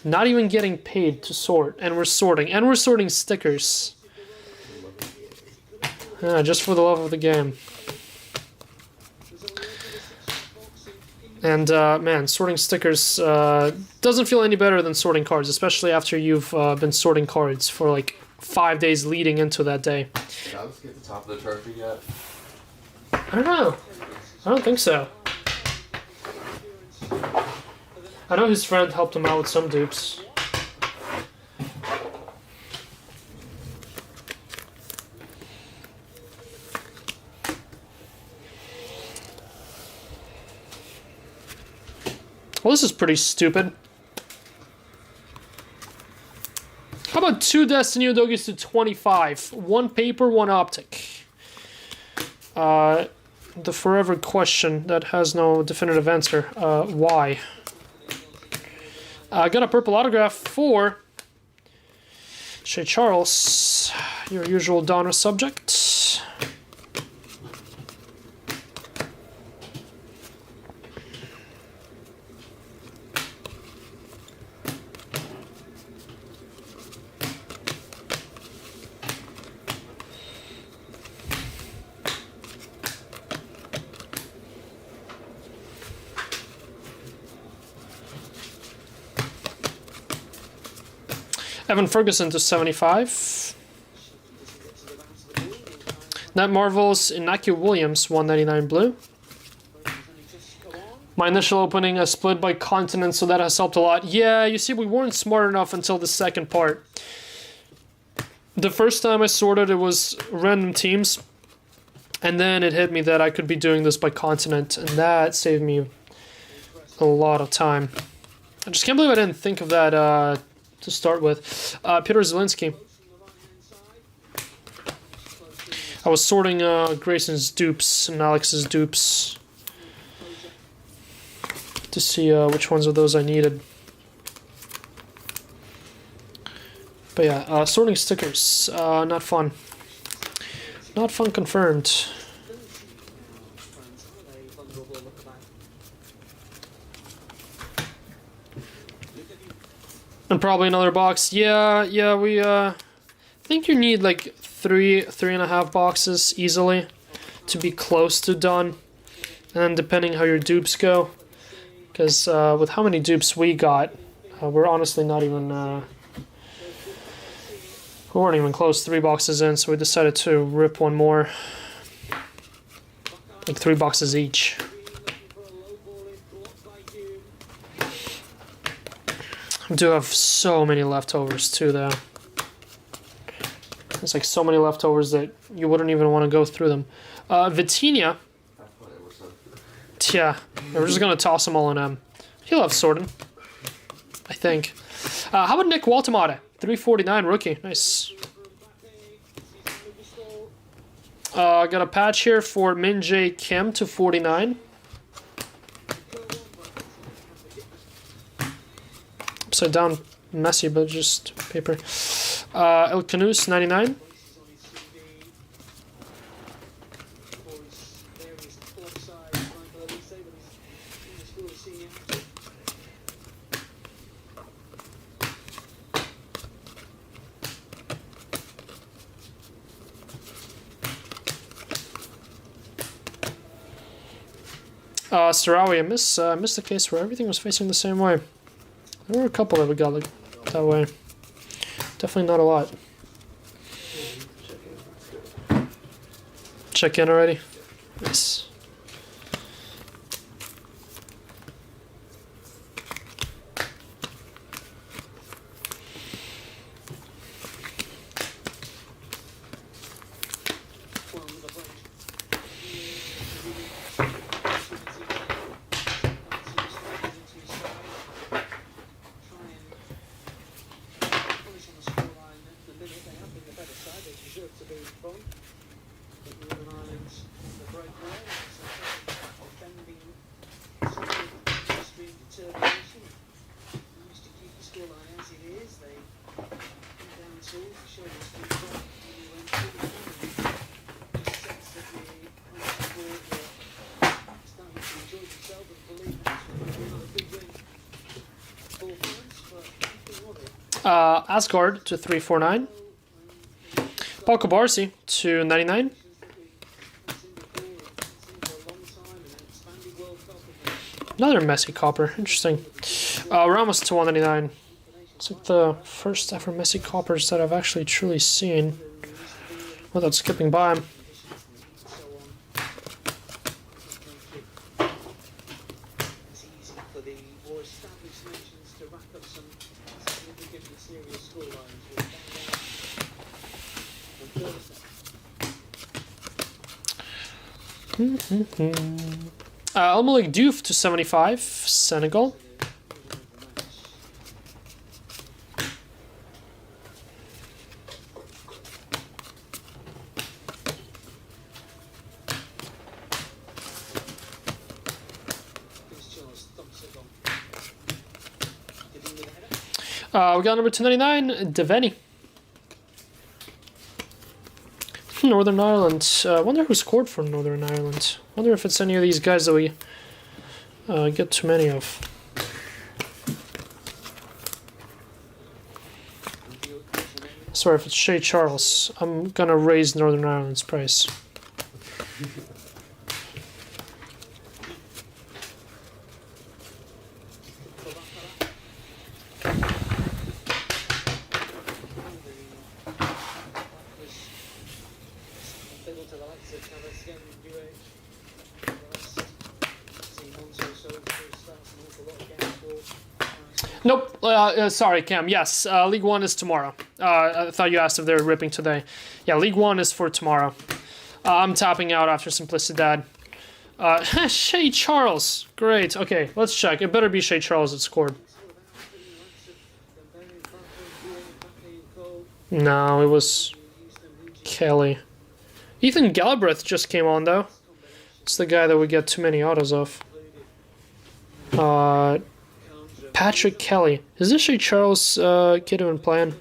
Not even getting paid to sort. And we're sorting. And we're sorting stickers. Just for the love of the game. And, man, sorting stickers doesn't feel any better than sorting cards, especially after you've been sorting cards for, like, 5 days leading into that day. Did Alex get the top of the trophy yet? I don't know. I don't think so. I know his friend helped him out with some dupes. Well, this is pretty stupid. How about 2 Destiny Udogis to 25? 1 paper, 1 optic. The forever question that has no definitive answer. Why? I got a purple autograph for Shea Charles, your usual Donruss subject. Evan Ferguson to 75. Net Marvels, Inaki Williams, 199 blue. My initial opening is split by continent, so that has helped a lot. Yeah, you see, we weren't smart enough until the second part. The first time I sorted, it was random teams. And then it hit me that I could be doing this by continent, and that saved me a lot of time. I just can't believe I didn't think of that to start with. Peter Zielinski. I was sorting Grayson's dupes and Alex's dupes to see which ones of those I needed. But yeah, sorting stickers, not fun. Not fun confirmed. And probably another box. Yeah, we think you need like three and a half boxes easily to be close to done. And then depending how your dupes go, because with how many dupes we got, we're honestly not even we weren't even close. 3 boxes in, so we decided to rip one more, like 3 boxes each. I do have so many leftovers too, though. There's like so many leftovers that you wouldn't even want to go through them. Vitinha. Yeah, we're just gonna toss them all in M. He loves sorting, I think. How about Nick Waltemade? 349 rookie, nice. I got a patch here for Min Jae Kim to 49. Upside down, messy, but just paper. El Canus 99. Sarawi, I missed the case where everything was facing the same way. There were a couple that we got like that way. Definitely not a lot. Check in already? Nice. Asgard to 349. Paul Kabarsi to 99. Another messy copper. Interesting. Ramos to 199. It's like the first ever messy coppers that I've actually truly seen without skipping by them. Al-Malik Diouf to 75, Senegal. We got number 299, Deveni. Northern Ireland. I wonder who scored for Northern Ireland. Wonder if it's any of these guys that we get too many of. Sorry if it's Shea Charles. I'm gonna raise Northern Ireland's price. Nope. Sorry, Cam. Yes, League One is tomorrow. I thought you asked if they were ripping today. Yeah, League One is for tomorrow. I'm tapping out after Simplicidad. Shea Charles. Great. Okay, let's check. It better be Shea Charles that scored. No, it was Kelly. Ethan Galbraith just came on, though. It's the guy that we get too many autos of. Patrick Kelly. Is this Shea Charles kid even playing?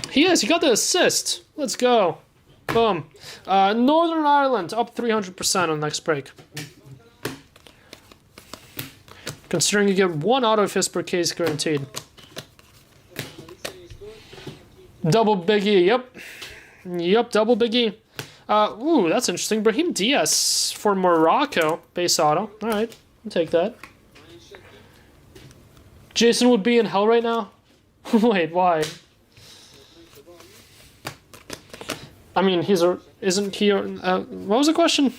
He is. He got the assist. Let's go. Boom. Northern Ireland up 300% on next break. Considering you get one auto of his per case guaranteed. Double Biggie. Yep. Yep, double Biggie. Ooh, that's interesting. Brahim Diaz for Morocco. Base auto. Alright, I'll take that. Jason would be in hell right now? Wait, why? I mean, isn't he... what was the question?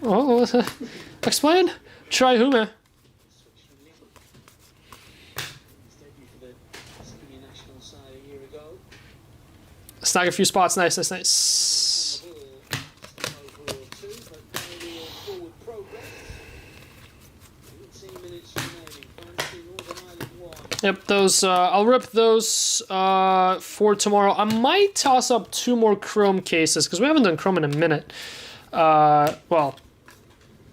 Oh, explain? Try who, man? Snag a few spots. Nice, nice, nice. Yep, those, I'll rip those for tomorrow. I might toss up 2 more Chrome cases, because we haven't done Chrome in a minute. Well,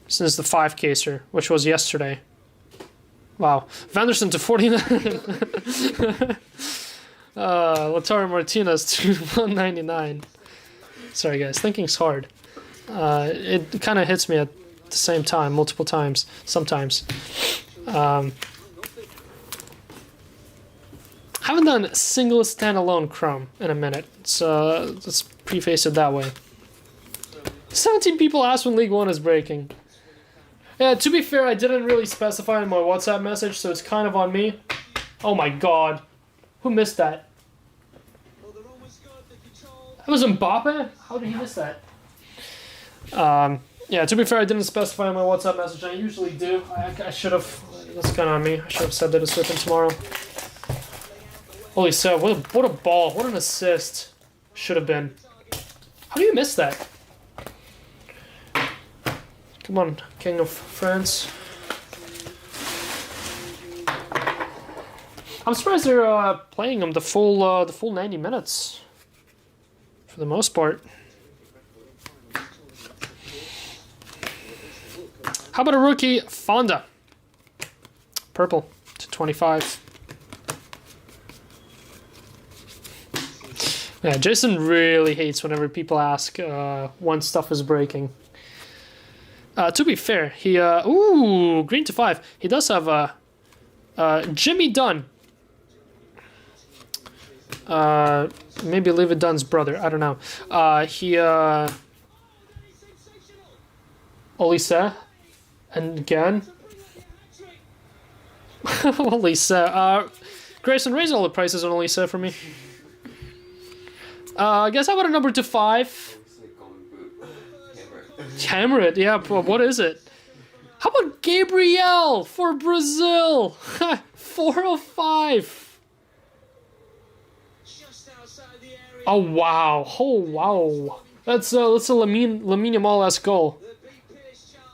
since the 5-caser, which was yesterday. Wow. Vanderson to 49. Lautaro Martinez to 199. Sorry, guys. Thinking's hard. It kind of hits me at the same time, multiple times, sometimes. Haven't done a single standalone Chrome in a minute, so let's preface it that way. 17 people asked when League One is breaking. Yeah, to be fair, I didn't really specify in my WhatsApp message, so it's kind of on me. Oh my god. Who missed that? That was Mbappe? How did he miss that? Yeah, to be fair, I didn't specify in my WhatsApp message. I usually do. I should have. That's kind of on me. I should have said that it's ripping tomorrow. Holy so, what a ball. What an assist. Should have been. How do you miss that? Come on, King of France. I'm surprised they're playing him the full 90 minutes. For the most part. How about a rookie, Fonda? Purple to 25. Yeah, Jason really hates whenever people ask when stuff is breaking. To be fair, he ooh, green to 5. He does have Jimmy Dunn. Maybe Leave Dunn's brother. I don't know. Olise. And again. Olise. Grayson, raise all the prices on Olise for me. I guess how about a number to 5? Hammered, yeah, but what is it? How about Gabriel for Brazil? 405. Oh wow! Oh wow! That's a Lamine Yamal-esque goal.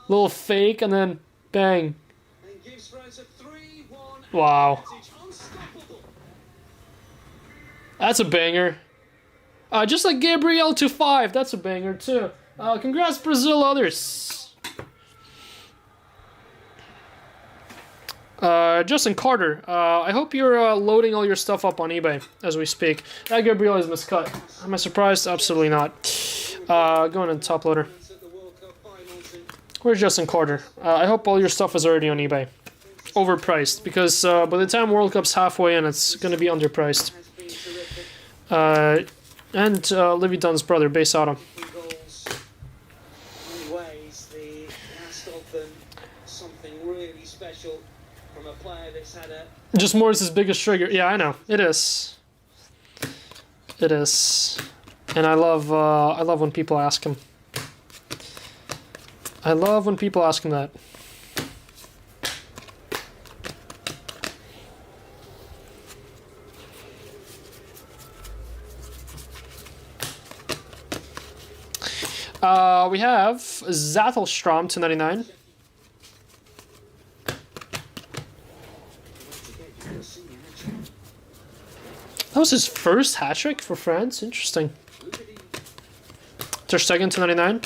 Little fake and then bang. Wow. That's a banger. Just like Gabriel to 5. That's a banger too. Congrats, Brazil, others. Justin Carter, I hope you're loading all your stuff up on eBay as we speak. That Gabriel is miscut. Am I surprised? Absolutely not. Going to the top loader. Where's Justin Carter? I hope all your stuff is already on eBay. Overpriced, because by the time World Cup's halfway in, it's going to be underpriced. And Livy Dunn's brother, base auto. Just Morris's biggest trigger. Yeah, I know. It is. It is. And I love when people ask him. I love when people ask him that. We have Zattelstrom to 99. That was his first hat-trick for France. Interesting. Ter Stegen to 99.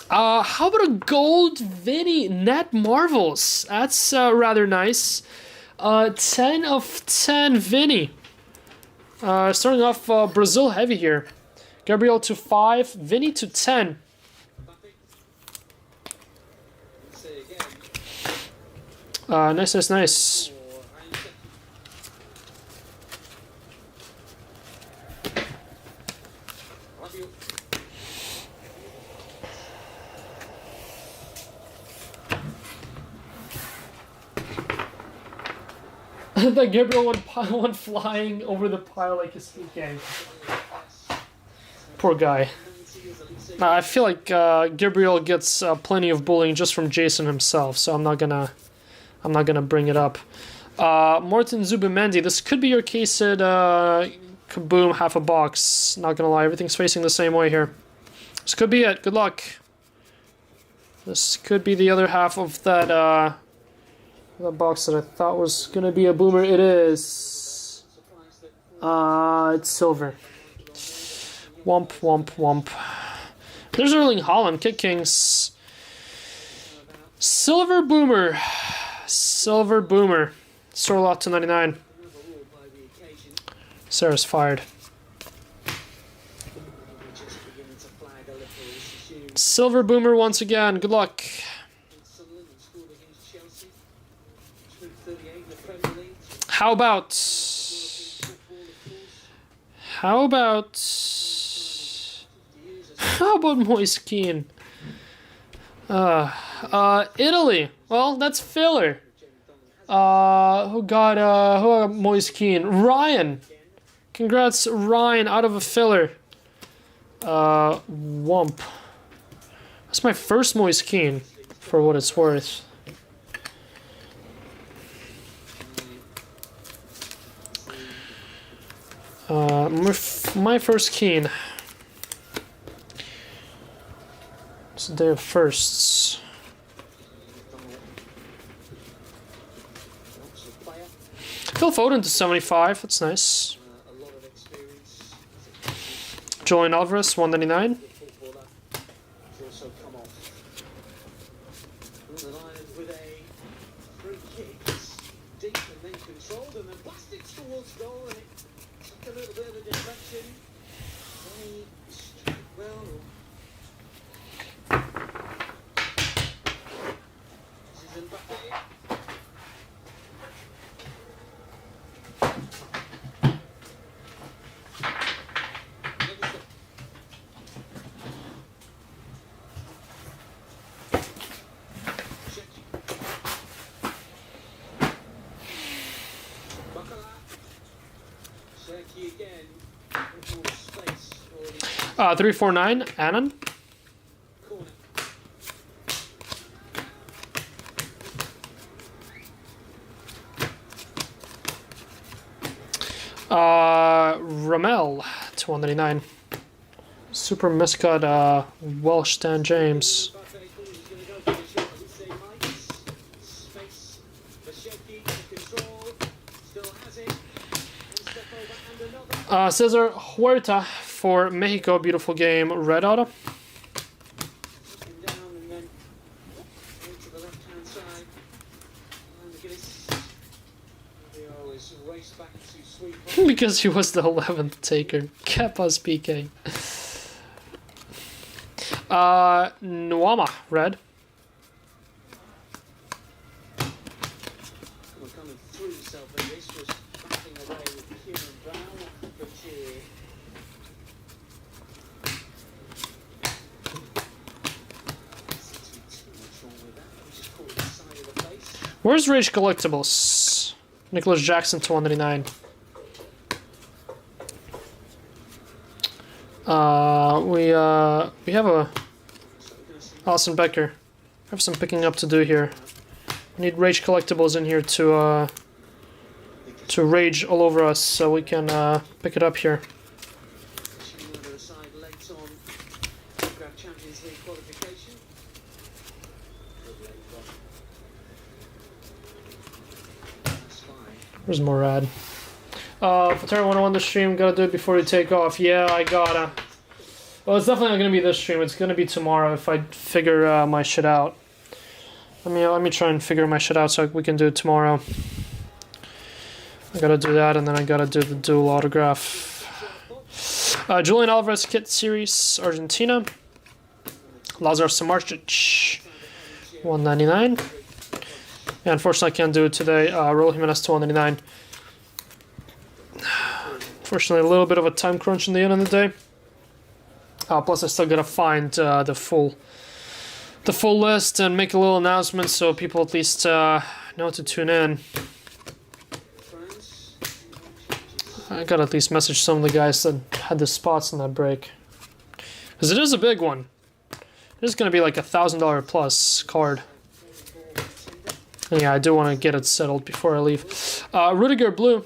How about a gold Vinny Net Marvels? That's rather nice. 10 of 10 Vinny. Starting off Brazil heavy here. Gabriel to 5, Vinny to 10. Nice, nice, nice. That Gabriel went flying over the pile like a sneak gang. Poor guy. I feel like Gabriel gets plenty of bullying just from Jason himself, so I'm not gonna bring it up. Morten Zubimendi, this could be your case at Kaboom, half a box. Not gonna lie, everything's facing the same way here. This could be it. Good luck. This could be the other half of that box that I thought was gonna be a boomer. It is. It's silver. Womp, womp, womp. There's Erling Haaland, Kick Kings. Silver boomer. Silver boomer. Sorlot to 99. Sarah's fired. Silver boomer once again. Good luck. How about Moise Keane? Italy. Well, that's filler. Who got Moise Keane? Ryan. Congrats, Ryan, out of a filler. Wump. That's my first Moise Keane, for what it's worth. My first Keane. It's the day of firsts. Phil Foden to 75. That's nice. Julian Alvarez 199. Again, 349, Annan. Ramel to 199. Super miscut Welsh Stan James. Cesar Huerta for Mexico. Beautiful game. Red auto. race back to sweep. Because he was the 11th taker. Kepa's PK. Nwama, red. We're coming through yourself, and this was backing away with Kieran Brown for cheer. Too much wrong with that. We just caught the side of the face. Where's Rage Collectibles? Nicholas Jackson to 199. We have a Alison Becker. I have some picking up to do here. We need Rage Collectibles in here to rage all over us, so we can pick it up here. Other side late on grab Champions League qualification. That's fine. Where's Morad? Patera 101 the stream, gotta do it before you take off. Yeah, I gotta. Well, it's definitely not gonna be this stream, it's gonna be tomorrow if I figure my shit out. Let me try and figure my shit out so we can do it tomorrow. I gotta do that, and then I gotta do the dual autograph. Julian Alvarez Kit Series, Argentina. Lazar Samardzic, 199. Yeah, unfortunately I can't do it today. Raul Jimenez to 199. Unfortunately, a little bit of a time crunch in the end of the day. Plus, I still gotta find the full list and make a little announcement so people at least know to tune in. I gotta at least message some of the guys that had the spots in that break, because it is a big one. It is gonna be like $1,000 plus card. And yeah, I do want to get it settled before I leave. Rudiger Blue.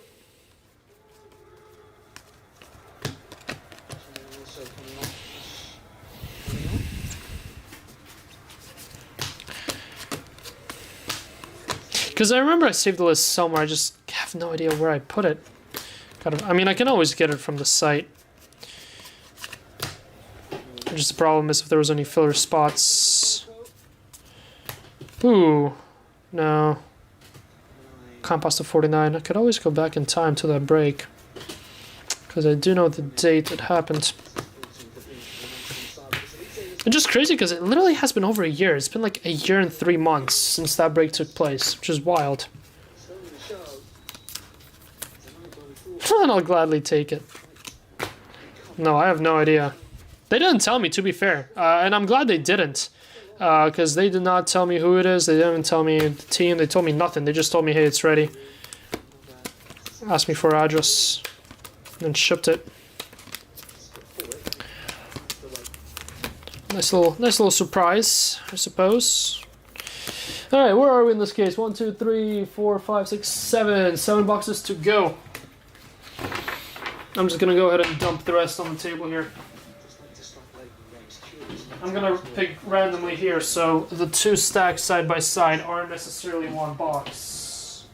Because I remember I saved the list somewhere, I just have no idea where I put it. I can always get it from the site. Just the problem is if there was any filler spots. Ooh, no. Compost to 49. I could always go back in time to that break, because I do know the date it happened. It's just crazy because it literally has been over a year. It's been like a year and 3 months since that break took place, which is wild. And I'll gladly take it. No, I have no idea. They didn't tell me, to be fair. And I'm glad they didn't. Because they did not tell me who it is. They didn't tell me the team. They told me nothing. They just told me, hey, it's ready. Asked me for address. And shipped it. Nice little surprise, I suppose. Alright, where are we in this case? 1, 2, 3, 4, 5, 6, 7. 7 boxes to go. I'm just gonna go ahead and dump the rest on the table here. I'm gonna pick randomly here, so the 2 stacks side by side aren't necessarily one box.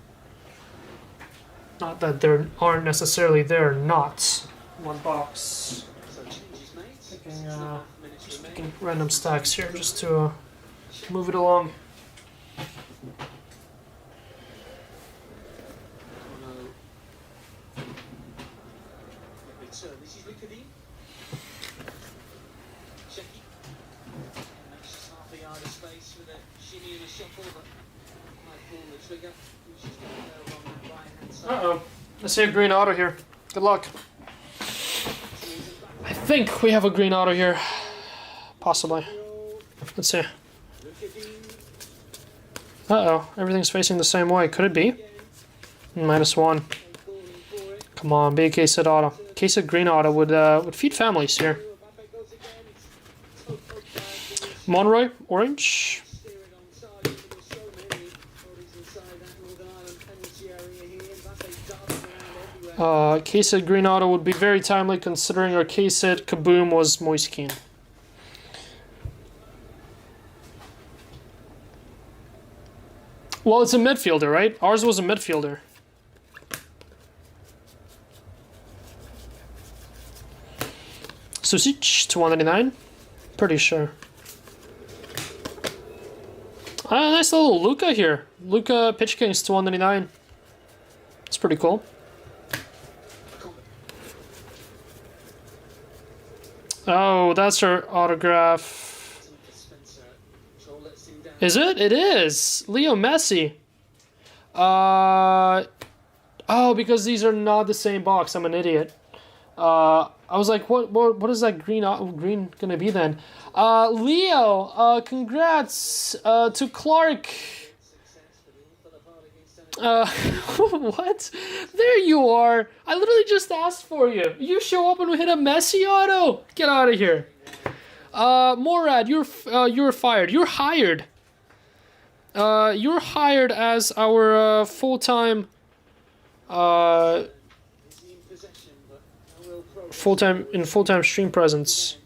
Not that they aren't necessarily there, not one box. Picking random stacks here just to move it along. Uh-oh. I see a green auto here. Good luck. I think we have a green auto here. Possibly. Let's see. Uh-oh. Everything's facing the same way. Could it be? -1. Come on, be a case of auto. Case of green auto would feed families here. Monroy, orange. Case at green auto would be very timely considering our case at Kaboom was Moise Keane. Well, it's a midfielder, right? Ours was a midfielder. Susic to 199. Pretty sure. Nice little Luka here. Luka Pitch Kings to 199. It's pretty cool. Oh, that's her autograph. Is it? It is. Leo Messi. Oh, because these are not the same box. I'm an idiot. I was like, what is that green gonna be then? Leo, congrats to Clark. What? There you are. I literally just asked for you. You show up and we hit a Messi auto. Get out of here. Morad, you're fired. You're hired. You're hired as our full-time full-time stream presence.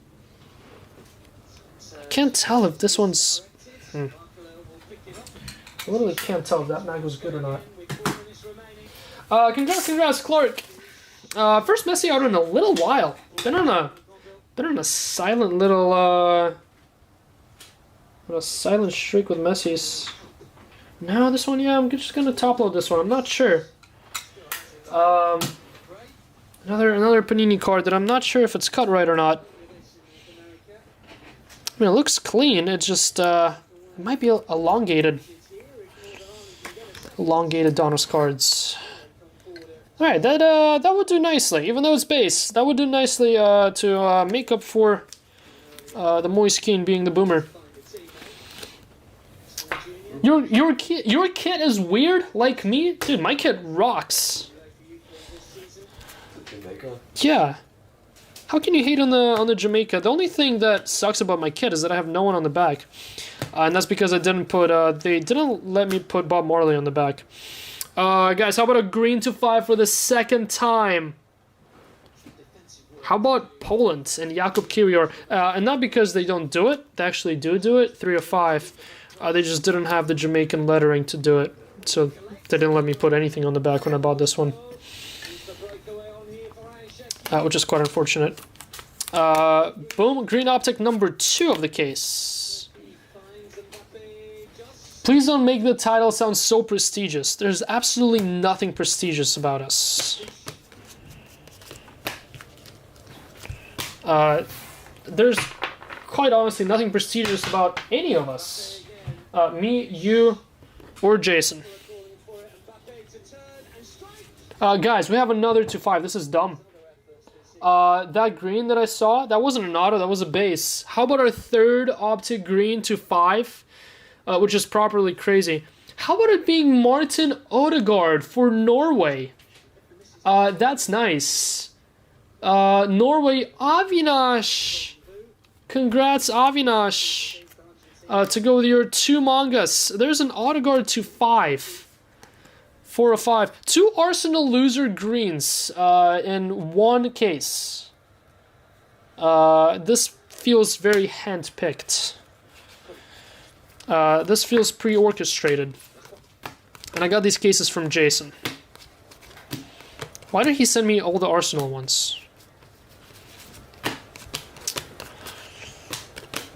I can't tell if this one's I literally can't tell if that mag was good or not. Congrats, Clark. First Messi out in a little while. Been on a silent little silent streak with Messi's. No, this one, yeah, I'm just gonna top load this one. I'm not sure. Another Panini card that I'm not sure if it's cut right or not. I mean, it looks clean. It's just it might be elongated. Elongated Donruss cards. Alright, that would do nicely, even though it's base. That would do nicely to make up for the Moist Keen being the boomer. Your kit is weird, like me? Dude, my kit rocks. Yeah. How can you hate on the Jamaica? The only thing that sucks about my kit is that I have no one on the back. And that's because I didn't put, they didn't let me put Bob Marley on the back. Guys, how about a green to 5 for the second time? How about Poland and Jakub Kiwior? And not because they don't do it, they actually do it, 3 of 5. They just didn't have the Jamaican lettering to do it. So they didn't let me put anything on the back when I bought this one. Which is quite unfortunate. Boom, green optic number 2 of the case. Please don't make the title sound so prestigious. There's absolutely nothing prestigious about us. There's quite honestly nothing prestigious about any of us. Me, you, or Jason. Guys, we have another 2-5. This is dumb. That green that I saw, that wasn't an auto, that was a base. How about our third optic green to 5? Which is properly crazy. How about it being Martin Odegaard for Norway? That's nice. Norway, Avinash. Congrats, Avinash. To go with your 2 mangas. There's an Odegaard to 5. 4 of 5. 2 Arsenal loser greens in one case. This feels very hand-picked. This feels pre-orchestrated. And I got these cases from Jason. Why did he send me all the Arsenal ones?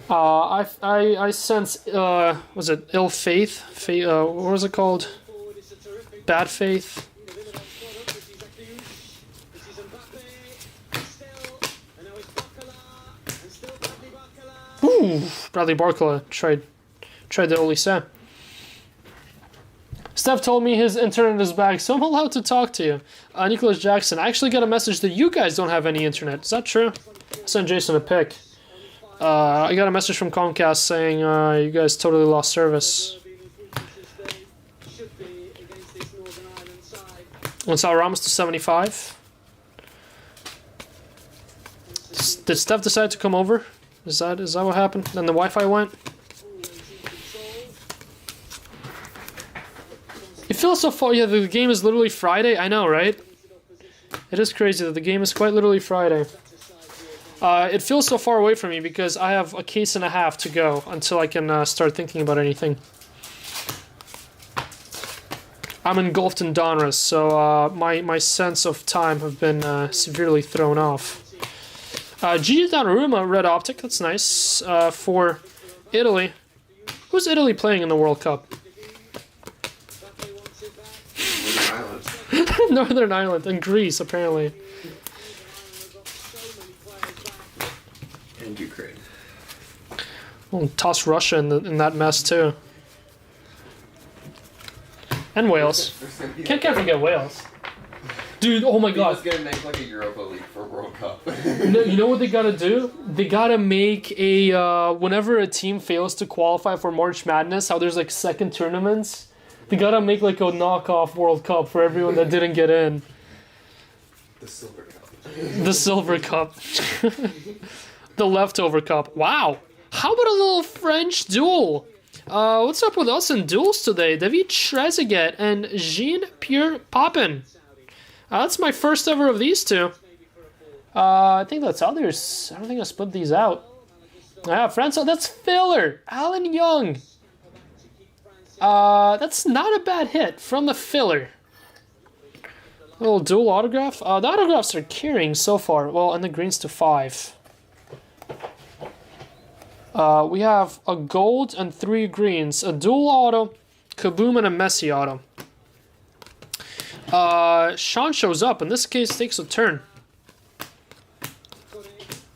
I sense, was it ill faith? What was it called? Bad faith? Ooh, Bradley Barcola tried the Oli Sam. Steph told me his internet is back, so I'm allowed to talk to you. Nicholas Jackson, I actually got a message that you guys don't have any internet. Is that true? I sent Jason a pic. I got a message from Comcast saying you guys totally lost service. Gonzalo Ramos to 75. Did Steph decide to come over? Is that what happened? Then the Wi-Fi went? It feels so far. Yeah, the game is literally Friday. I know, right? It is crazy that the game is quite literally Friday. It feels so far away from me because I have a case and a half to go until I can start thinking about anything. I'm engulfed in Donruss, so my sense of time have been severely thrown off. Gigi Donnarumma, red optic. That's nice for Italy. Who's Italy playing in the World Cup? Northern Ireland and Greece, apparently. And Ukraine. We'll toss Russia in that mess too. And Wales. Can't forget Wales. Dude, oh my god. FIFA's gonna make like a Europa League for World Cup. You know what they gotta do? They gotta make a, whenever a team fails to qualify for March Madness, how there's like second tournaments, they gotta make like a knockoff World Cup for everyone that didn't get in. The Silver Cup. The Silver Cup. The Leftover Cup. Wow. How about a little French duel? What's up with us in duels today? David Trezeguet and Jean-Pierre Papin. That's my first ever of these two. I think that's others. I don't think I split these out. Yeah, France, that's filler. Alan Young. That's not a bad hit from the filler. A little dual autograph. The autographs are carrying so far. Well, and the greens to 5. We have a gold and 3 greens. A dual auto, Kaboom, and a Messi auto. Sean shows up. In this case, takes a turn.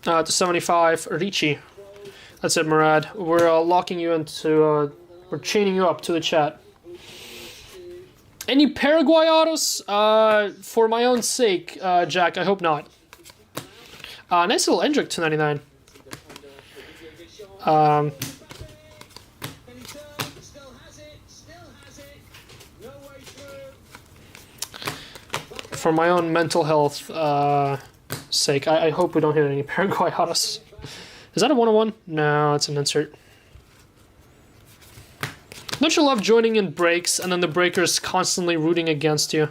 To 75, Ricci. That's it, Murad. We're locking you into... we're chaining you up to the chat. Any Paraguay autos? For my own sake, Jack, I hope not. Nice little Endrick to 99. For my own mental health sake, I hope we don't hit any Paraguay autos. Is that a 101? No, it's an insert. Don't you love joining in breaks and then the breakers constantly rooting against you?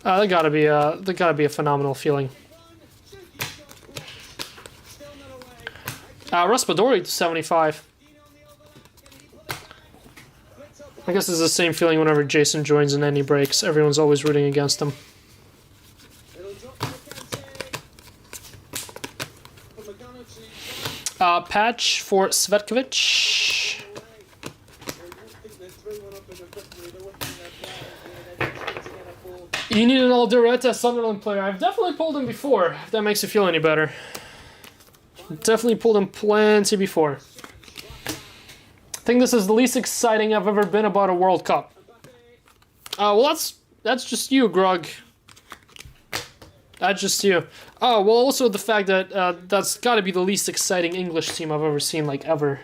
That gotta be a phenomenal feeling. Raspadori to 75. I guess it's the same feeling whenever Jason joins in any breaks. Everyone's always rooting against him. Patch for Svetkovic. You need an Alderete Sunderland player. I've definitely pulled him before, if that makes you feel any better. Definitely pulled him plenty before. I think this is the least exciting I've ever been about a World Cup. Well, that's just you, Grug. That's just you. Oh, well, also the fact that that's got to be the least exciting English team I've ever seen, like, ever.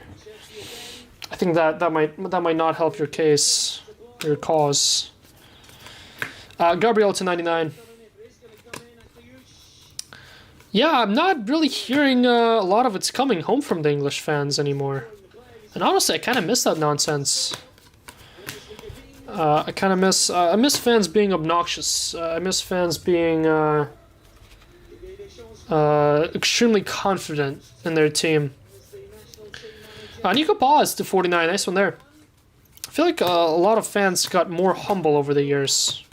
I think that might not help your case, your cause. Gabriel to 99. Yeah, I'm not really hearing a lot of it's coming home from the English fans anymore. And honestly, I kind of miss that nonsense. I kind of miss... I miss fans being obnoxious. I miss fans being extremely confident in their team. Nico Paz to 49. Nice one there. I feel like a lot of fans got more humble over the years.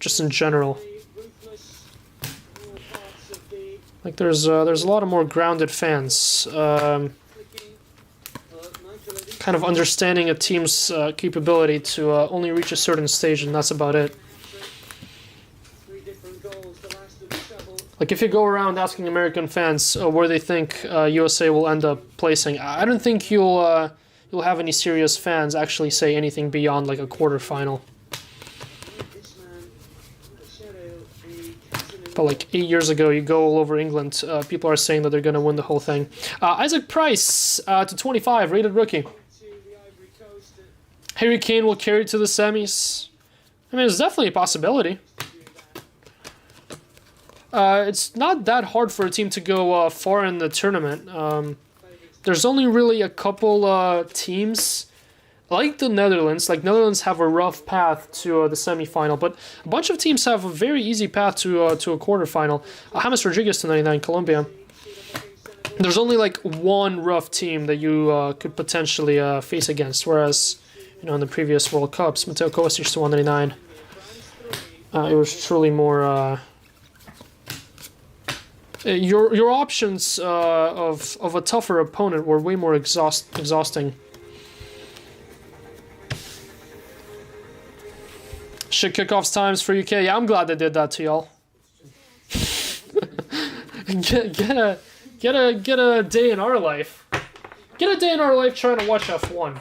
Just in general. Like there's a lot of more grounded fans. Kind of understanding a team's capability to only reach a certain stage, and that's about it. Like if you go around asking American fans where they think USA will end up placing, I don't think you'll have any serious fans actually say anything beyond like a quarterfinal. But like 8 years ago, you go all over England, people are saying that they're going to win the whole thing. Isaac Price to 25, rated rookie. Harry Kane will carry to the semis. I mean, it's definitely a possibility. It's not that hard for a team to go far in the tournament. There's only really a couple teams, like the Netherlands. Like, Netherlands have a rough path to the semifinal, but a bunch of teams have a very easy path to a quarterfinal. James Rodriguez to 99, Colombia. There's only like one rough team that you could potentially face against, whereas, you know, in the previous World Cups, Mateo Kovacic to 199, it was truly more... Your options of a tougher opponent were way more exhausting. Shit kickoffs times for UK. Yeah, I'm glad they did that to y'all. get a day in our life. Get a day in our life trying to watch F1.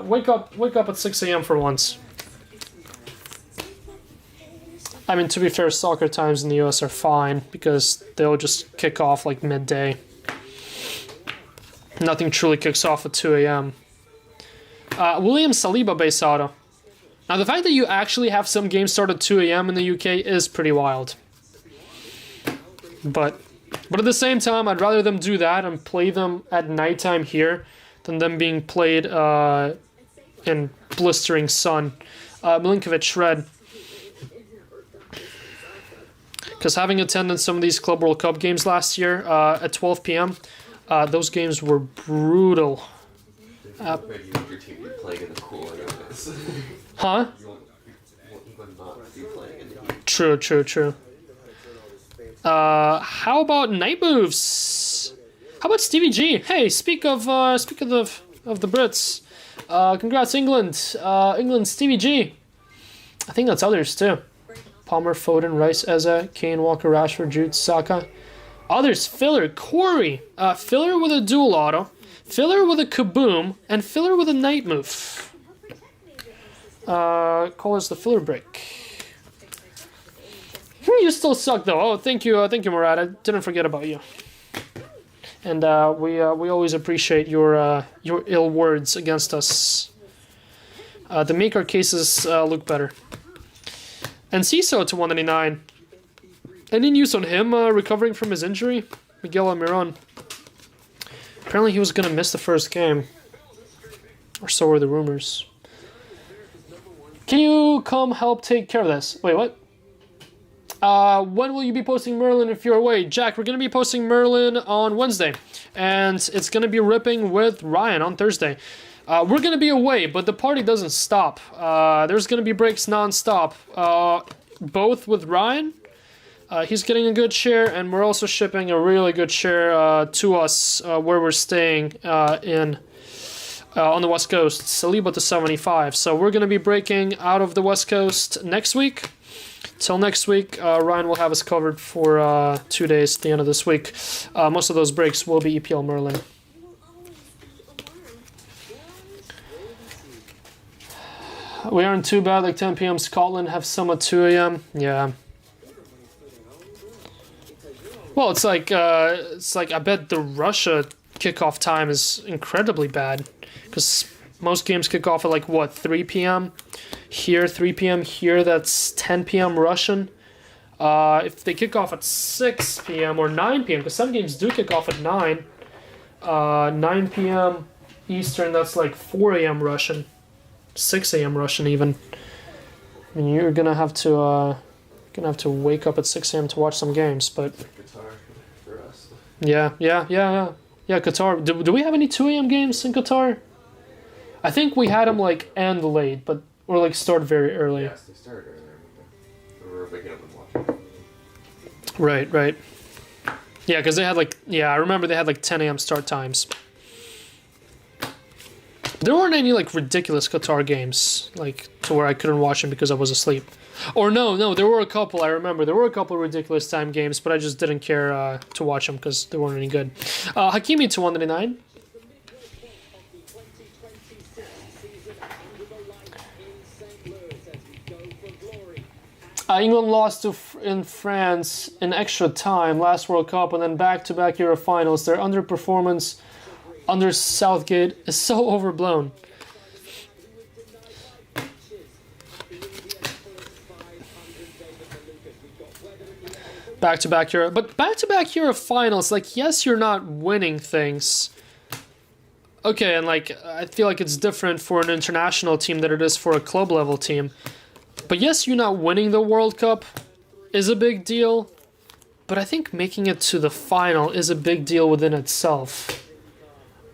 Wake up at 6 a.m. for once. I mean, to be fair, soccer times in the US are fine because they'll just kick off like midday. Nothing truly kicks off at 2 a.m. William Saliba base auto. Now, the fact that you actually have some games start at 2 a.m. in the UK is pretty wild. But at the same time, I'd rather them do that and play them at nighttime here than them being played in blistering sun. Milinkovic red. Because having attended some of these Club World Cup games last year at 12 p.m., those games were brutal. You and your team be playing in the cool areas. Huh? You would not be playing in the heat. True. How about night moves? How about Stevie G? Hey, speak of the Brits. Congrats, England. England, Stevie G. I think that's others too. Palmer, Foden, Rice, Eze, Kane, Walker, Rashford, Jude, Saka. Others, Filler, Corey. Filler with a dual auto. Filler with a kaboom. And Filler with a night move. Call us the Filler break. You still suck though. Oh, thank you, Murad. I didn't forget about you. And we always appreciate your ill words against us. To make our cases look better. And CISO to 199. Any news on him recovering from his injury? Miguel Almiron. Apparently he was going to miss the first game. Or so were the rumors. Can you come help take care of this? Wait, what? When will you be posting Merlin if you're away? Jack, we're going to be posting Merlin on Wednesday. And it's going to be ripping with Ryan on Thursday. We're going to be away, but the party doesn't stop. There's going to be breaks non-stop. Both with Ryan. He's getting a good share, and we're also shipping a really good share to us where we're staying on the West Coast. Saliba to 75. So we're going to be breaking out of the West Coast next week. Till next week, Ryan will have us covered for 2 days at the end of this week. Most of those breaks will be EPL Merlin. We aren't too bad, like 10 p.m. Scotland have some at 2 a.m. Yeah. Well, it's like I bet the Russia kickoff time is incredibly bad because most games kick off at like what, 3 p.m. Here, 3 p.m. here. That's 10 p.m. Russian. If they kick off at 6 p.m. or 9 p.m. because some games do kick off at 9. 9 p.m. Eastern. That's like 4 a.m. Russian. 6 a.m. Russian even. I mean, you're gonna have to wake up at 6 a.m. to watch some games, but Qatar for us. Yeah. Qatar. Do we have any 2 a.m. games in Qatar? I think we had them like end late, or like start very early. Yes, they started earlier. We were waking up and watching. Right. Yeah, because they had I remember they had like 10 a.m. start times. There weren't any like ridiculous Qatar games like to where I couldn't watch them because I was asleep. Or no, there were a couple. I remember there were a couple ridiculous time games, but I just didn't care to watch them because they weren't any good. Hakimi to 199. England lost in France in extra time last World Cup and then back-to-back Euro finals. Their underperformance under Southgate is so overblown. Back-to-back Euro, but back-to-back Euro finals, like, yes, you're not winning things. Okay, and like, I feel like it's different for an international team than it is for a club-level team. But yes, you not winning the World Cup is a big deal, but I think making it to the final is a big deal within itself.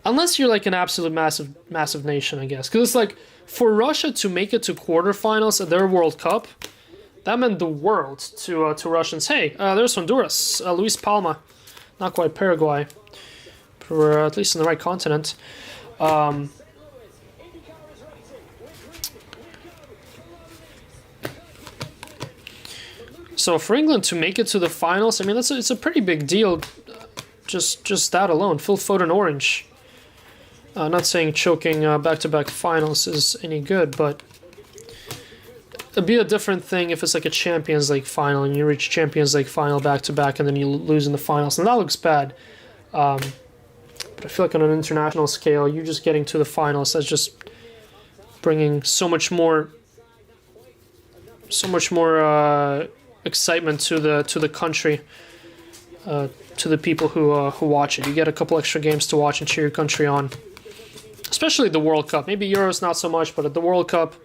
Unless you're like an absolute massive nation, I guess. Because it's like, for Russia to make it to quarterfinals at their World Cup, that meant the world to Russians. Hey, there's Honduras, Luis Palma. Not quite Paraguay, but we're at least in the right continent. So for England to make it to the finals, I mean, it's a pretty big deal. Just that alone. Phil Foden orange. Not saying choking back-to-back finals is any good, but it'd be a different thing if it's like a Champions League final and you reach Champions League final back-to-back and then you lose in the finals. And that looks bad. But I feel like on an international scale, you just getting to the finals, that's just bringing so much more excitement to the country, to the people who watch it. You get a couple extra games to watch and cheer your country on. Especially the World Cup. Maybe Euros not so much, but at the World Cup,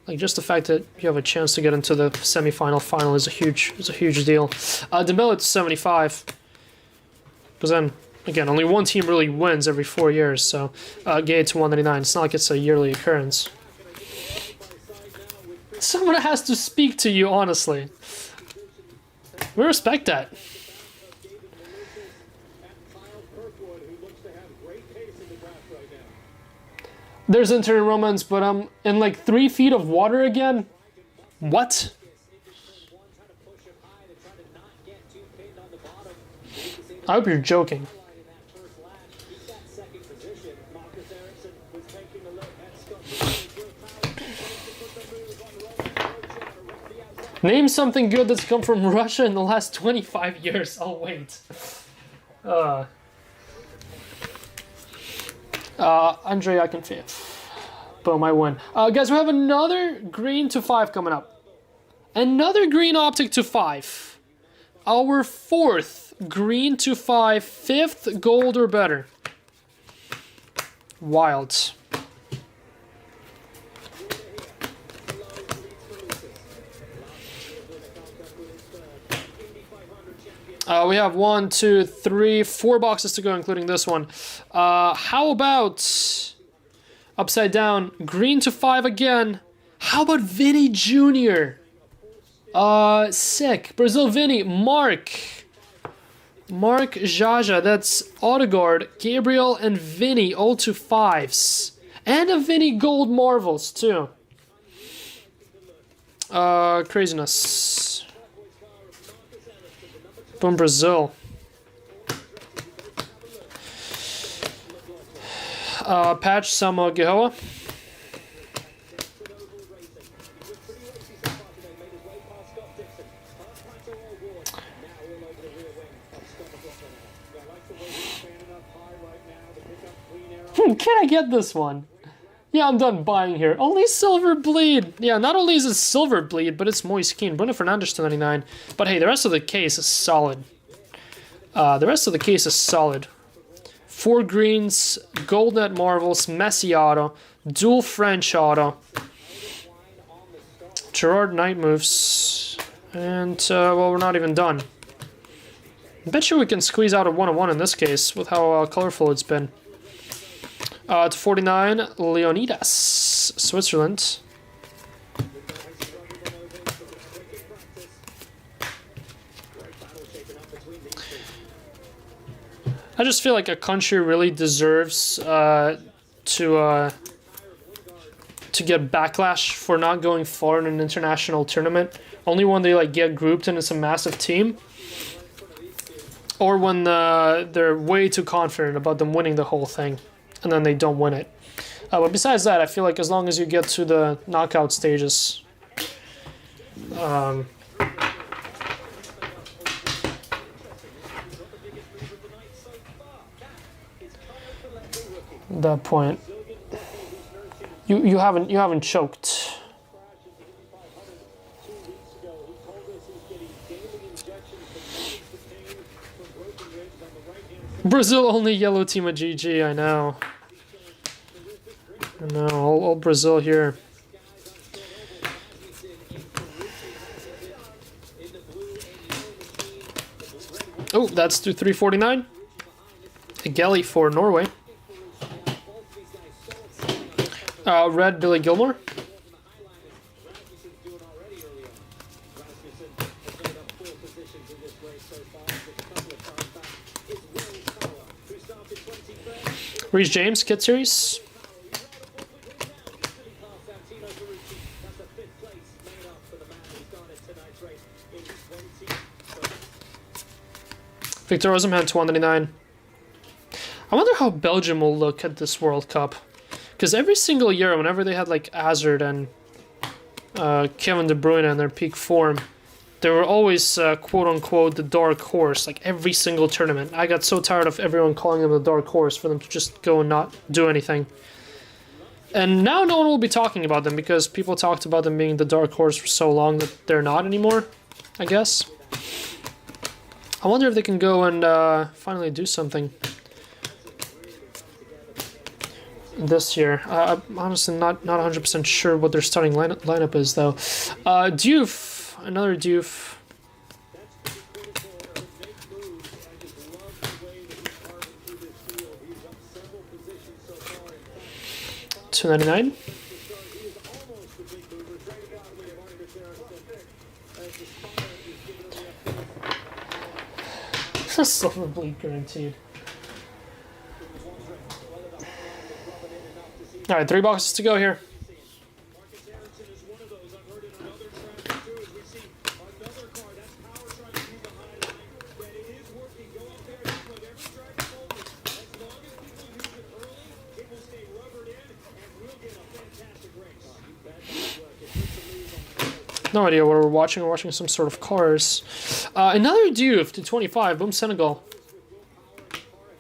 like just the fact that you have a chance to get into the semi-final, final is a huge deal. Dembele to 75, because then again only one team really wins every 4 years. So Gay to 199. It's not like it's a yearly occurrence. Someone has to speak to you honestly. We respect that. There's internet romance, but I'm in like 3 feet of water again? What? I hope you're joking. Name something good that's come from Russia in the last 25 years. Oh, wait. Andrei Akinfeev. Boom, I win. Guys, we have another green to 5 coming up. Another green optic to 5. Our 4th green to 5, 5th gold or better. Wild. We have 1, 2, 3, 4 boxes to go, including this one. How about upside down, green to 5 again? How about Vinny Jr.? Sick. Brazil Vinny, Mark Jaja, that's Odegaard, Gabriel, and Vinny, all to 5s. And a Vinny Gold Marvels, too. Craziness. Boom, Brazil. Patch Sama Gehoa. Can I get this one? Yeah, I'm done buying here. Only silver bleed. Yeah, not only is it silver bleed, but it's moist keen. Bruno Fernandes to 99. But hey, the rest of the case is solid. 4 greens, gold net marvels, Messi auto, dual French auto, Gerard Knight moves, and well, we're not even done. I bet you we can squeeze out a 1-on-1 in this case with how colorful it's been. To 49, Leonidas, Switzerland. I just feel like a country really deserves to get backlash for not going far in an international tournament. Only when they like get grouped and it's a massive team, or when they're way too confident about them winning the whole thing, and then they don't win it. But besides that, I feel like as long as you get to the knockout stages, that point, you haven't choked. Brazil only yellow team at GG, I know. All Brazil here. Oh, that's to 349. A Gelly for Norway. Red Billy Gilmore. Reece James, Kit Series. Victor Osimhen to 199. I wonder how Belgium will look at this World Cup. Because every single year, whenever they had like Hazard and Kevin De Bruyne in their peak form, they were always quote-unquote the dark horse, like every single tournament. I got so tired of everyone calling them the dark horse for them to just go and not do anything. And now no one will be talking about them because people talked about them being the dark horse for so long that they're not anymore, I guess. I wonder if they can go and finally do something this year. I'm honestly not 100% sure what their starting lineup is, though. Diouf, another Diouf. 299. Silver bleed guaranteed. All right, 3 boxes to go here. No idea what we're watching. We're watching some sort of cars. Another Diouf to 25. Boom, Senegal.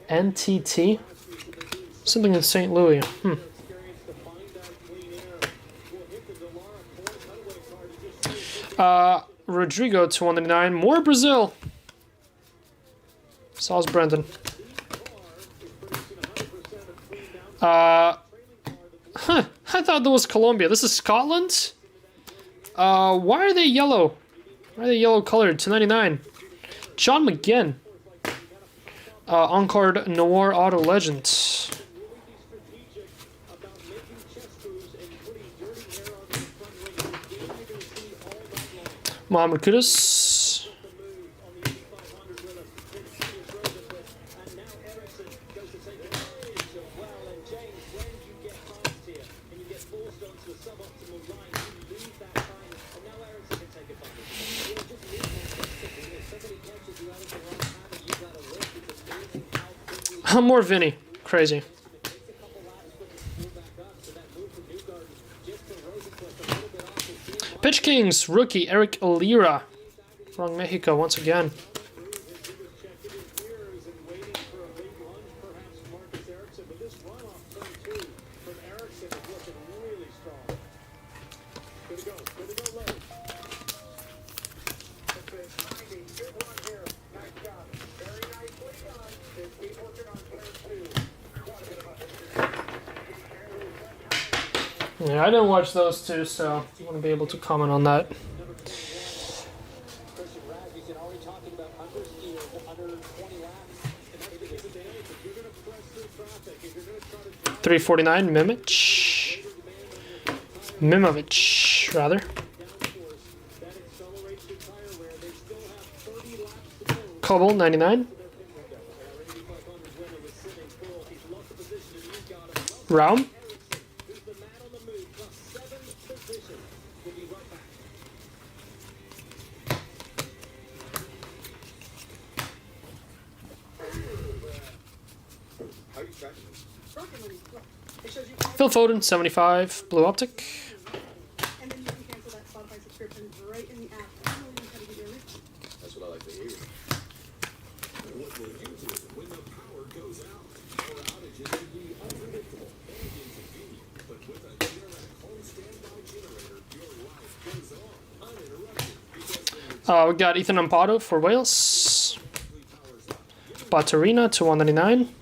NTT? Something in St. Louis. Rodrigo to 199. More Brazil. Sauce Brendan. I thought that was Colombia. This is Scotland? Why are they yellow? Why are they yellow colored? 299. John McGinn. On-card Noir Auto Legend. Mohamed Kudus. More Vinny. Crazy. Pitch Kings, rookie Eric Lira. From Mexico once again. Yeah, I didn't watch those two, so I want to be able to comment on that. $349, Mimovic, rather. Kobel, 99. Raum. Phil Foden, 75, Blue Optic. And then you can cancel that Spotify subscription right in the app. I don't know when you try to get your link. That's what I like to hear. What will you do when the power goes out? Power outages can be unpredictable and inconvenient, but with a Generac home standby generator, your life goes on uninterrupted. Because We got Ethan Ampado for Wales. Batarina to 199.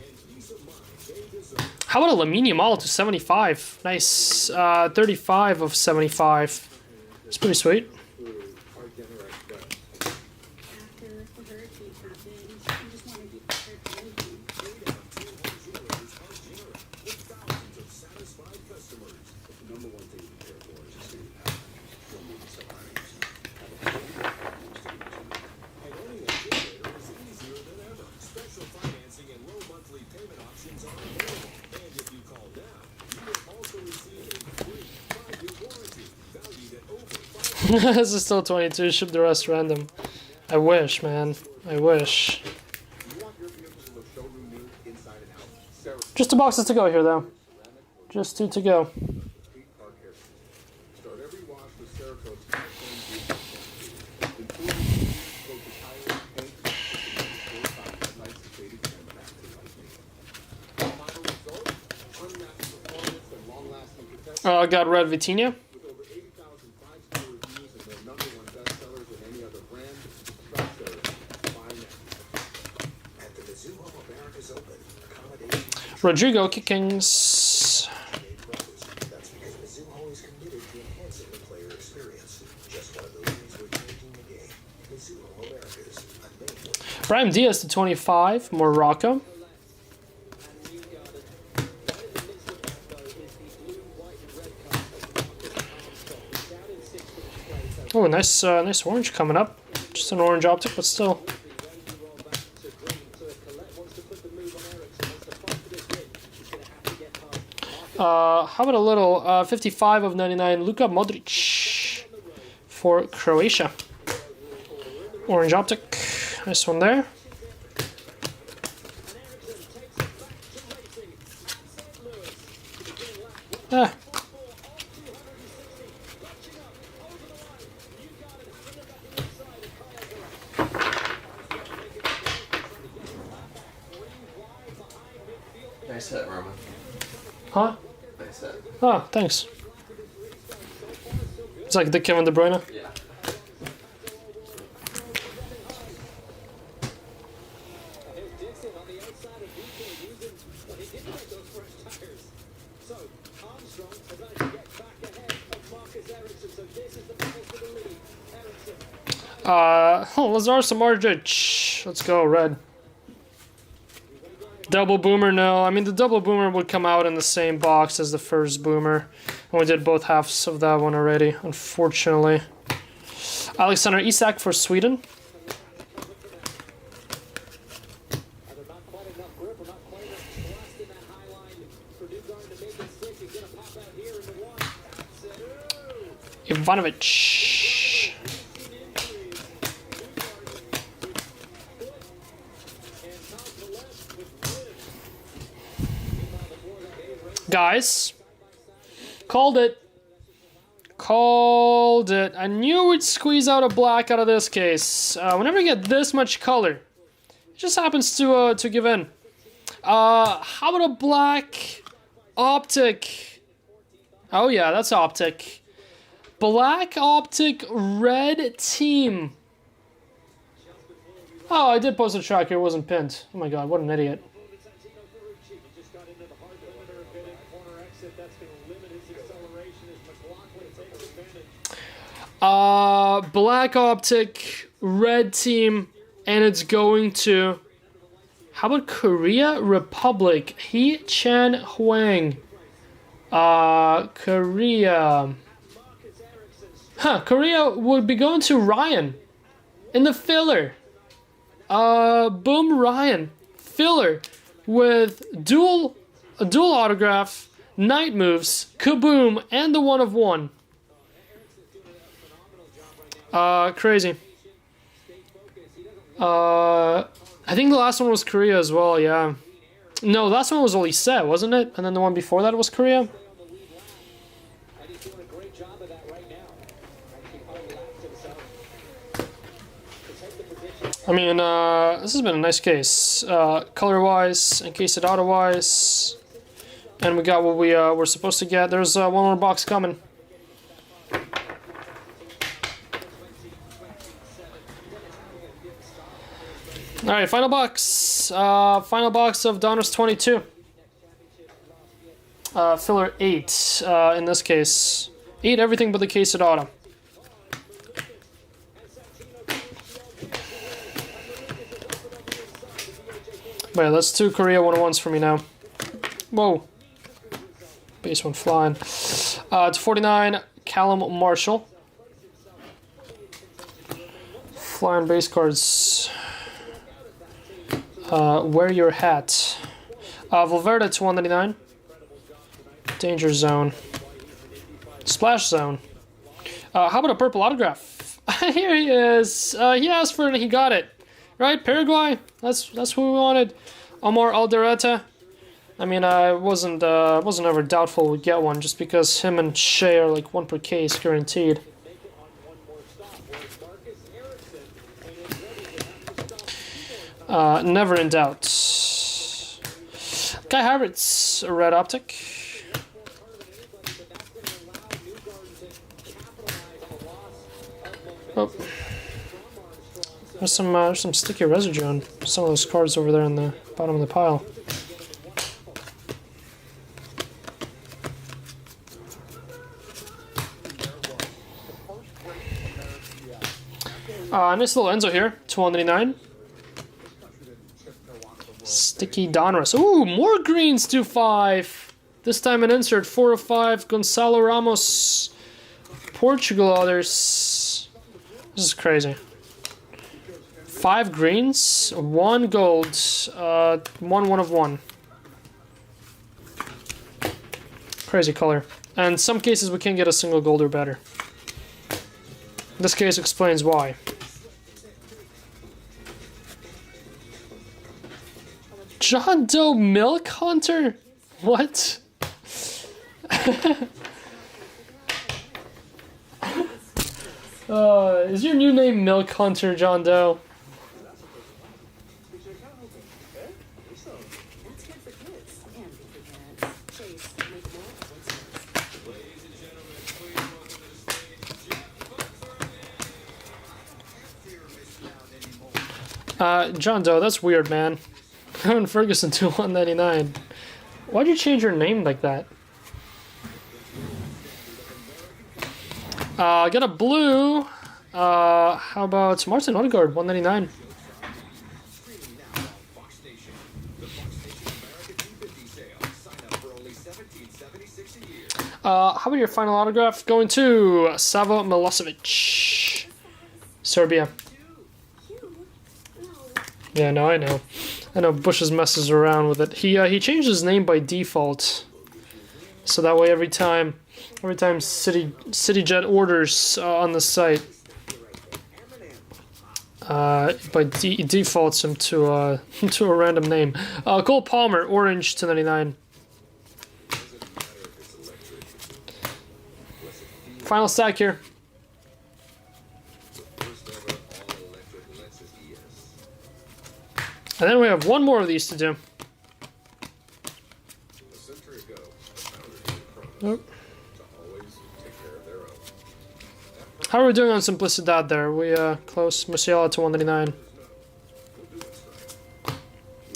How about a Lamine Yamal to 75? Nice. 35 of 75. It's pretty sweet. After the hurricane happened, you just want to be prepared for anything. This is still 22. Ship the rest random. I wish, man. I wish. Just 2 boxes to go here, though. Just 2 to go. Start every wash with Cerakote's I got red Vitinha. with over 80,000 5-star reviews and their #1 bestsellers than any other brand. Trust their finance. At the Mizuho America's Open, accommodations Rodrigo Kickings. That's because Mizuho is committed to enhancing the player experience. Just one of those things we're changing the game. Mizuho America's unmade. Brahim Diaz to 25. Morocco. Oh, nice, nice orange coming up. Just an orange optic, but still. How about a little 55 of 99 Luka Modric for Croatia. Orange optic, nice one there. Ah. Nice set, Roman. Huh? Nice set. Oh, thanks. It's like the Kevin De Bruyne. Yeah. Lazar Samardzic. Let's go, red. Double boomer, no. I mean, the double boomer would come out in the same box as the first boomer. And we did both halves of that one already, unfortunately. Alexander Isak for Sweden. Ivanovic. Guys, called it. Called it. I knew we'd squeeze out a black out of this case. Whenever you get this much color, it just happens to give in. How about a black optic? Oh yeah, that's optic. Black optic red team. Oh, I did post a tracker. It wasn't pinned. Oh my god, what an idiot. Black optic, red team, and it's going to... How about Korea Republic? Hee Chan Huang. Korea. Huh, Korea would be going to Ryan in the filler. Boom Ryan. Filler with a dual autograph, night moves, kaboom, and the 1 of 1. Crazy. I think the last one was Korea as well, yeah. No, the last one was only set, wasn't it? And then the one before that was Korea? I mean, this has been a nice case. Color-wise, and case it auto-wise. And we got what we were supposed to get. There's one more box coming. Alright, final box. Final box of Donruss 22. Filler 8, in this case. 8 everything but the case at auto. Wait, that's 2 Korea 1-of-1s for me now. Whoa. Base one flying. To 49, Callum Marshall. Flying base cards. Wear your hat. Valverde to 199. Danger zone. Splash zone. How about a purple autograph? Here he is. He asked for it and he got it. Right? Paraguay? That's who we wanted. Omar Alderete. I mean, I wasn't ever doubtful we'd get one, just because him and Shea are like 1 per case guaranteed. Never in doubt. Guy Havertz, a red optic. Oh. There's some sticky residue on some of those cards over there in the bottom of the pile. Nice little Enzo here, 299. Sticky Donruss. Ooh, more greens to 5. This time an insert, 4 of 5. Gonzalo Ramos, Portugal others. This is crazy. 5 greens, 1 gold, 1 of 1. Crazy color. And some cases we can't get a single gold or better. This case explains why. John Doe Milk Hunter? What? Is your new name Milk Hunter, John Doe? John Doe, that's weird, man. Kevin Ferguson to 199. Why'd you change your name like that? Get a blue. How about Martin Odegaard, 199. How about your final autograph? Going to Savo Milosevic, Serbia. Yeah, no, I know. I know Bush's messes around with it. He changed his name by default, so that way every time CityJet orders on the site, by defaults him to a random name. Cole Palmer, orange, 299. Final stack here. And then we have one more of these to do. Oh. How are we doing on Simplicidad there? We close. Musiala to 199.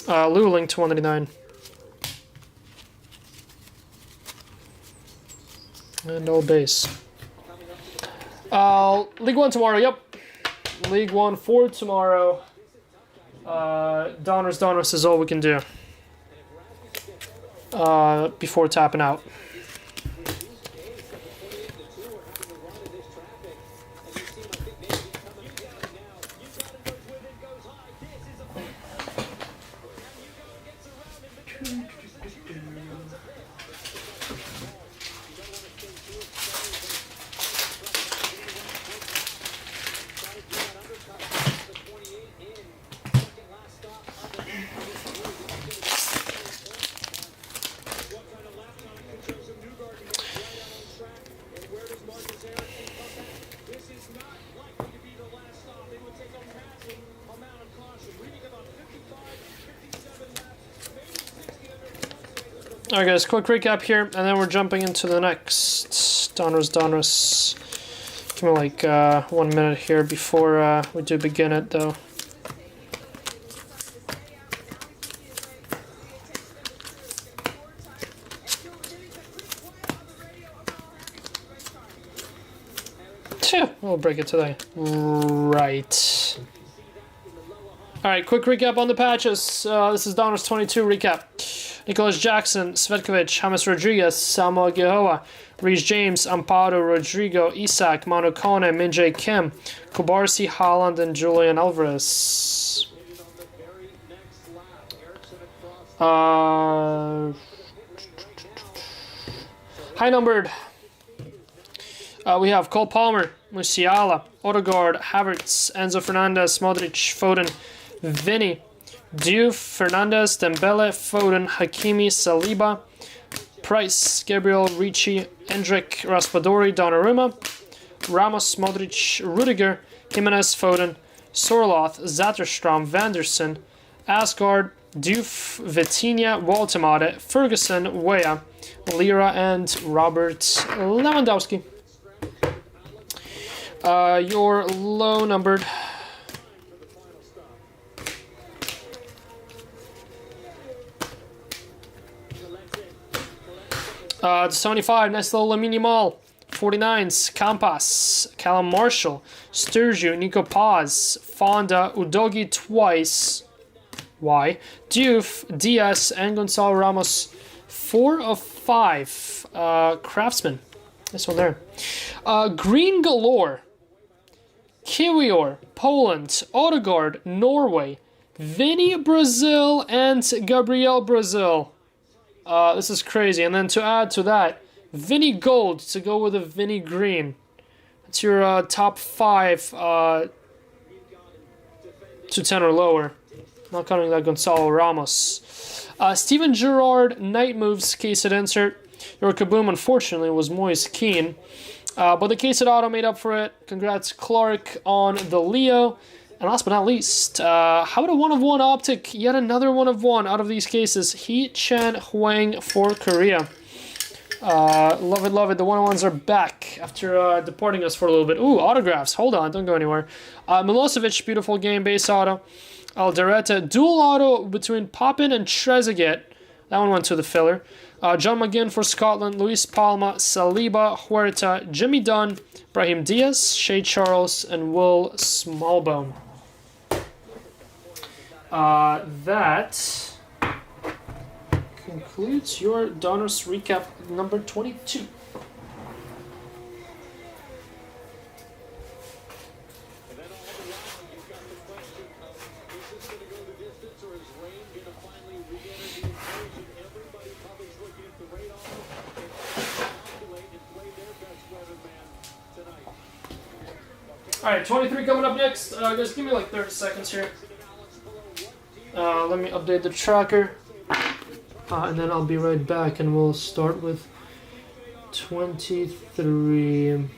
Luling to 199. And old base. League 1 tomorrow, yep. League 1 for tomorrow. Donruss is all we can do before tapping out. Alright guys, quick recap here, and then we're jumping into the next Donruss. Give me like 1 minute here before we do begin it though. We'll break it today. Right. Alright, quick recap on the patches. This is Donruss 22 recap. Nicholas Jackson, Svetkovic, James Rodriguez, Samuel Gehoa, Reece James, Amparo, Rodrigo, Isak, Manu Kone, Min-Jae Kim, Kubarsi, Haaland, and Julian Alvarez. High numbered. We have Cole Palmer, Musiala, Odegaard, Havertz, Enzo Fernandez, Modric, Foden, Vinny, Diouf, Fernandez, Dembele, Foden, Hakimi, Saliba, Price, Gabriel, Ricci, Endrick, Raspadori, Donnarumma, Ramos, Modric, Rudiger, Jimenez, Foden, Sorloth, Zatterstrom, Vanderson, Asgard, Diouf, Vitinha, Waltemade, Ferguson, Weah, Lira, and Robert Lewandowski. Your low numbered. 75, nice little Lamine Yamal. 49s, Campas, Callum Marshall, Sturgeon, Nico Paz, Fonda, Udogi twice. Why? Diouf, Diaz, and Gonzalo Ramos. 4 of 5. Craftsman. This one there. Green Galore. Kiwior, Poland, Odegaard, Norway, Vinny Brazil, and Gabriel Brazil. This is crazy. And then to add to that, Vinny Gold to go with a Vinny Green. That's your top 5 to 10 or lower. Not counting that Gonzalo Ramos. Steven Gerrard, Night Moves, case at insert. Your Kaboom, unfortunately, was Moise Keane. But the case at auto made up for it. Congrats, Clark, on the Leo. And last but not least, how about a 1 of 1 optic? Yet another 1 of 1 out of these cases. He Chen Huang for Korea. Love it, love it. The 1-on-1s are back after departing us for a little bit. Ooh, autographs. Hold on, don't go anywhere. Milosevic, beautiful game, base auto. Alderete, dual auto between Poppin and Trezeguet. That one went to the filler. John McGinn for Scotland, Luis Palma, Saliba, Huerta, Jimmy Dunn, Brahim Diaz, Shea Charles, and Will Smallbone. That concludes your Donruss recap number 22. Alright, 23 coming up next. Guys, give me like 30 seconds here. Let me update the tracker. And then I'll be right back and we'll start with 23.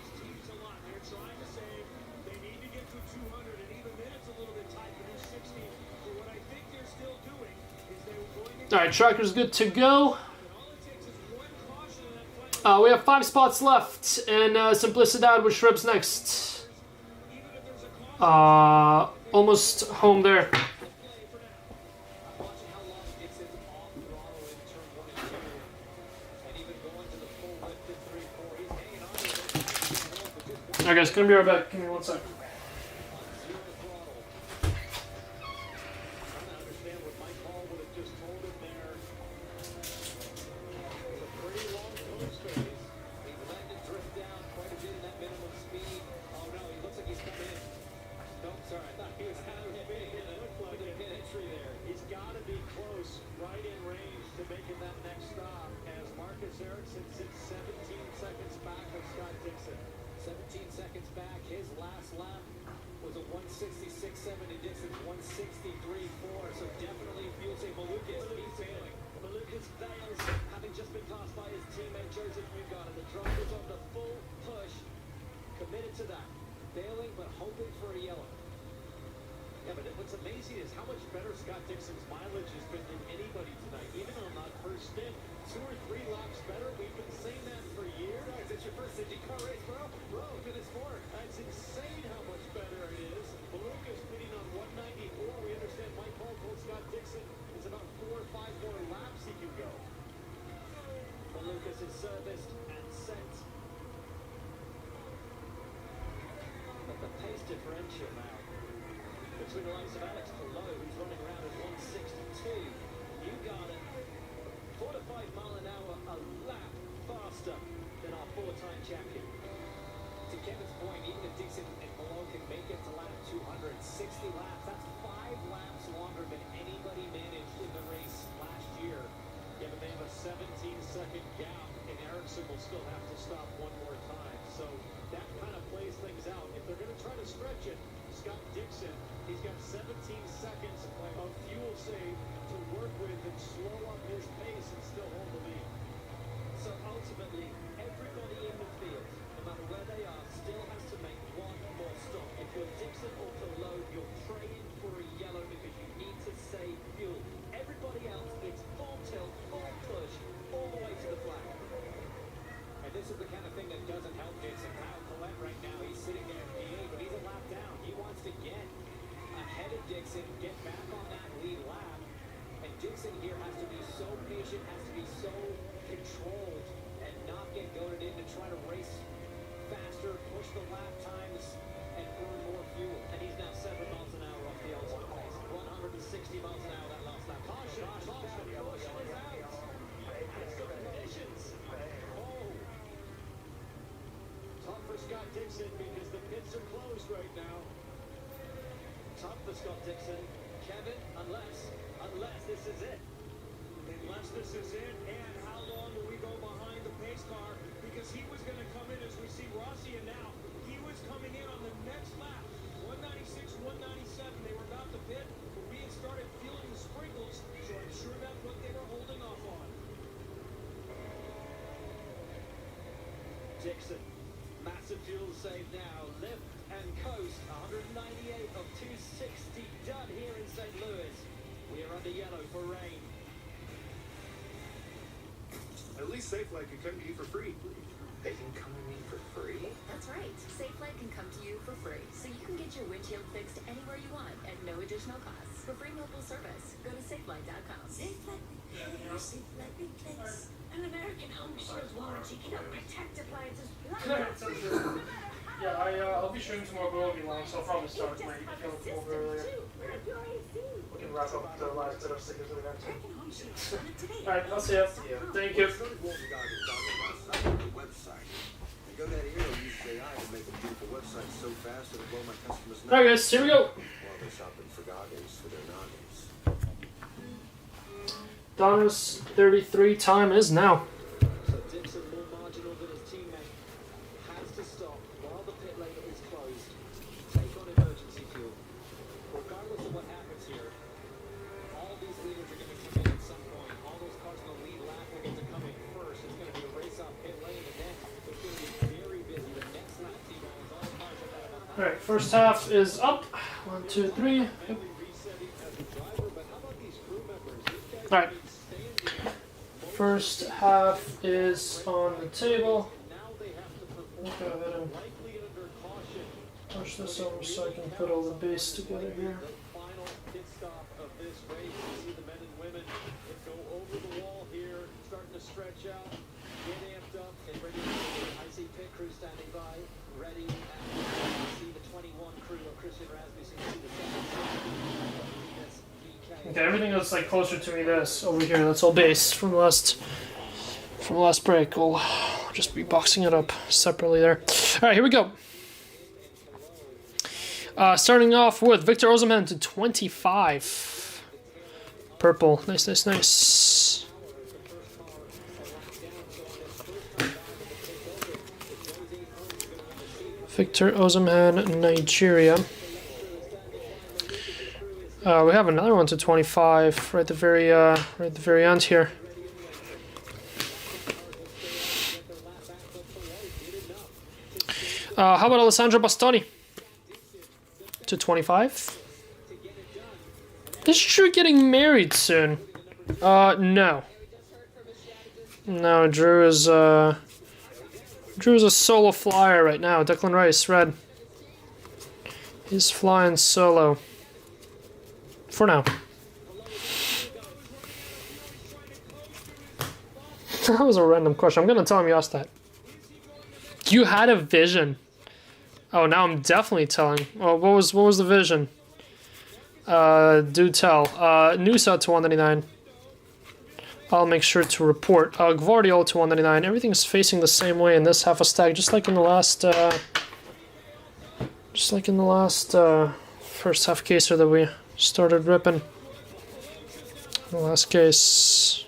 Alright, tracker's good to go. We have 5 spots left in Simplicidad, which rips next. Almost home there. Alright guys, gonna be right back. Give me 1 second. Scott Dixon. He's got 17 seconds of fuel save to work with and slow up his pace and still hold the lead. So ultimately, everybody in the field, no matter where they are, still has to make one more stop. If you're Dixon auto load, you're praying for a yellow because you need to save fuel. Everybody else, it's full tilt, full push, all the way to the flag. And this is the kind of thing that doesn't help Dixon. Kyle Collette right now, he's sitting there in P8, but he's a lap down. He wants to get ahead of Dixon, get back on that lead lap. And Dixon here has to be so patient, has to be so controlled, and not get goaded in to try to race faster, push the lap times, and burn more fuel. And he's now 7 miles an hour off the ultimate pace. 160 miles an hour that last lap. Caution, caution, caution is out. That's the conditions. Oh. Tough for Scott Dixon because the pits are closed right now. Tough for Scott Dixon. Kevin, unless this is it. Unless this is it, and how long will we go behind the pace car? Because he was going to come in as we see Rossi, and now he was coming in on the next lap. 196, 197. They were about to pit, but we had started feeling the sprinkles, so I'm sure that's what they were holding off on. Dixon, massive fuel save now. Lift and coast. 198 of 260 done here in St. Louis. We are under yellow for rain. At least SafeLight can come to you for free. They can come to me for free? That's right. SafeLight can come to you for free, so you can get your windshield fixed anywhere you want at no additional cost. For free mobile service, go to safelight.com. SafeLight Repair, SafeLight Replace. An American Home Shield warranty cannot protect appliances like Yeah, I'll be shooting tomorrow, but it won't be long, so I'll probably start late if you want to go over earlier. We can wrap up the last bit of stickers that we have to. Alright, I'll see ya. Thank you. Website. And GoDaddy Hero uses AI to make a beautiful website so fast it'll blow my customers nuts. Alright guys, here we go. While they're shopping for goggles for their noggins. Donruss 33 time is now. So Dixon, more marginal than his teammate, has to stop while the pit lane is closed. Take on emergency fuel. Regardless of what happens here, all these leaders are going to come in at some point. All those cars on the lead lap are going to come in first. It's going to be a race off pit lane, and then it's going to be very busy. The next lap, T-Bones, all the cars are about Alright, first half is up. 1, 2, 3. Yep. resetting as a driver, but how about these crew members? These guys Alright. staying First half is on the table. now they have to perform Go ahead and likely under caution. push this over so I can put all the base together here. The final pit stop of this race. You see the men and women that go over the wall here, starting to stretch out, get amped up, and ready to go. I see pit crew standing by, ready. And you see the 21 crew of Christian Rasmussen. You see the second. Okay, everything that's like closer to me, this over here, that's all base from the last break. We'll just be boxing it up separately there. All right, here we go. Starting off with Victor Osimhen to 25. Purple, nice, nice, nice. Victor Osimhen, Nigeria. We have another one to 25 right at the very end here. How about Alessandro Bastoni to 25? Is Drew getting married soon? No. No, Drew is a solo flyer right now. Declan Rice, red. He's flying solo. For now. That was a random question. I'm gonna tell him you asked that. You had a vision. Oh, now I'm definitely telling. Oh, what was the vision? Do tell. Nusa to 199. I'll make sure to report. Gvardiol to 199. Everything's facing the same way in this half a stack, just like in the last. First half caser that we started ripping. The last case.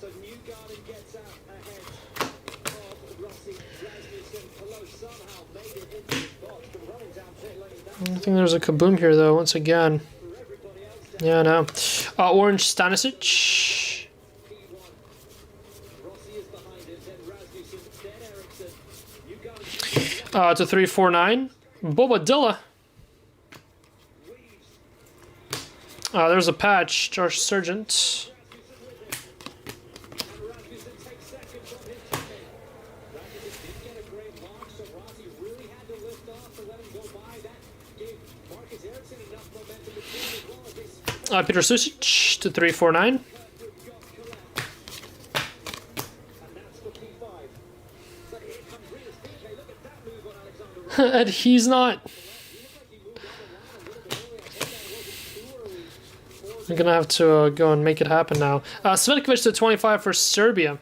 So Newgarden gets out ahead of Rossi, Rasmussen, I don't think there's a kaboom here though. Once again, yeah, no. Orange Stanisic. To 349. Bobadilla. There's a patch. Josh Sargent. Peter Susic to 349. And he's not. I'm gonna have to go and make it happen now. Svetkovic to 25 for Serbia.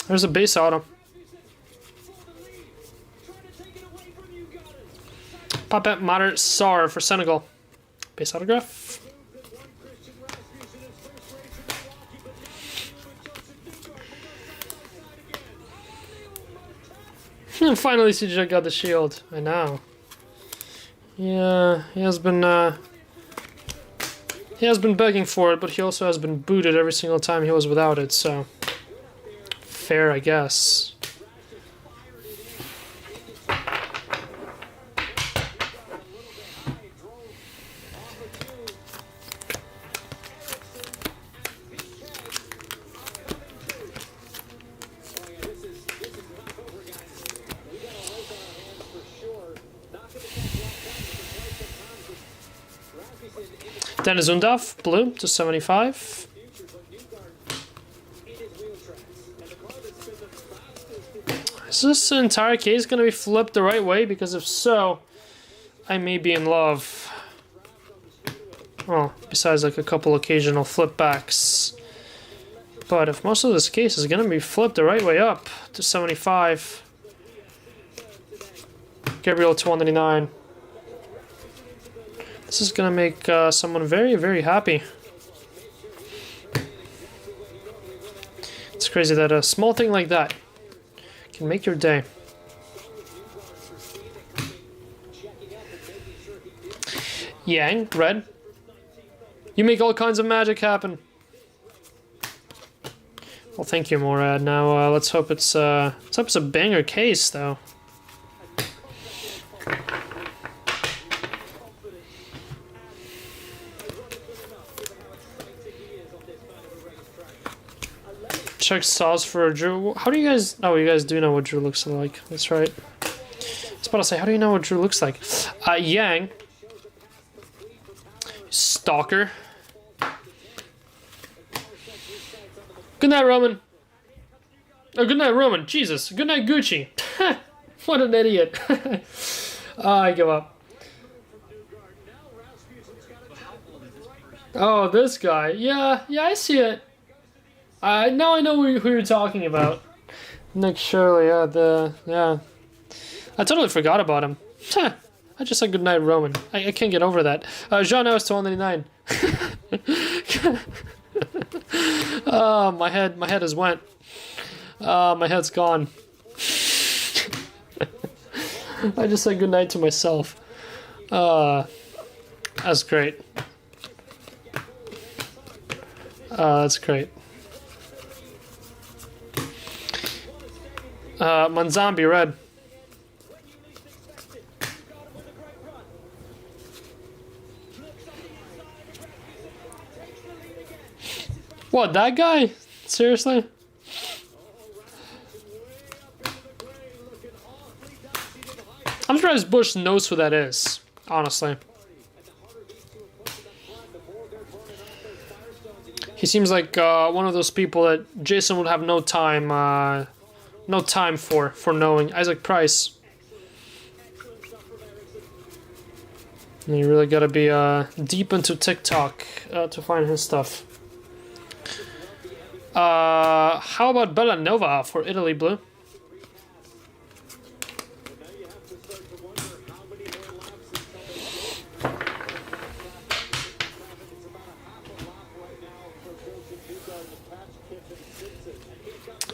There's a base auto. Papet Mater Sar for Senegal. Base autograph. And finally CJ got the shield. I know. Yeah, he has been begging for it, but he also has been booted every single time he was without it, so fair, I guess. Dennis Undaf, blue to 75. Is this entire case going to be flipped the right way? Because if so, I may be in love. Well, besides like a couple occasional flip backs. But if most of this case is going to be flipped the right way up to 75. Gabriel to 199. This is going to make someone very, very happy. It's crazy that a small thing like that can make your day. Yang, red. You make all kinds of magic happen. Well, thank you, Morad. Now let's hope it's a banger case, though. Check sauce for Drew. How do you guys... Oh, you guys do know what Drew looks like. That's right. I was about to say, how do you know what Drew looks like? Yang. Stalker. Good night, Roman. Oh, good night, Roman. Jesus. Good night, Gucci. What an idiot. I give up. Oh, this guy. Yeah, I see it. Now I know who you're talking about. Nick Shirley, yeah. I totally forgot about him. I just said goodnight, Roman. I can't get over that. Jean is to 199. Oh, my head is went. My head's gone. I just said goodnight to myself. That's great. That's great. Manzambi, red. What, that guy? Seriously? I'm surprised Bush knows who that is, honestly. He seems like one of those people that Jason would have no time for knowing. Isaac Price. And you really gotta be deep into TikTok to find his stuff. How about Bellanova for Italy blue?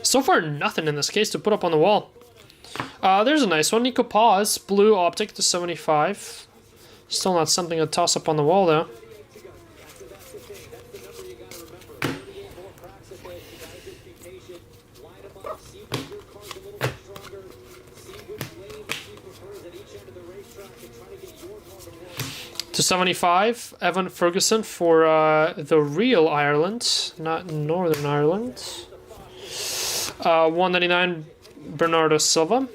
So far, nothing in this case to put up on the wall. There's a nice one. Nico Paz, blue optic to 75. Still not something to toss up on the wall, though. To 75, Evan Ferguson for the real Ireland, not Northern Ireland. 199, Bernardo Silva.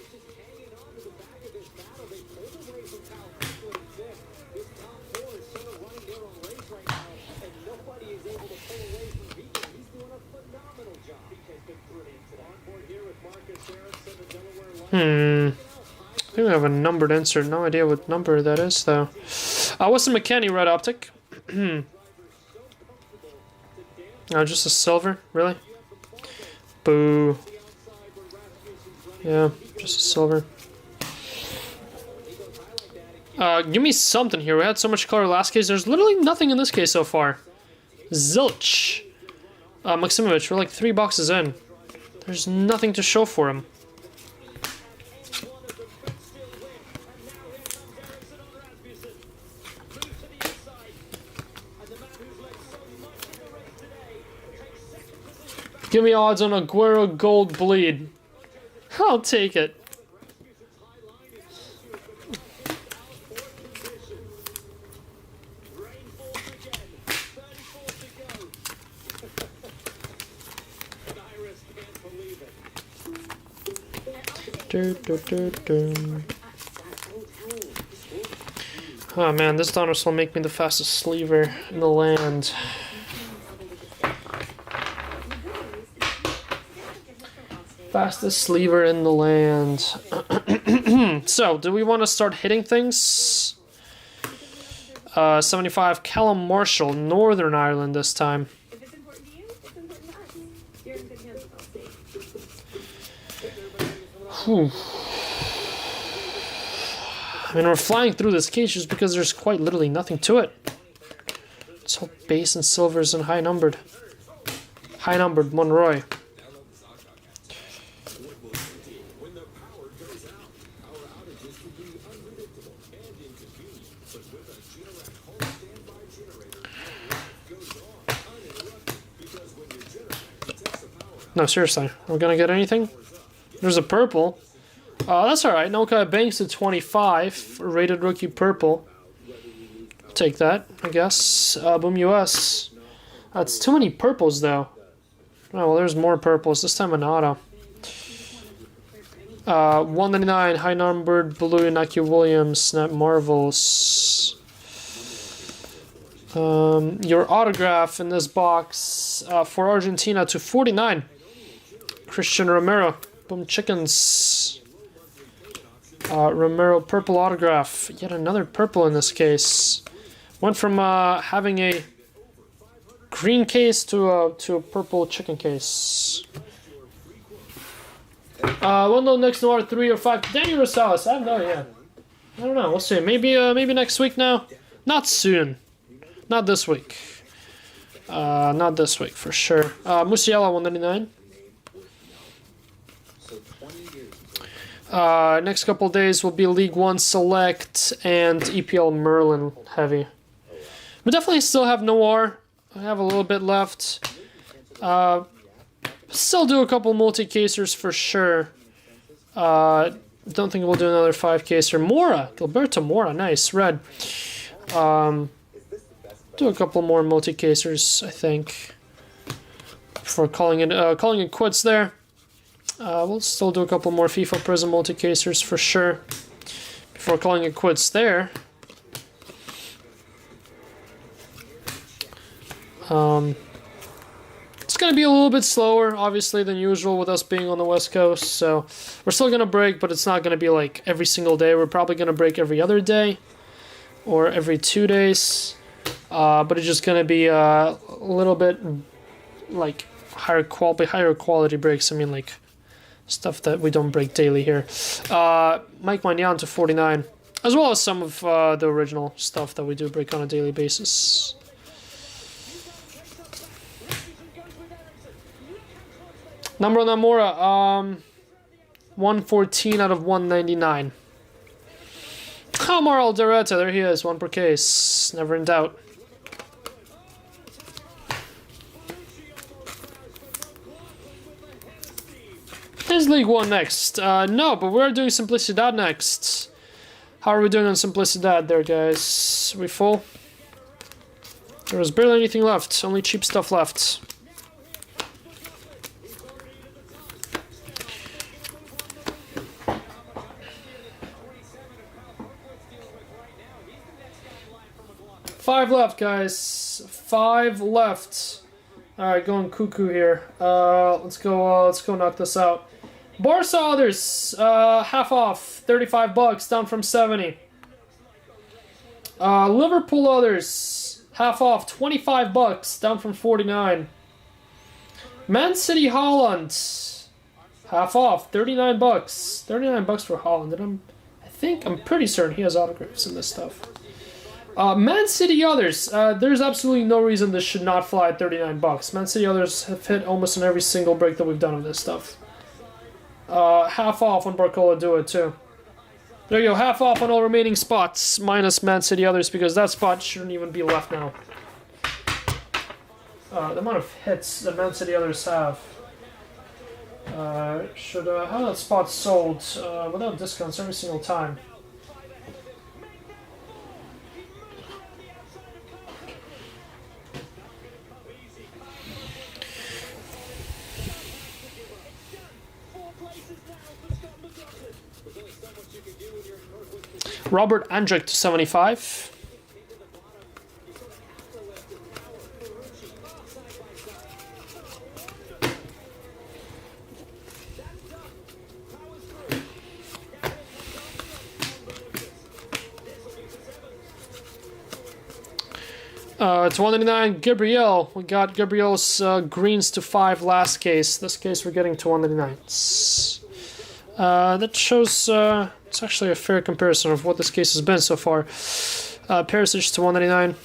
I think we have a numbered insert. No idea what number that is, though. Weston McKennie, red optic. Just a silver, really? Boo. Yeah, just a silver. Give me something here. We had so much color last case. There's literally nothing in this case so far. Zilch. Maximovich, we're like 3 boxes in. There's nothing to show for him. Give me odds on Aguero gold bleed. I'll take it. Oh man, this Donruss will make me the fastest sleever in the land. Fastest sleever in the land. So, do we want to start hitting things? 75, Callum Marshall, Northern Ireland this time. If it's important to you, it's important to us. You're in good hands with Allstate. Whew. I mean, we're flying through this case just because there's quite literally nothing to it. It's all base and silvers and high numbered. High numbered Monroy. No, seriously. Are we gonna get anything? There's a purple. That's alright. Noka Banks to 25. Rated rookie purple. Take that, I guess. Boom US. That's too many purples, though. Oh, well, there's more purples. This time an auto. 199. High numbered blue. Naki Williams. Snap Marvels. Your autograph in this box for Argentina to 49. Christian Romero. Boom Chickens. Romero purple autograph. Yet another purple in this case. Went from having a green case to a purple chicken case. We'll know next Noir 3 or 5. Danny Rosales. I have no idea. I don't know. We'll see. Maybe next week now. Not soon. Not this week. Not this week for sure. Musiala 199. Next couple of days will be League One Select and EPL Merlin heavy. We definitely still have Noir. I have a little bit left. Still do a couple multi-casers for sure. Don't think we'll do another 5-caser. Mora, Gilberto Mora, nice red. Do a couple more multi-casers, I think, before calling it quits there. We'll still do a couple more FIFA Prizm multi-casers for sure before calling it quits there. It's going to be a little bit slower, obviously, than usual with us being on the West Coast. So we're still going to break, but it's not going to be like every single day. We're probably going to break every other day or every 2 days. But it's just going to be a little bit like higher quality breaks. I mean, like stuff that we don't break daily here. Mike Magnan to 49, as well as some of the original stuff that we do break on a daily basis. Number Namora, 114 out of 199. Omar Aldereta, there he is, 1 per case. Never in doubt. Is League 1 next? No, but we're doing Simplicidad next. How are we doing on Simplicidad there, guys? We full? There was barely anything left, only cheap stuff left. Five left, guys. 5 left. Alright, going cuckoo here. Let's go knock this out. Barca others, half off, $35, down from 70. Liverpool others, half off, $25, down from 49. Man City Holland, half off, $39. $39 for Holland, and I'm pretty certain he has autographs in this stuff. Man City others, there's absolutely no reason this should not fly at $39. Man City others have hit almost in every single break that we've done of this stuff. Half off on Barcola do it too. There you go, half off on all remaining spots, minus Man City others, because that spot shouldn't even be left now. The amount of hits that Man City others have should have that spot sold without discounts every single time. Robert Andrick to 75. It's 199 Gabriel. We got Gabriel's greens to 5 last case. This case we're getting to 199s. That shows it's actually a fair comparison of what this case has been so far. Perisic to 199.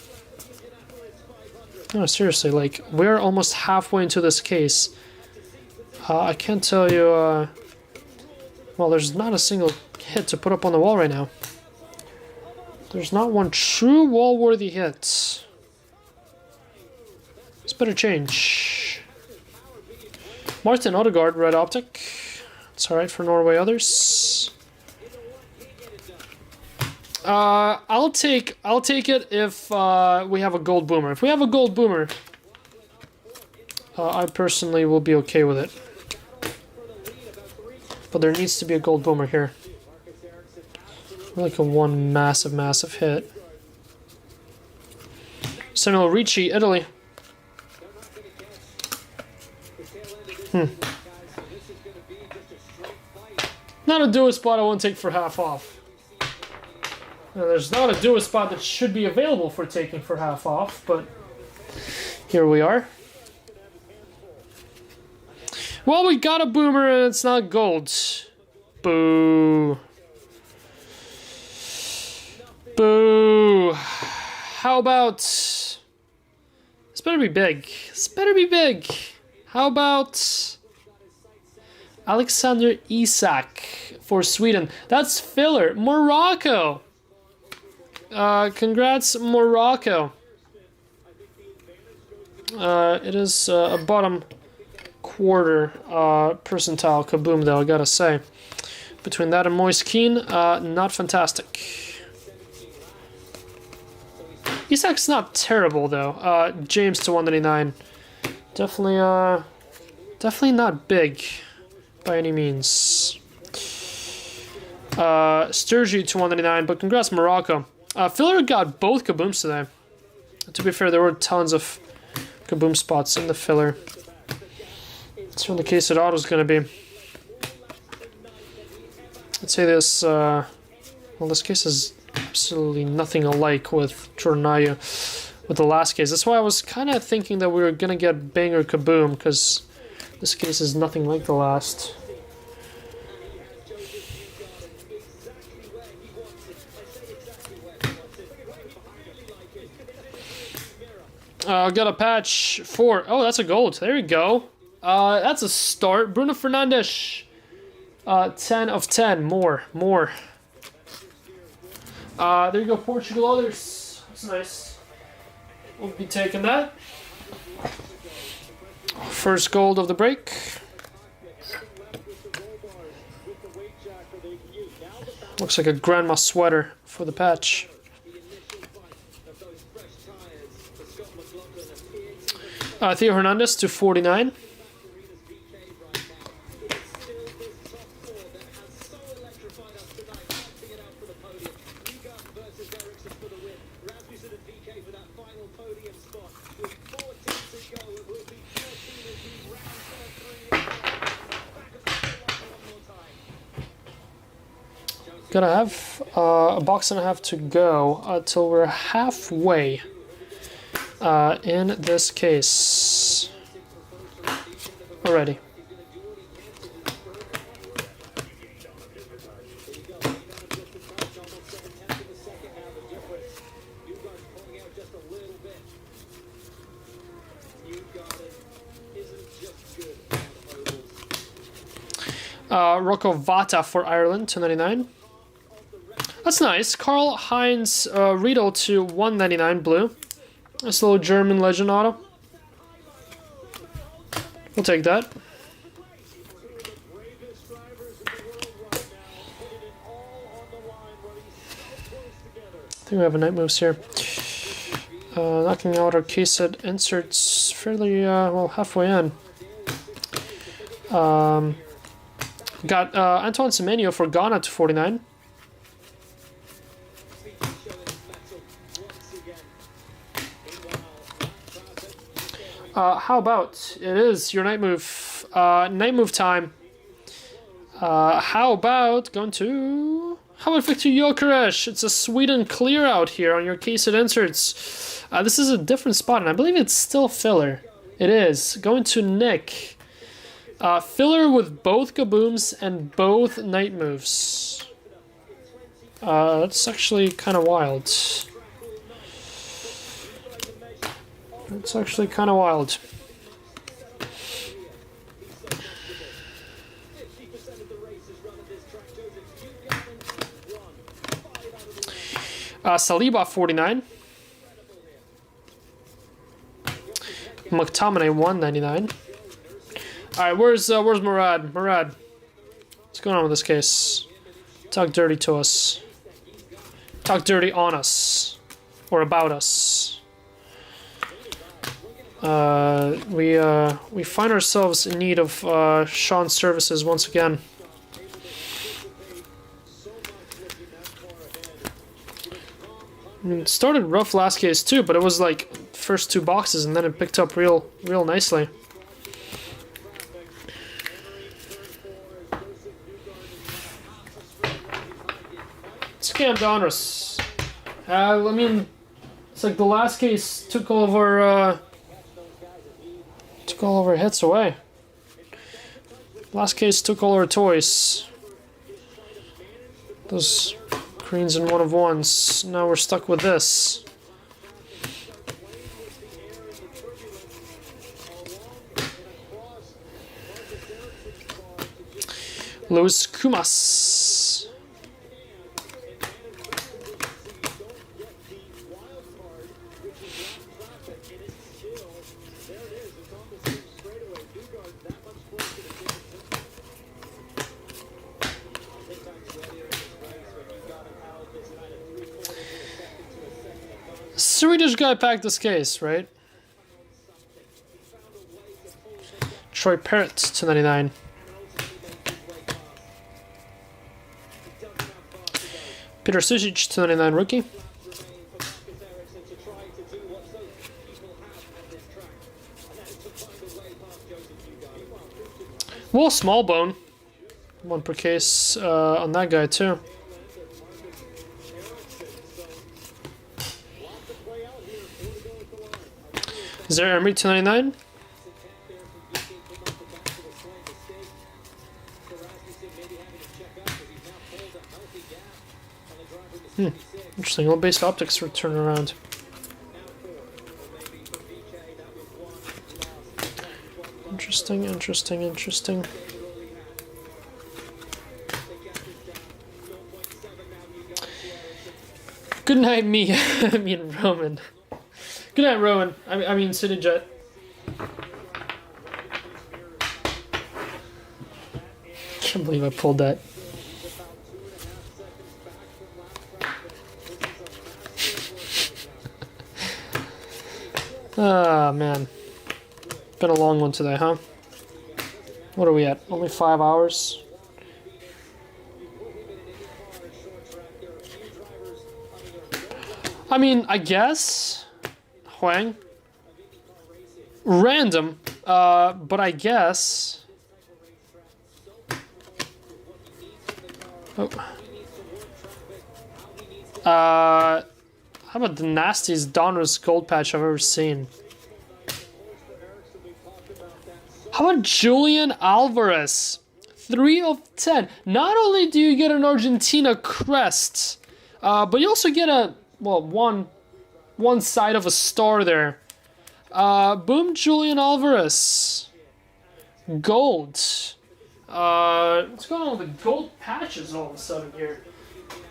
No, seriously, like, we're almost halfway into this case. I can't tell you, well, there's not a single hit to put up on the wall right now. There's not one true wall-worthy hit. This better change. Martin Odegaard, red optic. It's alright for Norway others. I'll take it if we have a gold boomer. If we have a gold boomer, I personally will be okay with it. But there needs to be a gold boomer here. Like a one massive hit. Samuel Ricci, Italy. Not a duo spot I won't take for half off. Now, there's not a duo spot that should be available for taking for half off, but here we are. Well, we got a boomer and it's not gold. Boo. Boo. How about... This better be big. This better be big. How about... Alexander Isak for Sweden. That's filler. Morocco. Congrats, Morocco. It is a bottom quarter percentile kaboom, though, I gotta say. Between that and Moise Keane, not fantastic. Isak's not terrible, though. James to 199. Definitely not big by any means. Sturgy to 199, but congrats, Morocco. Filler got both kabooms today. To be fair, there were tons of kaboom spots in the filler. That's what the case at auto is going to be. I'd say this, well, this case is absolutely nothing alike with Jornayu with the last case. That's why I was kind of thinking that we were going to get banger kaboom, because this case is nothing like the last. Got a patch for... Oh, that's a gold. There we go. That's a start. Bruno Fernandes. 10 of 10. More. There you go, Portugal others. That's nice. We'll be taking that. First gold of the break. Looks like a grandma sweater for the patch. Theo Hernandez to 49. Gonna have a box and a half to go till we're halfway in this case already. Rocco Vata for Ireland, 299. That's nice. Karl-Heinz Riedel to 199 blue. This little German legend auto. We'll take that. I think we have a night moves here. Knocking out our case set inserts fairly well halfway in. Got Antoine Semenyo for Ghana to 49. How about it is your night move time. How about Victor Gyökeres? It's a Sweden clear out here on your case it inserts. This is a different spot, and I believe it's still filler. It is going to Nick. Filler with both kabooms and both night moves. That's actually kind of wild. It's actually kind of wild. Saliba 49. McTominay 199. All right, where's Murad? Murad, what's going on with this case? Talk dirty to us. Talk dirty on us, or about us. We find ourselves in need of Sean's services once again. I mean, it started rough last case too, but it was like first two boxes and then it picked up real nicely. Scam Donruss. I mean, it's like the last case took all of our hits away. Last case took all our toys. Those greens and one of ones. Now we're stuck with this. Luis Kumas. Swedish guy packed this case, right? Troy Parrott, 299. Peter Susic, 299 rookie. Well, small bone. One per case on that guy too. Is there Emery 299? Interesting. Little base optics return around. Interesting, interesting, interesting. Good night, me. I mean, Roman. Good night, Rowan. I mean, City Jet. Can't believe I pulled that. Ah, man. Been a long one today, huh? What are we at? Only 5 hours? I mean, I guess. Huang. Random. But I guess. Oh. How about the nastiest Donruss gold patch I've ever seen? How about Julian Alvarez? 3 of 10. Not only do you get an Argentina crest, but you also get a, well, one side of a star there. Boom, Julian Alvarez. Gold. What's going on with the gold patches all of a sudden here?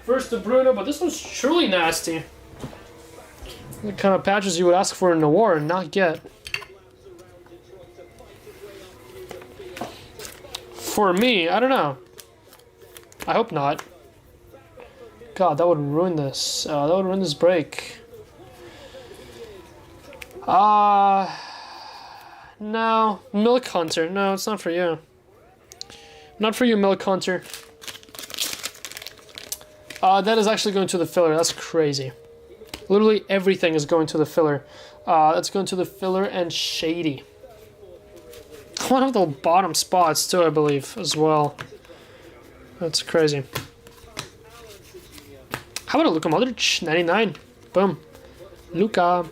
First to Bruno, but this one's truly nasty. The kind of patches you would ask for in the war and not get. For me, I don't know. I hope not. God, that would ruin this. That would ruin this break. No. Milk Hunter. No, it's not for you. Not for you, Milk Hunter. That is actually going to the filler. That's crazy. Literally everything is going to the filler. That's going to the filler and Shady. One of the bottom spots too, I believe, as well. That's crazy. How about a Luka Modric? 99. Boom. Luka.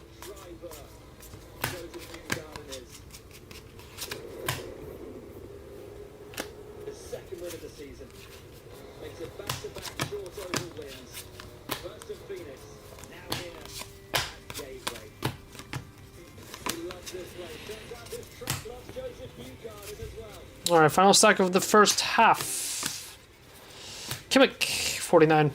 Alright, final stack of the first half. Kimmich, 49.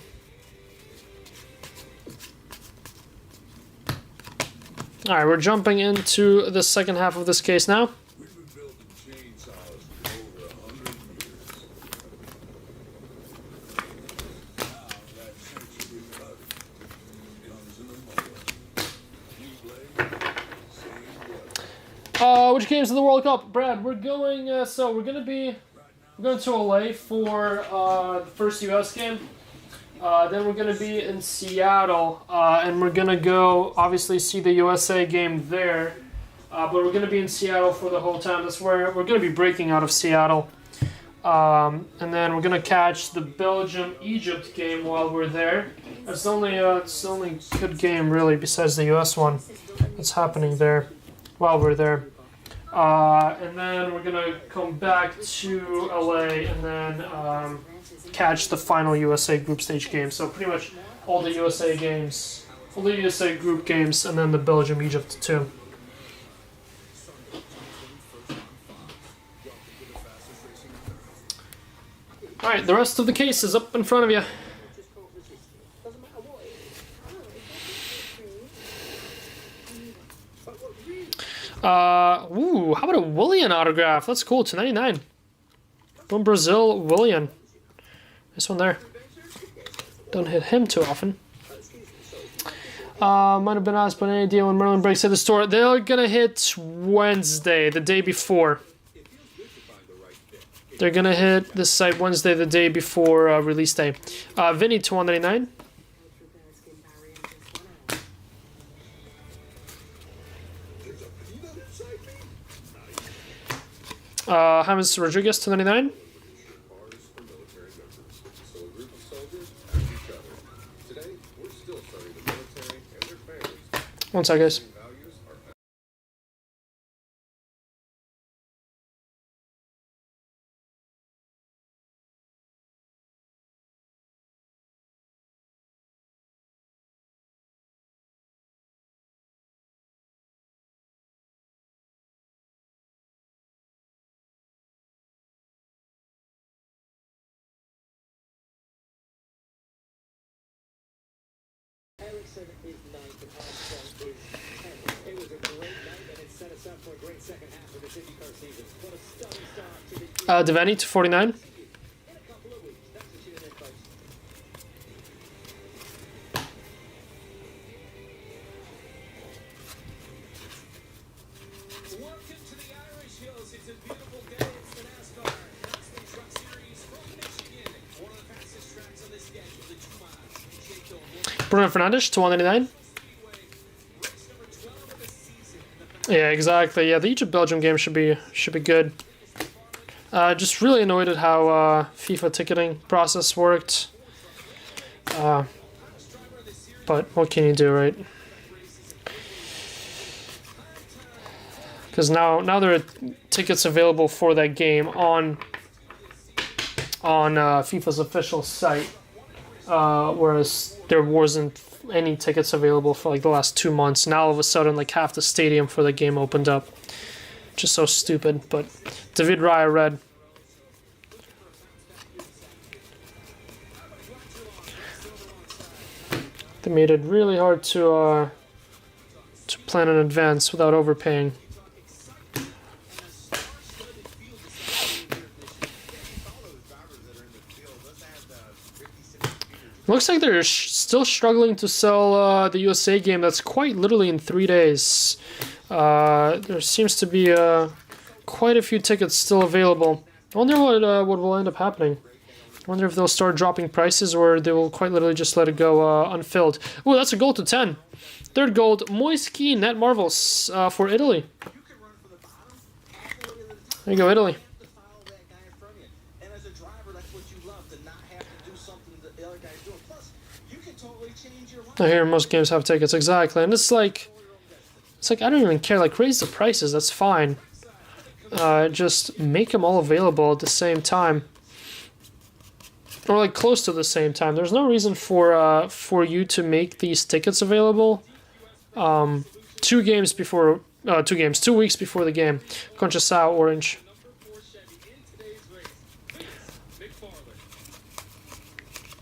Alright, we're jumping into the second half of this case now. We've been building chainsaws for over 100 years. Now that century cut comes in a moment. New blade, same weapon. Which games of the World Cup? Brad, we're going, so we're going to LA for the first US game. Then we're going to be in Seattle, and we're going to go, obviously, see the USA game there. But we're going to be in Seattle for the whole time. That's where we're going to be breaking out of Seattle. And then we're going to catch the Belgium-Egypt game while we're there. It's the only good game, really, besides the US one that's happening there while we're there. And then we're going to come back to LA and then catch the final USA group stage game. So pretty much all the USA games, all the USA group games, and then the Belgium-Egypt too. Alright, the rest of the case is up in front of you. Ooh, how about a Willian autograph? That's cool, 299. From Brazil, Willian. This one there. Don't hit him too often. Might have been asked, but any idea when Merlin breaks at the store? They're gonna hit Wednesday, the day before. They're gonna hit this site Wednesday, the day before release day. Vinny, 299. James Rodriguez, 299. One sec, guys. Eriksson is 9th and Armstrong is 10th. It was a great night and it set us up for a great second half of this IndyCar season. What a stunning start to the Devaney to 49. in a couple of weeks. Thanks for tuning in, folks. Welcome to the Irish Hills. It's a beautiful day. It's the NASCAR Knoxville Truck Series from Michigan. One of the fastest tracks on the schedule, the 2 miles. Bruno Fernandes to 199. Race number 12 of the season. Yeah, exactly. Yeah, the Egypt-Belgium game should be good. Just really annoyed at how FIFA ticketing process worked. But what can you do, right? Because now there are tickets available for that game on FIFA's official site, whereas there wasn't any tickets available for like the last 2 months. Now all of a sudden, like half the stadium for the game opened up. Just so stupid. But David Raya red. They made it really hard to plan in advance without overpaying. Looks like they're still struggling to sell the USA game. That's quite literally in 3 days. There seems to be quite a few tickets still available. I wonder what will end up happening. I wonder if they'll start dropping prices or they will quite literally just let it go unfilled. Oh, that's a gold to 10. Third gold, Moisky Net Marvels for Italy. There you go, Italy. I hear most games have tickets, exactly, and it's like I don't even care. Like, raise the prices, that's fine. Just make them all available at the same time, or like close to the same time. There's no reason for you to make these tickets available 2 weeks before the game. Conchasao orange.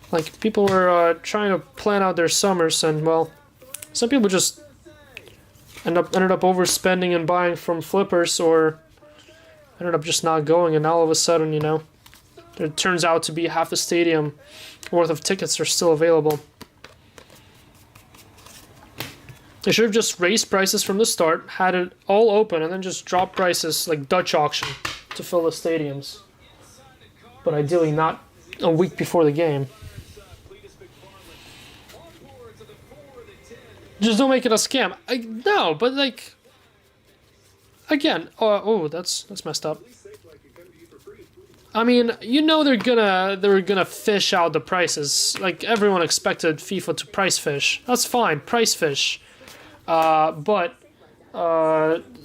Like, people were trying to plan out their summers, and well, some people just ended up overspending and buying from flippers, or ended up just not going, and now all of a sudden, you know, it turns out to be half the stadium worth of tickets are still available. They should have just raised prices from the start, had it all open, and then just dropped prices like Dutch auction to fill the stadiums. But ideally not a week before the game. Just don't make it a scam. No, but like, again, oh, that's messed up. I mean, you know they're gonna fish out the prices. Like, everyone expected FIFA to price fish. That's fine, price fish. But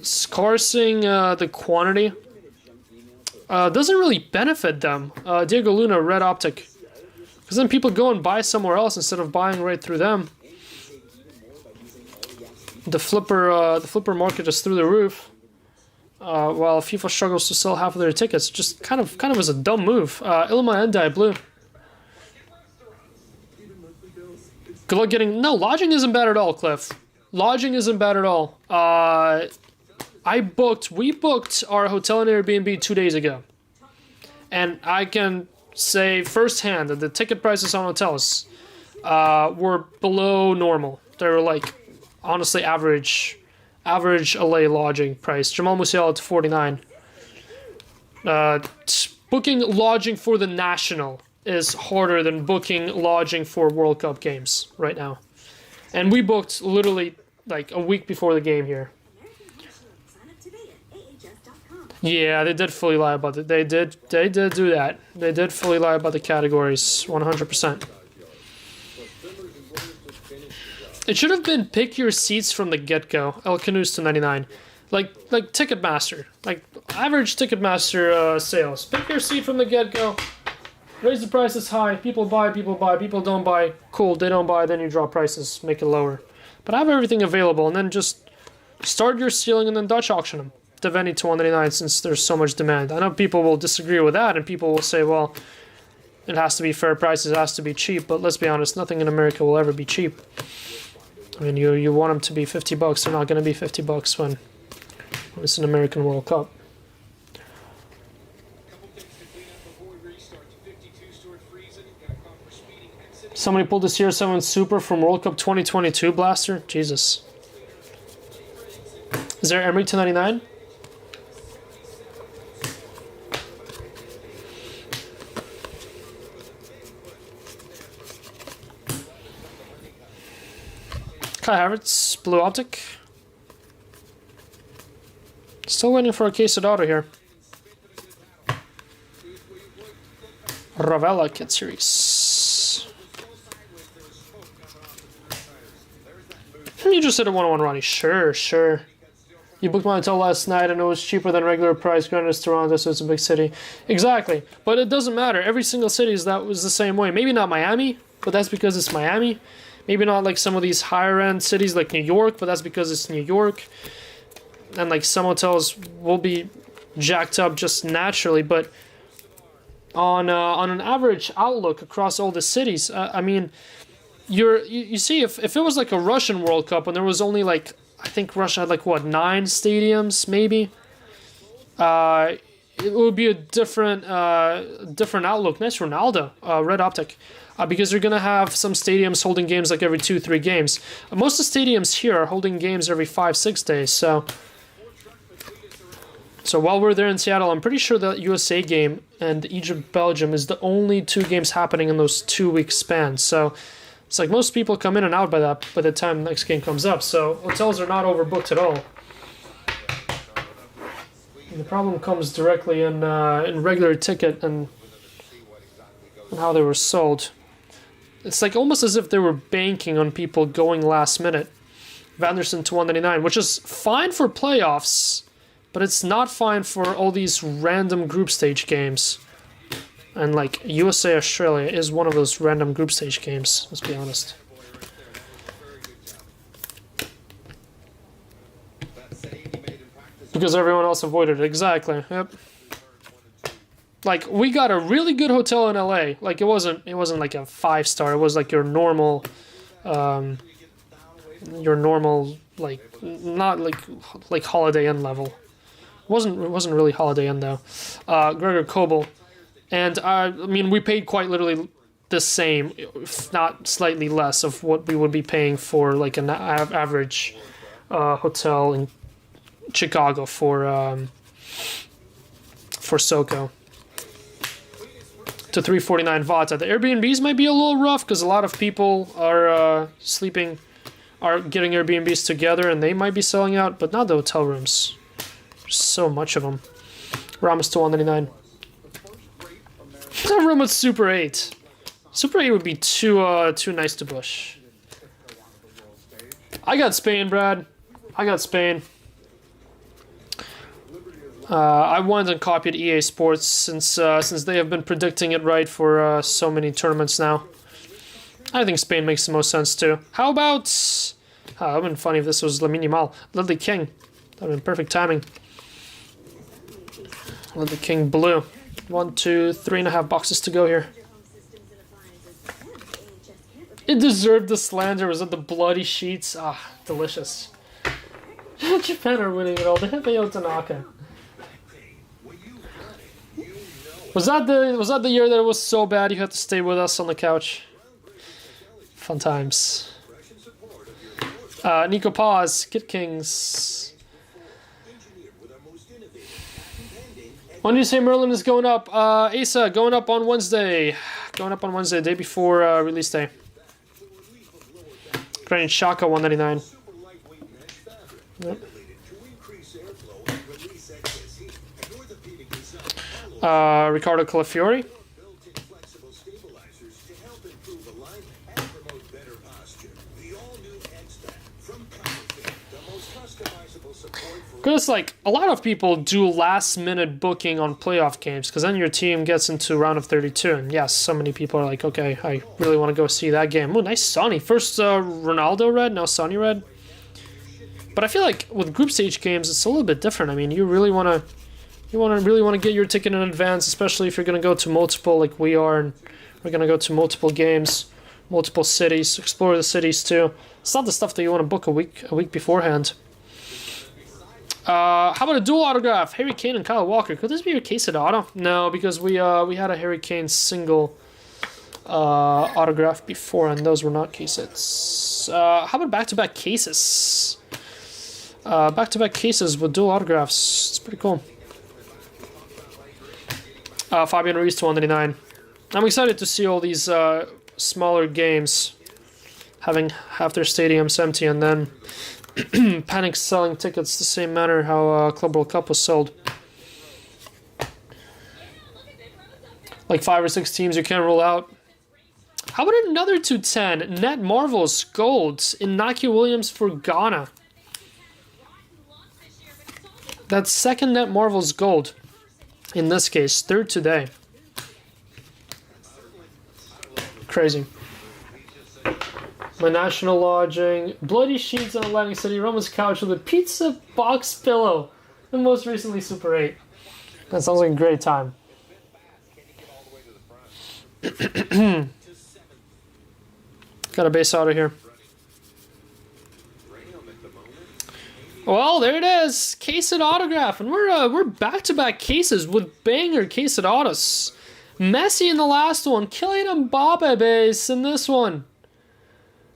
scarsing the quantity doesn't really benefit them. Diego Luna, red optic, because then people go and buy somewhere else instead of buying right through them. The flipper market is through the roof, while FIFA struggles to sell half of their tickets. Just kind of is a dumb move. Ilma Endai blue. Good luck getting. No, lodging isn't bad at all, Cliff. Lodging isn't bad at all. We booked our hotel and Airbnb 2 days ago, and I can say firsthand that the ticket prices on hotels were below normal. They were like, honestly, average LA lodging price. Jamal Musiala at 49. Booking lodging for the National is harder than booking lodging for World Cup games right now. And we booked literally like a week before the game here. Yeah, they did fully lie about it. They did do that. They did fully lie about the categories, 100%. It should have been pick your seats from the get-go. El Canoes to 99. Like Ticketmaster. Like average Ticketmaster sales. Pick your seat from the get-go. Raise the prices high. People buy. People don't buy. Cool, they don't buy. Then you drop prices. Make it lower. But have everything available. And then just start your ceiling and then Dutch auction them. Devaney to 199 since there's so much demand. I know people will disagree with that. And people will say, well, it has to be fair prices. It has to be cheap. But let's be honest. Nothing in America will ever be cheap. I mean, you want them to be $50. They're not going to be $50 when it's an American World Cup. Somebody pulled the CR7 Super from World Cup 2022 blaster. Jesus. Is there Emery 299? Kai Havertz, Blue Optic. Still waiting for a case of auto here. Ravella Kit Series. You just hit a 1-on-1 Ronnie. Sure, sure. You booked my hotel last night and it was cheaper than regular price. Granted, it's Toronto, so it's a big city. Exactly. But it doesn't matter. Every single city is that was the same way. Maybe not Miami, but that's because it's Miami. Maybe not like some of these higher end cities like New York, but that's because it's New York. And like some hotels will be jacked up just naturally, but on an average outlook across all the cities, I mean, you see if it was like a Russian World Cup and there was only like, I think Russia had like what, 9 stadiums maybe, it would be a different outlook. Nice Ronaldo, Red Optic. Because you're going to have some stadiums holding games like every 2-3 games. Most of the stadiums here are holding games every 5-6 days. So while we're there in Seattle, I'm pretty sure the USA game and Egypt-Belgium is the only 2 games happening in those 2-week spans. So it's like most people come in and out by the time the next game comes up. So hotels are not overbooked at all. And the problem comes directly in regular ticket and how they were sold. It's like almost as if they were banking on people going last minute. Vanderson to 199, which is fine for playoffs, but it's not fine for all these random group stage games. And like USA Australia is one of those random group stage games, let's be honest. Because everyone else avoided it, exactly. Yep. Like, we got a really good hotel in LA. Like, it wasn't like a 5-star. It was like your normal, like, not like Holiday Inn level. It wasn't really Holiday Inn though. Gregor Kobel, and I mean, we paid quite literally the same, if not slightly less, of what we would be paying for like an average hotel in Chicago for SoCo. To 349 Vata. The Airbnbs might be a little rough because a lot of people are getting Airbnbs together and they might be selling out, but not the hotel rooms. There's so much of them. Ramos to 199. That room with Super 8. Super 8 would be too nice to Bush. I got Spain, Brad. I got Spain. I went and copied EA Sports since they have been predicting it right for so many tournaments now. I think Spain makes the most sense too. How about... that would have been funny if this was Lamine Yamal. Ledley King. That would have been perfect timing. Ledley King blue. 1, 2, 3.5 boxes to go here. It deserved the slander. Was it the bloody sheets? Ah, delicious. Japan are winning it all. They have Ayo Tanaka. Was that the year that it was so bad you had to stay with us on the couch? Fun times. Nico Paz, Kit Kings. When do you say Merlin is going up? Asa, going up on Wednesday. Going up on Wednesday, day before release day. Granny Shaka, 199. Yep. Ricardo Calafiori. Because, like, a lot of people do last-minute booking on playoff games, because then your team gets into round of 32, and yes, so many people are like, okay, I really want to go see that game. Oh, nice Sonny. First Ronaldo red, now Sonny red. But I feel like with group stage games, it's a little bit different. I mean, you really want to get your ticket in advance, especially if you're going to go to multiple, like we are, and we're going to go to multiple games. multiple cities, explore the cities too. It's not the stuff that you want to book a week beforehand. How about a dual autograph? Harry Kane and Kyle Walker. Could this be your case at auto? No, because we had a Harry Kane single autograph before, and those were not case hits. How about back-to-back cases? Back-to-back cases with dual autographs. It's pretty cool. Fabian Ruiz to 199. I'm excited to see all these smaller games having half their stadiums empty and then panic selling tickets the same manner how Club World Cup was sold. Like 5 or 6 teams you can't rule out. How about another 210? Net Marvels Gold in Naki Williams for Ghana. That's second Net Marvels Gold. In this case, third today. Crazy. My national lodging, bloody sheets on Atlantic City, Roman's couch with a pizza box pillow, and most recently Super 8. That sounds like a great time. Got a base auto here. Well, there it is, case and autograph, and we're back-to-back cases with banger case and autos. Messi in the last one, Kylian Mbappe base in this one.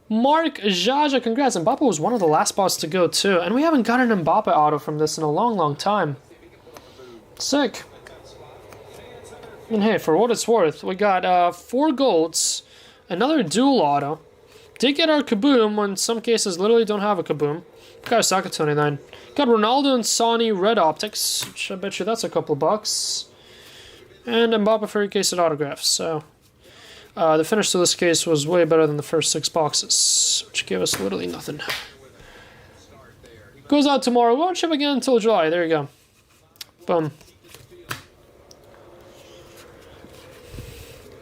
Mark Jaja, congrats. Mbappe was one of the last spots to go too, and we haven't gotten an Mbappe auto from this in a long time. Sick. And hey, for what it's worth, we got 4 golds, another dual auto. Did get our Kaboom, when in some cases literally don't have a Kaboom. Got Osaka 29. Got Ronaldo and Sonny red optics, which I bet you that's a couple bucks. And Mbappe for a case of autographs. So the finish to this case was way better than the first 6 boxes, which gave us literally nothing. Goes out tomorrow. Won't ship again until July. There you go. Boom.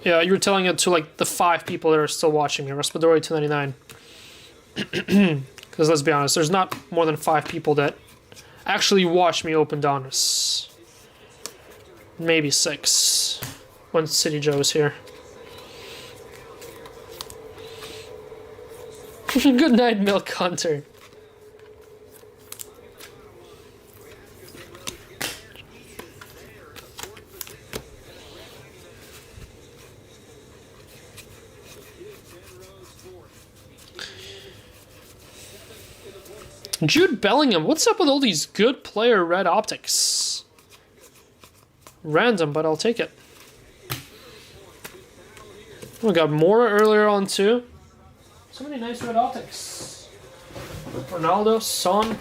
Yeah, you were telling it to like the 5 people that are still watching me. Raspadori 299. Because let's be honest, there's not more than 5 people that actually watch me open Donruss. Maybe 6. When City Joe is here. Good night, Milk Hunter. Jude Bellingham, what's up with all these good player red optics? Random, but I'll take it. We got Mora earlier on too. So many nice red optics. Ronaldo, Son,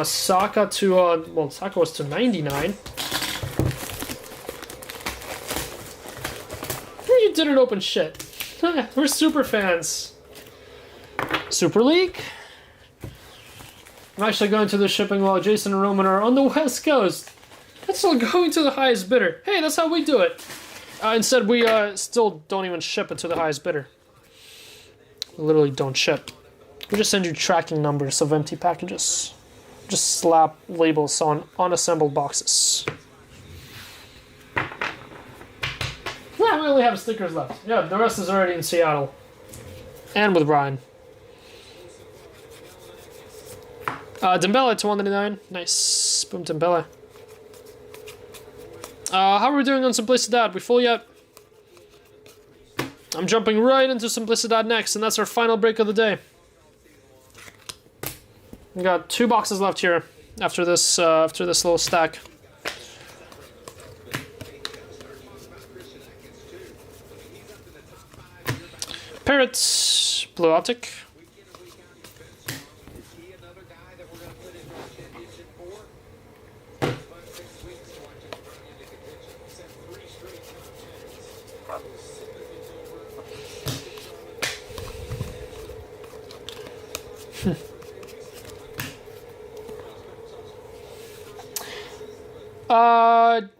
Saka to, well, Saka was to 99. You didn't open shit. We're super fans. Super League? I'm actually going to the shipping while Jason and Roman are on the West Coast. That's still going to the highest bidder. Hey, that's how we do it. Instead, we still don't even ship it to the highest bidder. We literally don't ship. We just send you tracking numbers of empty packages. Just slap labels on unassembled boxes. Yeah, we only have stickers left. Yeah, the rest is already in Seattle. And with Ryan. Dembele to 199. Nice. Boom, Dembele. How are we doing on Simplicidad? We full yet? I'm jumping right into Simplicidad next, and that's our final break of the day. We got 2 boxes left here after this little stack. Parrots, blue optic.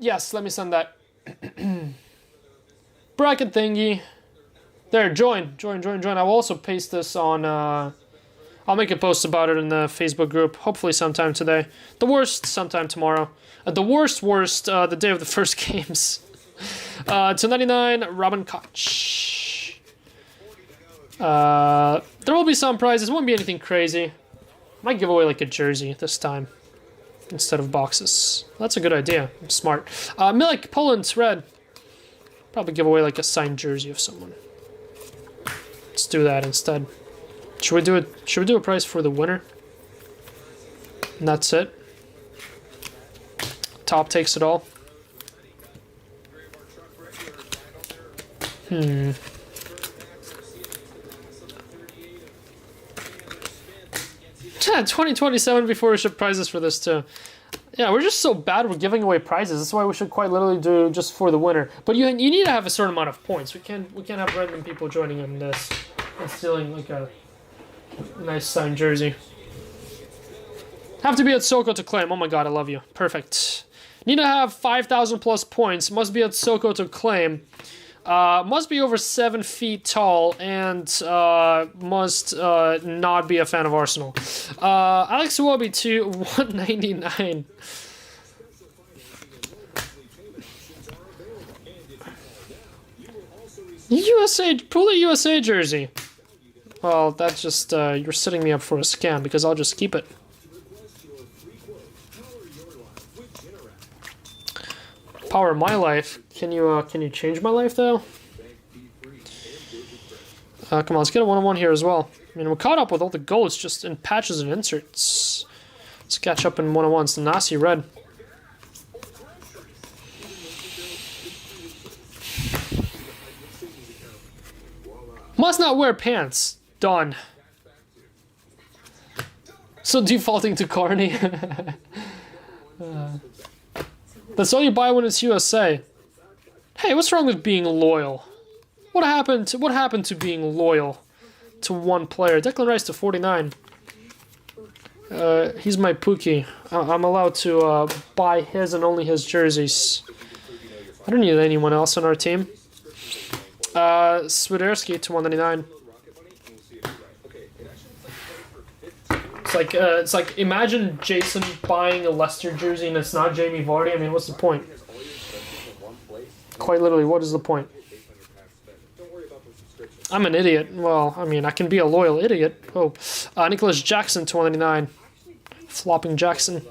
Yes, let me send that. Bracket thingy. There, join. I will also paste this on, I'll make a post about it in the Facebook group, hopefully sometime today. The worst, sometime tomorrow. The worst, the day of the first games. 299, Robin Koch. There will be some prizes. Won't be anything crazy. Might give away like a jersey this time instead of boxes. That's a good idea. I'm smart. Milik, Poland, red. Probably give away like a signed jersey of someone. Let's do that instead. Should we do it? Should we do a prize for the winner? And that's it. Top takes it all. Hmm. 2027 before we ship prizes for this too. Yeah, we're just so bad with giving away prizes. That's why we should quite literally do just for the winner. But you need to have a certain amount of points. We can't have random people joining in this and stealing like a nice signed jersey. Have to be at Soko to claim. Oh my god, I love you. Perfect. Need to have 5,000 plus points. Must be at Soko to claim. Must be over 7 feet tall and must not be a fan of Arsenal. Alex Iwobi to 199. USA Puli USA jersey. Well, that's just you're setting me up for a scam because I'll just keep it. Power my life. Can you change my life though? Come on, let's get a one-on-one here as well. I mean, we're caught up with all the goals just in patches and inserts. Let's catch up in one-on-ones. Nasi red. Must not wear pants. Done. So defaulting to Carney. That's all you buy when it's USA. Hey, what's wrong with being loyal? What happened to being loyal to one player? Declan Rice to 49. He's my Pookie. I'm allowed to buy his and only his jerseys. I don't need anyone else on our team. Swiderski to 199. It's like imagine Jason buying a Leicester jersey and it's not Jamie Vardy. I mean, what's the point? Quite literally, what is the point? I'm an idiot. Well, I mean, I can be a loyal idiot. Oh, Nicholas Jackson to 199. Flopping Jackson.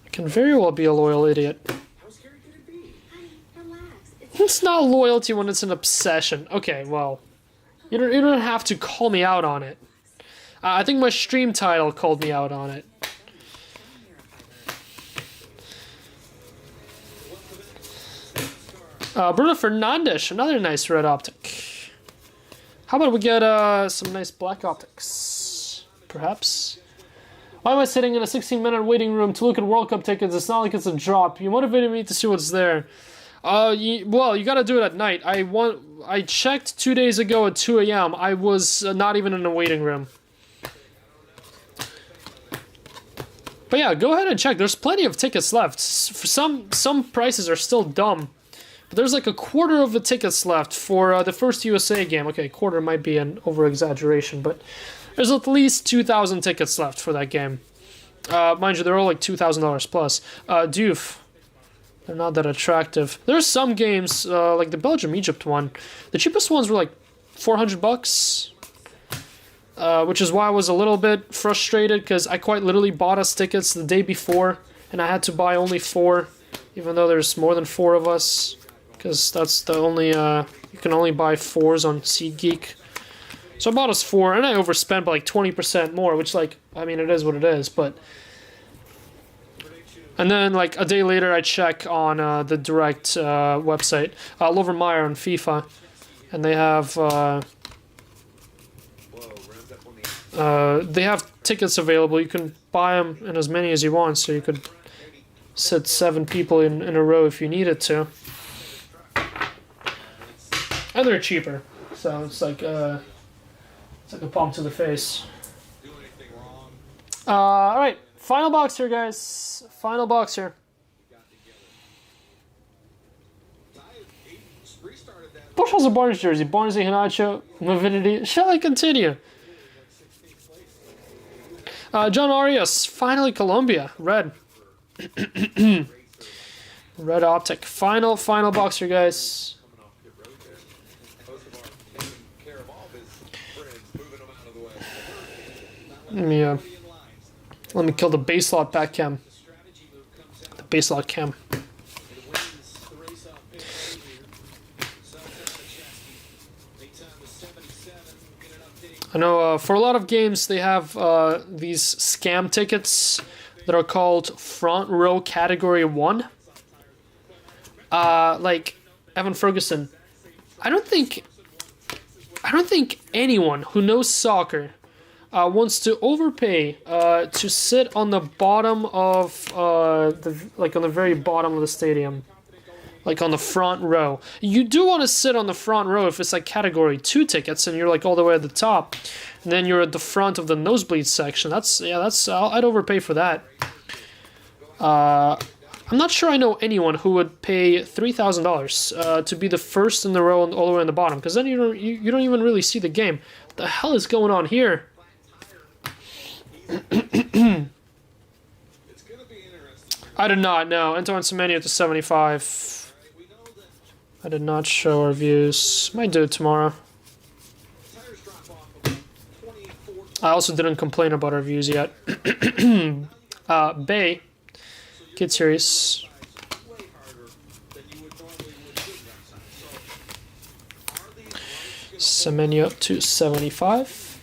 I can very well be a loyal idiot. It's not loyalty when it's an obsession. Okay, well, you don't have to call me out on it. I think my stream title called me out on it. Bruno Fernandes, another nice red optic. How about we get some nice black optics, perhaps? Why am I sitting in a 16-minute waiting room to look at World Cup tickets? It's not like it's a drop. You motivated me to see what's there. Well, you gotta do it at night. I checked 2 days ago at 2 a.m. I was not even in a waiting room. But yeah, go ahead and check. There's plenty of tickets left. For some prices are still dumb. But there's like a quarter of the tickets left for the first USA game. Okay, quarter might be an over-exaggeration, but there's at least 2,000 tickets left for that game. Mind you, they're all like $2,000 plus. Doof. They're not that attractive. There's some games, like the Belgium-Egypt one. The cheapest ones were like $400. Which is why I was a little bit frustrated, because I quite literally bought us tickets the day before, and I had to buy only 4, even though there's more than 4 of us, because that's the only, you can only buy 4s on SeatGeek. So I bought us 4, and I overspent by like 20% more, which, like, I mean, it is what it is, but... And then, like, a day later, I check on the direct website, Lovermeyer on FIFA, and they have tickets available. You can buy them in as many as you want, so you could sit 7 people in a row if you needed to. And they're cheaper, so it's like a palm to the face. Alright, final box here, guys. Final box here. Bush has a Barnes jersey. Barnes, Hinacho, Movinity. Shall I continue? John Arias, finally Colombia, red. Red optic. Final box here, guys. Let me kill the base lot back cam. The base lot cam. I know for a lot of games they have these scam tickets that are called front row category 1. Like Evan Ferguson. I don't think anyone who knows soccer wants to overpay to sit on the bottom of on the very bottom of the stadium. Like on the front row. You do want to sit on the front row if it's like category 2 tickets and you're like all the way at the top. And then you're at the front of the nosebleed section. I'd overpay for that. I'm not sure I know anyone who would pay $3,000 to be the first in the row and all the way in the bottom, because then you don't even really see the game. What the hell is going on here? I did not know. Antoine Semenyo to 75. I did not show our views. Might do it tomorrow. I also didn't complain about our views yet. Bay. Kid Series. Semenyo to 75.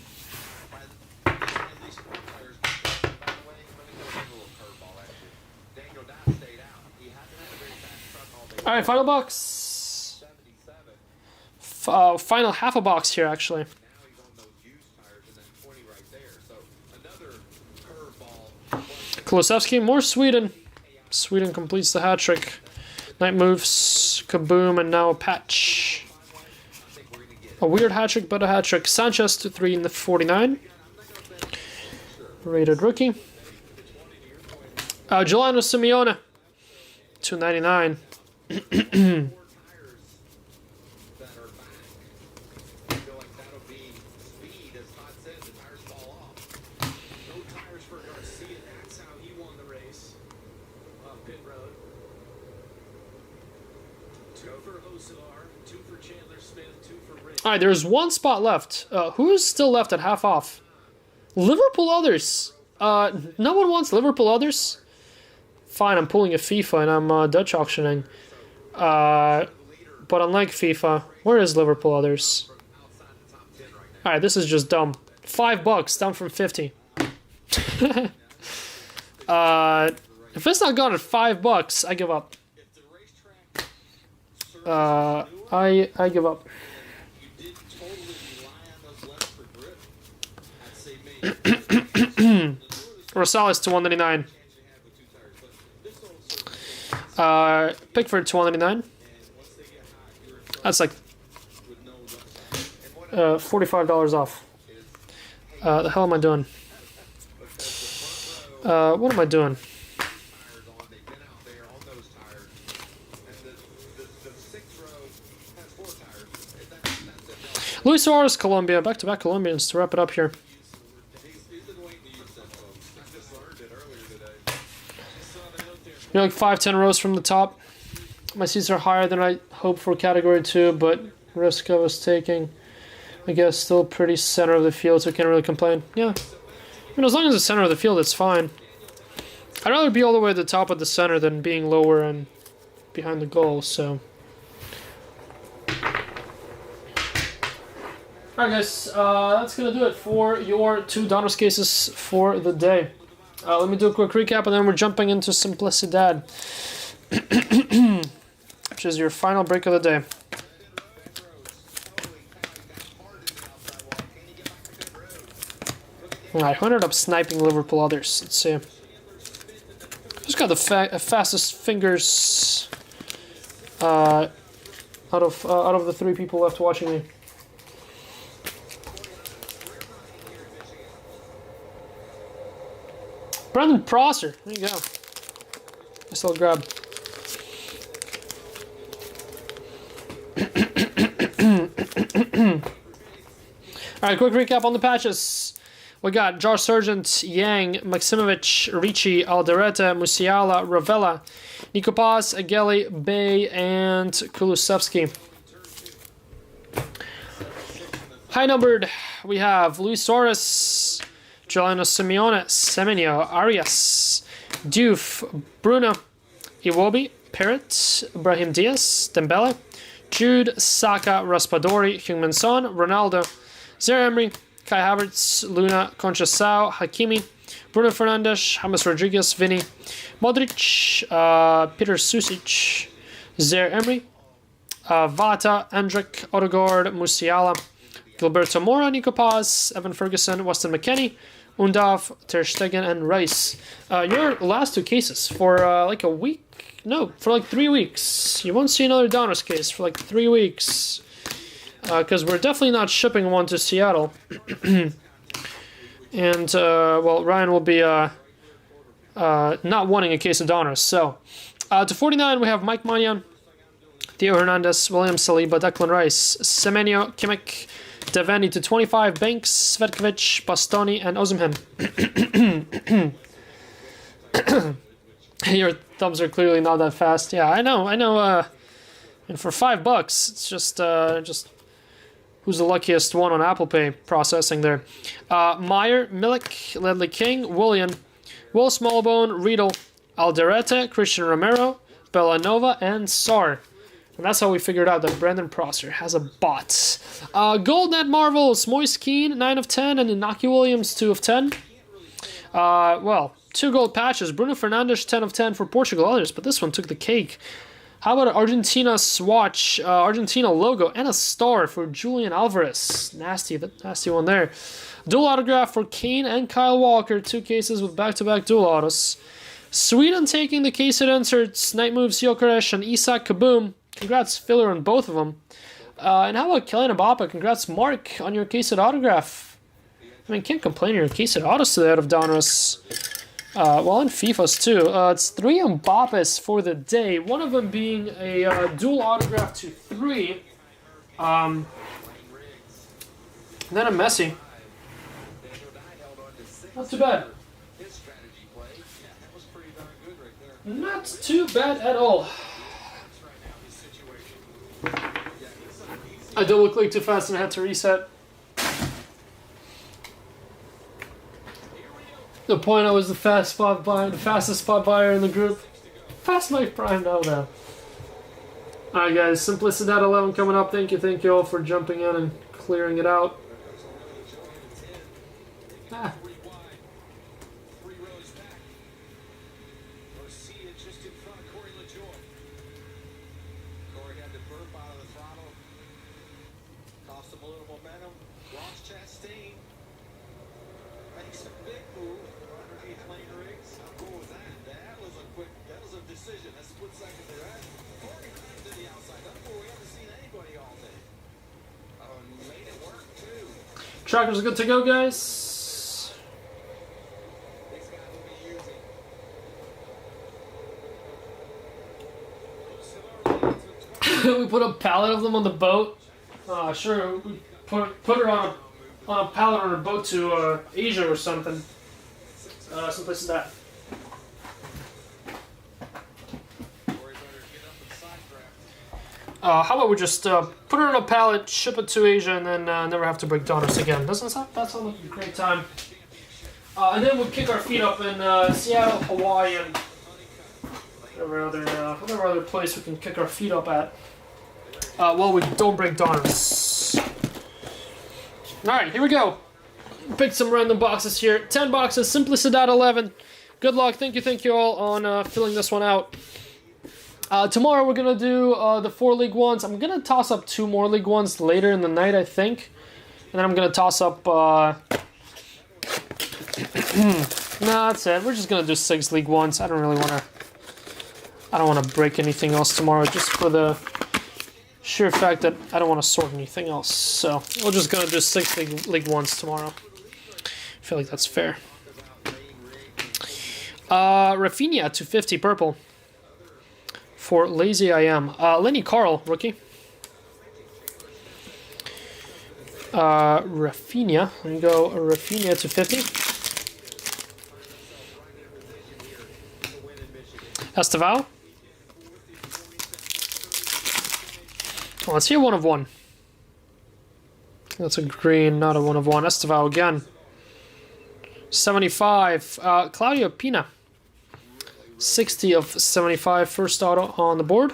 Alright, final box. Final half a box here, actually. Kulusevski, more Sweden. Sweden completes the hat trick. Knight moves, kaboom, and now a patch. A weird hat trick, but a hat trick. Sanchez to 3 in the 49. Rated rookie. Giuliano Simeone. 299. Alright, there's one spot left. Who's still left at half off? Liverpool Others. No one wants Liverpool Others? Fine, I'm pulling a FIFA and I'm Dutch auctioning. But unlike FIFA, where is Liverpool Others? Alright, this is just dumb. $5, down from 50. If it's not gone at $5, I give up. I give up. Rosales to 199. Pickford to 199. That's like $45 off. The hell am I doing? What am I doing? Luis Suarez, Colombia. Back-to-back Colombians to wrap it up here. You're like 5-10 rows from the top. My seats are higher than I hoped for category 2, but risk I was taking, I guess, still pretty center of the field, so I can't really complain. Yeah. I mean, as long as it's center of the field, it's fine. I'd rather be all the way at the top of the center than being lower and behind the goal, so. Alright guys, that's going to do it for your 2 Donruss cases for the day. Let me do a quick recap and then we're jumping into Simplicidad, which is your final break of the day. Alright, who ended up sniping Liverpool Others? Let's see. Just got the fastest fingers out of the 3 people left watching me. Brendan Prosser. There you go. Nice little grab. Alright, quick recap on the patches. We got Jar Sargent, Yang, Maximovic, Ricci, Alderete, Musiala, Ravella, Nico Paz, Ageli, Bay, and Kulusevski. High numbered, we have Luis Suarez, Giuliano Simeone, Semenyo, Arias, Diouf, Bruno, Iwobi, Parrott, Brahim Diaz, Dembele, Jude, Saka, Raspadori, Heung-min Son, Ronaldo, Zaire Emery, Kai Havertz, Luna, Concha Hakimi, Bruno Fernandes, James Rodriguez, Vinny, Modric, Peter Susic, Zaire Emery, Vata, Endrick, Odegaard, Musiala, Gilberto Mora, Nico Paz, Evan Ferguson, Weston McKennie, Undav, Ter Stegen, and Rice. Your last 2 cases for like a week. No, for like 3 weeks. You won't see another Donruss case for like 3 weeks. Because we're definitely not shipping one to Seattle. And, well, Ryan will be not wanting a case of Donruss. So, to 49, we have Mike Mannion, Theo Hernandez, William Saliba, Declan Rice, Semenyo, Kimmich, Devaney to 25, Banks, Svetkovic, Bastoni, and Osimhen. Your thumbs are clearly not that fast. Yeah, I know. And for $5, it's just who's the luckiest one on Apple Pay processing there. Meyer, Milik, Ledley King, William, Will Smallbone, Riedel, Alderete, Christian Romero, Bellanova, and Sar. And that's how we figured out that Brandon Prosser has a bot. Gold Net Marvels, Moise Keane, 9 of 10, and Inaki Williams, 2 of 10. Well, 2 gold patches. Bruno Fernandes, 10 of 10 for Portugal others, but this one took the cake. How about an Argentina swatch, Argentina logo, and a star for Julian Alvarez. Nasty one there. Dual autograph for Kane and Kyle Walker, 2 cases with back-to-back dual autos. Sweden taking the case it inserts, Night Moves Gyökeres and Isak Kaboom. Congrats, filler, on both of them. And how about Kylian Mbappe? Congrats, Mark, on your case at autograph. I mean, can't complain on your case at autos today out of Donruss. Well, in FIFA's too. It's 3 Mbappes for the day. One of them being a dual autograph to 3. Then a Messi. Not too bad. Not too bad at all. I double clicked too fast and I had to reset. The point I was the fastest spot buyer in the group. Fast Mike Prime now. Alright guys, Simplicidad 11 coming up. Thank you all for jumping in and clearing it out. Trackers are good to go, guys. We put a pallet of them on the boat. Sure, we put her on a pallet on a boat to Asia or something. Someplace like that. How about we just put her on a pallet, ship it to Asia, and then never have to break Donruss again? Doesn't that sound like a great time? And then we'll kick our feet up in Seattle, Hawaii, and whatever other place we can kick our feet up at. While we don't break Donruss. Alright, here we go. Pick some random boxes here. 10 boxes, Simplicidad 11. Good luck. Thank you all on filling this one out. Tomorrow we're going to do the 4 League Ones. I'm going to toss up 2 more League Ones later in the night, I think. And then I'm going to toss up... no, that's it. We're just going to do 6 League Ones. I don't want to break anything else tomorrow, just for the sheer fact that I don't want to sort anything else. So we're just going to do 6 League Ones tomorrow. I feel like that's fair. Rafinha, 250 purple. For Lazy I Am. Lenny Carl, rookie. Rafinha. There you go. Rafinha to 50. Estevao. Oh, let's see a 1 of 1. That's a green, not a 1 of 1. Estevao again. 75. Claudio Pina. 60 of 75. First auto on the board.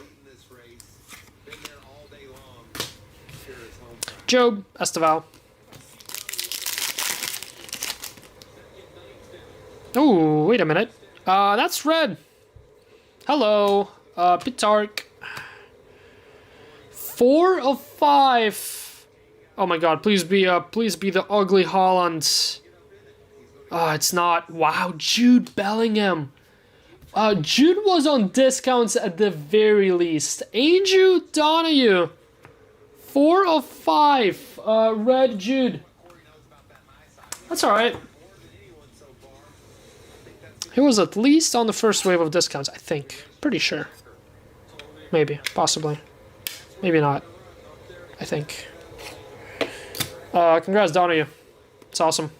Job Esteval. Oh, wait a minute. That's red. Hello, Pitark. 4 of 5. Oh my God! Please be the ugly Holland. It's not. Wow, Jude Bellingham. Jude was on discounts at the very least. Andrew Donahue. 4 of 5. Red Jude. That's all right. He was at least on the first wave of discounts, I think. Pretty sure. Maybe. Possibly. Maybe not. I think. Congrats, Donahue. It's awesome.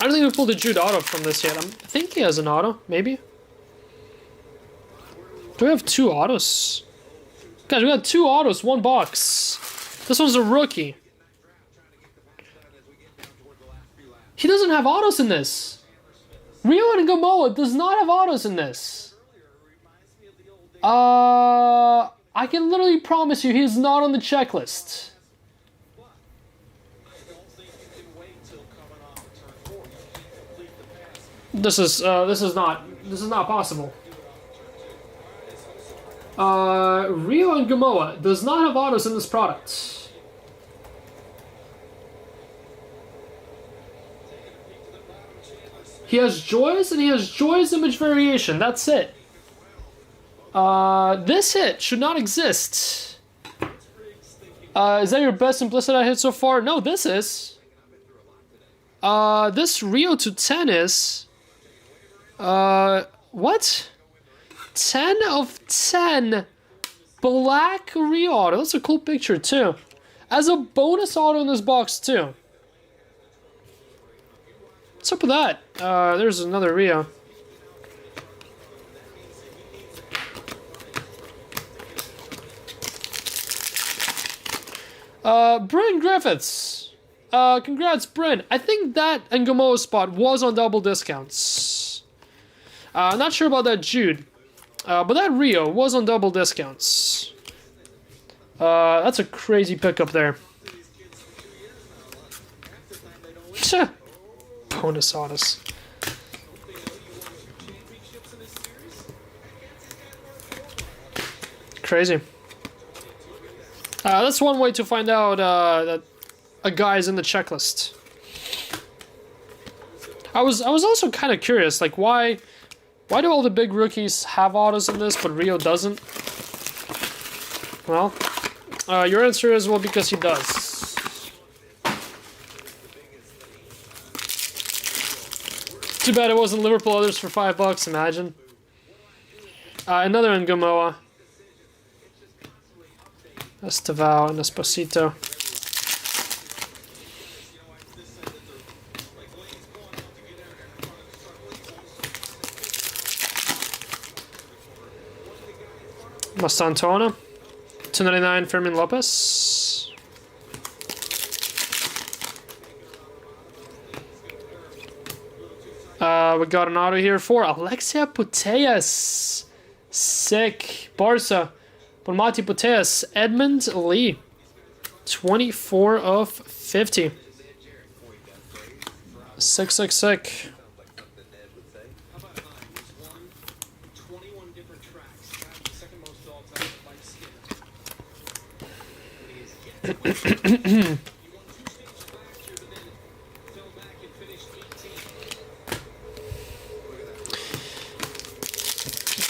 I don't think we pulled a Jude auto from this yet. I think he has an auto. Maybe. Do we have 2 autos? Guys, we got 2 autos, 1 box. This one's a rookie. He doesn't have autos in this. Rio and Gamoa does not have autos in this. I can literally promise you he's not on the checklist. This is not possible. Rio and Gamoa does not have autos in this product. He has Joy's and he has Joy's image variation. That's it. This hit should not exist. Is that your best Simplicidad hit so far? No, this is. This Rio to 10 is. What? 10 of 10. Black Rio auto. That's a cool picture, too. As a bonus auto in this box, too. What's up with that? There's another Rio. Bryn Griffiths. Congrats, Bryn. I think that Ngamoa spot was on double discounts. Not sure about that Jude. But that Rio was on double discounts. That's a crazy pickup there. Bonus autos. Crazy. That's one way to find out that a guy is in the checklist. I was also kind of curious, like why do all the big rookies have autos in this, but Rio doesn't? Well, your answer is, well, because he does. Too bad it wasn't Liverpool others for $5, imagine. Another Ngamoa. Esteval and Esposito. Mastantona. 299 Fermin Lopez. We got an auto here for Alexia Putellas. Sick. Barca. Bonmati Putellas. Edmund Lee. 24 of 50. Sick.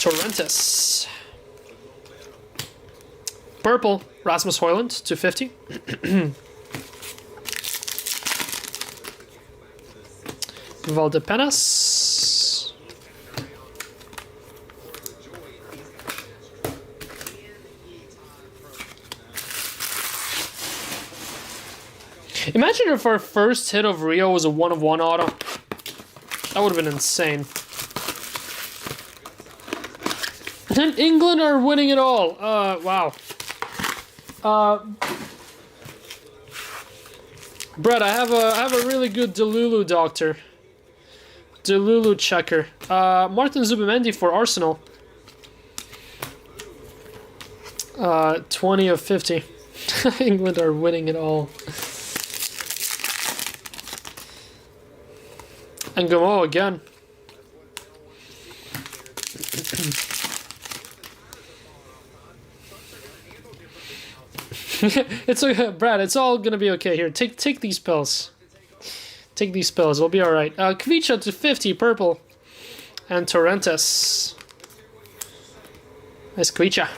Torrentes. Purple, Rasmus Højlund, 250. Valdepenas. Imagine if our first hit of Rio was a 1-of-1 auto. That would have been insane. And England are winning it all. Wow. Brett, I have a really good Delulu doctor. Delulu checker. Martin Zubimendi for Arsenal. 20 of 50. England are winning it all. And Gamo again. It's okay, Brad. It's all gonna be okay. Here, take these pills. Take these pills. We'll be all right. Kvicha to 50, purple, and Torrentes. Nice Kvicha.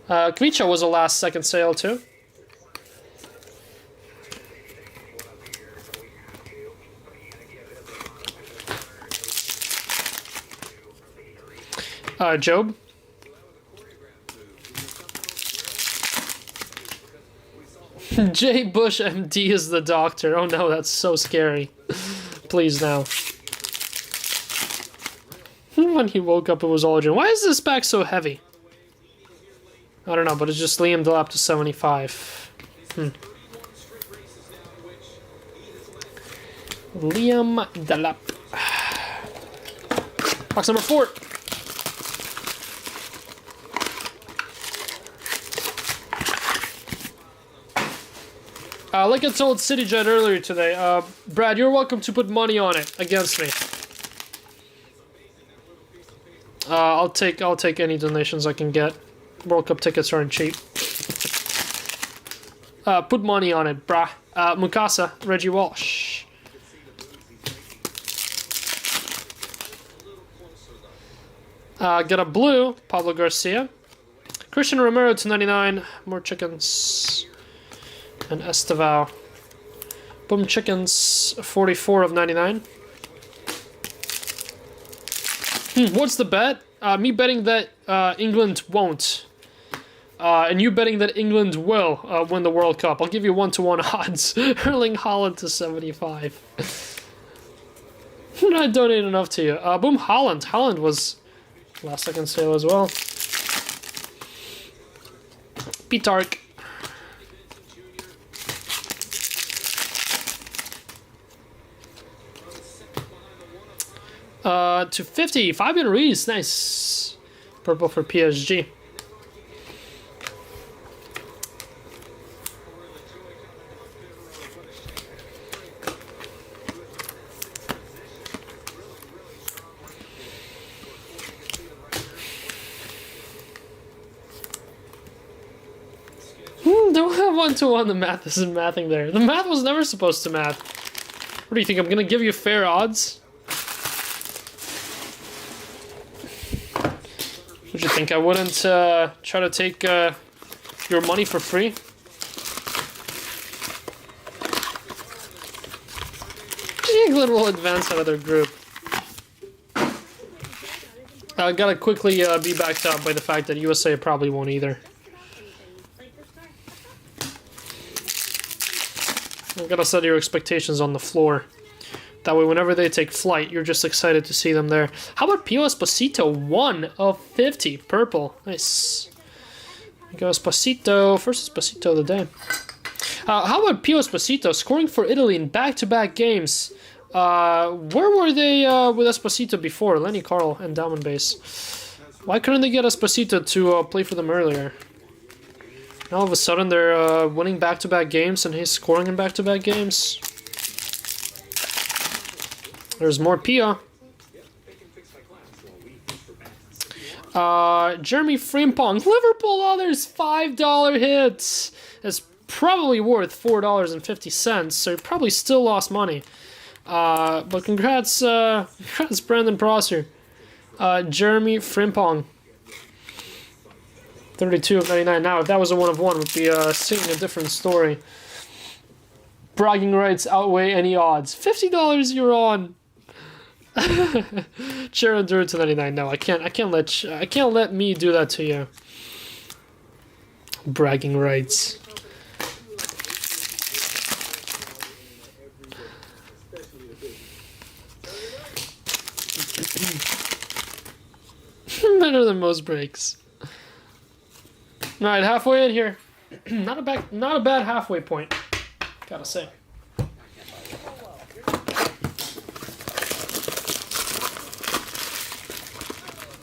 Kvicha was a last second sale too. Job. J. Bush MD is the doctor. Oh no, that's so scary. Please now. When he woke up, it was Aldrin. Why is this back so heavy? I don't know, but it's just Liam Delap to 75. Liam Delap. Box number 4. Like I told CityJet earlier today, Brad, you're welcome to put money on it against me. I'll take any donations I can get. World Cup tickets aren't cheap. Put money on it, brah. Mukasa, Reggie Walsh. Got a blue, Pablo Garcia. Christian Romero to 99. More chickens. And Estevao. Boom Chickens, 44 of 99. What's the bet? Me betting that England won't. And you betting that England will win the World Cup. I'll give you 1-to-1 odds. Erling Haaland to 75. I donated enough to you. Boom Haaland. Haaland was last second sale as well. Pitark. To 50, Fabian Ruiz, nice. Purple for PSG. Don't have 1-to-1, the math isn't mathing there. The math was never supposed to math. What do you think, I'm gonna give you fair odds? Would you think I wouldn't try to take your money for free? England will advance out of their group. I gotta quickly be backed up by the fact that USA probably won't either. I gotta set your expectations on the floor. That way, whenever they take flight, you're just excited to see them there. How about Pio Esposito? 1 of 50. Purple. Nice. There you go, Esposito. First Esposito of the day. How about Pio Esposito scoring for Italy in back-to-back games? Where were they with Esposito before? Lenny Carl, endowment base. Why couldn't they get Esposito to play for them earlier? Now all of a sudden they're winning back-to-back games and he's scoring in back-to-back games. There's more Pia. Jeremy Frimpong. Liverpool, oh, there's $5 hits. It's probably worth $4.50, so you probably still lost money. But congrats, congrats Brandon Prosser. Jeremy Frimpong. 32 of 99. Now, if that was a 1 of 1, we'd be singing a different story. Bragging rights outweigh any odds. $50 you're on. Sharon Drew to 99. No, I can't let me do that to you. Bragging rights. Better than most breaks. Alright, halfway in here. Not a bad halfway point, gotta say.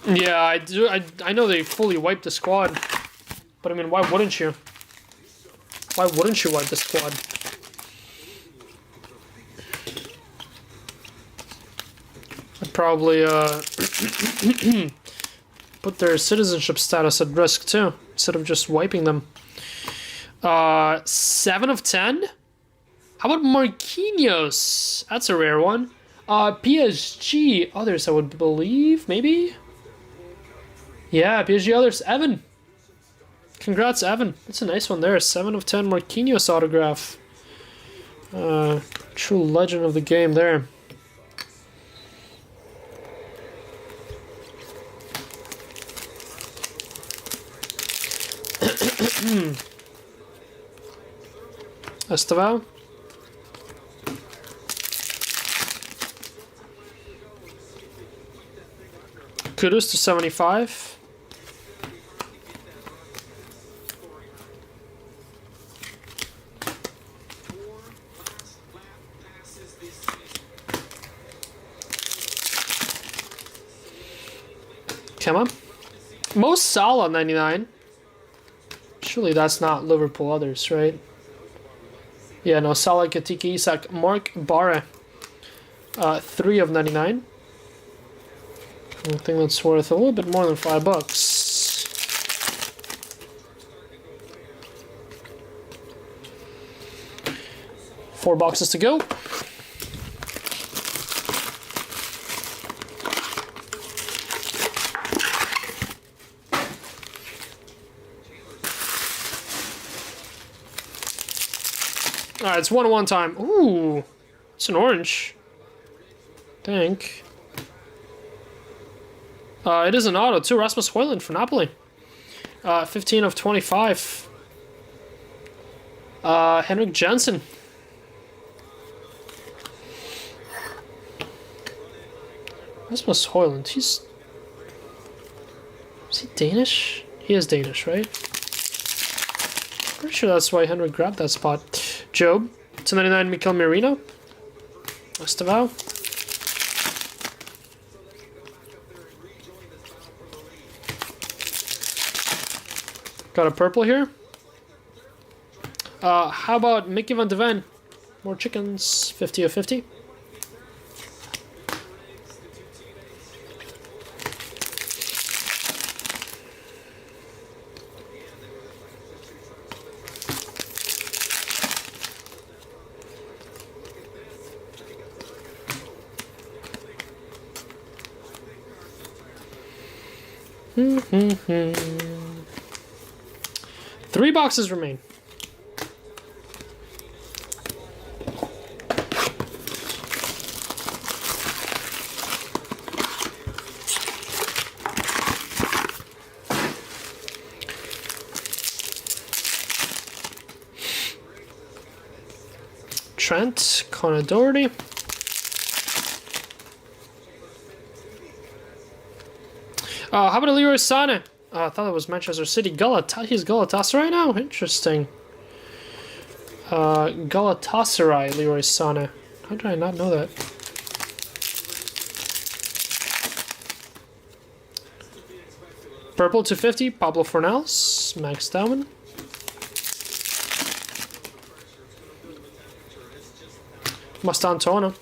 Yeah, I do. I know they fully wiped the squad, but I mean, why wouldn't you? Why wouldn't you wipe the squad? I'd probably put their citizenship status at risk too, instead of just wiping them. 7 of 10? How about Marquinhos? That's a rare one. PSG, others I would believe, maybe? Yeah, PSG others, Evan. Congrats, Evan. That's a nice one there. 7 of 10 Marquinhos autograph. True legend of the game there. Esteval. Kudus to 75. Come on. Mo Salah 99. Surely that's not Liverpool others, right? Yeah, no, Salah, Katiki, Isak, Mark Barre. 3 of 99. I think that's worth a little bit more than $5. 4 boxes to go. Alright, it's 1-1 time. Ooh, it's an orange. I think. It is an auto too. Rasmus Højlund for Napoli. 15 of 25. Henrik Jensen. Rasmus Højlund. Is he Danish? He is Danish, right? Pretty sure that's why Henrik grabbed that spot. Job. 299 Mikel Merino. Esteval. Got a purple here. How about Mickey van de Ven? More chickens. 50 of 50. Three boxes remain. Trent, Connor Doherty. How about Leroy Sané? I thought it was Manchester City. He's Galatasaray now? Interesting. Galatasaray, Leroy Sané. How did I not know that? Purple 250, Pablo Fornals, Max Dowman. Mastantona.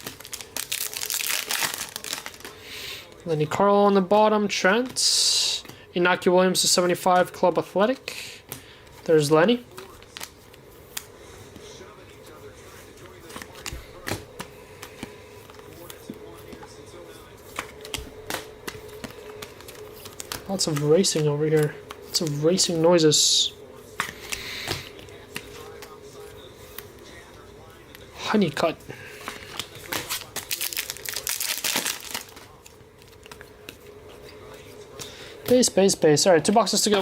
Lenny Carl on the bottom, Trent. Inaki Williams to 75, Club Athletic. There's Lenny. Lots of racing over here. Lots of racing noises. Honeycut. Base. Alright, 2 boxes to go.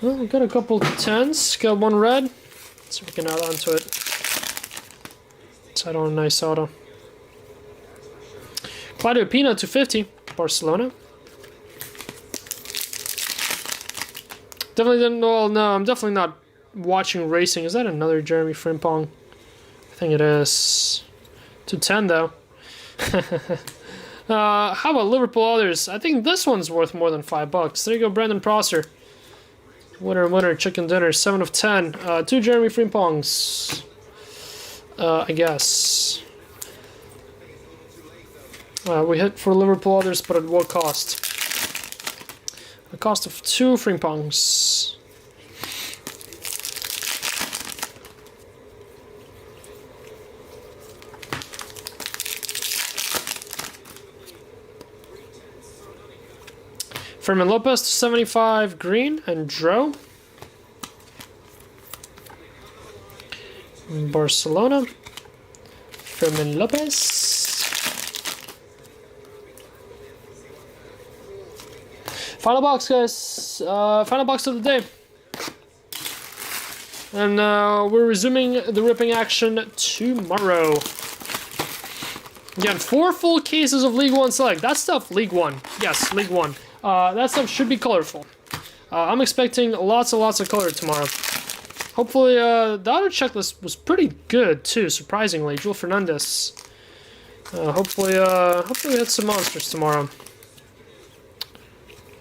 Well, we got a couple 10s. Got 1 red. So we can add on to it. Side on a nice auto. Claudio Pina 250, Barcelona. Definitely didn't. Well, no, I'm definitely not watching racing. Is that another Jeremy Frimpong? I think it is. 210 though. How about Liverpool others? I think this one's worth more than $5. There you go, Brandon Prosser. Winner, chicken dinner. 7 of 10. 2 Jeremy Frimpongs. I guess. We hit for Liverpool others, but at what cost? A cost of 2 Frimpongs. Fermin Lopez to 75 green and Dro. Barcelona. Fermin Lopez. Final box, guys. Final box of the day. And we're resuming the ripping action tomorrow. Again, 4 full cases of League One Select. That stuff, League One. Yes, League One. That stuff should be colorful. I'm expecting lots and lots of color tomorrow. Hopefully, the auto checklist was pretty good too, surprisingly. Joel Fernandez. Hopefully we hit some monsters tomorrow.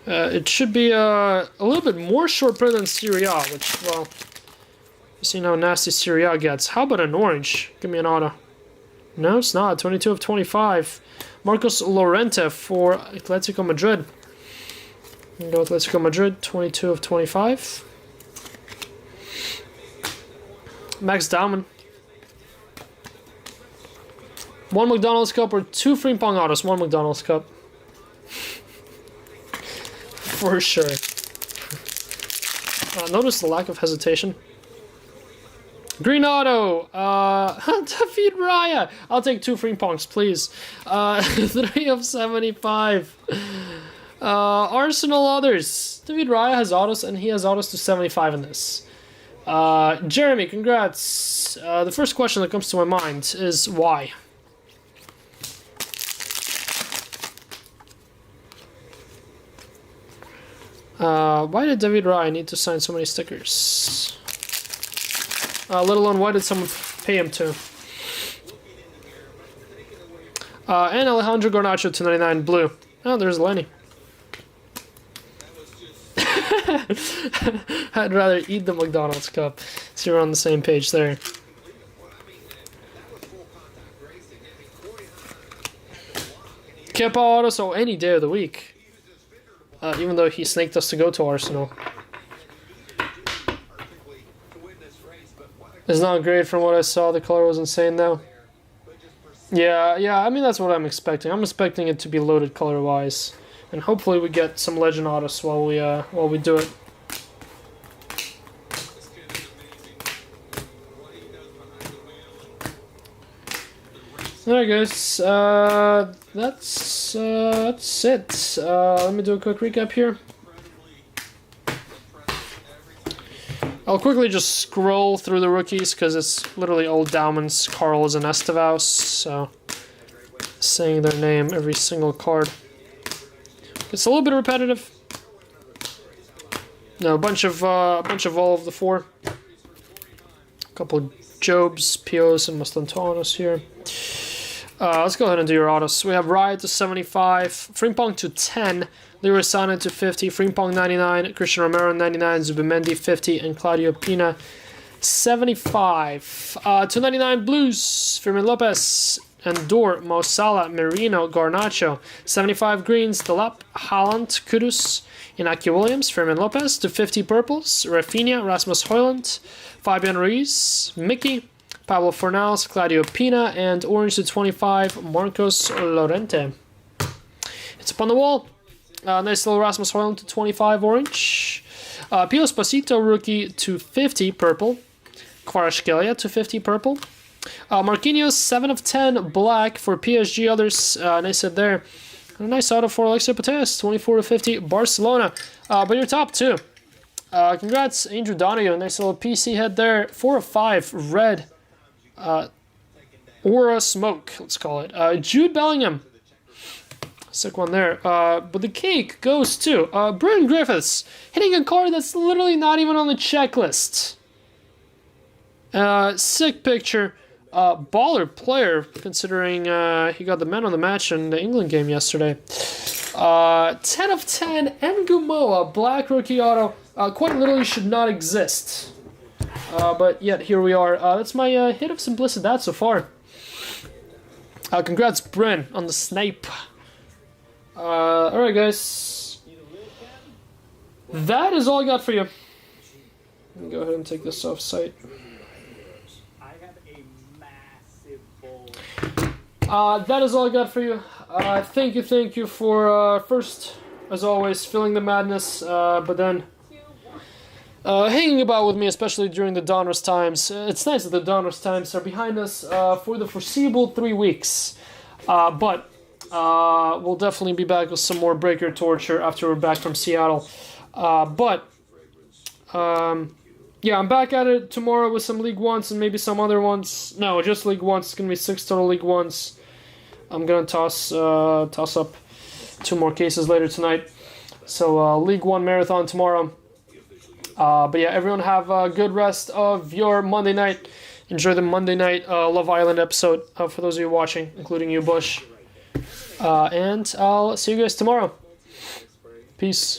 It should be a little bit more short print than Serie A, which, well, you see how nasty Serie A gets. How about an orange? Give me an auto. No, it's not. 22 of 25. Marcos Llorente for Atletico Madrid. Go Atletico Madrid, 22 of 25. Max Dowman. 1 McDonald's Cup or 2 Frimpong autos. 1 McDonald's Cup. For sure. Notice the lack of hesitation. Green auto. David Raya. I'll take 2 Frimpongs, please. 3 of 75. Arsenal others. David Raya has autos, and he has autos to 75 in this. Jeremy, congrats. The first question that comes to my mind is why? Why did David Raya need to sign so many stickers? Let alone why did someone pay him to? And Alejandro Garnacho to 99 blue. Oh, there's Lenny. I'd rather eat the McDonald's cup. So you're on the same page there. Kepa auto, so any day of the week. Even though he snaked us to go to Arsenal. It's not great from what I saw. The color was insane though. Yeah, I mean that's what I'm expecting. I'm expecting it to be loaded color-wise. And hopefully we get some legend autos while we do it. Alright guys, that's it. Let me do a quick recap here. I'll quickly just scroll through the rookies because it's literally all Daumans, Carls, and Estevaus, so saying their name every single card. It's a little bit repetitive. No, a bunch of all of the 4. A couple Jobs, Pios, and Mastantuanos here. Let's go ahead and do your autos. We have Riot to 75, Frimpong to 10, Leroy Sané to 50, Frimpong 99, Christian Romero 99, Zubimendi 50, and Claudio Pina 75. 299 Blues, Fermin Lopez, Andor, Mo Salah, Merino, Garnacho, 75 greens, Delap, Haaland, Kudus, Inaki Williams, Fermin Lopez, to 50 purples, Rafinha, Rasmus Højlund, Fabian Ruiz, Mickey, Pablo Fornals, Claudio Pina, and orange to 25, Marcos Llorente. It's up on the wall. Nice little Rasmus Højlund to 25 orange. Pio Esposito rookie to 50 purple. Kvaratskhelia to 50 purple. Marquinhos 7 of 10 black for PSG others. Nice hit there. And a nice auto for Alexia Putellas 24 to 50 Barcelona. But your top 2. Congrats, Andrew Donoghue. Nice little PC head there. 4 of 5 red. Aura Smoke, let's call it. Jude Bellingham. Sick one there. But the cake goes to Bryn Griffiths, hitting a card that's literally not even on the checklist. Sick picture. Baller player, considering he got the man on the match in the England game yesterday. 10 of 10, Ngumoa, black rookie auto. Quite literally should not exist. But yet, here we are. That's my hit of Simplicidad so far. Congrats, Bryn, on the snipe. Alright, guys. That is all I got for you. Let me go ahead and take this off site. I have a massive bowl. That is all I got for you. Thank you for, first, as always, feeling the madness, but then hanging about with me, especially during the Donruss times. It's nice that the Donruss times are behind us for the foreseeable 3 weeks. But we'll definitely be back with some more Breaker Torture after we're back from Seattle. Yeah, I'm back at it tomorrow with some League 1s and maybe some other ones. No, just League 1s. It's going to be 6 total League 1s. I'm going to toss up 2 more cases later tonight. So, League 1 marathon tomorrow. But yeah, everyone have a good rest of your Monday night. Enjoy the Monday night Love Island episode for those of you watching, including you, Bush. And I'll see you guys tomorrow. Peace.